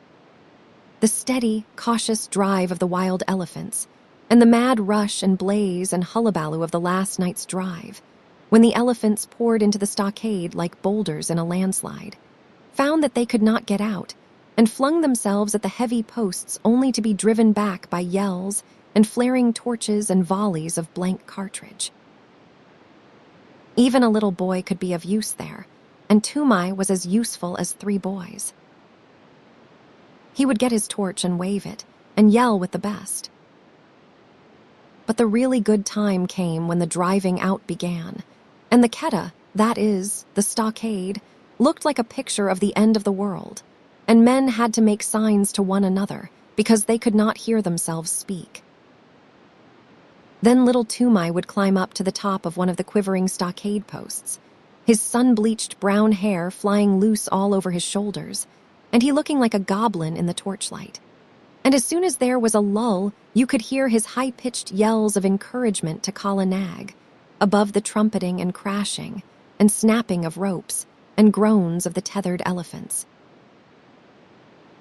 the steady, cautious drive of the wild elephants, and the mad rush and blaze and hullabaloo of the last night's drive, when the elephants poured into the stockade like boulders in a landslide, found that they could not get out, and flung themselves at the heavy posts only to be driven back by yells and flaring torches and volleys of blank cartridge. Even a little boy could be of use there, and TOOMAI was as useful as 3 boys. He would get his torch and wave it, and yell with the best. But the really good time came when the driving out began, and the Kedah, that is, the stockade, looked like a picture of the end of the world, and men had to make signs to one another because they could not hear themselves speak. Then little TOOMAI would climb up to the top of one of the quivering stockade posts, his sun-bleached brown hair flying loose all over his shoulders, and he looking like a goblin in the torchlight. And as soon as there was a lull, you could hear his high-pitched yells of encouragement to Kala Nag, above the trumpeting and crashing, and snapping of ropes, and groans of the tethered elephants.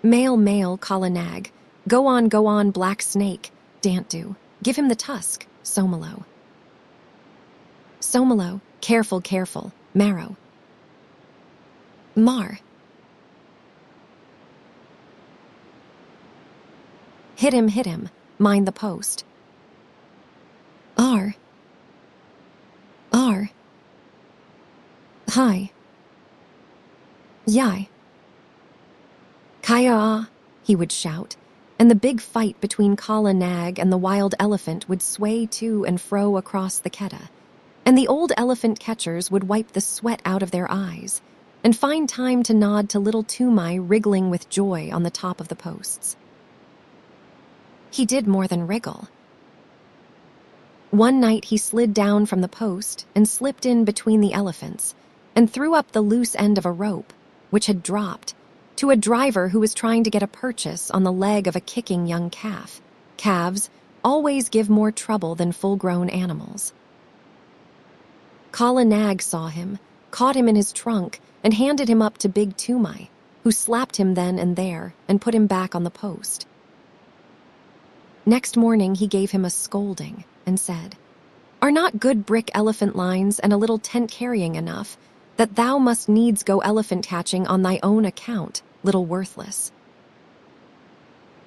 "Mail, mail, Kala Nag. Go on, black snake, Dantdu. Give him the tusk, Somalo. Somalo, careful, careful, Marrow. Mar. Hit him, mind the post. R. Hi. Yai. KAA'S, he would shout, and the big fight between Kala Nag and the wild elephant would sway to and fro across the Kedah, and the old elephant catchers would wipe the sweat out of their eyes and find time to nod to little TOOMAI wriggling with joy on the top of the posts. He did more than wriggle. One night he slid down from the post and slipped in between the elephants and threw up the loose end of a rope, which had dropped, to a driver who was trying to get a purchase on the leg of a kicking young calf, calves, always give more trouble than full-grown animals. Kala Nag saw him, caught him in his trunk, and handed him up to Big TOOMAI, who slapped him then and there and put him back on the post. Next morning he gave him a scolding and said, "Are not good brick elephant lines and a little tent carrying enough, that thou must needs go elephant catching on thy own account, little worthless?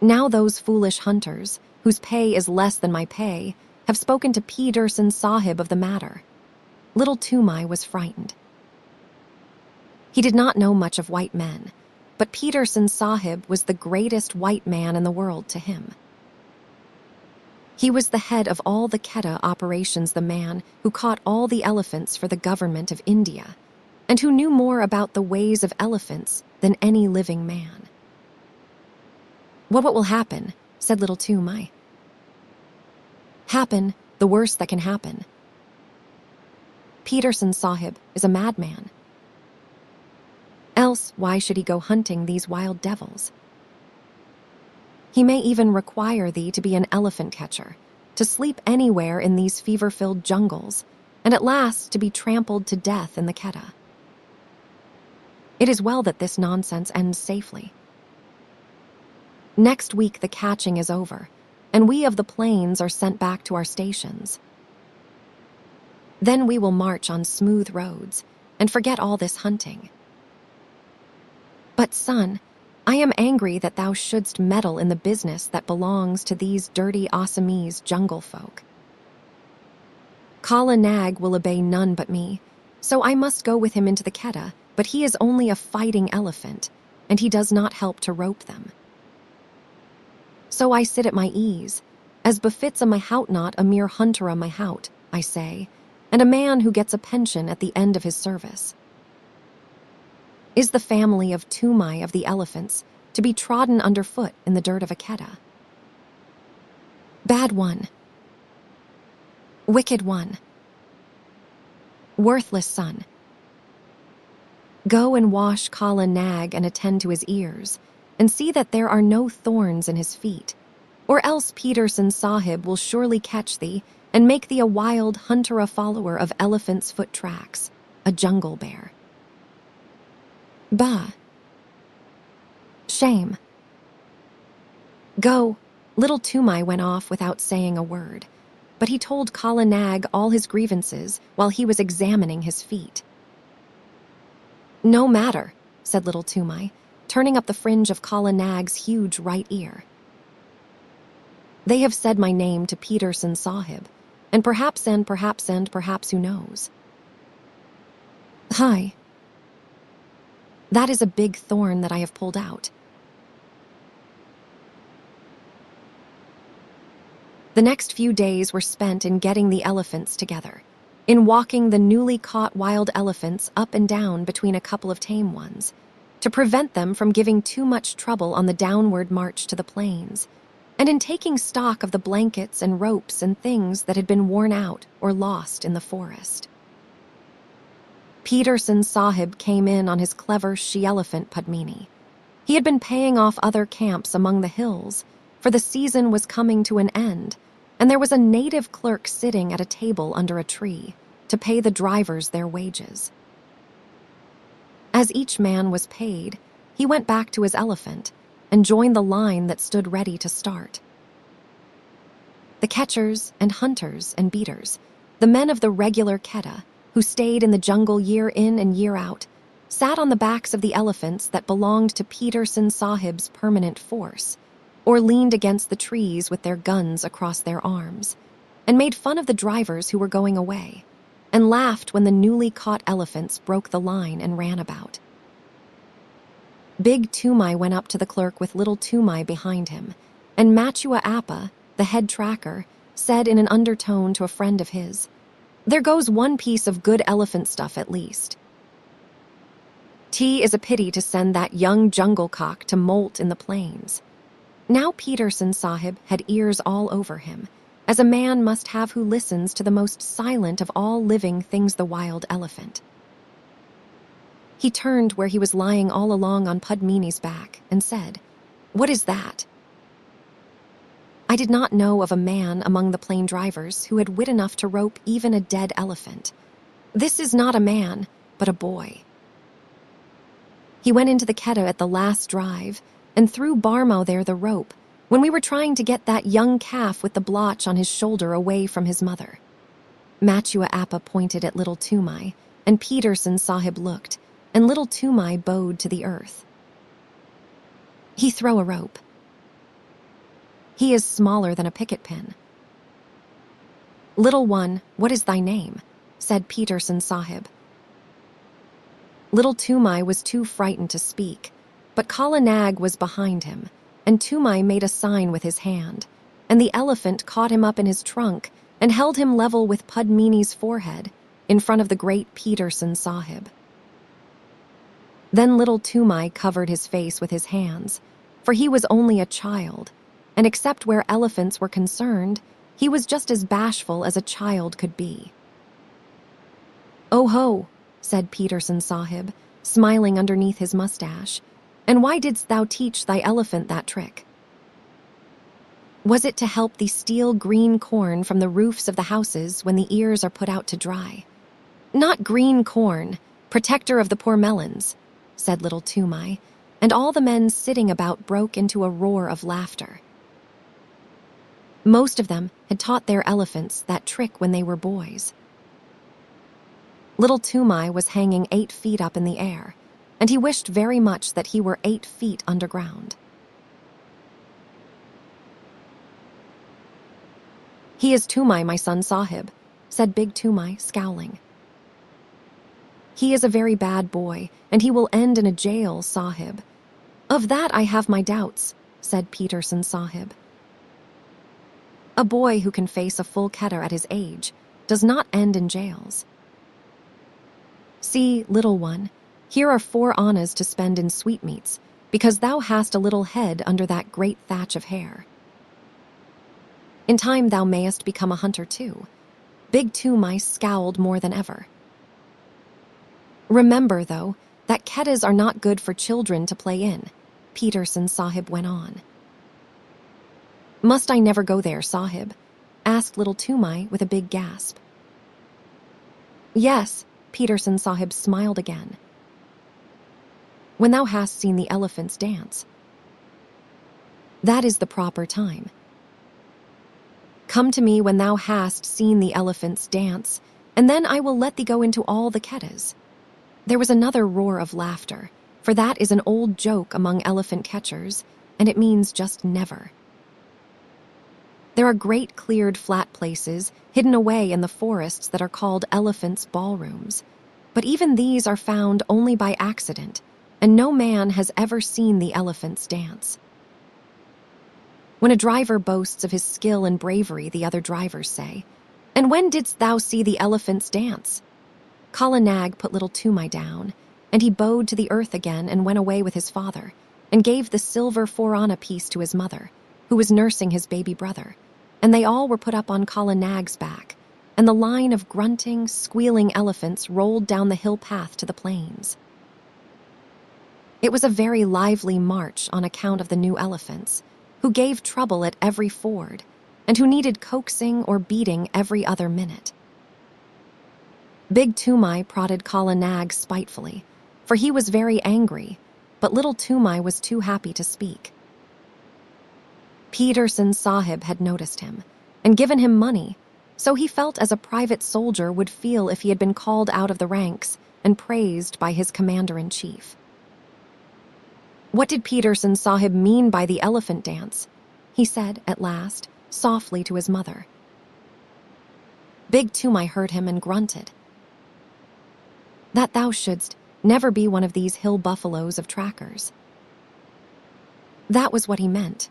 Now those foolish hunters, whose pay is less than my pay, have spoken to Peterson Sahib of the matter." Little TOOMAI was frightened. He did not know much of white men, but Peterson Sahib was the greatest white man in the world to him. He was the head of all the Quetta operations, the man who caught all the elephants for the government of India, and who knew more about the ways of elephants than any living man. "What will happen?" said little TOOMAI. "Happen, the worst that can happen. Peterson Sahib is a madman. Else, why should he go hunting these wild devils? He may even require thee to be an elephant catcher, to sleep anywhere in these fever-filled jungles, and at last to be trampled to death in the Quetta. It is well that this nonsense ends safely. Next week the catching is over, and we of the plains are sent back to our stations. Then we will march on smooth roads and forget all this hunting. But son, I am angry that thou shouldst meddle in the business that belongs to these dirty Assamese jungle folk. Kala Nag will obey none but me, so I must go with him into the Quetta, but he is only a fighting elephant, and he does not help to rope them. So I sit at my ease, as befits a Mahout, not a mere hunter a Mahout, I say, and a man who gets a pension at the end of his service. Is the family of TOOMAI of the elephants to be trodden underfoot in the dirt of a Quetta? Bad one. Wicked one. Worthless son. Go and wash Kala Nag and attend to his ears, and see that there are no thorns in his feet, or else Peterson Sahib will surely catch thee and make thee a wild hunter, a follower of elephant's foot tracks, a jungle bear. Bah. Shame. Go." Little TOOMAI went off without saying a word, but he told Kala Nag all his grievances while he was examining his feet. "No matter," said little TOOMAI, turning up the fringe of Kala Nag's huge right ear. "They have said my name to Peterson Sahib, and perhaps who knows. Hi. That is a big thorn that I have pulled out." The next few days were spent in getting the elephants together, in walking the newly caught wild elephants up and down between a couple of tame ones, to prevent them from giving too much trouble on the downward march to the plains, and in taking stock of the blankets and ropes and things that had been worn out or lost in the forest. Peterson Sahib came in on his clever she-elephant Padmini. He had been paying off other camps among the hills, for the season was coming to an end, and there was a native clerk sitting at a table under a tree to pay the drivers their wages. As each man was paid, he went back to his elephant and joined the line that stood ready to start. The catchers and hunters and beaters, the men of the regular Quetta, who stayed in the jungle year in and year out, sat on the backs of the elephants that belonged to Peterson Sahib's permanent force, or leaned against the trees with their guns across their arms, and made fun of the drivers who were going away, and laughed when the newly caught elephants broke the line and ran about. Big TOOMAI went up to the clerk with little TOOMAI behind him, and Matua Appa, the head tracker, said in an undertone to a friend of his, "There goes one piece of good elephant stuff at least. 'Tis a pity to send that young jungle cock to molt in the plains." Now Peterson Sahib had ears all over him, as a man must have who listens to the most silent of all living things, the wild elephant. He turned where he was lying all along on Padmini's back and said, "What is that?" I did not know of a man among the plane drivers who had wit enough to rope even a dead elephant. This is not a man, but a boy. He went into the Keta at the last drive and threw Barmo there the rope when we were trying to get that young calf with the blotch on his shoulder away from his mother. Matua Appa pointed at little Toomai, and Peterson Sahib looked, and little Toomai bowed to the earth. He throw a rope. He is smaller than a picket pin. Little one, what is thy name? Said Peterson Sahib. Little Toomai was too frightened to speak, but Kala Nag was behind him, and Toomai made a sign with his hand, and the elephant caught him up in his trunk and held him level with Padmini's forehead in front of the great Peterson Sahib. Then little Toomai covered his face with his hands, for he was only a child, and except where elephants were concerned, he was just as bashful as a child could be. "Oh ho," said Peterson Sahib, smiling underneath his mustache, "and why didst thou teach thy elephant that trick?" "Was it to help thee steal green corn from the roofs of the houses when the ears are put out to dry?" "Not green corn, protector of the poor melons," said little Toomai, and all the men sitting about broke into a roar of laughter. Most of them had taught their elephants that trick when they were boys. Little Toomai was hanging 8 feet up in the air, and he wished very much that he were 8 feet underground. "He is Toomai, my son Sahib," said Big Toomai, scowling. "He is a very bad boy, and he will end in a jail, Sahib." "Of that I have my doubts," said Peterson Sahib. "A boy who can face a full Keter at his age does not end in jails. See, little one, here are 4 annas to spend in sweetmeats, because thou hast a little head under that great thatch of hair. In time thou mayest become a hunter too." Big Toomai scowled more than ever. "Remember, though, that Ketas are not good for children to play in," Peterson Sahib went on. "Must I never go there, Sahib?" asked little Toomai with a big gasp. "Yes," Peterson Sahib smiled again. "When thou hast seen the elephants dance. That is the proper time. Come to me when thou hast seen the elephants dance, and then I will let thee go into all the Ketas." There was another roar of laughter, for that is an old joke among elephant catchers, and it means just never. There are great cleared flat places hidden away in the forests that are called elephants' ballrooms, but even these are found only by accident, and no man has ever seen the elephants dance. When a driver boasts of his skill and bravery, the other drivers say, "And when didst thou see the elephants dance?" Kala Nag put little Toomai down, and he bowed to the earth again and went away with his father, and gave the silver 4-anna piece to his mother, who was nursing his baby brother, and they all were put up on Kala Nag's back, and the line of grunting, squealing elephants rolled down the hill path to the plains. It was a very lively march on account of the new elephants, who gave trouble at every ford, and who needed coaxing or beating every other minute. Big Toomai prodded Kala Nag spitefully, for he was very angry, but little Toomai was too happy to speak. Peterson Sahib had noticed him, and given him money, so he felt as a private soldier would feel if he had been called out of the ranks and praised by his commander-in-chief. "What did Peterson Sahib mean by the elephant dance?" he said at last, softly to his mother. Big Toomai heard him and grunted. "That thou shouldst never be one of these hill buffaloes of trackers." That was what he meant.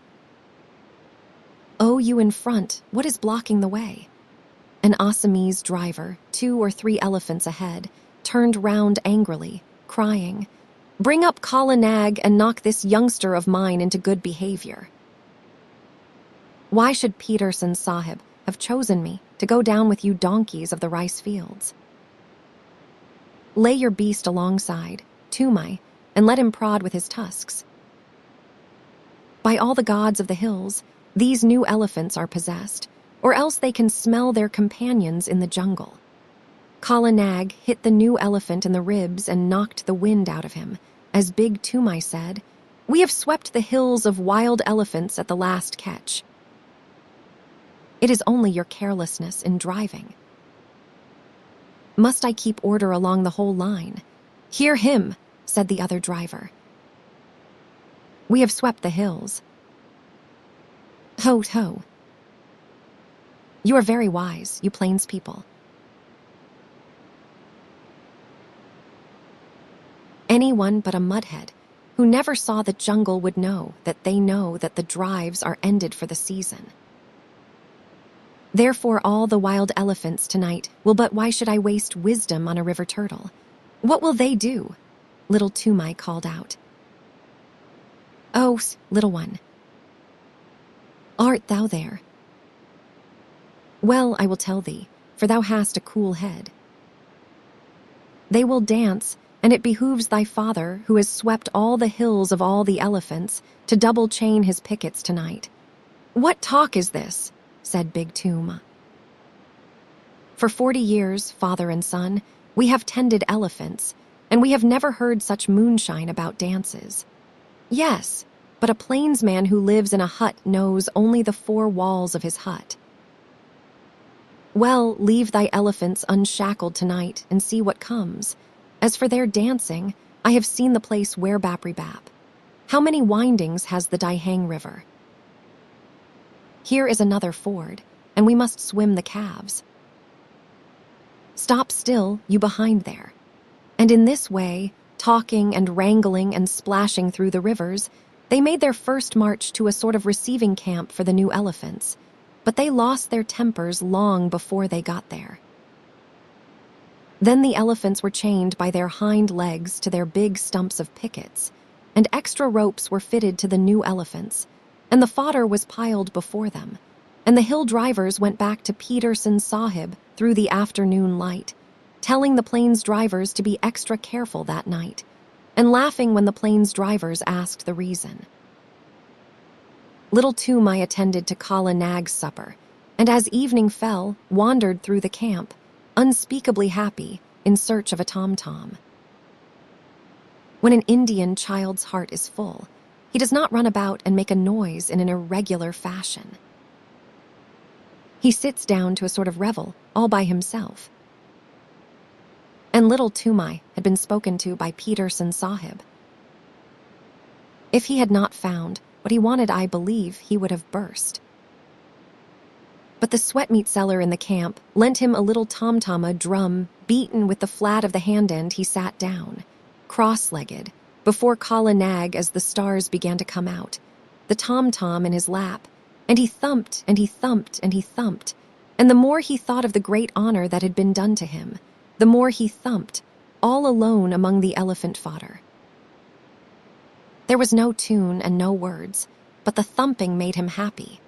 "Oh, you in front, what is blocking the way?" An Assamese driver, 2 or 3 elephants ahead, turned round angrily, crying, "Bring up Kala Nag and knock this youngster of mine into good behavior." Why should Peterson Sahib have chosen me to go down with you donkeys of the rice fields? Lay your beast alongside, Toomai, and let him prod with his tusks. By all the gods of the hills, These new elephants are possessed, or else they can smell their companions in the jungle. Kala Nag hit the new elephant in the ribs and knocked the wind out of him. As Big TOOMAI said, "We have swept the hills of wild elephants at the last catch. It is only your carelessness in driving. Must I keep order along the whole line?" "Hear him," said the other driver. "We have swept the hills." "Ho, ho. You are very wise, you plains people. Anyone but a mudhead who never saw the jungle would know that the drives are ended for the season. Therefore all the wild elephants tonight will, but why should I waste wisdom on a river turtle? What will they do?" Little TOOMAI called out. "Oh, little one. Art thou there? Well, I will tell thee, for thou hast a cool head. They will dance, and it behooves thy father, who has swept all the hills of all the elephants, to double chain his pickets tonight." "What talk is this?" said Big TOOMAI. "For 40 years, father and son, we have tended elephants, and we have never heard such moonshine about dances." "Yes, but a plainsman who lives in a hut knows only the 4 walls of his hut." "Well, leave thy elephants unshackled tonight and see what comes. As for their dancing, I have seen the place where Bapribap. How many windings has the Dihang River? Here is another ford, and we must swim the calves. Stop still, you behind there." And in this way, talking and wrangling and splashing through the rivers, they made their first march to a sort of receiving camp for the new elephants, but they lost their tempers long before they got there. Then the elephants were chained by their hind legs to their big stumps of pickets, and extra ropes were fitted to the new elephants, and the fodder was piled before them, and the hill drivers went back to Peterson Sahib through the afternoon light, telling the plains drivers to be extra careful that night, and laughing when the plains drivers asked the reason. Little TOOMAI attended to Kala Nag's supper, and as evening fell, wandered through the camp, unspeakably happy, in search of a tom-tom. When an Indian child's heart is full, he does not run about and make a noise in an irregular fashion. He sits down to a sort of revel all by himself. And little TOOMAI had been spoken to by Peterson Sahib. If he had not found what he wanted, I believe he would have burst. But the sweatmeat seller in the camp lent him a little tom-tom drum, beaten with the flat of the hand end. He sat down, cross-legged, before Kala Nag as the stars began to come out, the tom-tom in his lap, and he thumped and he thumped and he thumped, and the more he thought of the great honor that had been done to him, the more he thumped, all alone among the elephant fodder. There was no tune and no words, but the thumping made him happy.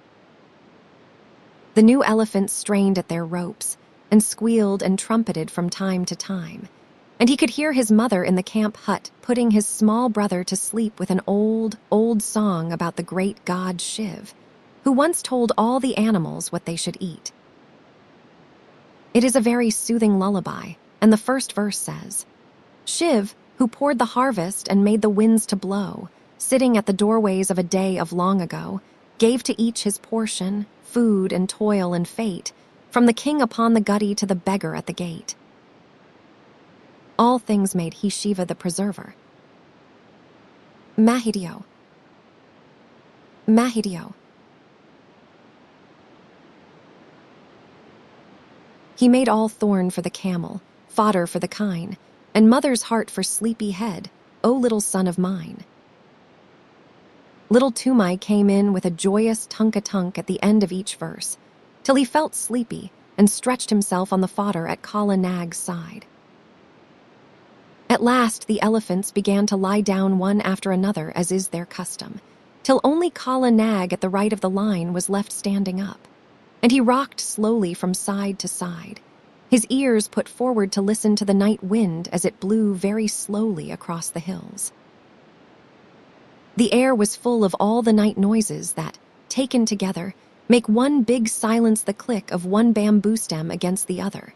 The new elephants strained at their ropes and squealed and trumpeted from time to time, and he could hear his mother in the camp hut putting his small brother to sleep with an old, old song about the great god SHIV, who once told all the animals what they should eat. It is a very soothing lullaby, and the first verse says, "SHIV, who poured the harvest and made the winds to blow, sitting at the doorways of a day of long ago, gave to each his portion, food and toil and fate, from the king upon the gutty to the beggar at the gate. All things made he Shiva the preserver. Mahideo. Mahideo. He made all thorn for the camel, fodder for the kine, and mother's heart for sleepy head, O little son of mine." Little TOOMAI came in with a joyous tunk-a-tunk at the end of each verse, till he felt sleepy and stretched himself on the fodder at Kala Nag's side. At last the elephants began to lie down one after another, as is their custom, till only Kala Nag at the right of the line was left standing up, and he rocked slowly from side to side, his ears put forward to listen to the night wind as it blew very slowly across the hills. The air was full of all the night noises that, taken together, make one big silence, the click of one bamboo stem against the other,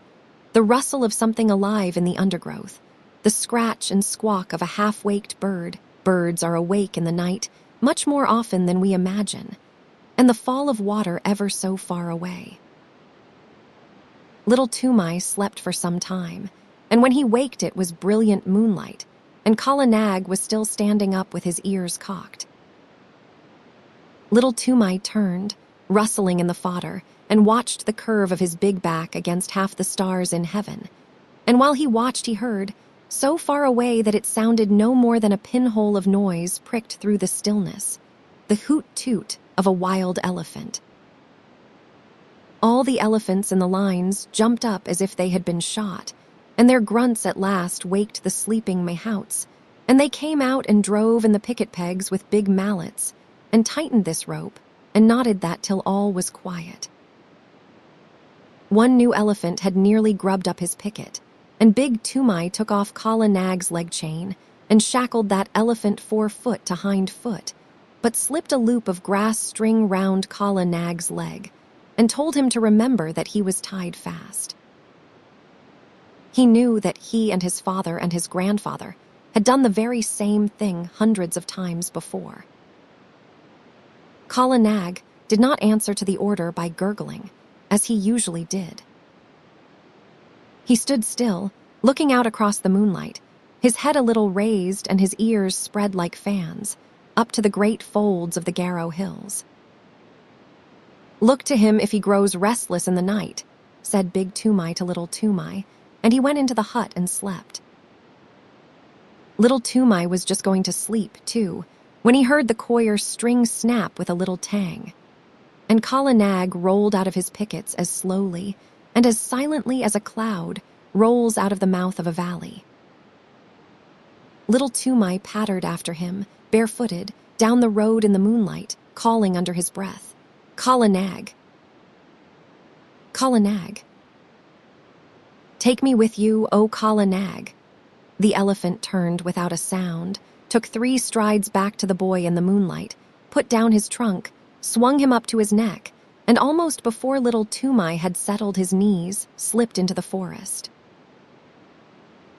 the rustle of something alive in the undergrowth, the scratch and squawk of a half-waked bird. Birds are awake in the night, much more often than we imagine, and the fall of water ever so far away. Little Toomai slept for some time, and when he waked it was brilliant moonlight, and Kala Nag was still standing up with his ears cocked. Little Toomai turned, rustling in the fodder, and watched the curve of his big back against half the stars in heaven. And while he watched, he heard, so far away that it sounded no more than a pinhole of noise pricked through the stillness, the hoot-toot of a wild elephant. All the elephants in the lines jumped up as if they had been shot, and their grunts at last waked the sleeping mahouts, and they came out and drove in the picket pegs with big mallets, and tightened this rope, and knotted that till all was quiet. One new elephant had nearly grubbed up his picket, and big Toomai took off Kala Nag's leg chain and shackled that elephant 4 foot to hind foot, but slipped a loop of grass string round Kala Nag's leg, and told him to remember that he was tied fast. He knew that he and his father and his grandfather had done the very same thing hundreds of times before. Kala Nag did not answer to the order by gurgling, as he usually did. He stood still, looking out across the moonlight, his head a little raised and his ears spread like fans, up to the great folds of the Garo hills. "Look to him if he grows restless in the night," said Big Toomai to Little Toomai, and he went into the hut and slept. Little Toomai was just going to sleep, too, when he heard the coir string snap with a little tang, and Kala Nag rolled out of his pickets as slowly and as silently as a cloud rolls out of the mouth of a valley. Little Toomai pattered after him, barefooted, down the road in the moonlight, calling under his breath, "Kala Nag! Kala Nag! Take me with you, O Kala Nag!" The elephant turned without a sound, took 3 strides back to the boy in the moonlight, put down his trunk, swung him up to his neck, and almost before Little Toomai had settled his knees, slipped into the forest.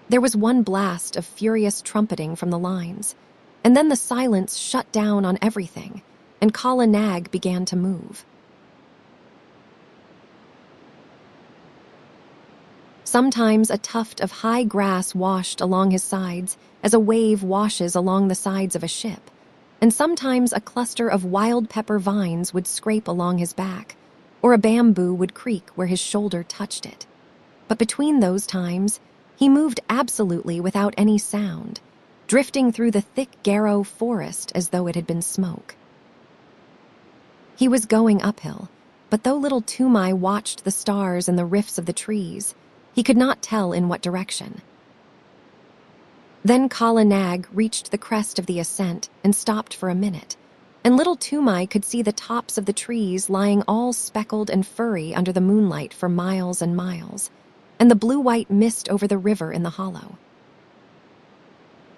There was one blast of furious trumpeting from the lines, and then the silence shut down on everything, and Kala Nag began to move. Sometimes a tuft of high grass washed along his sides as a wave washes along the sides of a ship, and sometimes a cluster of wild pepper vines would scrape along his back, or a bamboo would creak where his shoulder touched it. But between those times, he moved absolutely without any sound, drifting through the thick Garo forest as though it had been smoke. He was going uphill, but though Little Toomai watched the stars and the rifts of the trees, he could not tell in what direction. Then Kala Nag reached the crest of the ascent and stopped for a minute, and Little Toomai could see the tops of the trees lying all speckled and furry under the moonlight for miles and miles, and the blue-white mist over the river in the hollow.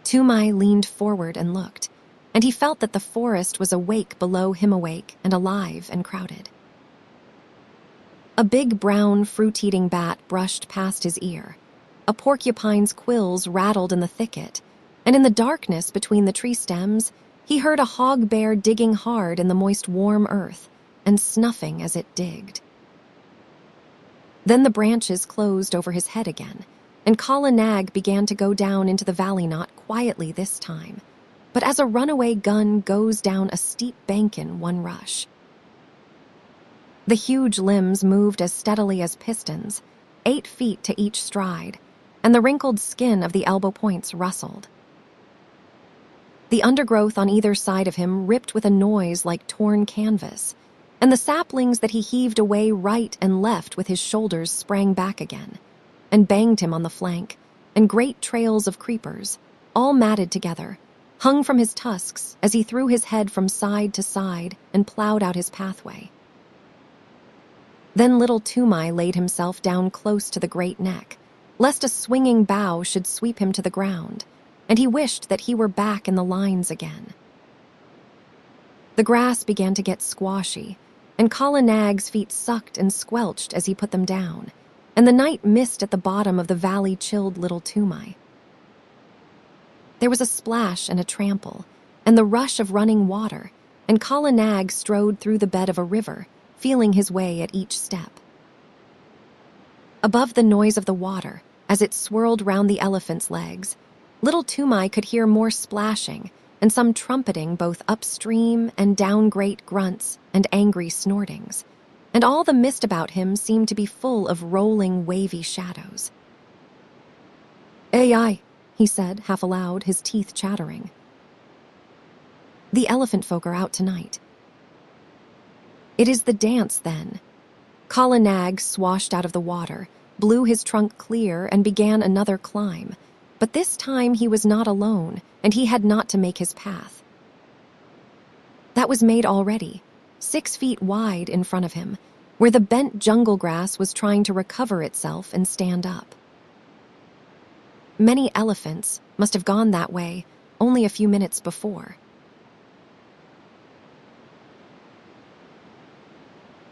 Toomai leaned forward and looked, and he felt that the forest was awake below him, awake and alive and crowded. A big brown fruit-eating bat brushed past his ear. A porcupine's quills rattled in the thicket, and in the darkness between the tree stems, he heard a hog bear digging hard in the moist, warm earth and snuffing as it digged. Then the branches closed over his head again, and Kala Nag began to go down into the valley, not quietly this time, but as a runaway gun goes down a steep bank in one rush. The huge limbs moved as steadily as pistons, 8 feet to each stride, and the wrinkled skin of the elbow points rustled. The undergrowth on either side of him ripped with a noise like torn canvas, and the saplings that he heaved away right and left with his shoulders sprang back again, and banged him on the flank, and great trails of creepers, all matted together, hung from his tusks as he threw his head from side to side and plowed out his pathway. Then Little Toomai laid himself down close to the great neck, lest a swinging bough should sweep him to the ground, and he wished that he were back in the lines again. The grass began to get squashy, and Kala Nag's feet sucked and squelched as he put them down, and the night mist at the bottom of the valley chilled little Toomai. There was a splash and a trample, and the rush of running water, and Kala Nag strode through the bed of a river, feeling his way at each step. Above the noise of the water, as it swirled round the elephant's legs, little Toomai could hear more splashing and some trumpeting both upstream and down, great grunts and angry snortings, and all the mist about him seemed to be full of rolling, wavy shadows. "Ai," he said, half aloud, his teeth chattering. "The elephant folk are out tonight." "It is the dance, then." Kala Nag swashed out of the water, blew his trunk clear, and began another climb. But this time he was not alone, and he had not to make his path. That was made already, 6 feet wide in front of him, where the bent jungle grass was trying to recover itself and stand up. Many elephants must have gone that way only a few minutes before.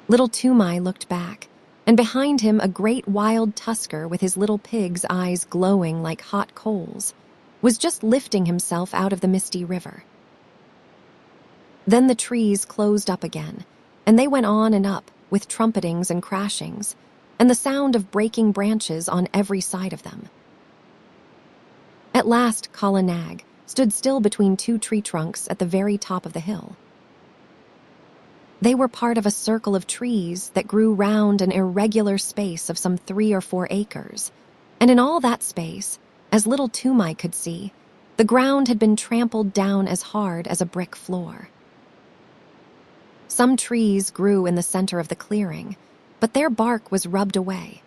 Little Toomai looked back, and behind him a great wild tusker with his little pig's eyes glowing like hot coals was just lifting himself out of the misty river. Then the trees closed up again, and they went on and up with trumpetings and crashings, and the sound of breaking branches on every side of them. At last Kala Nag stood still between 2 tree trunks at the very top of the hill. They were part of a circle of trees that grew round an irregular space of some 3 or 4 acres, and in all that space, as little Toomai could see, the ground had been trampled down as hard as a brick floor. Some trees grew in the center of the clearing, but their bark was rubbed away,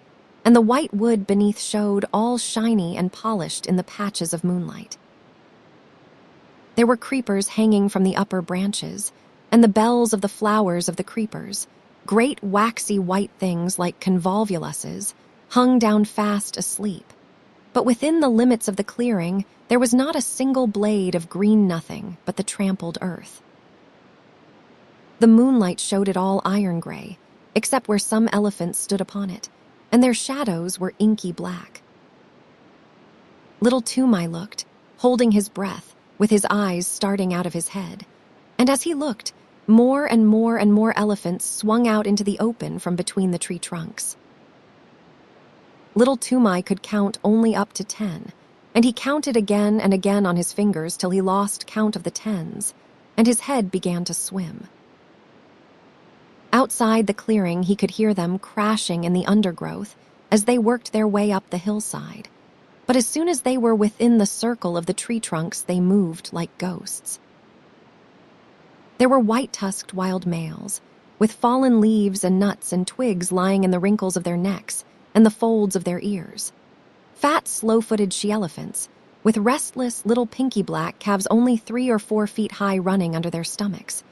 and the white wood beneath showed all shiny and polished in the patches of moonlight. There were creepers hanging from the upper branches, and the bells of the flowers of the creepers, great waxy white things like convolvuluses, hung down fast asleep. But within the limits of the clearing, there was not a single blade of green nothing but the trampled earth. The moonlight showed it all iron gray, except where some elephants stood upon it, and their shadows were inky black. Little Toomai looked, holding his breath, with his eyes starting out of his head, and as he looked, more and more and more elephants swung out into the open from between the tree trunks. Little Toomai could count only up to 10, and he counted again and again on his fingers till he lost count of the 10s, and his head began to swim. Outside the clearing, he could hear them crashing in the undergrowth as they worked their way up the hillside, but as soon as they were within the circle of the tree trunks, they moved like ghosts. There were white-tusked wild males, with fallen leaves and nuts and twigs lying in the wrinkles of their necks and the folds of their ears. Fat, slow-footed she-elephants, with restless little pinky black calves only 3 or 4 feet high running under their stomachs.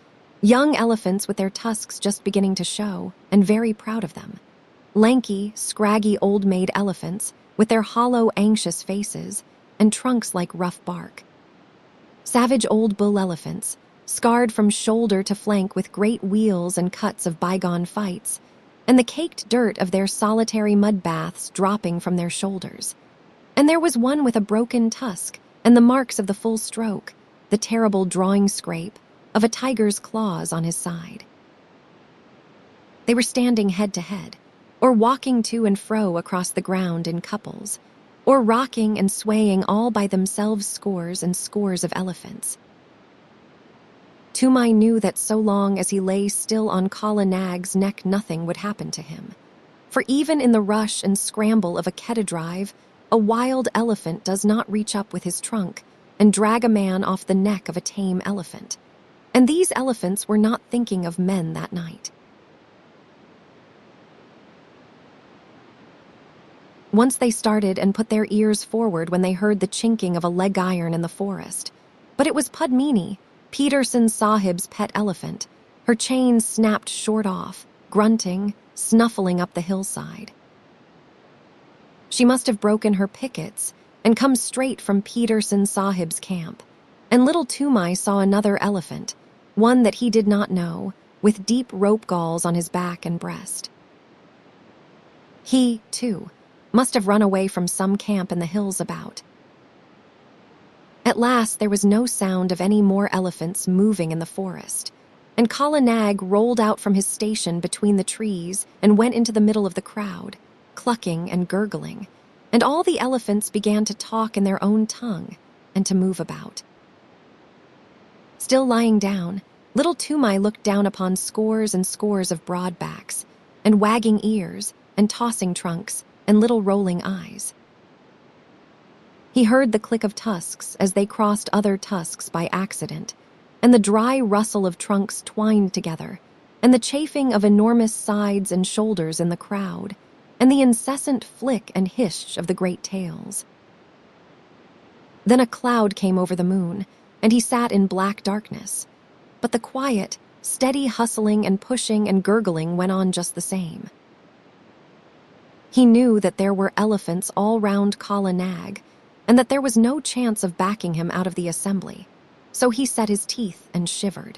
Young elephants with their tusks just beginning to show, and very proud of them. Lanky, scraggy old maid elephants, with their hollow, anxious faces, and trunks like rough bark. Savage old bull elephants, scarred from shoulder to flank with great wheals and cuts of bygone fights, and the caked dirt of their solitary mud baths dropping from their shoulders. And there was one with a broken tusk and the marks of the full stroke, the terrible drawing scrape of a tiger's claws on his side. They were standing head to head, or walking to and fro across the ground in couples, or rocking and swaying all by themselves scores and scores of elephants. Toomai knew that so long as he lay still on Kala Nag's neck, nothing would happen to him. For even in the rush and scramble of a Keta drive, a wild elephant does not reach up with his trunk and drag a man off the neck of a tame elephant. And these elephants were not thinking of men that night. Once they started and put their ears forward when they heard the chinking of a leg iron in the forest. But it was Padmini, Peterson Sahib's pet elephant. Her chain snapped short off, grunting, snuffling up the hillside. She must have broken her pickets and come straight from Peterson Sahib's camp, and little Toomai saw another elephant, one that he did not know, with deep rope galls on his back and breast. He, too, must have run away from some camp in the hills about. At last there was no sound of any more elephants moving in the forest, and Kala Nag rolled out from his station between the trees and went into the middle of the crowd, clucking and gurgling, and all the elephants began to talk in their own tongue and to move about. Still lying down, little Toomai looked down upon scores and scores of broadbacks, and wagging ears, and tossing trunks, and little rolling eyes. He heard the click of tusks as they crossed other tusks by accident, and the dry rustle of trunks twined together, and the chafing of enormous sides and shoulders in the crowd, and the incessant flick and hiss of the great tails. Then a cloud came over the moon, and he sat in black darkness, but the quiet, steady hustling and pushing and gurgling went on just the same. He knew that there were elephants all round Kala Nag, and that there was no chance of backing him out of the assembly, so he set his teeth and shivered.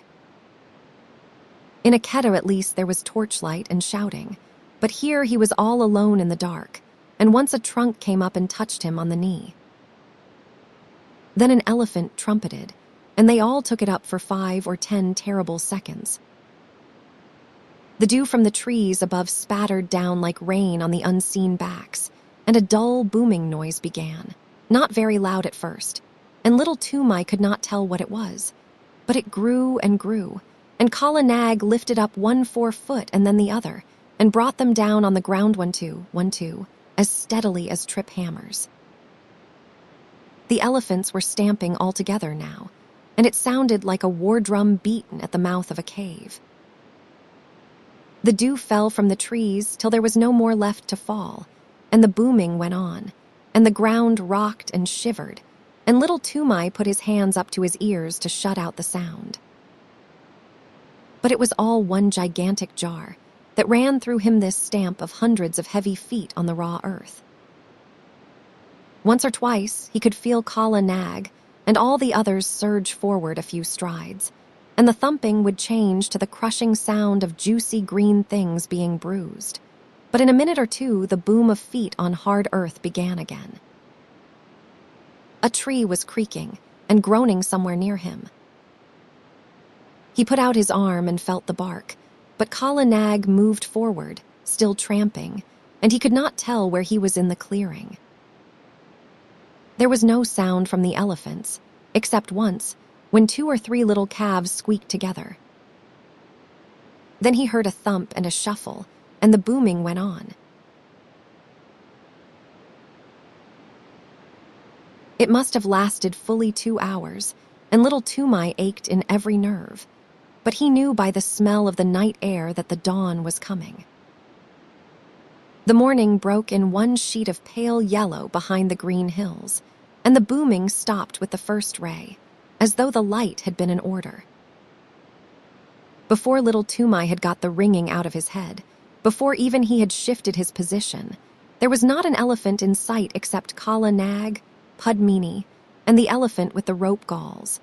In Aketa at least there was torchlight and shouting, but here he was all alone in the dark, and once a trunk came up and touched him on the knee. Then an elephant trumpeted, and they all took it up for 5 or 10 terrible seconds. The dew from the trees above spattered down like rain on the unseen backs, and a dull booming noise began, not very loud at first, and little Toomai could not tell what it was, but it grew, and Kala Nag lifted up one forefoot and then the other, and brought them down on the ground 1, 2, as steadily as trip hammers. The elephants were stamping all together now, and it sounded like a war drum beaten at the mouth of a cave. The dew fell from the trees till there was no more left to fall, and the booming went on, and the ground rocked and shivered, and little Toomai put his hands up to his ears to shut out the sound. But it was all one gigantic jar that ran through him, this stamp of hundreds of heavy feet on the raw earth. Once or twice he could feel Kala Nag and all the others surge forward a few strides, and the thumping would change to the crushing sound of juicy green things being bruised. But in a minute or two, the boom of feet on hard earth began again. A tree was creaking and groaning somewhere near him. He put out his arm and felt the bark, but Kala Nag moved forward, still tramping, and he could not tell where he was in the clearing. There was no sound from the elephants, except once, when 2 or 3 little calves squeaked together. Then he heard a thump and a shuffle, and the booming went on. It must have lasted fully 2 hours, and little Toomai ached in every nerve, but he knew by the smell of the night air that the dawn was coming. The morning broke in one sheet of pale yellow behind the green hills, and the booming stopped with the first ray, as though the light had been an order. Before little Toomai had got the ringing out of his head, before even he had shifted his position, there was not an elephant in sight except Kala Nag, Padmini, and the elephant with the rope galls,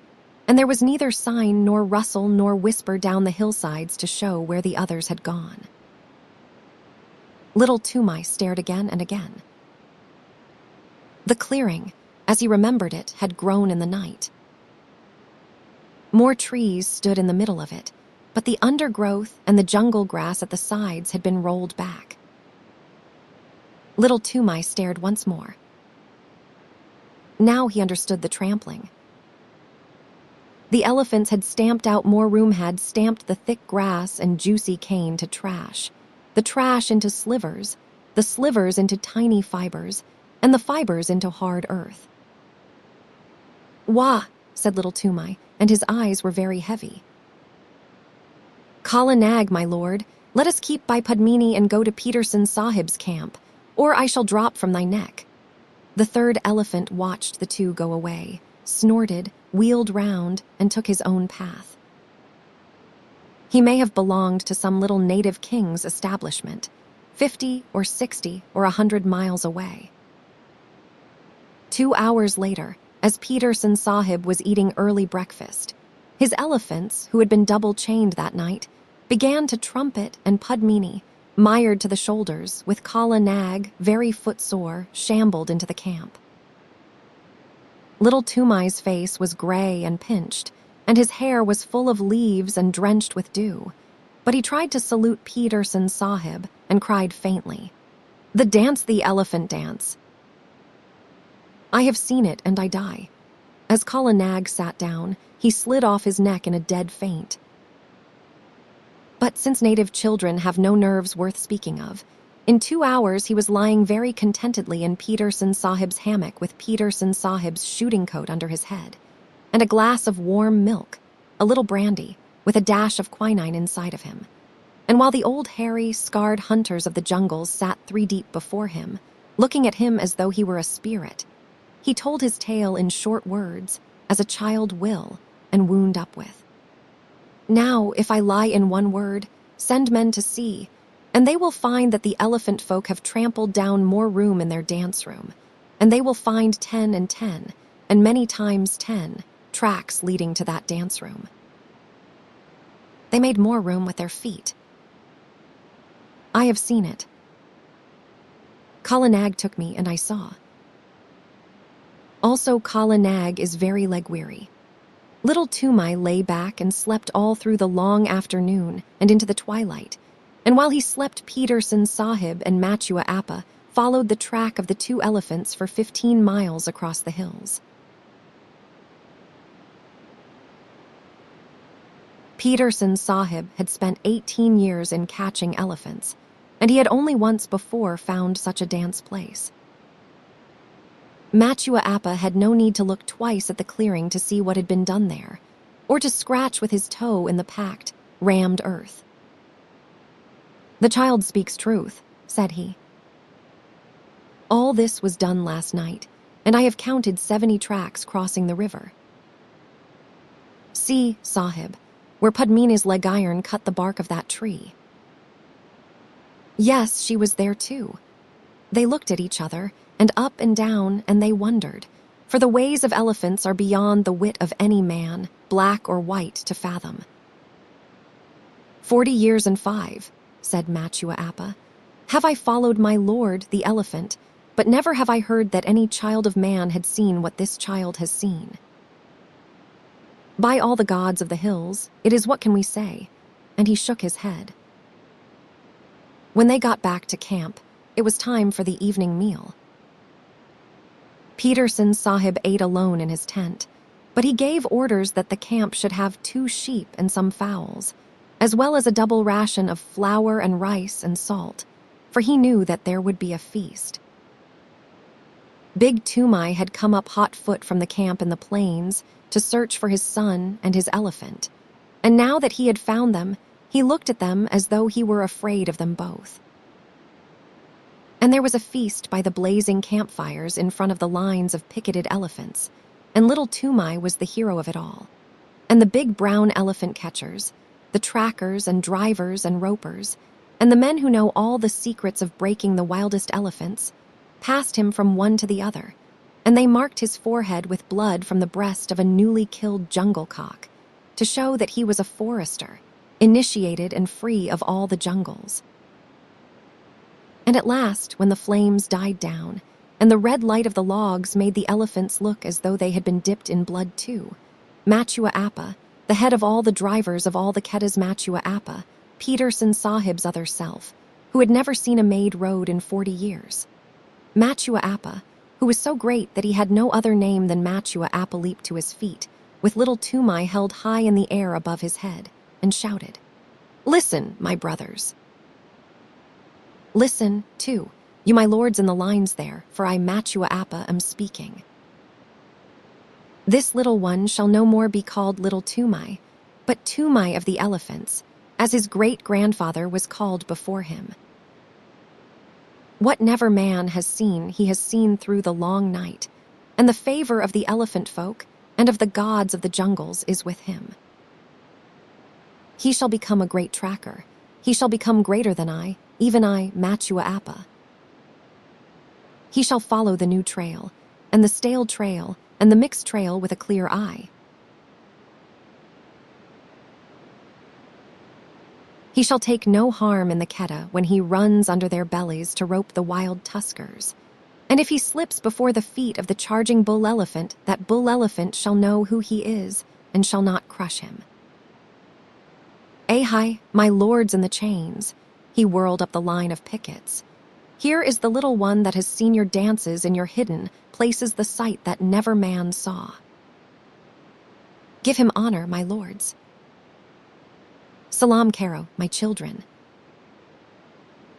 and there was neither sign nor rustle nor whisper down the hillsides to show where the others had gone. Little Toomai stared again and again. The clearing, as he remembered it, had grown in the night. More trees stood in the middle of it, but the undergrowth and the jungle grass at the sides had been rolled back. Little Toomai stared once more. Now he understood the trampling. The elephants had stamped out more room, had stamped the thick grass and juicy cane to trash, the trash into slivers, the slivers into tiny fibers, and the fibers into hard earth. "Wah," said little Toomai, and his eyes were very heavy. "Kala Nag, my lord, let us keep by Padmini and go to Peterson Sahib's camp, or I shall drop from thy neck." The third elephant watched the two go away, snorted, wheeled round, and took his own path. He may have belonged to some little native king's establishment, 50 or 60 or 100 miles away. 2 hours later, as Peterson Sahib was eating early breakfast, His elephants, who had been double-chained that night, began to trumpet, and Padmini, mired to the shoulders, with Kala Nag, very footsore, shambled into the camp. Little Toomai's face was gray and pinched, and his hair was full of leaves and drenched with dew, but he tried to salute Peterson Sahib and cried faintly, "The dance, the elephant dance. I have seen it, and I die." As Kala Nag sat down, he slid off his neck in a dead faint. But since native children have no nerves worth speaking of, in 2 hours he was lying very contentedly in Peterson Sahib's hammock with Peterson Sahib's shooting coat under his head, and a glass of warm milk, a little brandy, with a dash of quinine inside of him. And while the old hairy, scarred hunters of the jungles sat 3 deep before him, looking at him as though he were a spirit, he told his tale in short words, as a child will, and wound up with. "Now, if I lie in one word, send men to see, and they will find that the elephant folk have trampled down more room in their dance room, and they will find 10 and 10, and many times 10, tracks leading to that dance room. They made more room with their feet. I have seen it. Kala Nag took me, and I saw. Also, Kala Nag is very leg-weary. Little Toomai lay back and slept all through the long afternoon and into the twilight, and while he slept, Peterson Sahib and Matua Appa followed the track of the 2 elephants for 15 miles across the hills. Peterson Sahib had spent 18 years in catching elephants, and he had only once before found such a dance place. Matua Appa had no need to look twice at the clearing to see what had been done there, or to scratch with his toe in the packed, rammed earth. "The child speaks truth," said he. "All this was done last night, and I have counted 70 tracks crossing the river. See, Sahib, where Padmini's leg iron cut the bark of that tree." Yes, she was there too. They looked at each other, and up and down, and they wondered, for the ways of elephants are beyond the wit of any man, black or white, to fathom. 40 years and 5, said Matua Appa, have I followed my lord, the elephant, but never have I heard that any child of man had seen what this child has seen. By all the gods of the hills, it is what can we say, and he shook his head. When they got back to camp, it was time for the evening meal. Peterson Sahib ate alone in his tent, but he gave orders that the camp should have 2 sheep and some fowls, as well as a double ration of flour and rice and salt, for he knew that there would be a feast. Big Toomai had come up hot foot from the camp in the plains to search for his son and his elephant, and now that he had found them, he looked at them as though he were afraid of them both. And there was a feast by the blazing campfires in front of the lines of picketed elephants, and little Toomai was the hero of it all. And the big brown elephant catchers, the trackers and drivers and ropers, and the men who know all the secrets of breaking the wildest elephants, passed him from one to the other, and they marked his forehead with blood from the breast of a newly killed jungle cock, to show that he was a forester, initiated and free of all the jungles. And at last, when the flames died down, and the red light of the logs made the elephants look as though they had been dipped in blood too, Matua Appa, the head of all the drivers of all the KAA'S Matua Appa, Peterson Sahib's other self, who had never seen a made road in 40 years. Matua Appa, who was so great that he had no other name than Matua Appa, leaped to his feet, with little Toomai held high in the air above his head, and shouted, "Listen, my brothers. Listen, too, you my lords in the lines there, for I, Matua Appa, am speaking. This little one shall no more be called little Toomai, but Toomai of the elephants, as his great-grandfather was called before him. What never man has seen, he has seen through the long night, and the favor of the elephant folk and of the gods of the jungles is with him. He shall become a great tracker. He shall become greater than I, even I, Matua Appa. He shall follow the new trail, and the stale trail, and the mixed trail with a clear eye. He shall take no harm in the Keddah when he runs under their bellies to rope the wild tuskers. And if he slips before the feet of the charging bull elephant, that bull elephant shall know who he is and shall not crush him. Ahai, my lords in the chains, he whirled up the line of pickets. Here is the little one that has seen your dances in your hidden places, the sight that never man saw. Give him honor, my lords. Salam Karo, my children.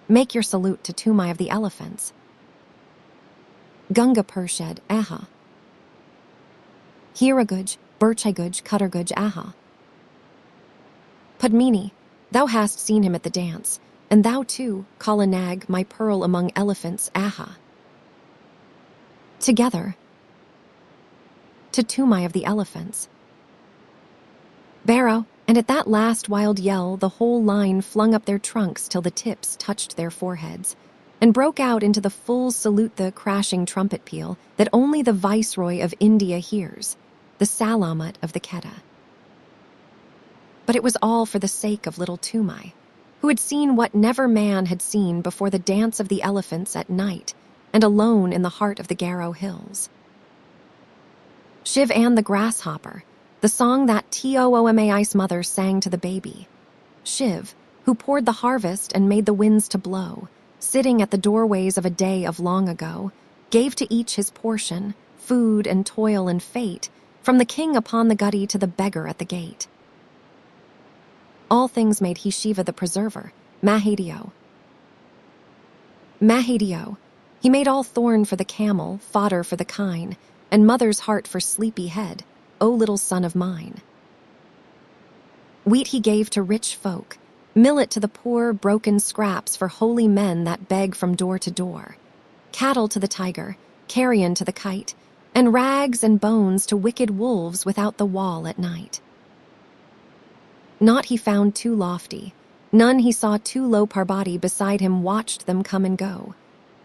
Make your salute to TOOMAI of the elephants. Gunga Pershed, aha. Hiraguj, Birchaguj, Cutterguj, aha. Padmini, thou hast seen him at the dance, and thou too, Kalanag, my pearl among elephants, aha. Together, to TOOMAI of the elephants. Barrow, and at that last wild yell, the whole line flung up their trunks till the tips touched their foreheads, and broke out into the full salute, the crashing trumpet peal that only the Viceroy of India hears, the Salamat of the Keddah. But it was all for the sake of little TOOMAI, who had seen what never man had seen before, the dance of the elephants at night, and alone in the heart of the Garo Hills. SHIV and the Grasshopper, the song that TOOMAI's mother sang to the baby. SHIV, who poured the harvest and made the winds to blow, sitting at the doorways of a day of long ago, gave to each his portion, food and toil and fate, from the king upon the gutty to the beggar at the gate. All things made he Shiva the preserver, Mahadeo. Mahadeo, he made all thorn for the camel, fodder for the kine, and mother's heart for sleepy head, O little son of mine. Wheat he gave to rich folk, millet to the poor, broken scraps for holy men that beg from door to door, cattle to the tiger, carrion to the kite, and rags and bones to wicked wolves without the wall at night. Naught he found too lofty, none he saw too low. Parvati beside him watched them come and go,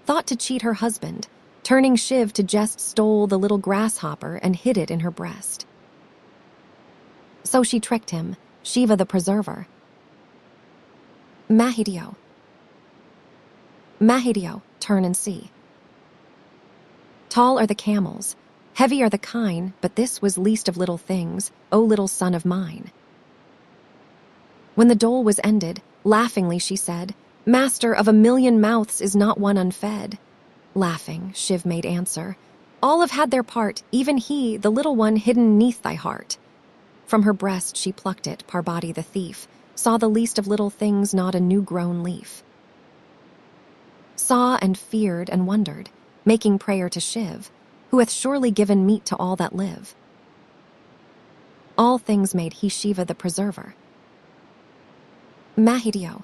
thought to cheat her husband, turning Shiv to jest, stole the little grasshopper and hid it in her breast. So she tricked him, Shiva the preserver. Mahadeo. Mahadeo, turn and see. Tall are the camels, heavy are the kine, but this was least of little things, O little son of mine. When the dole was ended, laughingly she said, Master of 1,000,000 mouths is not one unfed. Laughing, Shiv made answer, all have had their part, even he, the little one hidden neath thy heart. From her breast she plucked it, Parvati the thief, saw the least of little things, not a new-grown leaf. Saw and feared and wondered, making prayer to Shiv, who hath surely given meat to all that live. All things made he Shiva the preserver. Mahadeo.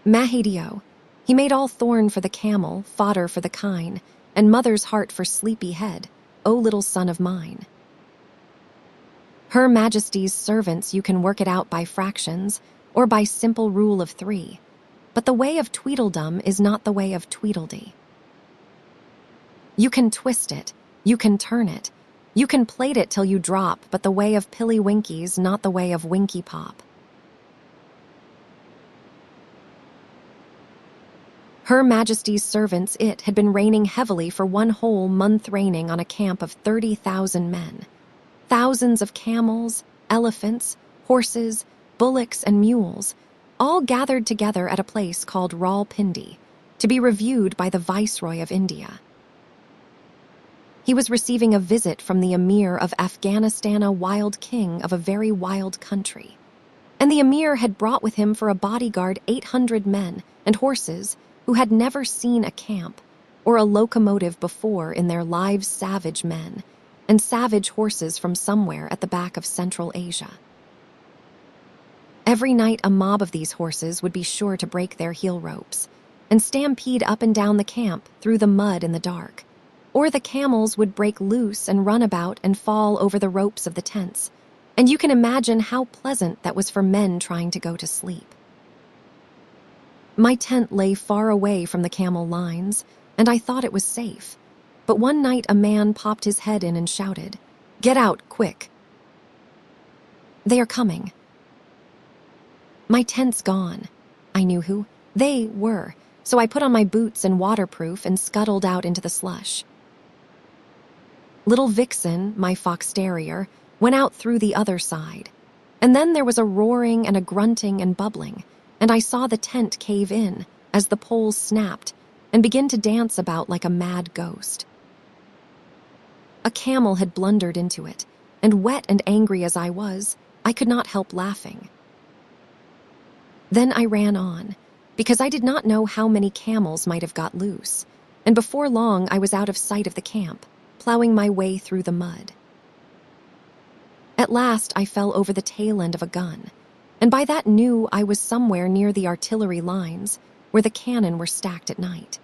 Mahadeo, he made all thorn for the camel, fodder for the kine, and mother's heart for sleepy head, O little son of mine. Her Majesty's servants, you can work it out by fractions, or by simple rule of 3, but the way of Tweedledum is not the way of Tweedledee. You can twist it, you can turn it, you can plait it till you drop, but the way of Pilly Winky's not the way of Winky Pop. Her Majesty's servants, it had been raining heavily for 1 whole month, raining on a camp of 30,000 men. Thousands of camels, elephants, horses, bullocks, and mules, all gathered together at a place called Rawalpindi, to be reviewed by the Viceroy of India. He was receiving a visit from the Emir of Afghanistan, a wild king of a very wild country. And the Emir had brought with him for a bodyguard 800 men and horses who had never seen a camp or a locomotive before in their lives, savage men and savage horses from somewhere at the back of Central Asia. Every night a mob of these horses would be sure to break their heel ropes and stampede up and down the camp through the mud in the dark, or the camels would break loose and run about and fall over the ropes of the tents, and you can imagine how pleasant that was for men trying to go to sleep. My tent lay far away from the camel lines, and I thought it was safe. But one night a man popped his head in and shouted, "Get out, quick! They are coming." My tent's gone. I knew who they were, so I put on my boots and waterproof and scuttled out into the slush. Little Vixen, my fox terrier, went out through the other side. And then there was a roaring and a grunting and bubbling, and I saw the tent cave in as the poles snapped and begin to dance about like a mad ghost. A camel had blundered into it, and wet and angry as I was, I could not help laughing. Then I ran on, because I did not know how many camels might have got loose, and before long I was out of sight of the camp, plowing my way through the mud. At last I fell over the tail end of a gun, and by that knew I was somewhere near the artillery lines, where the cannon were stacked at night.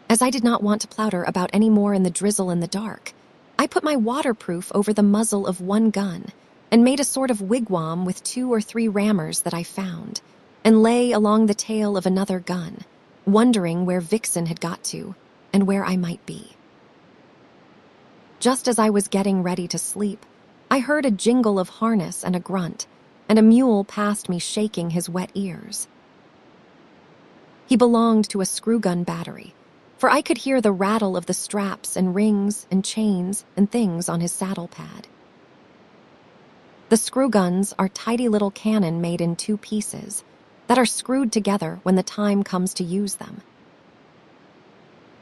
As I did not want to plouter about any more in the drizzle and the dark, I put my waterproof over the muzzle of one gun and made a sort of wigwam with 2 or 3 rammers that I found, and lay along the tail of another gun, wondering where Vixen had got to and where I might be. Just as I was getting ready to sleep, I heard a jingle of harness and a grunt, and a mule passed me shaking his wet ears. He belonged to a screw-gun battery, for I could hear the rattle of the straps and rings and chains and things on his saddle pad. The screw-guns are tidy little cannon made in 2 pieces that are screwed together when the time comes to use them.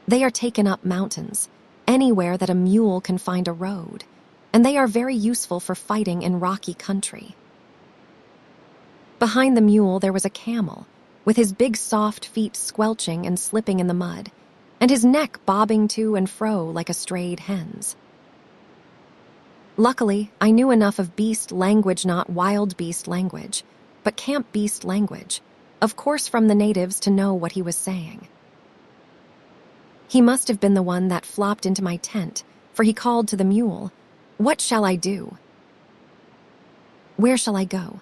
They are taken up mountains, anywhere that a mule can find a road, and they are very useful for fighting in rocky country. Behind the mule there was a camel, with his big soft feet squelching and slipping in the mud, and his neck bobbing to and fro like a strayed hen's. Luckily, I knew enough of beast language, not wild beast language, but camp beast language, of course from the natives, to know what he was saying. He must have been the one that flopped into my tent, for he called to the mule, "What shall I do? Where shall I go?"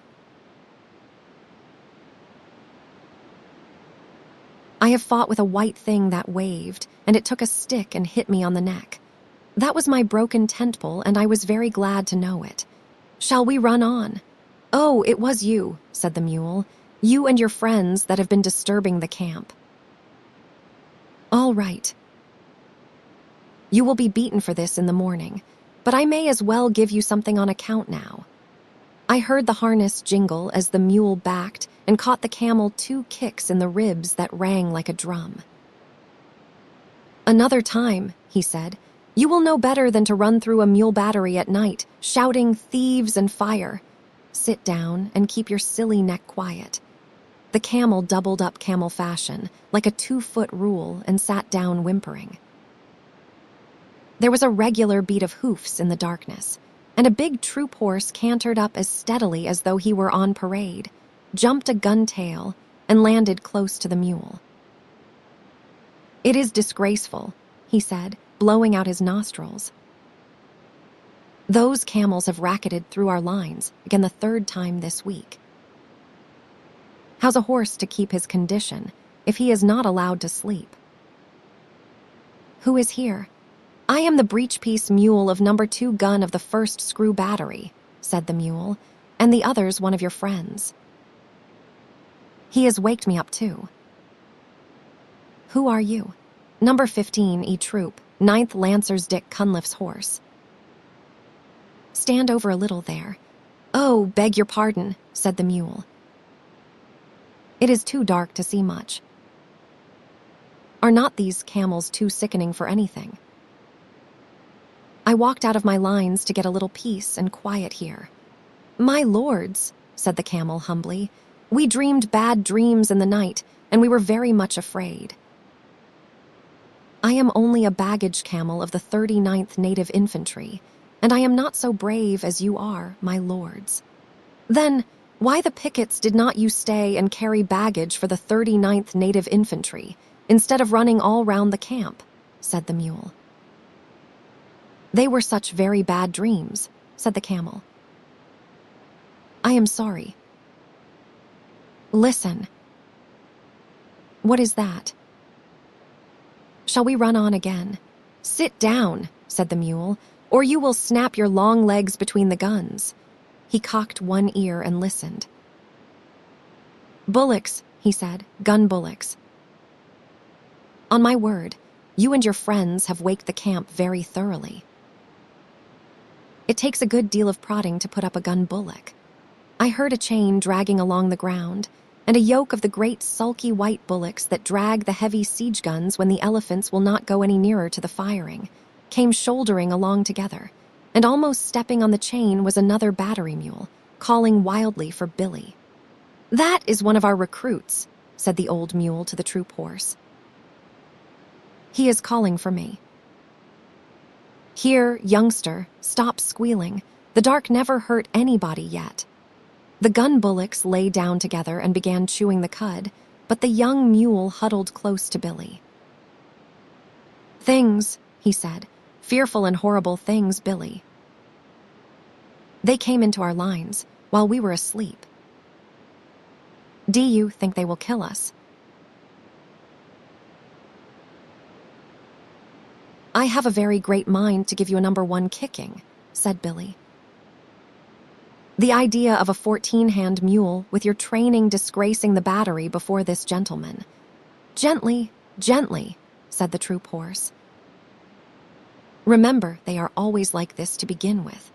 I have fought with a white thing that waved, and it took a stick and hit me on the neck. That was my broken tent pole, and I was very glad to know it. "Shall we run on?" "Oh, it was you," said the mule. "You and your friends that have been disturbing the camp." "All right. You will be beaten for this in the morning, but I may as well give you something on account now." I heard the harness jingle as the mule backed and caught the camel 2 kicks in the ribs that rang like a drum. "Another time," he said, "you will know better than to run through a mule battery at night, shouting thieves and fire. Sit down and keep your silly neck quiet." The camel doubled up camel fashion, like a 2-foot rule, and sat down whimpering. There was a regular beat of hoofs in the darkness, and a big troop horse cantered up as steadily as though he were on parade, jumped a gun tail, and landed close to the mule. "It is disgraceful," he said, blowing out his nostrils. "Those camels have racketed through our lines again the 3rd time this week. How's a horse to keep his condition if he is not allowed to sleep?" "Who is here?" "I am the breech-piece mule of number 2 gun of the 1st screw battery," said the mule, "and the other's one of your friends. He has waked me up too." "Who are you?" "Number 15 E Troop, 9th Lancers Dick Cunliffe's horse." "Stand over a little there." "Oh, beg your pardon," said the mule. "It is too dark to see much." Are not these camels too sickening for anything? I walked out of my lines to get a little peace and quiet here. "My lords," said the camel humbly, "we dreamed bad dreams in the night, and we were very much afraid." "I am only a baggage camel of the 39th Native Infantry, and I am not so brave as you are, my lords." "Then, why the pickets did not you stay and carry baggage for the 39th Native Infantry, instead of running all round the camp?" said the mule. "They were such very bad dreams," said the camel. "I am sorry." "Listen." "What is that?" "Shall we run on again?" "Sit down," said the mule, "or you will snap your long legs between the guns." He cocked one ear and listened. Bullocks, he said, gun bullocks. On my word, you and your friends have waked the camp very thoroughly. It takes a good deal of prodding to put up a gun bullock. I heard a chain dragging along the ground, and a yoke of the great sulky white bullocks that drag the heavy siege guns when the elephants will not go any nearer to the firing, came shouldering along together, and almost stepping on the chain was another battery mule, calling wildly for Billy. That is one of our recruits, said the old mule to the troop horse. He is calling for me. Here, youngster, stop squealing. The dark never hurt anybody yet. The gun bullocks lay down together and began chewing the cud, but the young mule huddled close to Billy. Things, he said, fearful and horrible things, Billy. They came into our lines while we were asleep. Do you think they will kill us? I have a very great mind to give you a #1 kicking, said Billy. The idea of a 14-hand mule with your training disgracing the battery before this gentleman. Gently, gently, said the troop horse. Remember, they are always like this to begin with.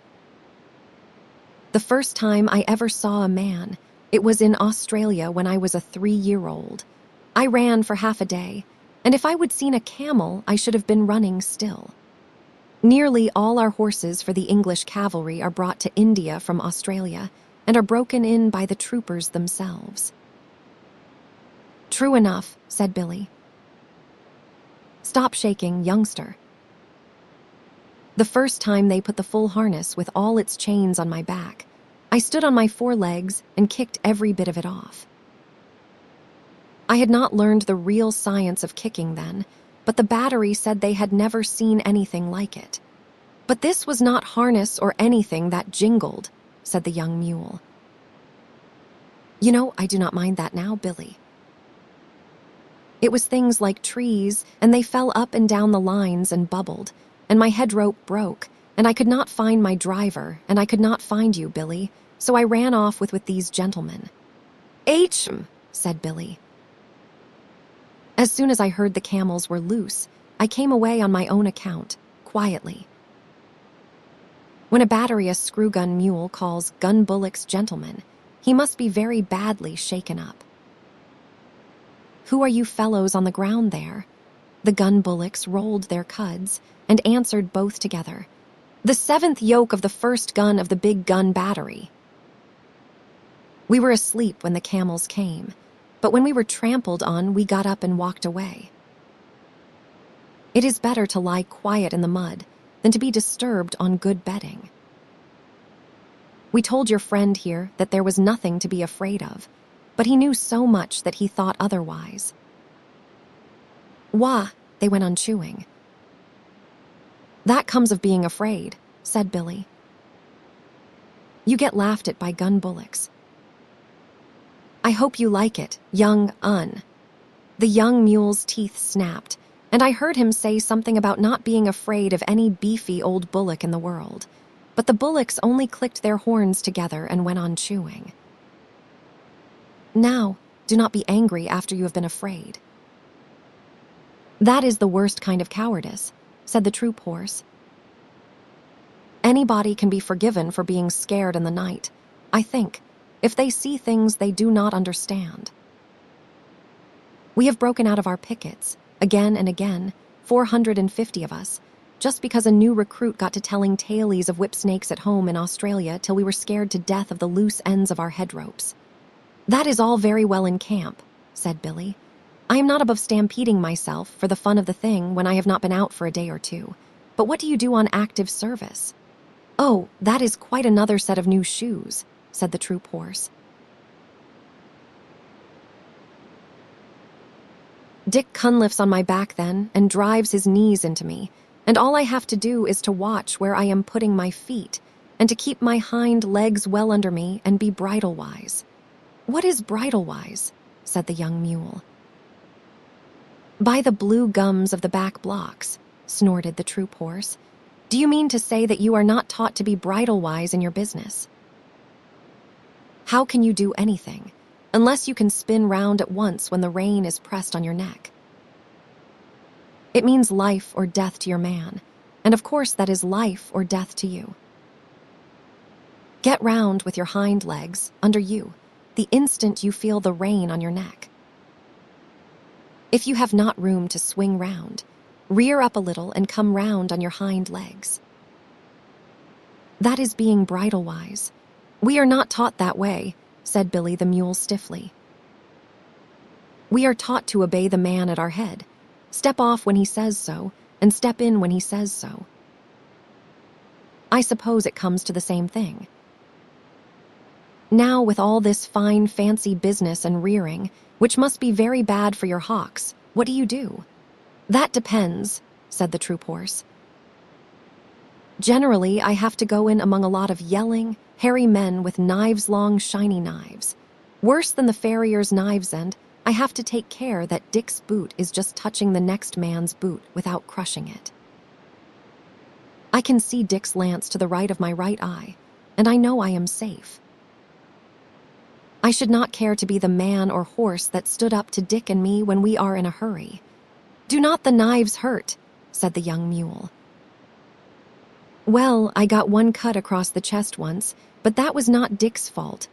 The first time I ever saw a man, it was in Australia when I was a 3-year-old. I ran for half a day, and if I would seen a camel, I should have been running still. Nearly all our horses for the English cavalry are brought to India from Australia and are broken in by the troopers themselves. True enough, said Billy. Stop shaking, youngster. The first time they put the full harness with all its chains on my back, I stood on my 4 legs and kicked every bit of it off. I had not learned the real science of kicking then, but the battery said they had never seen anything like it. But this was not harness or anything that jingled, said the young mule. You know, I do not mind that now, Billy. It was things like trees, and they fell up and down the lines and bubbled, and my head rope broke, and I could not find my driver, and I could not find you, Billy, so I ran off with these gentlemen. Said Billy. As soon as I heard the camels were loose, I came away on my own account, quietly. When a battery a screw-gun mule calls gun bullocks gentlemen, he must be very badly shaken up. Who are you fellows on the ground there? The gun bullocks rolled their cuds and answered both together. The 7th yoke of the first gun of the big gun battery. We were asleep when the camels came, but when we were trampled on, we got up and walked away. It is better to lie quiet in the mud than to be disturbed on good bedding. We told your friend here that there was nothing to be afraid of, but he knew so much that he thought otherwise. Wah, they went on chewing. That comes of being afraid, said Billy. You get laughed at by gun bullocks. I hope you like it, young un. The young mule's teeth snapped, and I heard him say something about not being afraid of any beefy old bullock in the world, but the bullocks only clicked their horns together and went on chewing. Now, do not be angry after you have been afraid. That is the worst kind of cowardice, said the troop horse. Anybody can be forgiven for being scared in the night, I think, if they see things they do not understand. We have broken out of our pickets, again and again, 450 of us, just because a new recruit got to telling tales of whip snakes at home in Australia till we were scared to death of the loose ends of our head ropes. That is all very well in camp, said Billy. I am not above stampeding myself for the fun of the thing when I have not been out for a day or two. But what do you do on active service? Oh, that is quite another set of new shoes, said the troop horse. Dick Cunliffe's on my back then and drives his knees into me, and all I have to do is to watch where I am putting my feet and to keep my hind legs well under me and be bridle-wise. What is bridle-wise? Said the young mule. By the blue gums of the back blocks, snorted the troop horse. Do you mean to say that you are not taught to be bridle-wise in your business? How can you do anything? unless you can spin round at once when the rein is pressed on your neck. It means life or death to your man, and of course that is life or death to you. Get round with your hind legs under you the instant you feel the rein on your neck. If you have not room to swing round, rear up a little and come round on your hind legs. That is being bridle-wise. We are not taught that way, said Billy the mule stiffly. We are taught to obey the man at our head, step off when he says so, and step in when he says so. I suppose it comes to the same thing. Now, with all this fine, fancy business and rearing, which must be very bad for your hocks, what do you do? That depends, said the troop horse. Generally, I have to go in among a lot of yelling, hairy men with knives-long, shiny knives. Worse than the farrier's knives end, I have to take care that Dick's boot is just touching the next man's boot without crushing it. I can see Dick's lance to the right of my right eye, and I know I am safe. I should not care to be the man or horse that stood up to Dick and me when we are in a hurry. Do not the knives hurt, said the young mule. Well, I got one cut across the chest once, but that was not Dick's fault.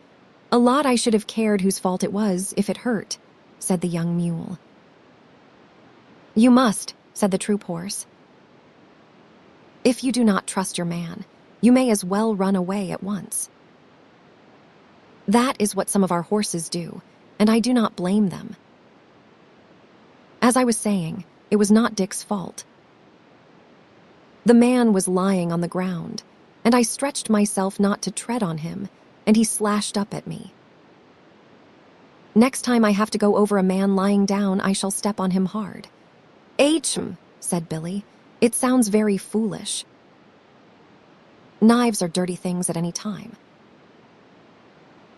A lot I should have cared whose fault it was if it hurt, said the young mule. You must, said the troop horse. If you do not trust your man, you may as well run away at once. That is what some of our horses do, and I do not blame them. As I was saying, it was not Dick's fault. The man was lying on the ground, and I stretched myself not to tread on him, and he slashed up at me. Next time I have to go over a man lying down, I shall step on him hard. Ahem, said Billy. It sounds very foolish. Knives are dirty things at any time.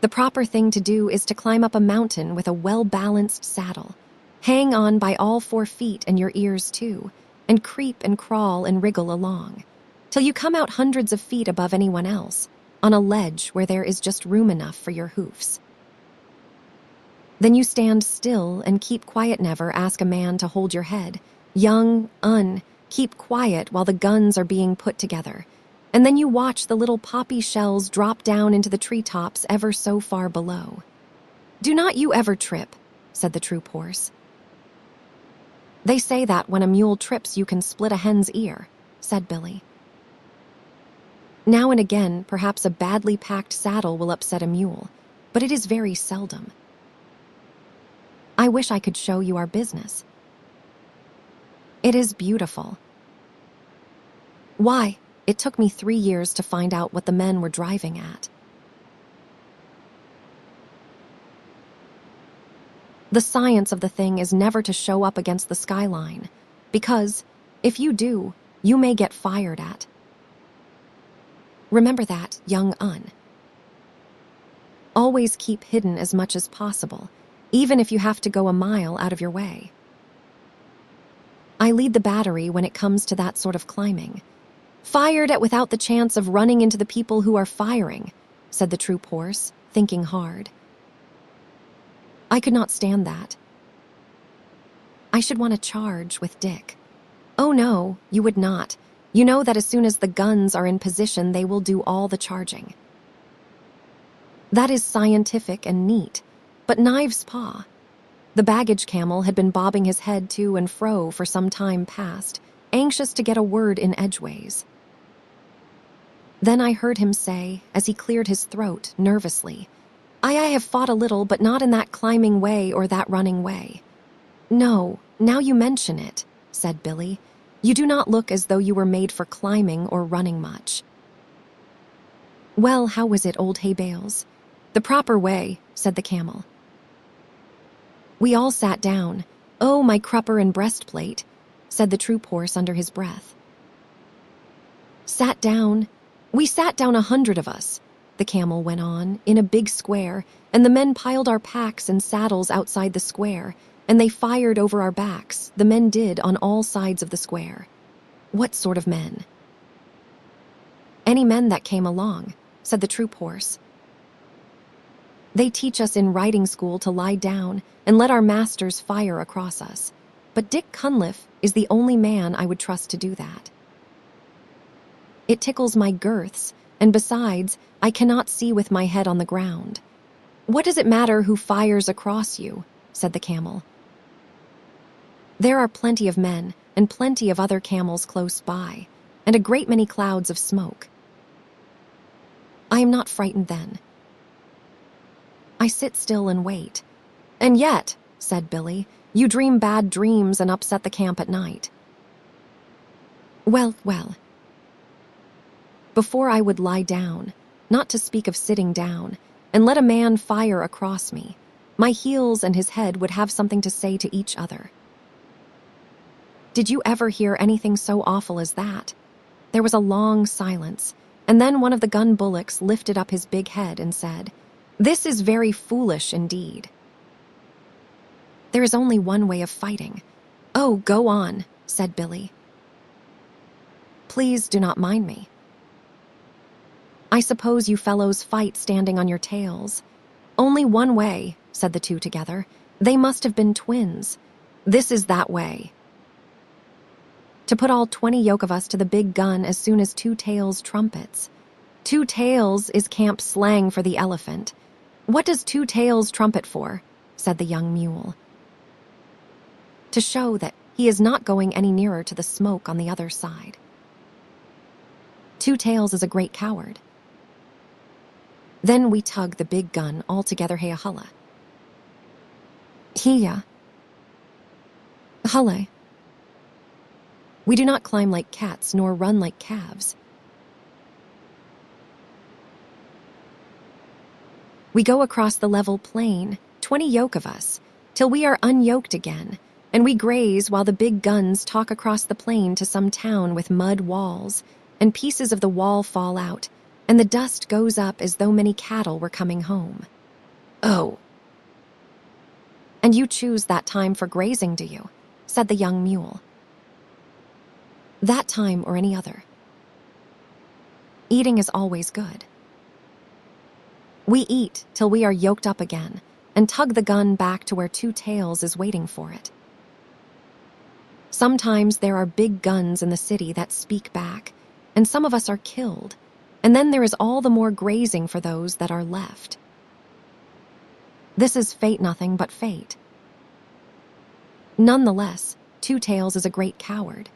The proper thing to do is to climb up a mountain with a well-balanced saddle, hang on by all 4 feet and your ears too, and creep and crawl and wriggle along, till you come out hundreds of feet above anyone else, on a ledge where there is just room enough for your hoofs. Then you stand still and keep quiet, never ask a man to hold your head. Keep quiet while the guns are being put together. And then you watch the little poppy shells drop down into the treetops ever so far below. Do not you ever trip, said the troop horse. They say that when a mule trips you can split a hen's ear, said Billy. Now and again, perhaps a badly packed saddle will upset a mule, but it is very seldom. I wish I could show you our business. It is beautiful. Why? It took me 3 years to find out what the men were driving at. The science of the thing is never to show up against the skyline, because, if you do, you may get fired at. Remember that, young un. Always keep hidden as much as possible, even if you have to go a mile out of your way. I lead the battery when it comes to that sort of climbing. Fired at without the chance of running into the people who are firing, said the troop horse, thinking hard. I could not stand that. I should want to charge with Dick. Oh no, you would not. You know that as soon as the guns are in position, they will do all the charging. That is scientific and neat, but knives paw. The baggage camel had been bobbing his head to and fro for some time past, anxious to get a word in edgeways. Then I heard him say, as he cleared his throat nervously, I have fought a little, but not in that climbing way or that running way. No, now you mention it, said Billy. You do not look as though you were made for climbing or running much. Well, how was it, old hay bales? The proper way, said the camel. We all sat down. Oh, my crupper and breastplate, said the troop horse under his breath. Sat down? We sat down 100 of us, the camel went on, in a big square, and the men piled our packs and saddles outside the square, and they fired over our backs, the men did, on all sides of the square. What sort of men? Any men that came along, said the troop horse. They teach us in riding school to lie down and let our masters fire across us. But Dick Cunliffe is the only man I would trust to do that. It tickles my girths, and besides, I cannot see with my head on the ground. What does it matter who fires across you? Said the camel. There are plenty of men and plenty of other camels close by, and a great many clouds of smoke. I am not frightened then. I sit still and wait. And yet, said Billy, you dream bad dreams and upset the camp at night. Well, before I would lie down, not to speak of sitting down, and let a man fire across me, my heels and his head would have something to say to each other. Did you ever hear anything so awful as that? There was a long silence, and then one of the gun bullocks lifted up his big head and said, "This is very foolish indeed." There is only one way of fighting. Oh, go on, said Billy. Please do not mind me. I suppose you fellows fight standing on your tails. Only one way, said the two together. They must have been twins. This is that way. To put all 20 yoke of us to the big gun as soon as 2 tails trumpets. 2 tails is camp slang for the elephant. What does 2 tails trumpet for? Said the young mule. To show that he is not going any nearer to the smoke on the other side. 2 tails is a great coward. Then we tug the big gun all together heahulla. Hiya. Hulle. We do not climb like cats nor run like calves. We go across the level plain, 20 yoke of us, till we are unyoked again, and we graze while the big guns talk across the plain to some town with mud walls, and pieces of the wall fall out, and the dust goes up as though many cattle were coming home. Oh. And you choose that time for grazing, do you? Said the young mule. That time or any other. Eating is always good. We eat till we are yoked up again, and tug the gun back to where 2 tails is waiting for it. Sometimes there are big guns in the city that speak back, and some of us are killed, and then there is all the more grazing for those that are left. This is fate nothing but fate. Nonetheless, 2 tails is a great coward.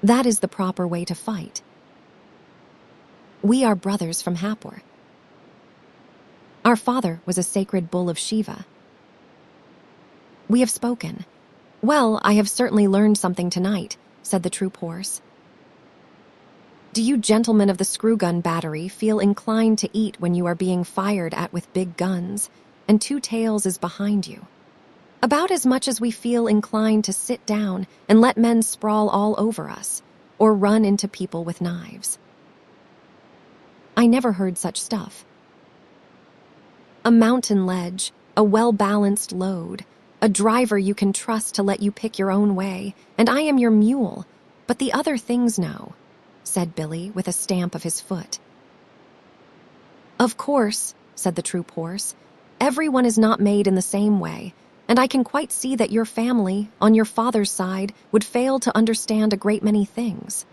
That is the proper way to fight. We are brothers from Hapur. Our father was a sacred bull of Shiva. We have spoken. Well, I have certainly learned something tonight, said the troop horse. Do you gentlemen of the screw gun battery feel inclined to eat when you are being fired at with big guns, and 2 tails is behind you? About as much as we feel inclined to sit down and let men sprawl all over us, or run into people with knives. I never heard such stuff. A mountain ledge, a well-balanced load, a driver you can trust to let you pick your own way, and I am your mule, but the other things no, said Billy with a stamp of his foot. Of course, said the troop horse, everyone is not made in the same way, and I can quite see that your family, on your father's side, would fail to understand a great many things.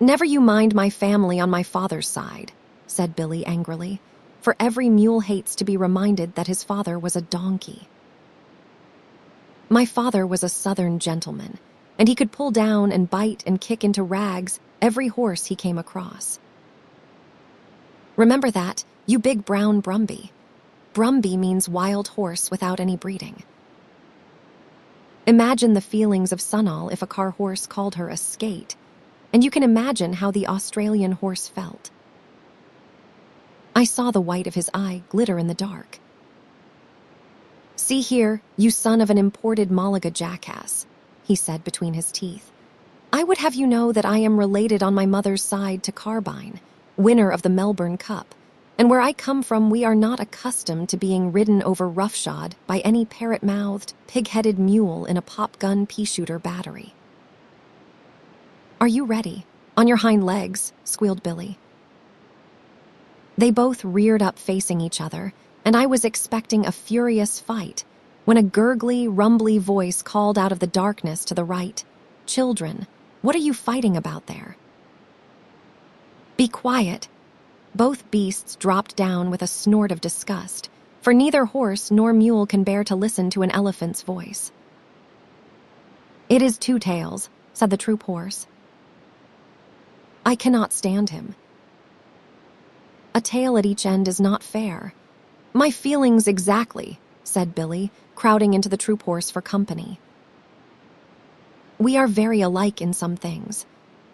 Never you mind my family on my father's side, said Billy angrily, for every mule hates to be reminded that his father was a donkey. My father was a southern gentleman, and he could pull down and bite and kick into rags every horse he came across. Remember that, you big brown Brumby. Brumby means wild horse without any breeding. Imagine the feelings of Sunal if a car horse called her a skate, and you can imagine how the Australian horse felt. I saw the white of his eye glitter in the dark. See here, you son of an imported Malaga jackass, he said between his teeth. I would have you know that I am related on my mother's side to Carbine, winner of the Melbourne Cup, and where I come from we are not accustomed to being ridden over roughshod by any parrot-mouthed, pig-headed mule in a pop-gun pea-shooter battery. Are you ready? On your hind legs, squealed Billy. They both reared up facing each other, and I was expecting a furious fight when a gurgly, rumbly voice called out of the darkness to the right, "Children, what are you fighting about there?" "Be quiet." Both beasts dropped down with a snort of disgust, for neither horse nor mule can bear to listen to an elephant's voice. "It is Two Tails," said the troop horse. "I cannot stand him. A tail at each end is not fair." "My feelings exactly," said Billy, crowding into the troop horse for company. "We are very alike in some things.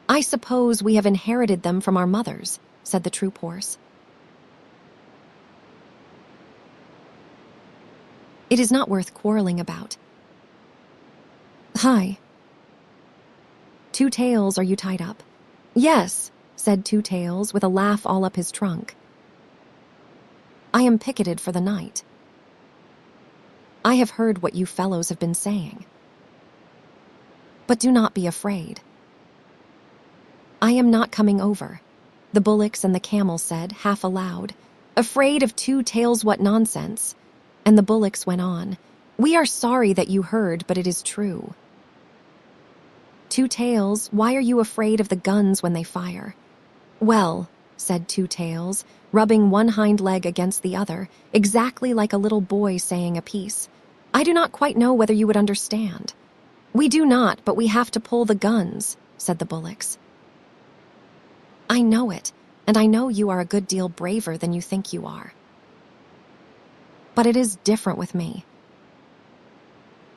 I suppose we have inherited them from our mothers," said the troop horse. "It is not worth quarreling about." "Hi." "Two Tails, are you tied up?" "Yes," said Two Tails with a laugh all up his trunk. "I am picketed for the night. I have heard what you fellows have been saying. But do not be afraid. I am not coming over," the bullocks and the camel said, half aloud. "Afraid of Two Tails, what nonsense." And the bullocks went on, "We are sorry that you heard, but it is true." "Two Tails, why are you afraid of the guns when they fire?" "Well," said Two Tails, rubbing one hind leg against the other, exactly like a little boy saying a piece, "I do not quite know whether you would understand." "We do not, but we have to pull the guns," said the bullocks. "I know it, and I know you are a good deal braver than you think you are. But it is different with me.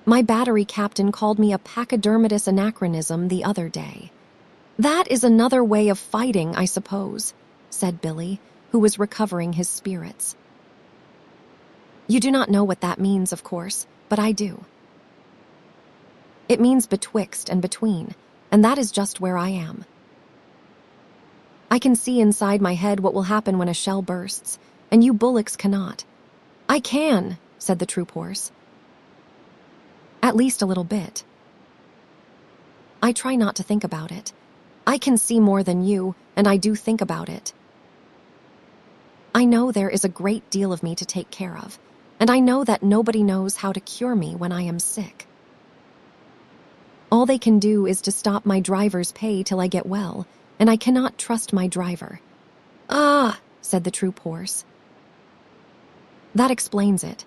My battery captain called me a pachydermatous anachronism the other day." "That is another way of fighting, I suppose," said Billy, who was recovering his spirits. "You do not know what that means, of course, but I do. It means betwixt and between, and that is just where I am. I can see inside my head what will happen when a shell bursts, and you bullocks cannot." "I can," said the troop horse. "At least a little bit. I try not to think about it. I can see more than you, and I do think about it. I know there is a great deal of me to take care of, and I know that nobody knows how to cure me when I am sick. All they can do is to stop my driver's pay till I get well, and I cannot trust my driver." "Ah," said the troop horse. "That explains it.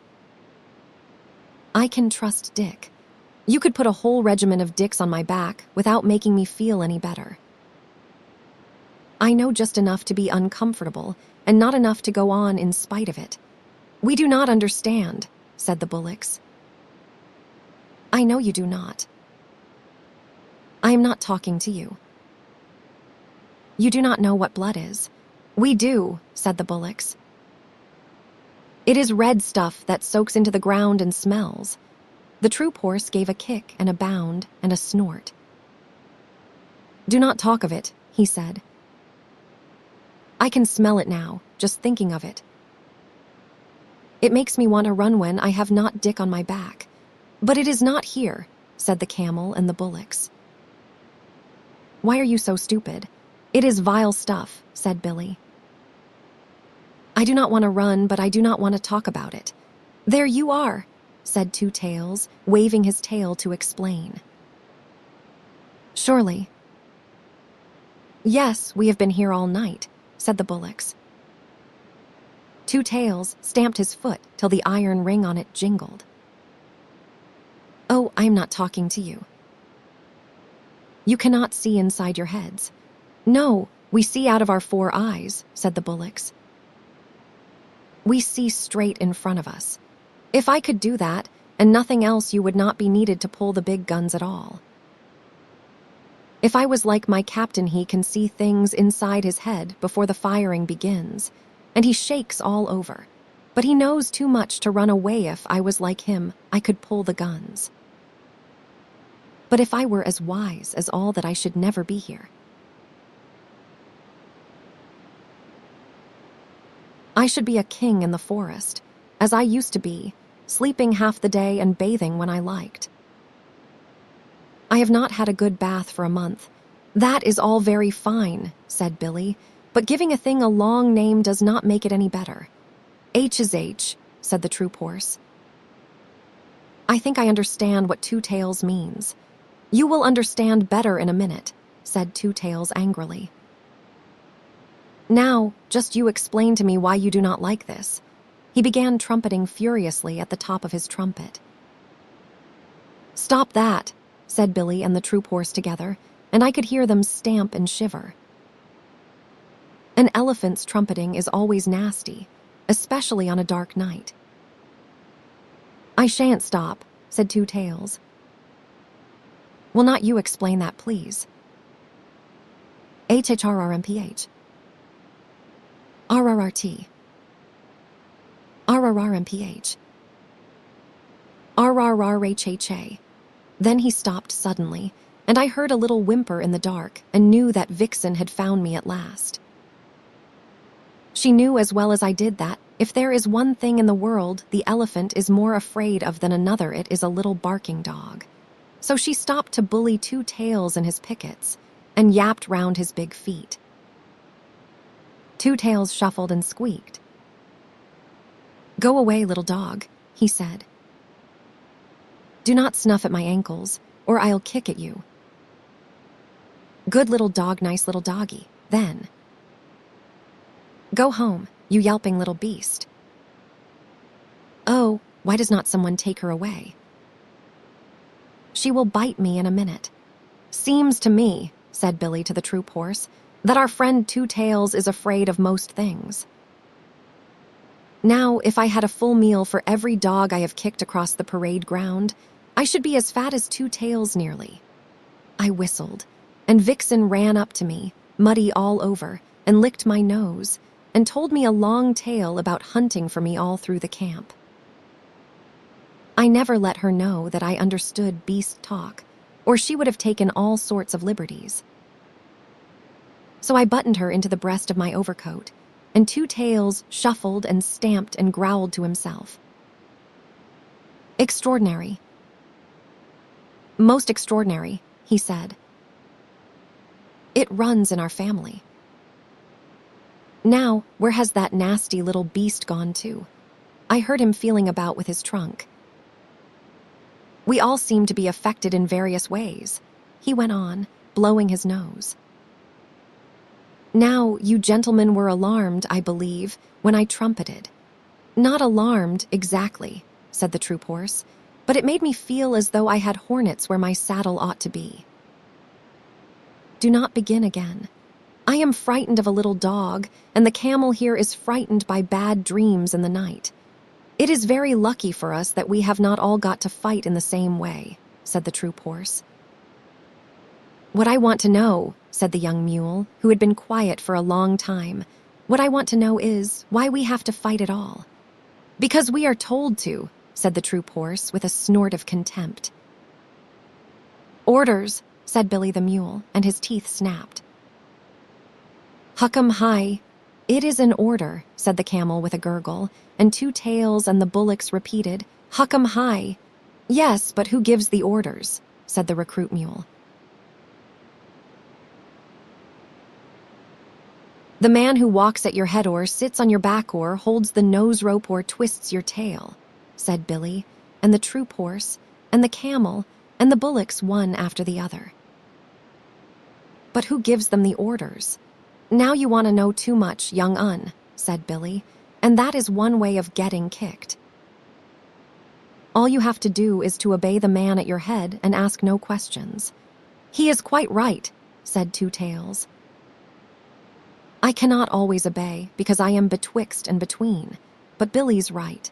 I can trust Dick. You could put a whole regiment of Dicks on my back without making me feel any better. I know just enough to be uncomfortable and not enough to go on in spite of it." "We do not understand," said the bullocks. "I know you do not. I am not talking to you. You do not know what blood is." "We do," said the bullocks. "It is red stuff that soaks into the ground and smells." The troop horse gave a kick and a bound and a snort. "Do not talk of it," he said. "I can smell it now, just thinking of it. It makes me want to run when I have not Dick on my back. But it is not here," said the camel and the bullocks. "Why are you so stupid? It is vile stuff," said Billy. "I do not want to run, but I do not want to talk about it." "There you are," said Two Tails, waving his tail to explain. "Surely." "Yes, we have been here all night," said the bullocks. Two Tails stamped his foot till the iron ring on it jingled. "Oh, I am not talking to you. You cannot see inside your heads." "No, we see out of our 4 eyes," said the bullocks. "We see straight in front of us. If I could do that, and nothing else, you would not be needed to pull the big guns at all. If I was like my captain, he can see things inside his head before the firing begins, and he shakes all over. But he knows too much to run away. If I was like him, I could pull the guns. But if I were as wise as all that, I should never be here. I should be a king in the forest, as I used to be, sleeping half the day and bathing when I liked. I have not had a good bath for a month." "That is all very fine," said Billy, but giving a thing a long name does not make it any better. H is H, said the troop horse. I think I understand what Two Tails means. You will understand better in a minute, said Two Tails angrily. Now, just you explain to me why you do not like this. He began trumpeting furiously at the top of his trumpet. Stop that, said Billy and the troop horse together, and I could hear them stamp and shiver. An elephant's trumpeting is always nasty, especially on a dark night. I shan't stop, said Two Tails. Will not you explain that, please? HHRRMPH. RRRT. RRRMPH. RRRHHA. Then he stopped suddenly, and I heard a little whimper in the dark and knew that Vixen had found me at last. She knew as well as I did that, if there is one thing in the world the elephant is more afraid of than another, it is a little barking dog. So she stopped to bully Two Tails and his pickets, and yapped round his big feet. Two Tails shuffled and squeaked. Go away, little dog, he said. Do not snuff at my ankles, or I'll kick at you. Good little dog, nice little doggy, then. Go home, you yelping little beast. Oh, why does not someone take her away? She will bite me in a minute. Seems to me, said Billy to the troop horse, that our friend Two Tails is afraid of most things. Now, if I had a full meal for every dog I have kicked across the parade ground, I should be as fat as Two Tails nearly. I whistled, and Vixen ran up to me, muddy all over, and licked my nose, and told me a long tale about hunting for me all through the camp. I never let her know that I understood beast talk, or she would have taken all sorts of liberties. So I buttoned her into the breast of my overcoat, and Two Tails shuffled and stamped and growled to himself. Extraordinary. Most extraordinary, he said. It runs in our family. Now, where has that nasty little beast gone to? I heard him feeling about with his trunk. We all seem to be affected in various ways, he went on, blowing his nose. Now, you gentlemen were alarmed, I believe, when I trumpeted. Not alarmed, exactly, said the troop horse, but it made me feel as though I had hornets where my saddle ought to be. Do not begin again. I am frightened of a little dog, and the camel here is frightened by bad dreams in the night. It is very lucky for us that we have not all got to fight in the same way, said the troop horse. What I want to know, said the young mule, who had been quiet for a long time, what I want to know is why we have to fight at all. Because we are told to, said the troop horse with a snort of contempt. Orders, said Billy the mule, and his teeth snapped. Huckum high. It is an order, said the camel with a gurgle, and Two Tails and the bullocks repeated, Huckum high. Yes, but who gives the orders, said the recruit mule. The man who walks at your head or sits on your back or holds the nose rope or twists your tail, said Billy, and the troop horse, and the camel, and the bullocks one after the other. But who gives them the orders? Now you want to know too much, young un, said Billy, and that is one way of getting kicked. All you have to do is to obey the man at your head and ask no questions. He is quite right, said Two Tails. I cannot always obey because I am betwixt and between, but Billy's right.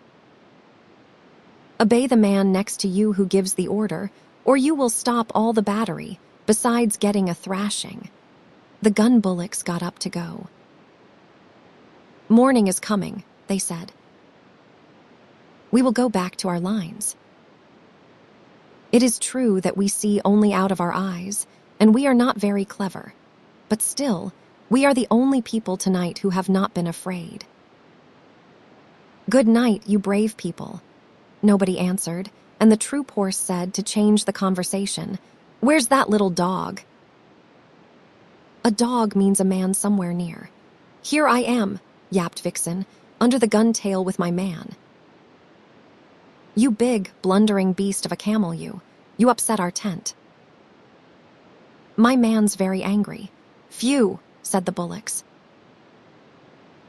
Obey the man next to you who gives the order, or you will stop all the battery, besides getting a thrashing. The gun bullocks got up to go. Morning is coming, they said. We will go back to our lines. It is true that we see only out of our eyes, and we are not very clever, but still, we are the only people tonight who have not been afraid. Good night, you brave people. Nobody answered, and the troop horse said to change the conversation, Where's that little dog? A dog means a man somewhere near. "Here I am," yapped Vixen, "under the gun tail with my man." "You big, blundering beast of a camel, you. You upset our tent." "My man's very angry." "Phew," said the bullocks.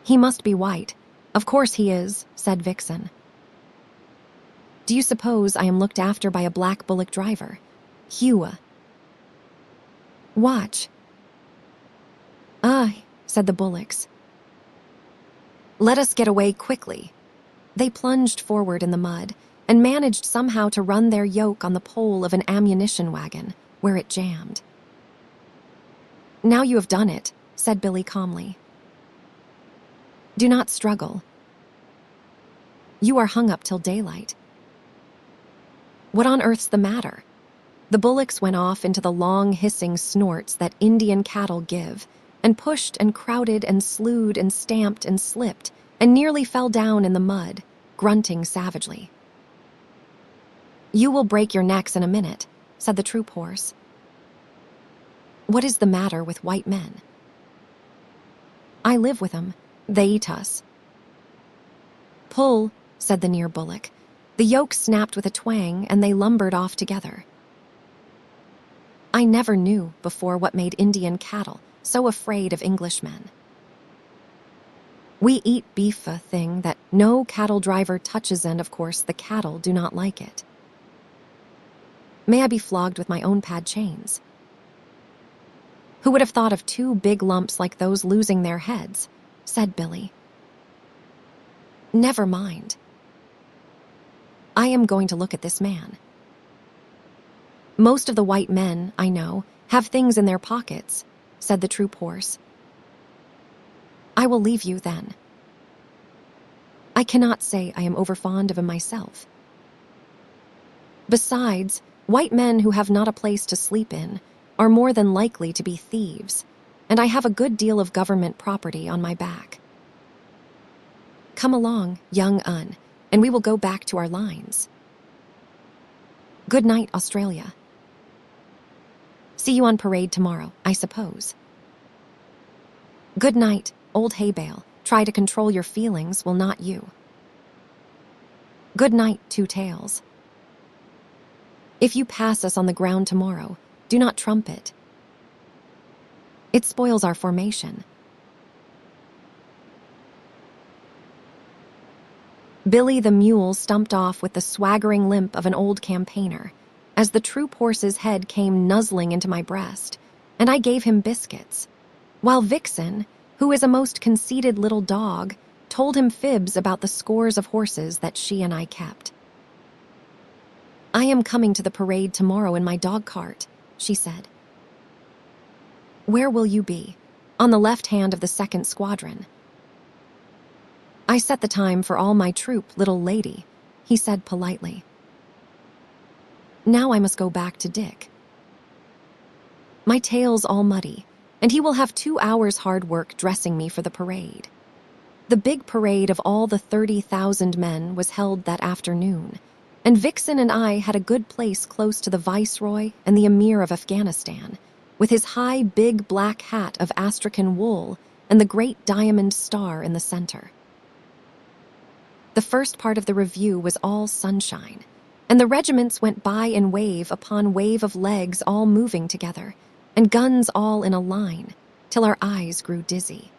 "He must be white." "Of course he is," said Vixen. "Do you suppose I am looked after by a black bullock driver?" "Hewa." "Watch." "Aye," said the bullocks. "Let us get away quickly." They plunged forward in the mud and managed somehow to run their yoke on the pole of an ammunition wagon, where it jammed. "Now you have done it," said Billy calmly. "Do not struggle. You are hung up till daylight." "What on earth's the matter?" The bullocks went off into the long hissing snorts that Indian cattle give, and pushed and crowded and slewed and stamped and slipped and nearly fell down in the mud, grunting savagely. "You will break your necks in a minute," said the troop horse. "What is the matter with white men?" "I live with 'em. They eat us." "Pull," said the near bullock. The yoke snapped with a twang, and they lumbered off together. I never knew before what made Indian cattle so afraid of Englishmen. We eat beef, a thing that no cattle driver touches, and of course the cattle do not like it. May I be flogged with my own pad chains? Who would have thought of two big lumps like those losing their heads? Said Billy. Never mind. I am going to look at this man. Most of the white men, I know, have things in their pockets, said the troop horse. I will leave you then. I cannot say I am overfond of him myself. Besides, white men who have not a place to sleep in are more than likely to be thieves, and I have a good deal of government property on my back. Come along, young Un, and we will go back to our lines. Good night, Australia. See you on parade tomorrow, I suppose. Good night, old hay bale. Try to control your feelings, will not you? Good night, Two Tails. If you pass us on the ground tomorrow, do not trumpet. It spoils our formation. Billy the mule stumped off with the swaggering limp of an old campaigner, as the troop horse's head came nuzzling into my breast, and I gave him biscuits, while Vixen, who is a most conceited little dog, told him fibs about the scores of horses that she and I kept. I am coming to the parade tomorrow in my dog cart, she said. Where will you be? On the left hand of the 2nd Squadron. I set the time for all my troop, little lady, he said politely. Now I must go back to Dick. My tail's all muddy, and he will have 2 hours hard work dressing me for the parade. The big parade of all the 30,000 men was held that afternoon, and Vixen and I had a good place close to the Viceroy and the Emir of Afghanistan, with his high, big black hat of Astrakhan wool and the great diamond star in the center. The first part of the review was all sunshine, and the regiments went by in wave upon wave of legs all moving together, and guns all in a line, till our eyes grew dizzy.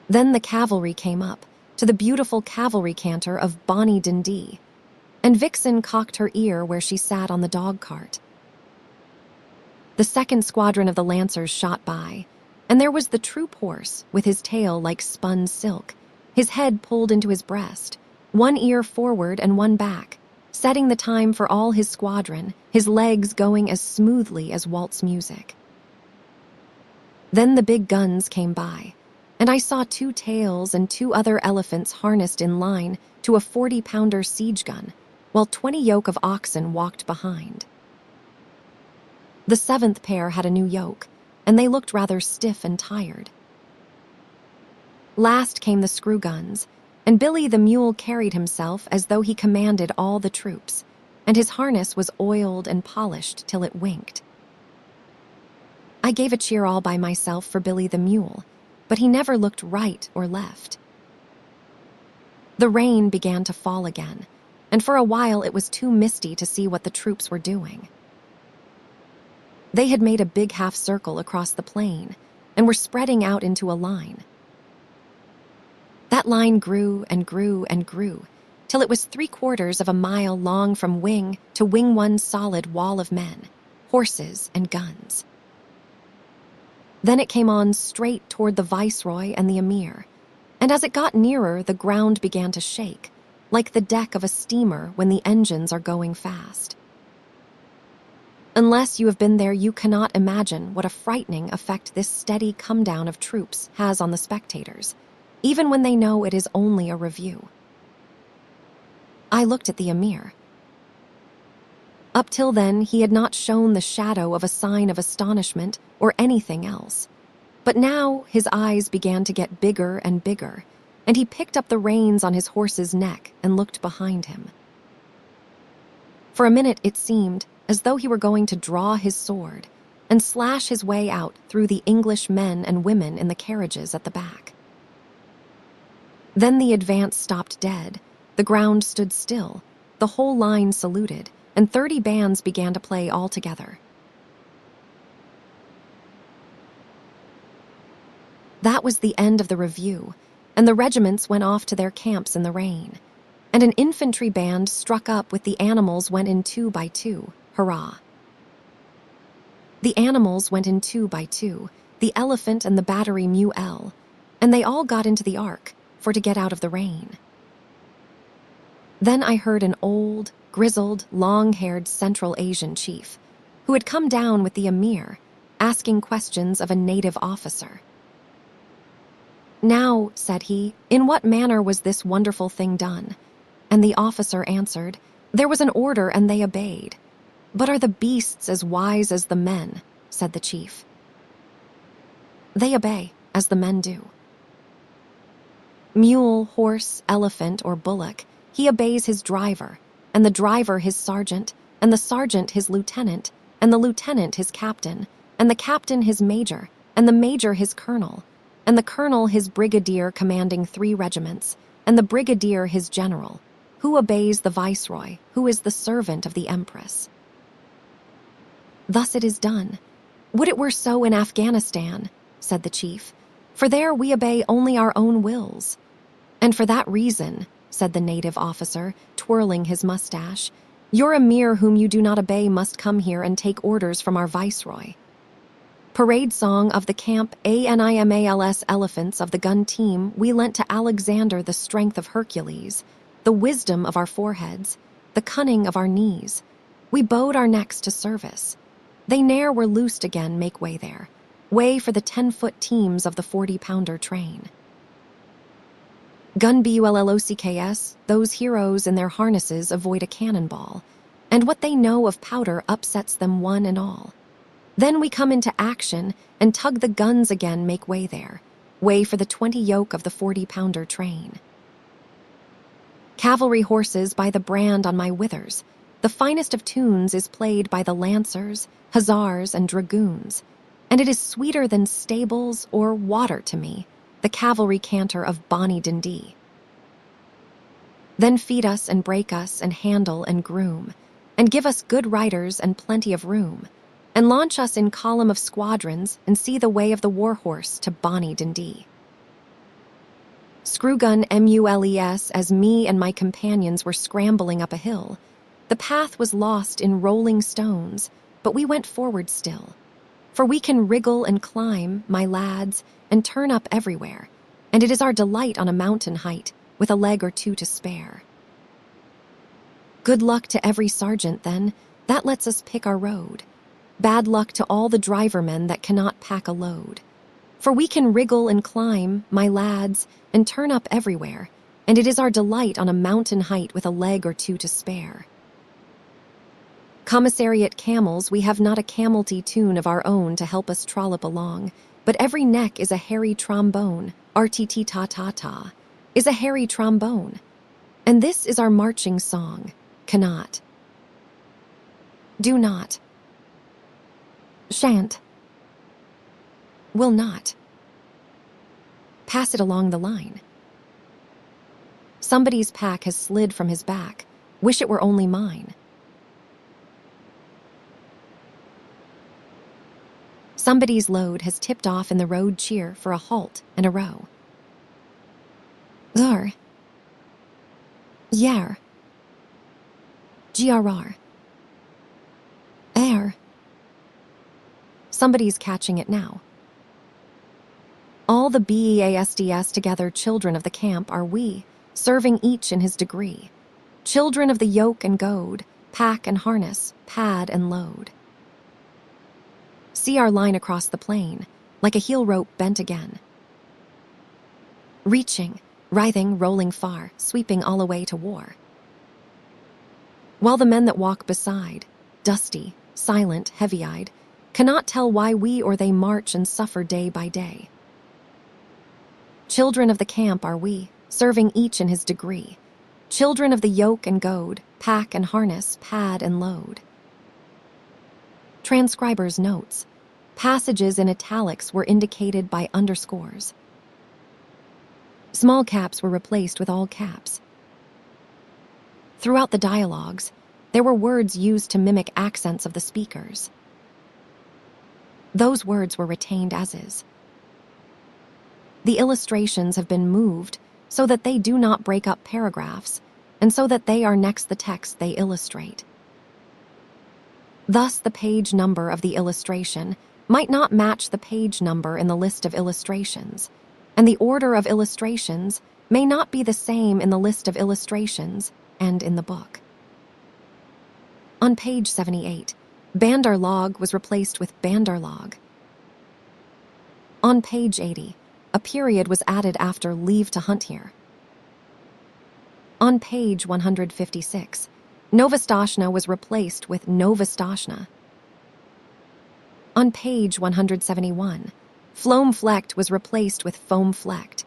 Then the cavalry came up, to the beautiful cavalry canter of Bonnie Dundee, and Vixen cocked her ear where she sat on the dog cart. The 2nd Squadron of the Lancers shot by, and there was the troop horse with his tail like spun silk, his head pulled into his breast, one ear forward and one back, setting the time for all his squadron, his legs going as smoothly as waltz music. Then the big guns came by, and I saw 2 tails and 2 other elephants harnessed in line to a 40-pounder siege gun, while 20 yoke of oxen walked behind. The 7th pair had a new yoke, and they looked rather stiff and tired. Last came the screw guns, and Billy the mule carried himself as though he commanded all the troops, and his harness was oiled and polished till it winked. I gave a cheer all by myself for Billy the mule, but he never looked right or left. The rain began to fall again, and for a while it was too misty to see what the troops were doing. They had made a big half circle across the plain and were spreading out into a line. That line grew and grew and grew, till it was 3/4 of a mile long from wing to wing, one solid wall of men, horses, and guns. Then it came on straight toward the viceroy and the emir, and as it got nearer, the ground began to shake, like the deck of a steamer when the engines are going fast. Unless you have been there, you cannot imagine what a frightening effect this steady come-down of troops has on the spectators, even when they know it is only a review. I looked at the emir. Up till then, he had not shown the shadow of a sign of astonishment or anything else. But now his eyes began to get bigger and bigger, and he picked up the reins on his horse's neck and looked behind him. For a minute it seemed as though he were going to draw his sword and slash his way out through the English men and women in the carriages at the back. Then the advance stopped dead, the ground stood still, the whole line saluted, and 30 bands began to play all together. That was the end of the review, and the regiments went off to their camps in the rain, and an infantry band struck up with "The Animals Went in 2 by 2, Hurrah!" The animals went in 2 by 2, the elephant and the battery MOWGLI'S, and they all got into the ark for to get out of the rain. Then I heard an old, grizzled, long-haired Central Asian chief, who had come down with the emir, asking questions of a native officer. "Now," said he, "in what manner was this wonderful thing done?" And the officer answered, "There was an order and they obeyed." "But are the beasts as wise as the men?" said the chief. "They obey, as the men do. Mule, horse, elephant, or bullock, he obeys his driver, and the driver his sergeant, and the sergeant his lieutenant, and the lieutenant his captain, and the captain his major, and the major his colonel, and the colonel his brigadier commanding 3 regiments, and the brigadier his general, who obeys the viceroy, who is the servant of the empress. Thus it is done. Would it were so in Afghanistan," said the chief, "for there we obey only our own wills." "And for that reason," said the native officer, twirling his mustache, "your emir whom you do not obey must come here and take orders from our viceroy." Parade song of the camp ANIMALS elephants of the gun team we lent to Alexander the strength of Hercules, the wisdom of our foreheads, the cunning of our knees. We bowed our necks to service. They ne'er were loosed again, make way there. Way for the 10-foot teams of the 40-pounder train. Gun BULLOCKS, those heroes in their harnesses avoid a cannonball, and what they know of powder upsets them one and all. Then we come into action and tug the guns again, make way there. Way for the 20 yoke of the 40-pounder train. Cavalry horses by the brand on my withers. The finest of tunes is played by the lancers, hussars, and dragoons, and it is sweeter than stables or water to me, the cavalry canter of Bonnie Dundee. Then feed us and break us and handle and groom, and give us good riders and plenty of room, and launch us in column of squadrons and see the way of the war horse to Bonnie Dundee. Screwgun MULES, as me and my companions were scrambling up a hill, the path was lost in rolling stones, but we went forward still. For we can wriggle and climb, my lads, and turn up everywhere, and it is our delight on a mountain height, with a leg or 2 to spare. Good luck to every sergeant, then, that lets us pick our road. Bad luck to all the drivermen that cannot pack a load. For we can wriggle and climb, my lads, and turn up everywhere, and it is our delight on a mountain height with a leg or 2 to spare. Commissariat camels, we have not a camelty tune of our own to help us trollop along, but every neck is a hairy trombone, RTT-ta-ta-ta, is a hairy trombone. And this is our marching song, cannot. Do not. Shan't. Will not. Pass it along the line. Somebody's pack has slid from his back. Wish it were only mine. Somebody's load has tipped off in the road. Cheer for a halt and a row. Gar. Yar. GRR. Air. Somebody's catching it now. All the BASDS together, children of the camp are we, serving each in his degree. Children of the yoke and goad, pack and harness, pad and load. See our line across the plain, like a heel rope bent again. Reaching, writhing, rolling far, sweeping all away to war. While the men that walk beside, dusty, silent, heavy-eyed, cannot tell why we or they march and suffer day by day. Children of the camp are we, serving each in his degree. Children of the yoke and goad, pack and harness, pad and load. Transcriber's notes. Passages in italics were indicated by underscores. Small caps were replaced with all caps. Throughout the dialogues, there were words used to mimic accents of the speakers. Those words were retained as is. The illustrations have been moved so that they do not break up paragraphs, and so that they are next the text they illustrate. Thus, the page number of the illustration might not match the page number in the list of illustrations, and the order of illustrations may not be the same in the list of illustrations and in the book. On page 78, BANDAR-LOG was replaced with BANDAR-LOG. On page 80, a period was added after leave to hunt here. On page 156, Novastashna was replaced with Novastashna. On page 171, Floam-flecked was replaced with foam-flecked.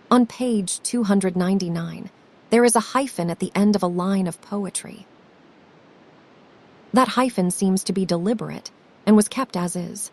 On page 299, there is a hyphen at the end of a line of poetry. That hyphen seems to be deliberate and was kept as is.